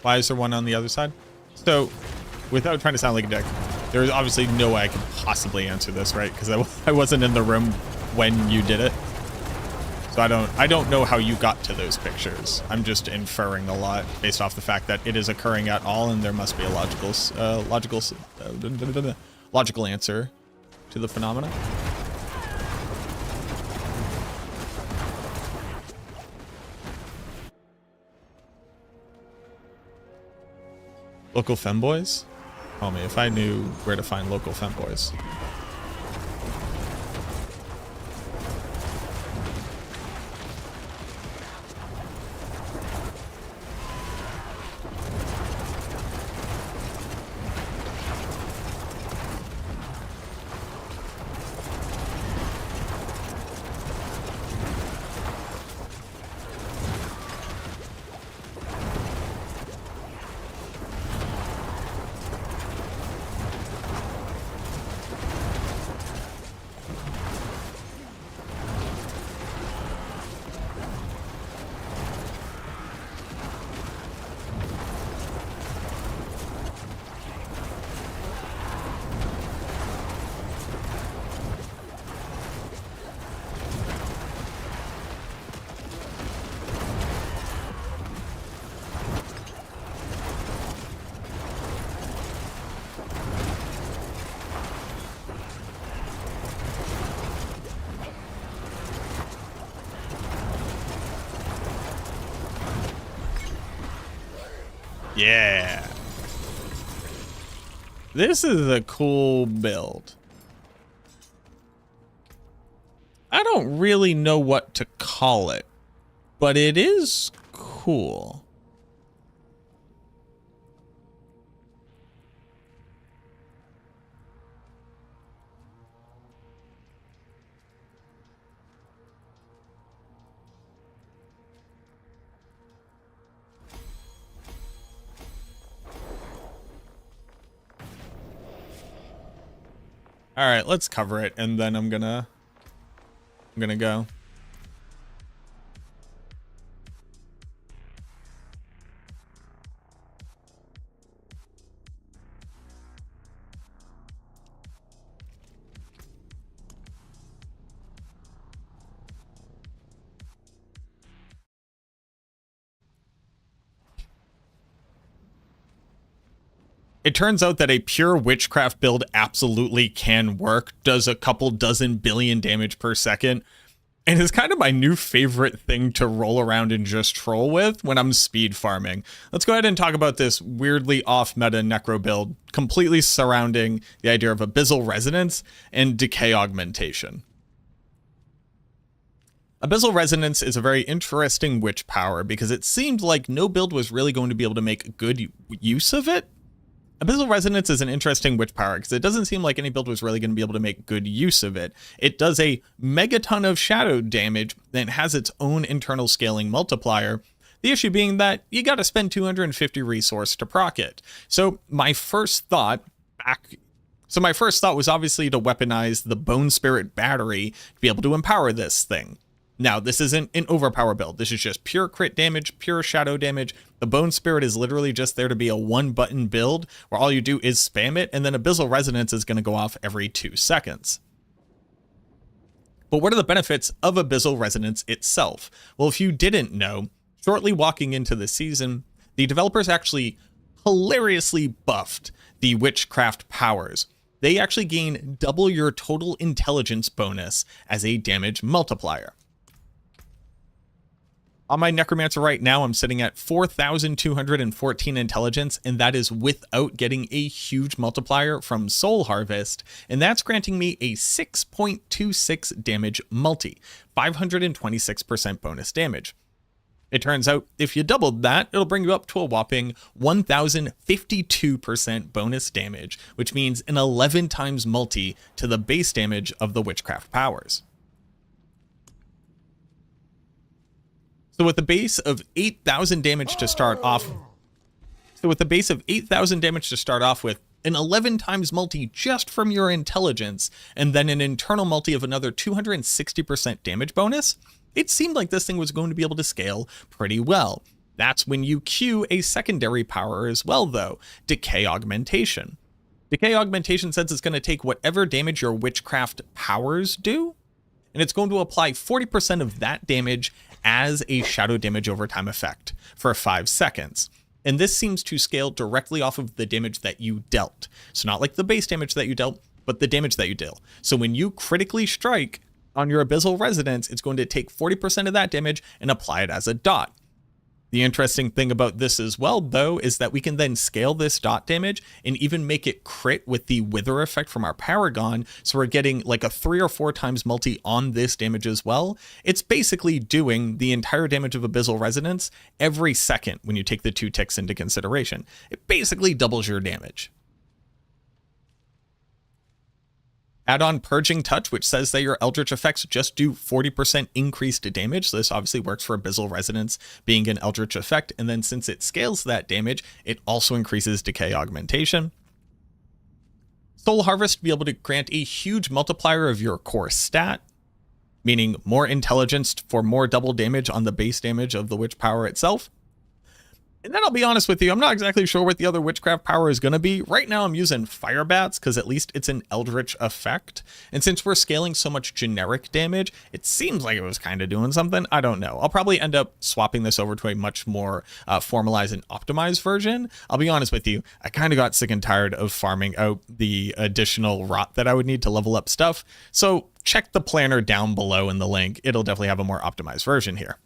Why is there one on the other side? So, without trying to sound like a dick, there's obviously no way I could possibly answer this, right? Because I wasn't in the room when you did it. So I don't know how you got to those pictures. I'm just inferring a lot based off the fact that it is occurring at all, and there must be a logical answer to the phenomena. Local femboys? Homie, if I knew where to find local femboys. Yeah. This is a cool build. I don't really know what to call it, but it is cool. All right, let's cover it, and then I'm gonna go. It turns out that a pure witchcraft build absolutely can work, does a couple dozen billion damage per second, and is kind of my new favorite thing to roll around and just troll with when I'm speed farming. Let's go ahead and talk about this weirdly off-meta necro build, completely surrounding the idea of Abyssal Resonance and Decay Augmentation. Abyssal Resonance is a very interesting witch power because it seemed like no build was really going to be able to make good use of it. Abyssal Resonance is an interesting witch power because it doesn't seem like any build was really going to be able to make good use of it. It does a megaton of shadow damage and has its own internal scaling multiplier. The issue being that you got to spend 250 resource to proc it. So my first thought was obviously to weaponize the Bone Spirit battery to be able to empower this thing. Now, this isn't an overpower build. This is just pure crit damage, pure shadow damage. The Bone Spirit is literally just there to be a one-button build where all you do is spam it, and then Abyssal Resonance is going to go off every 2 seconds. But what are the benefits of Abyssal Resonance itself? Well, if you didn't know, shortly walking into the season, the developers actually hilariously buffed the witchcraft powers. They actually gain double your total intelligence bonus as a damage multiplier. On my Necromancer right now, I'm sitting at 4,214 intelligence, and that is without getting a huge multiplier from Soul Harvest, and that's granting me a 6.26 damage multi, 526% bonus damage. It turns out if you doubled that, it'll bring you up to a whopping 1,052% bonus damage, which means an 11 times multi to the base damage of the witchcraft powers. So with a base of 8,000 damage to start off, with, an 11 times multi just from your intelligence, and then an internal multi of another 260% damage bonus, it seemed like this thing was going to be able to scale pretty well. That's when you queue a secondary power as well, though, Decay Augmentation. Decay Augmentation says it's going to take whatever damage your witchcraft powers do, and it's going to apply 40% of that damage as a shadow damage over time effect for 5 seconds. And this seems to scale directly off of the damage that you dealt. So not like the base damage that you dealt, but the damage that you dealt. So when you critically strike on your Abyssal Resonance, it's going to take 40% of that damage and apply it as a dot. The interesting thing about this as well, though, is that we can then scale this dot damage and even make it crit with the Wither effect from our Paragon, so we're getting like a 3 or 4 times multi on this damage as well. It's basically doing the entire damage of Abyssal Resonance every second when you take the 2 ticks into consideration. It basically doubles your damage. Add on Purging Touch, which says that your Eldritch effects just do 40% increased damage. So this obviously works for Abyssal Resonance being an Eldritch effect. And then since it scales that damage, it also increases Decay Augmentation. Soul Harvest to be able to grant a huge multiplier of your core stat, meaning more intelligence for more double damage on the base damage of the witch power itself. And then I'll be honest with you, I'm not exactly sure what the other witchcraft power is going to be. Right now I'm using Fire Bats because at least it's an Eldritch effect. And since we're scaling so much generic damage, it seems like it was kind of doing something. I don't know. I'll probably end up swapping this over to a much more formalized and optimized version. I'll be honest with you, I kind of got sick and tired of farming out the additional rot that I would need to level up stuff. So check the planner down below in the link. It'll definitely have a more optimized version here.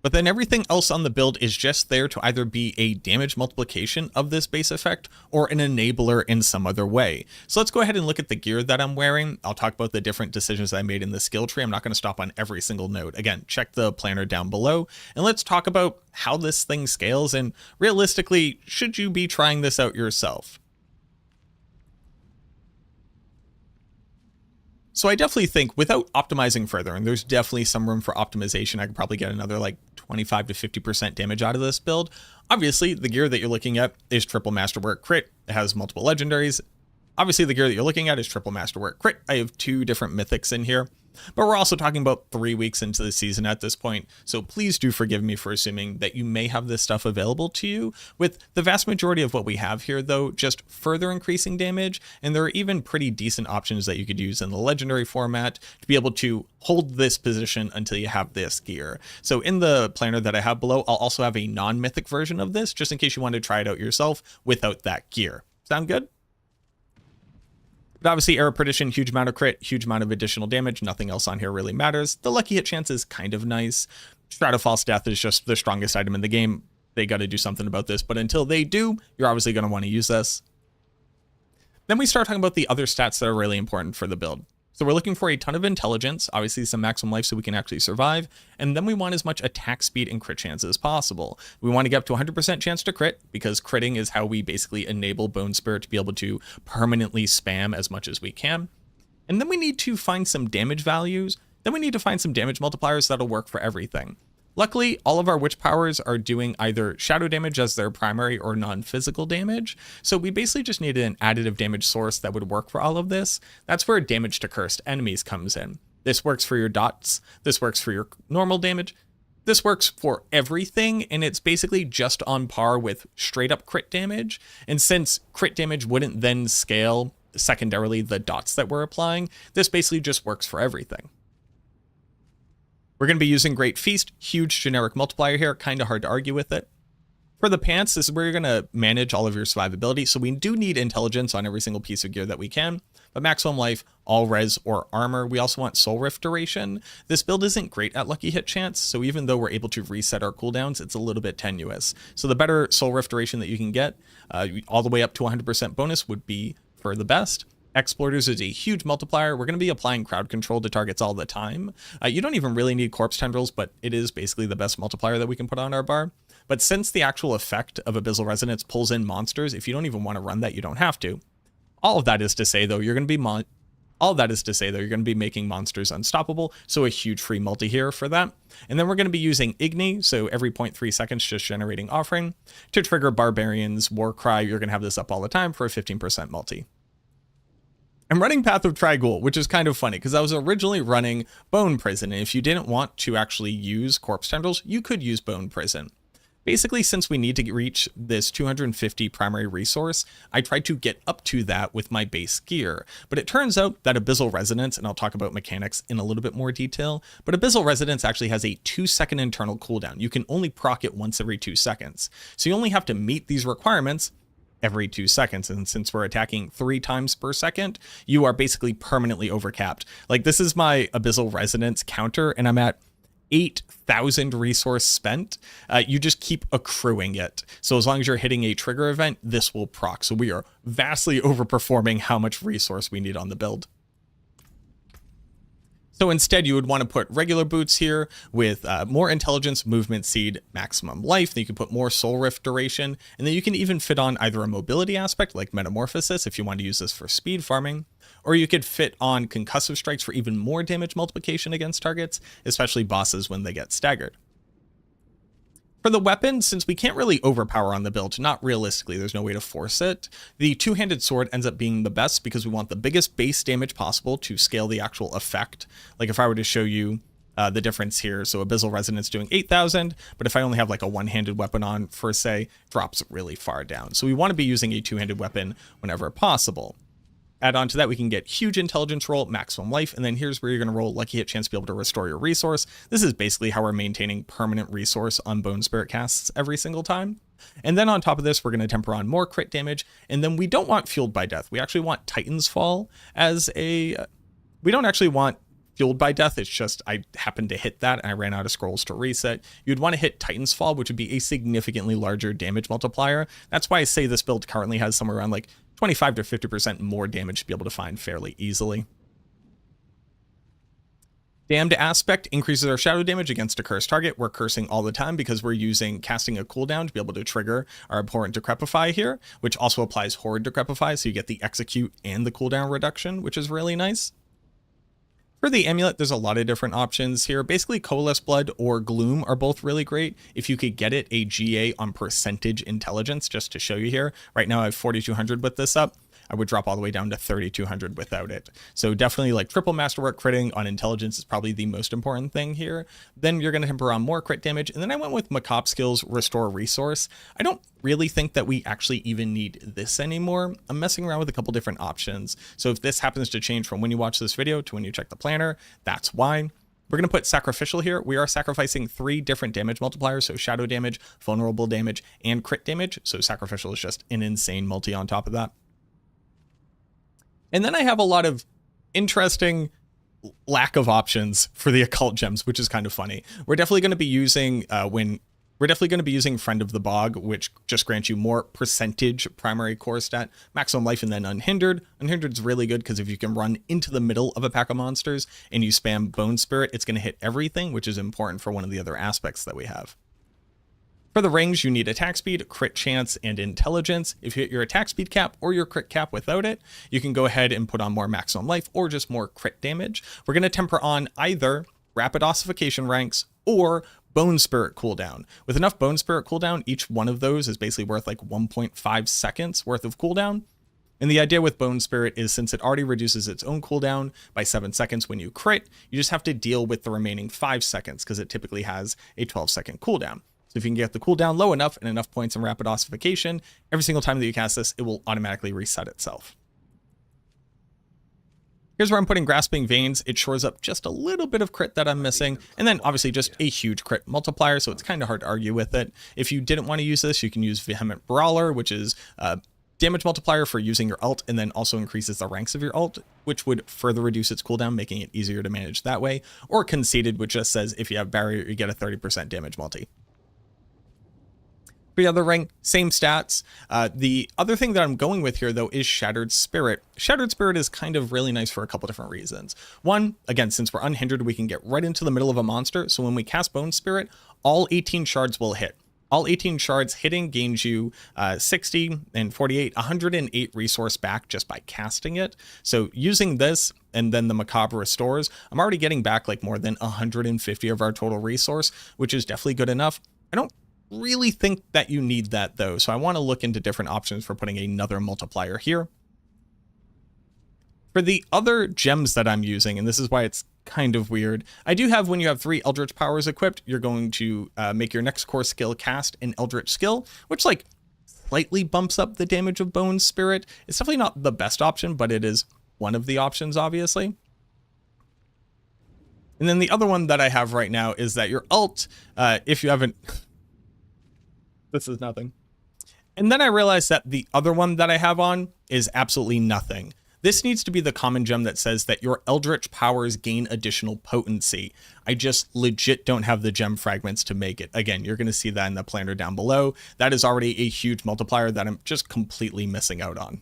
But then everything else on the build is just there to either be a damage multiplication of this base effect or an enabler in some other way. So let's go ahead and look at the gear that I'm wearing. I'll talk about the different decisions I made in the skill tree. I'm not going to stop on every single node. Again, check the planner down below, and let's talk about how this thing scales and realistically, should you be trying this out yourself? So I definitely think without optimizing further, and there's definitely some room for optimization, I could probably get another like 25 to 50% damage out of this build. Obviously, the gear that you're looking at is triple masterwork crit. It has multiple legendaries. Obviously, the gear that you're looking at is triple masterwork crit. I have 2 different mythics in here, but we're also talking about 3 weeks into the season at this point. So please do forgive me for assuming that you may have this stuff available to you. With the vast majority of what we have here, though, just further increasing damage, and there are even pretty decent options that you could use in the legendary format to be able to hold this position until you have this gear. So in the planner that I have below, I'll also have a non-mythic version of this, just in case you want to try it out yourself without that gear. Sound good? But obviously, Era Perdition, huge amount of crit, huge amount of additional damage. Nothing else on here really matters. The lucky hit chance is kind of nice. Stratofal's Death is just the strongest item in the game. They got to do something about this. But until they do, you're obviously going to want to use this. Then we start talking about the other stats that are really important for the build. So we're looking for a ton of intelligence, obviously some maximum life so we can actually survive, and then we want as much attack speed and crit chance as possible. We want to get up to 100% chance to crit, because critting is how we basically enable Bone Spirit to be able to permanently spam as much as we can. And then we need to find some damage values, then we need to find some damage multipliers that'll work for everything. Luckily, all of our witch powers are doing either shadow damage as their primary or non-physical damage, so we basically just needed an additive damage source that would work for all of this. That's where damage to cursed enemies comes in. This works for your dots, this works for your normal damage, this works for everything, and it's basically just on par with straight up crit damage, and since crit damage wouldn't then scale secondarily the dots that we're applying, this basically just works for everything. We're going to be using Great Feast, huge generic multiplier here, kind of hard to argue with it. For the pants, this is where you're going to manage all of your survivability, so we do need intelligence on every single piece of gear that we can, but maximum life, all res, or armor. We also want Soul Rift duration. This build isn't great at lucky hit chance, so even though we're able to reset our cooldowns, it's a little bit tenuous. So the better Soul Rift duration that you can get, all the way up to 100% bonus would be for the best. Exploiters is a huge multiplier. We're going to be applying crowd control to targets all the time. You don't even really need corpse tendrils, but it is basically the best multiplier that we can put on our bar. But since the actual effect of Abyssal Resonance pulls in monsters, if you don't even want to run that, you don't have to. All of that is to say, though, you're going to be making monsters unstoppable, so a huge free multi here for that. And then we're going to be using Igni, so every 0.3 seconds just generating offering, to trigger Barbarian's Warcry. You're going to have this up all the time for a 15% multi. I'm running Path of Trighoul, which is kind of funny because I was originally running Bone Prison, and if you didn't want to actually use Corpse Tendrils, you could use Bone Prison. Basically, since we need to reach this 250 primary resource, I tried to get up to that with my base gear. But it turns out that Abyssal Resonance, and I'll talk about mechanics in a little bit more detail, but Abyssal Resonance actually has a 2-second internal cooldown. You can only proc it once every 2 seconds. So you only have to meet these requirements every 2 seconds, and since we're attacking 3 times per second, you are basically permanently overcapped. Like, this is my Abyssal Resonance counter, and I'm at 8,000 resource spent. You just keep accruing it. So as long as you're hitting a trigger event, this will proc. So we are vastly overperforming how much resource we need on the build. So instead, you would want to put regular boots here with more intelligence, movement seed, maximum life. Then you can put more soul rift duration. And then you can even fit on either a mobility aspect like metamorphosis if you want to use this for speed farming, or you could fit on concussive strikes for even more damage multiplication against targets, especially bosses when they get staggered. For the weapon, since we can't really overpower on the build, not realistically, there's no way to force it, the two-handed sword ends up being the best because we want the biggest base damage possible to scale the actual effect. Like if I were to show you the difference here, so Abyssal Resonance doing 8,000, but if I only have like a one-handed weapon on for say, drops really far down. So we want to be using a two-handed weapon whenever possible. Add on to that, we can get huge intelligence roll, maximum life, and then here's where you're going to roll lucky hit chance to be able to restore your resource. This is basically how we're maintaining permanent resource on Bone Spirit casts every single time. And then on top of this, we're going to temper on more crit damage, and then we don't want Fueled by Death. We actually want Titan's Fall as a... we don't actually want fueled by death. It's just I happened to hit that and I ran out of scrolls to reset. You'd want to hit Titan's Fall, which would be a significantly larger damage multiplier. That's why I say this build currently has somewhere around like 25 to 50% more damage to be able to find fairly easily. Damned Aspect increases our shadow damage against a cursed target. We're cursing all the time because we're casting a cooldown to be able to trigger our Abhorrent Decrepify here, which also applies Horrid Decrepify, so you get the execute and the cooldown reduction, which is really nice. For the amulet, there's a lot of different options here. Basically, Coalesce Blood or Gloom are both really great. If you could get it a GA on percentage intelligence, just to show you here. Right now I have 4,200 with this up. I would drop all the way down to 3,200 without it. So definitely like triple masterwork critting on intelligence is probably the most important thing here. Then you're going to temper on more crit damage. And then I went with Macabre Skills Restore Resource. I don't really think that we actually even need this anymore. I'm messing around with a couple different options. So if this happens to change from when you watch this video to when you check the planner, that's why. We're going to put Sacrificial here. We are sacrificing 3 different damage multipliers, so shadow damage, vulnerable damage, and crit damage. So Sacrificial is just an insane multi on top of that. And then I have a lot of interesting lack of options for the occult gems, which is kind of funny. We're definitely going to be using Friend of the Bog, which just grants you more percentage primary core stat, maximum life, and then Unhindered. Unhindered is really good because if you can run into the middle of a pack of monsters and you spam Bone Spirit, it's going to hit everything, which is important for one of the other aspects that we have. For the rings, you need attack speed, crit chance, and intelligence. If you hit your attack speed cap or your crit cap without it, you can go ahead and put on more maximum life or just more crit damage. We're going to temper on either rapid ossification ranks or Bone Spirit cooldown. With enough Bone Spirit cooldown, each one of those is basically worth like 1.5 seconds worth of cooldown. And the idea with Bone Spirit is since it already reduces its own cooldown by 7 seconds when you crit, you just have to deal with the remaining 5 seconds because it typically has a 12-second cooldown. So if you can get the cooldown low enough and enough points in rapid ossification, every single time that you cast this, it will automatically reset itself. Here's where I'm putting Grasping Veins. It shores up just a little bit of crit that I'm missing, and then obviously just a huge crit multiplier, so it's kind of hard to argue with it. If you didn't want to use this, you can use Vehement Brawler, which is damage multiplier for using your ult, and then also increases the ranks of your ult, which would further reduce its cooldown, making it easier to manage that way. Or Conceited, which just says if you have Barrier, you get a 30% damage multi. For the other ring, same stats. The other thing that I'm going with here, though, is Shattered Spirit. Shattered Spirit is kind of really nice for a couple different reasons. One, again, since we're unhindered, we can get right into the middle of a monster. So when we cast Bone Spirit, all 18 shards will hit. All 18 shards hitting gains you 60 and 48, 108 resource back just by casting it. So using this and then the Macabre Restores, I'm already getting back like more than 150 of our total resource, which is definitely good enough. I don't really think that you need that though, so I want to look into different options for putting another multiplier here. For the other gems that I'm using, and this is why it's kind of weird, I do have, when you have 3 Eldritch powers equipped, you're going to make your next core skill cast an Eldritch skill, which like slightly bumps up the damage of Bone Spirit. It's definitely not the best option, but it is one of the options, obviously. And then the other one that I have right now is that your ult, if you haven't... This is nothing. And then I realized that the other one that I have on is absolutely nothing. This needs to be the common gem that says that your Eldritch powers gain additional potency. I just legit don't have the gem fragments to make it. Again, you're going to see that in the planner down below. That is already a huge multiplier that I'm just completely missing out on.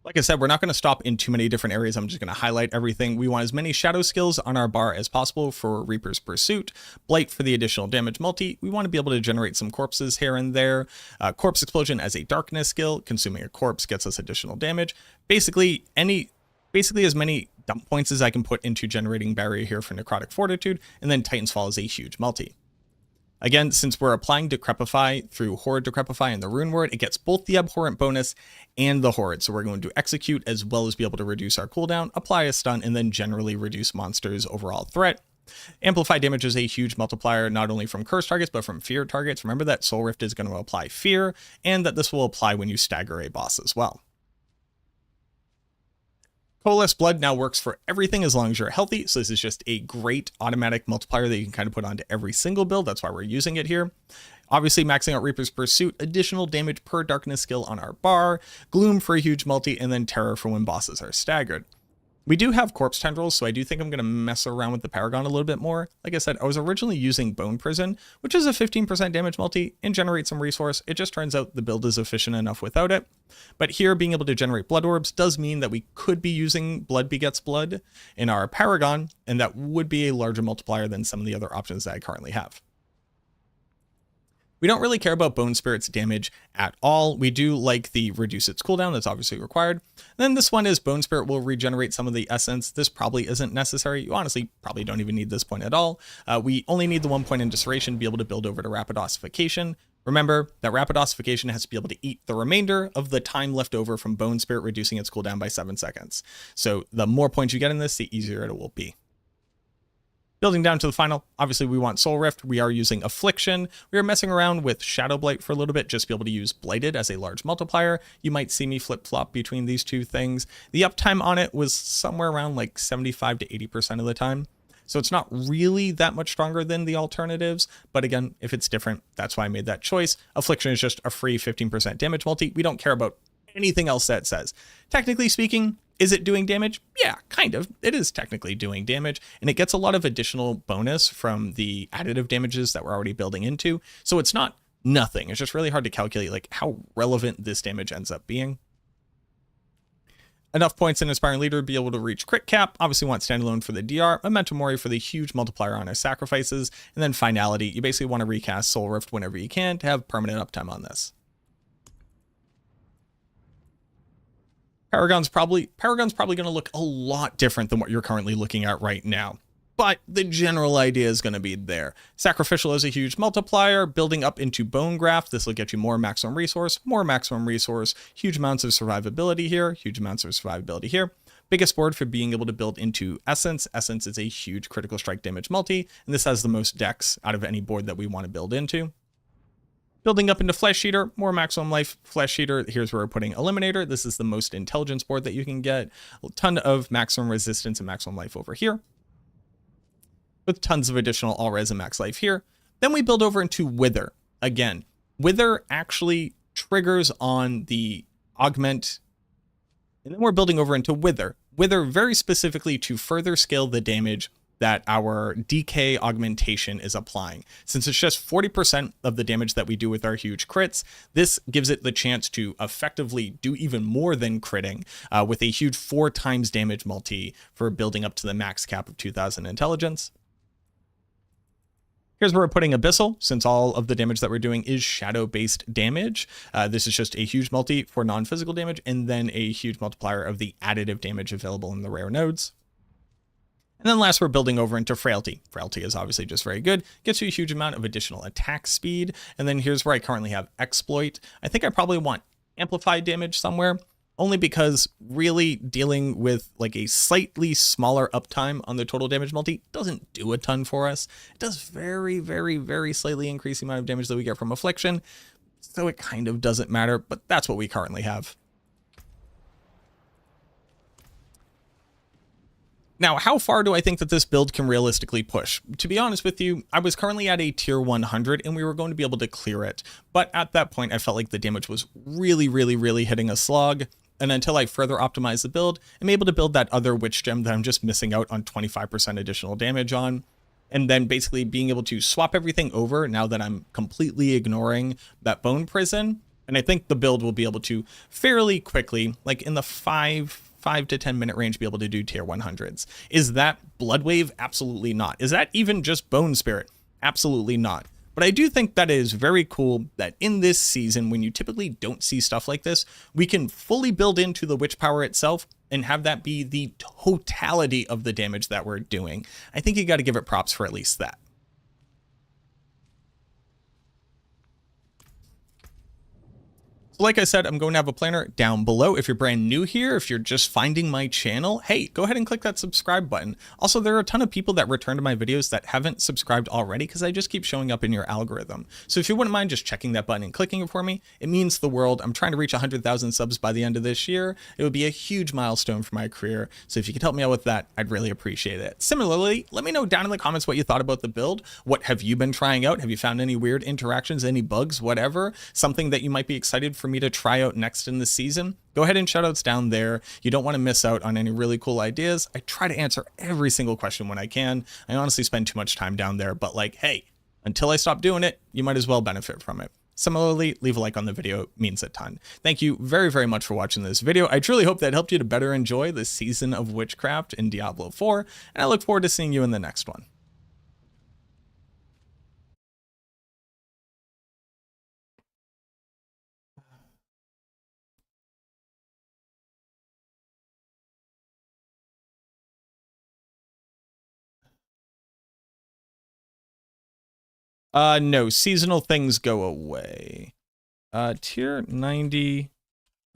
Like I said, we're not going to stop in too many different areas. I'm just going to highlight everything. We want as many shadow skills on our bar as possible for Reaper's Pursuit, Blight for the additional damage multi. We want to be able to generate some corpses here and there. Corpse Explosion as a darkness skill. Consuming a corpse gets us additional damage. Basically as many dump points as I can put into generating Barrier here for Necrotic Fortitude, and then Titan's Fall is a huge multi. Again, since we're applying Decrepify through Horrid Decrepify and the Rune Word, it gets both the Abhorrent bonus and the Horrid. So we're going to execute as well as be able to reduce our cooldown, apply a stun, and then generally reduce monsters' overall threat. Amplify damage is a huge multiplier, not only from cursed targets, but from feared targets. Remember that Soul Rift is going to apply fear, and that this will apply when you stagger a boss as well. Coalesce Blood now works for everything as long as you're healthy, so this is just a great automatic multiplier that you can kind of put onto every single build. That's why we're using it here. Obviously, maxing out Reaper's Pursuit, additional damage per darkness skill on our bar, Gloom for a huge multi, and then Terror for when bosses are staggered. We do have Corpse Tendrils, so I do think I'm going to mess around with the Paragon a little bit more. Like I said, I was originally using Bone Prison, which is a 15% damage multi and generates some resource. It just turns out the build is efficient enough without it. But here, being able to generate Blood Orbs does mean that we could be using Blood Begets Blood in our Paragon, and that would be a larger multiplier than some of the other options that I currently have. We don't really care about Bone Spirit's damage at all. We do like the reduce its cooldown, that's obviously required. And then this one is Bone Spirit will regenerate some of the essence. This probably isn't necessary. You honestly probably don't even need this point at all. We only need the 1 point in Disseration to be able to build over to Rapid Ossification. Remember that Rapid Ossification has to be able to eat the remainder of the time left over from Bone Spirit, reducing its cooldown by 7 seconds. So the more points you get in this, the easier it will be. Building down to the final, obviously we want Soul Rift. We are using Affliction. We are messing around with Shadow Blight for a little bit, just to be able to use Blighted as a large multiplier. You might see me flip-flop between these two things. The uptime on it was somewhere around like 75 to 80% of the time. So it's not really that much stronger than the alternatives. But again, if it's different, that's why I made that choice. Affliction is just a free 15% damage multi. We don't care about anything else that says. Technically speaking, is it doing damage? Yeah, kind of. It is technically doing damage, and it gets a lot of additional bonus from the additive damages that we're already building into. So it's not nothing. It's just really hard to calculate like how relevant this damage ends up being. Enough points in Inspiring Leader to be able to reach crit cap. Obviously want Standalone for the DR, Memento Mori for the huge multiplier on our sacrifices, and then Finality. You basically want to recast Soul Rift whenever you can to have permanent uptime on this. Paragon's probably going to look a lot different than what you're currently looking at right now. But the general idea is going to be there. Sacrificial is a huge multiplier, building up into Bone Graft. This will get you more maximum resource, huge amounts of survivability here, huge amounts of survivability here. Biggest board for being able to build into Essence. Essence is a huge critical strike damage multi, and this has the most dex out of any board that we want to build into. Building up into Flesh Eater, more maximum life. Flesh Eater, here's where we're putting Eliminator. This is the most intelligence board that you can get. A ton of maximum resistance and maximum life over here, with tons of additional all res and max life here. Then we build over into Wither. Again, Wither actually triggers on the augment, and then we're building over into Wither. Wither very specifically to further scale the damage that our DK augmentation is applying. Since it's just 40% of the damage that we do with our huge crits, this gives it the chance to effectively do even more than critting with a huge 4 times damage multi for building up to the max cap of 2000 intelligence. Here's where we're putting Abyssal, since all of the damage that we're doing is shadow-based damage. This is just a huge multi for non-physical damage, and then a huge multiplier of the additive damage available in the rare nodes. And then last, we're building over into Frailty. Frailty is obviously just very good. Gets you a huge amount of additional attack speed. And then here's where I currently have Exploit. I think I probably want Amplified damage somewhere, only because really dealing with like a slightly smaller uptime on the total damage multi doesn't do a ton for us. It does very, very, very slightly increase the amount of damage that we get from Affliction. So it kind of doesn't matter, but that's what we currently have. Now, how far do I think that this build can realistically push? To be honest with you, I was currently at a tier 100 and we were going to be able to clear it. But at that point, I felt like the damage was really, really, really hitting a slog. And until I further optimize the build, I'm able to build that other Witch Gem that I'm just missing out on 25% additional damage on. And then basically being able to swap everything over now that I'm completely ignoring that Bone Prison. And I think the build will be able to fairly quickly, like in the 5 to 10 minute range, be able to do tier 100s. Is that Blood Wave? Absolutely not. Is that even just Bone Spirit? Absolutely not. But I do think that it is very cool that in this season, when you typically don't see stuff like this, we can fully build into the Witch Power itself and have that be the totality of the damage that we're doing. I think you got to give it props for at least that. So like I said, I'm going to have a planner down below. If you're brand new here, if you're just finding my channel, hey, go ahead and click that subscribe button. Also, there are a ton of people that return to my videos that haven't subscribed already because I just keep showing up in your algorithm. So if you wouldn't mind just checking that button and clicking it for me, it means the world. I'm trying to reach 100,000 subs by the end of this year. It would be a huge milestone for my career. So if you could help me out with that, I'd really appreciate it. Similarly, let me know down in the comments what you thought about the build. What have you been trying out? Have you found any weird interactions, any bugs, whatever? Something that you might be excited for me to try out next in the season? Go ahead and shoutouts down there. You don't want to miss out on any really cool ideas. I try to answer every single question when I can. I honestly spend too much time down there, but like, hey, until I stop doing it, you might as well benefit from it. Similarly, leave a like on the video. It means a ton. Thank you very, very much for watching this video. I truly hope that helped you to better enjoy the season of Witchcraft in Diablo 4, and I look forward to seeing you in the next one. No, seasonal things go away. Tier 90,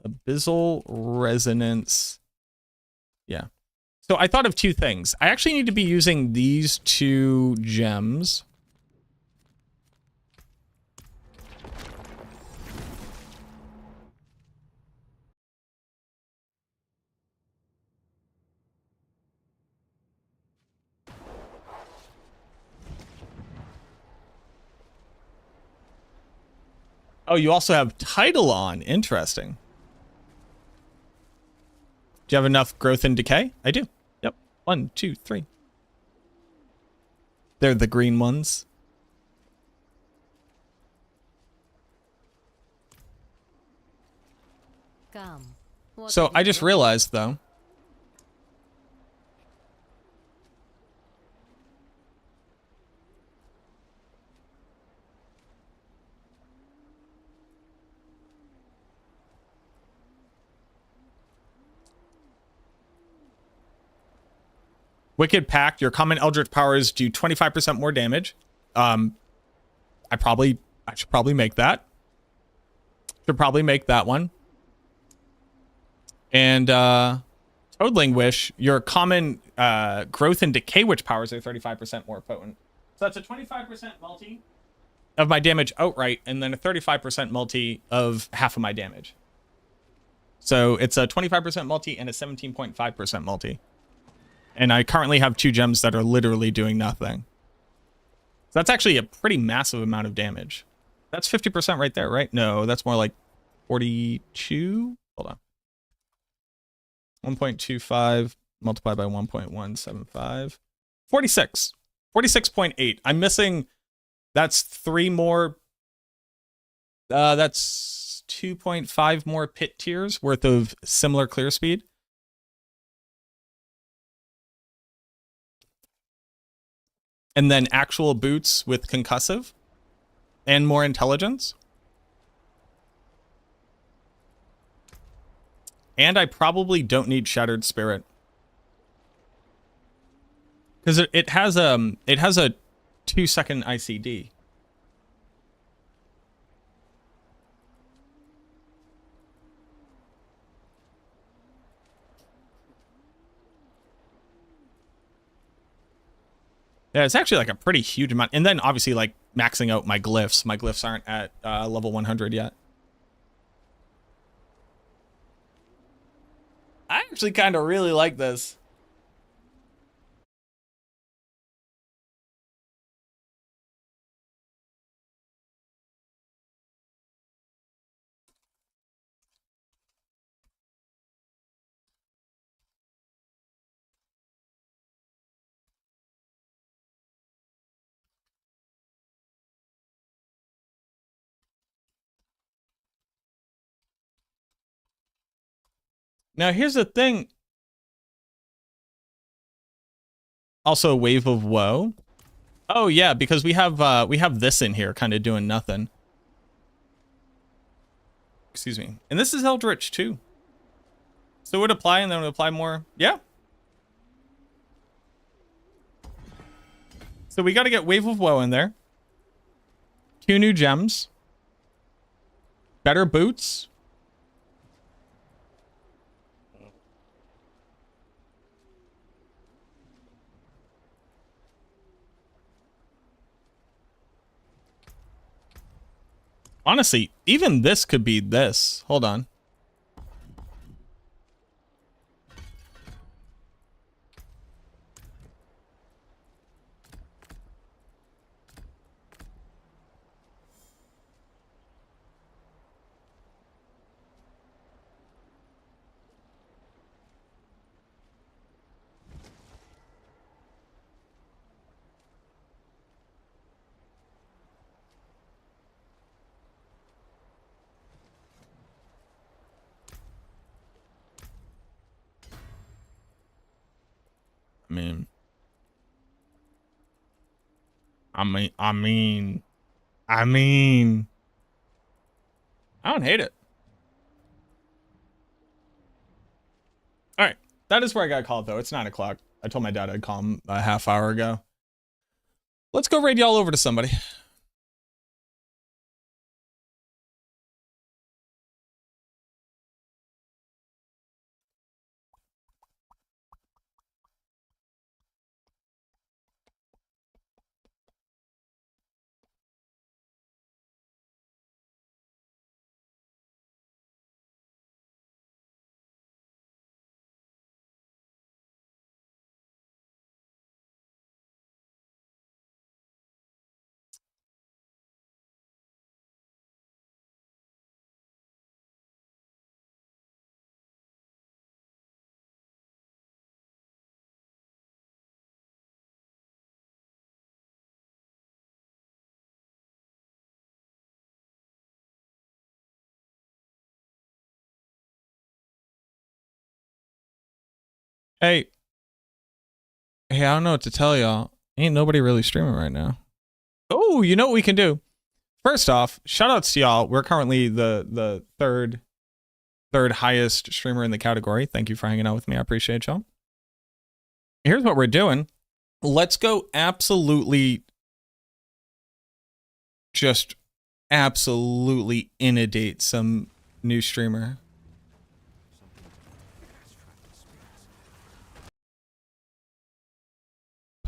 Abyssal Resonance. Yeah. So I thought of two things. I actually need to be using these two gems. Oh, you also have Title on. Interesting. Do you have enough growth and decay? I do. Yep. 1, 2, 3. They're the green ones. Come. So I just realized, though. Wicked Pact, your common Eldritch powers do 25% more damage. I should probably make that. Should probably make that one. And Toadling Wish, your common growth and decay witch powers are 35% more potent. So that's a 25% multi of my damage outright, and then a 35% multi of half of my damage. So it's a 25% multi and a 17.5% multi. And I currently have 2 gems that are literally doing nothing. So that's actually a pretty massive amount of damage. That's 50% right there, right? No, that's more like 42. Hold on. 1.25 multiplied by 1.175. 46. 46.8. I'm missing... That's 3 more... that's 2.5 more pit tiers worth of similar clear speed. And then actual boots with concussive and more intelligence. And I probably don't need Shattered Spirit. Because it has a 2-second ICD. Yeah, it's actually like a pretty huge amount. And then obviously like maxing out my glyphs. My glyphs aren't at level 100 yet. I actually kind of really like this. Now here's the thing. Also, Wave of Woe. Oh yeah, because we have this in here, kind of doing nothing. Excuse me. And this is Eldritch too. So it would apply, and then it would apply more. Yeah. So we got to get Wave of Woe in there. 2 new gems. Better boots? Honestly, even this could be this. Hold on. I mean, I don't hate it. All right, that is where I got called though. It's 9 o'clock. I told my dad I'd call him a half hour ago. Let's go raid y'all over to somebody. Hey, I don't know what to tell y'all. Ain't nobody really streaming right now. Oh, you know what we can do? First off, shout outs to y'all. We're currently the third highest streamer in the category. Thank you for hanging out with me. I appreciate y'all. Here's what we're doing. Let's go absolutely inundate some new streamer.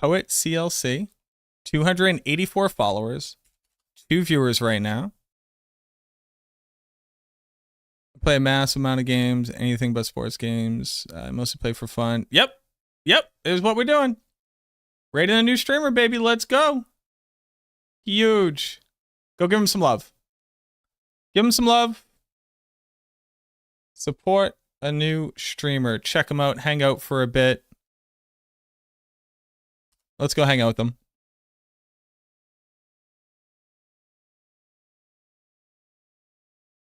Poet CLC, 284 followers, 2 viewers right now. I play a massive amount of games, anything but sports games. I mostly play for fun. Yep, is what we're doing. Rating a new streamer, baby. Let's go. Huge. Go give him some love. Give him some love. Support a new streamer. Check him out. Hang out for a bit. Let's go hang out with them.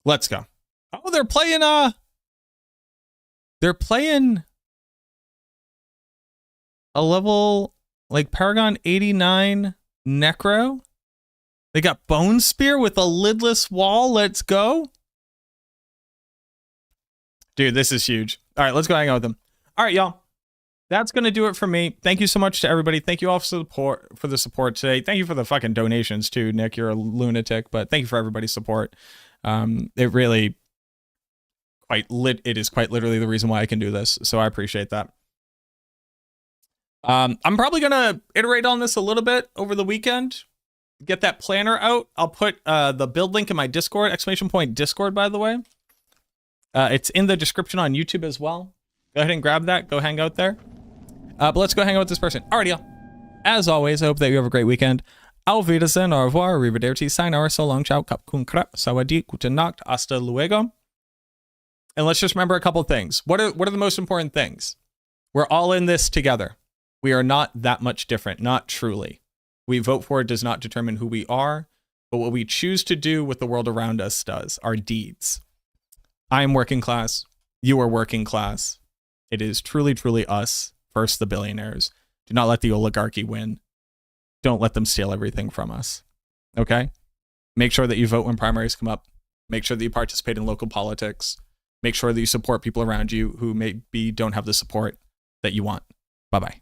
Let's go. Oh, they're playing a level like Paragon 89 Necro. They got Bone Spear with a lidless wall. Let's go. Dude, this is huge. All right, let's go hang out with them. All right, y'all. That's going to do it for me. Thank you so much to everybody. Thank you all for the support today. Thank you for the fucking donations too, Nick. You're a lunatic, but thank you for everybody's support. It really it is quite literally the reason why I can do this. So I appreciate that. I'm probably going to iterate on this a little bit over the weekend. Get that planner out. I'll put the build link in my Discord, !Discord, by the way. It's in the description on YouTube as well. Go ahead and grab that. Go hang out there. But let's go hang out with this person. Alrighty, y'all. As always, I hope that you have a great weekend. Auf Wiedersehen, au revoir, arrivederci, sayonara, so long, ciao, kap kun krap, sawadee, gute Nacht, hasta luego. And let's just remember a couple things. What are the most important things? We're all in this together. We are not that much different, not truly. We vote for it does not determine who we are, but what we choose to do with the world around us does, our deeds. I am working class. You are working class. It is truly, truly us. First, the billionaires. Do not let the oligarchy win. Don't let them steal everything from us. Okay? Make sure that you vote when primaries come up. Make sure that you participate in local politics. Make sure that you support people around you who maybe don't have the support that you want. Bye-bye.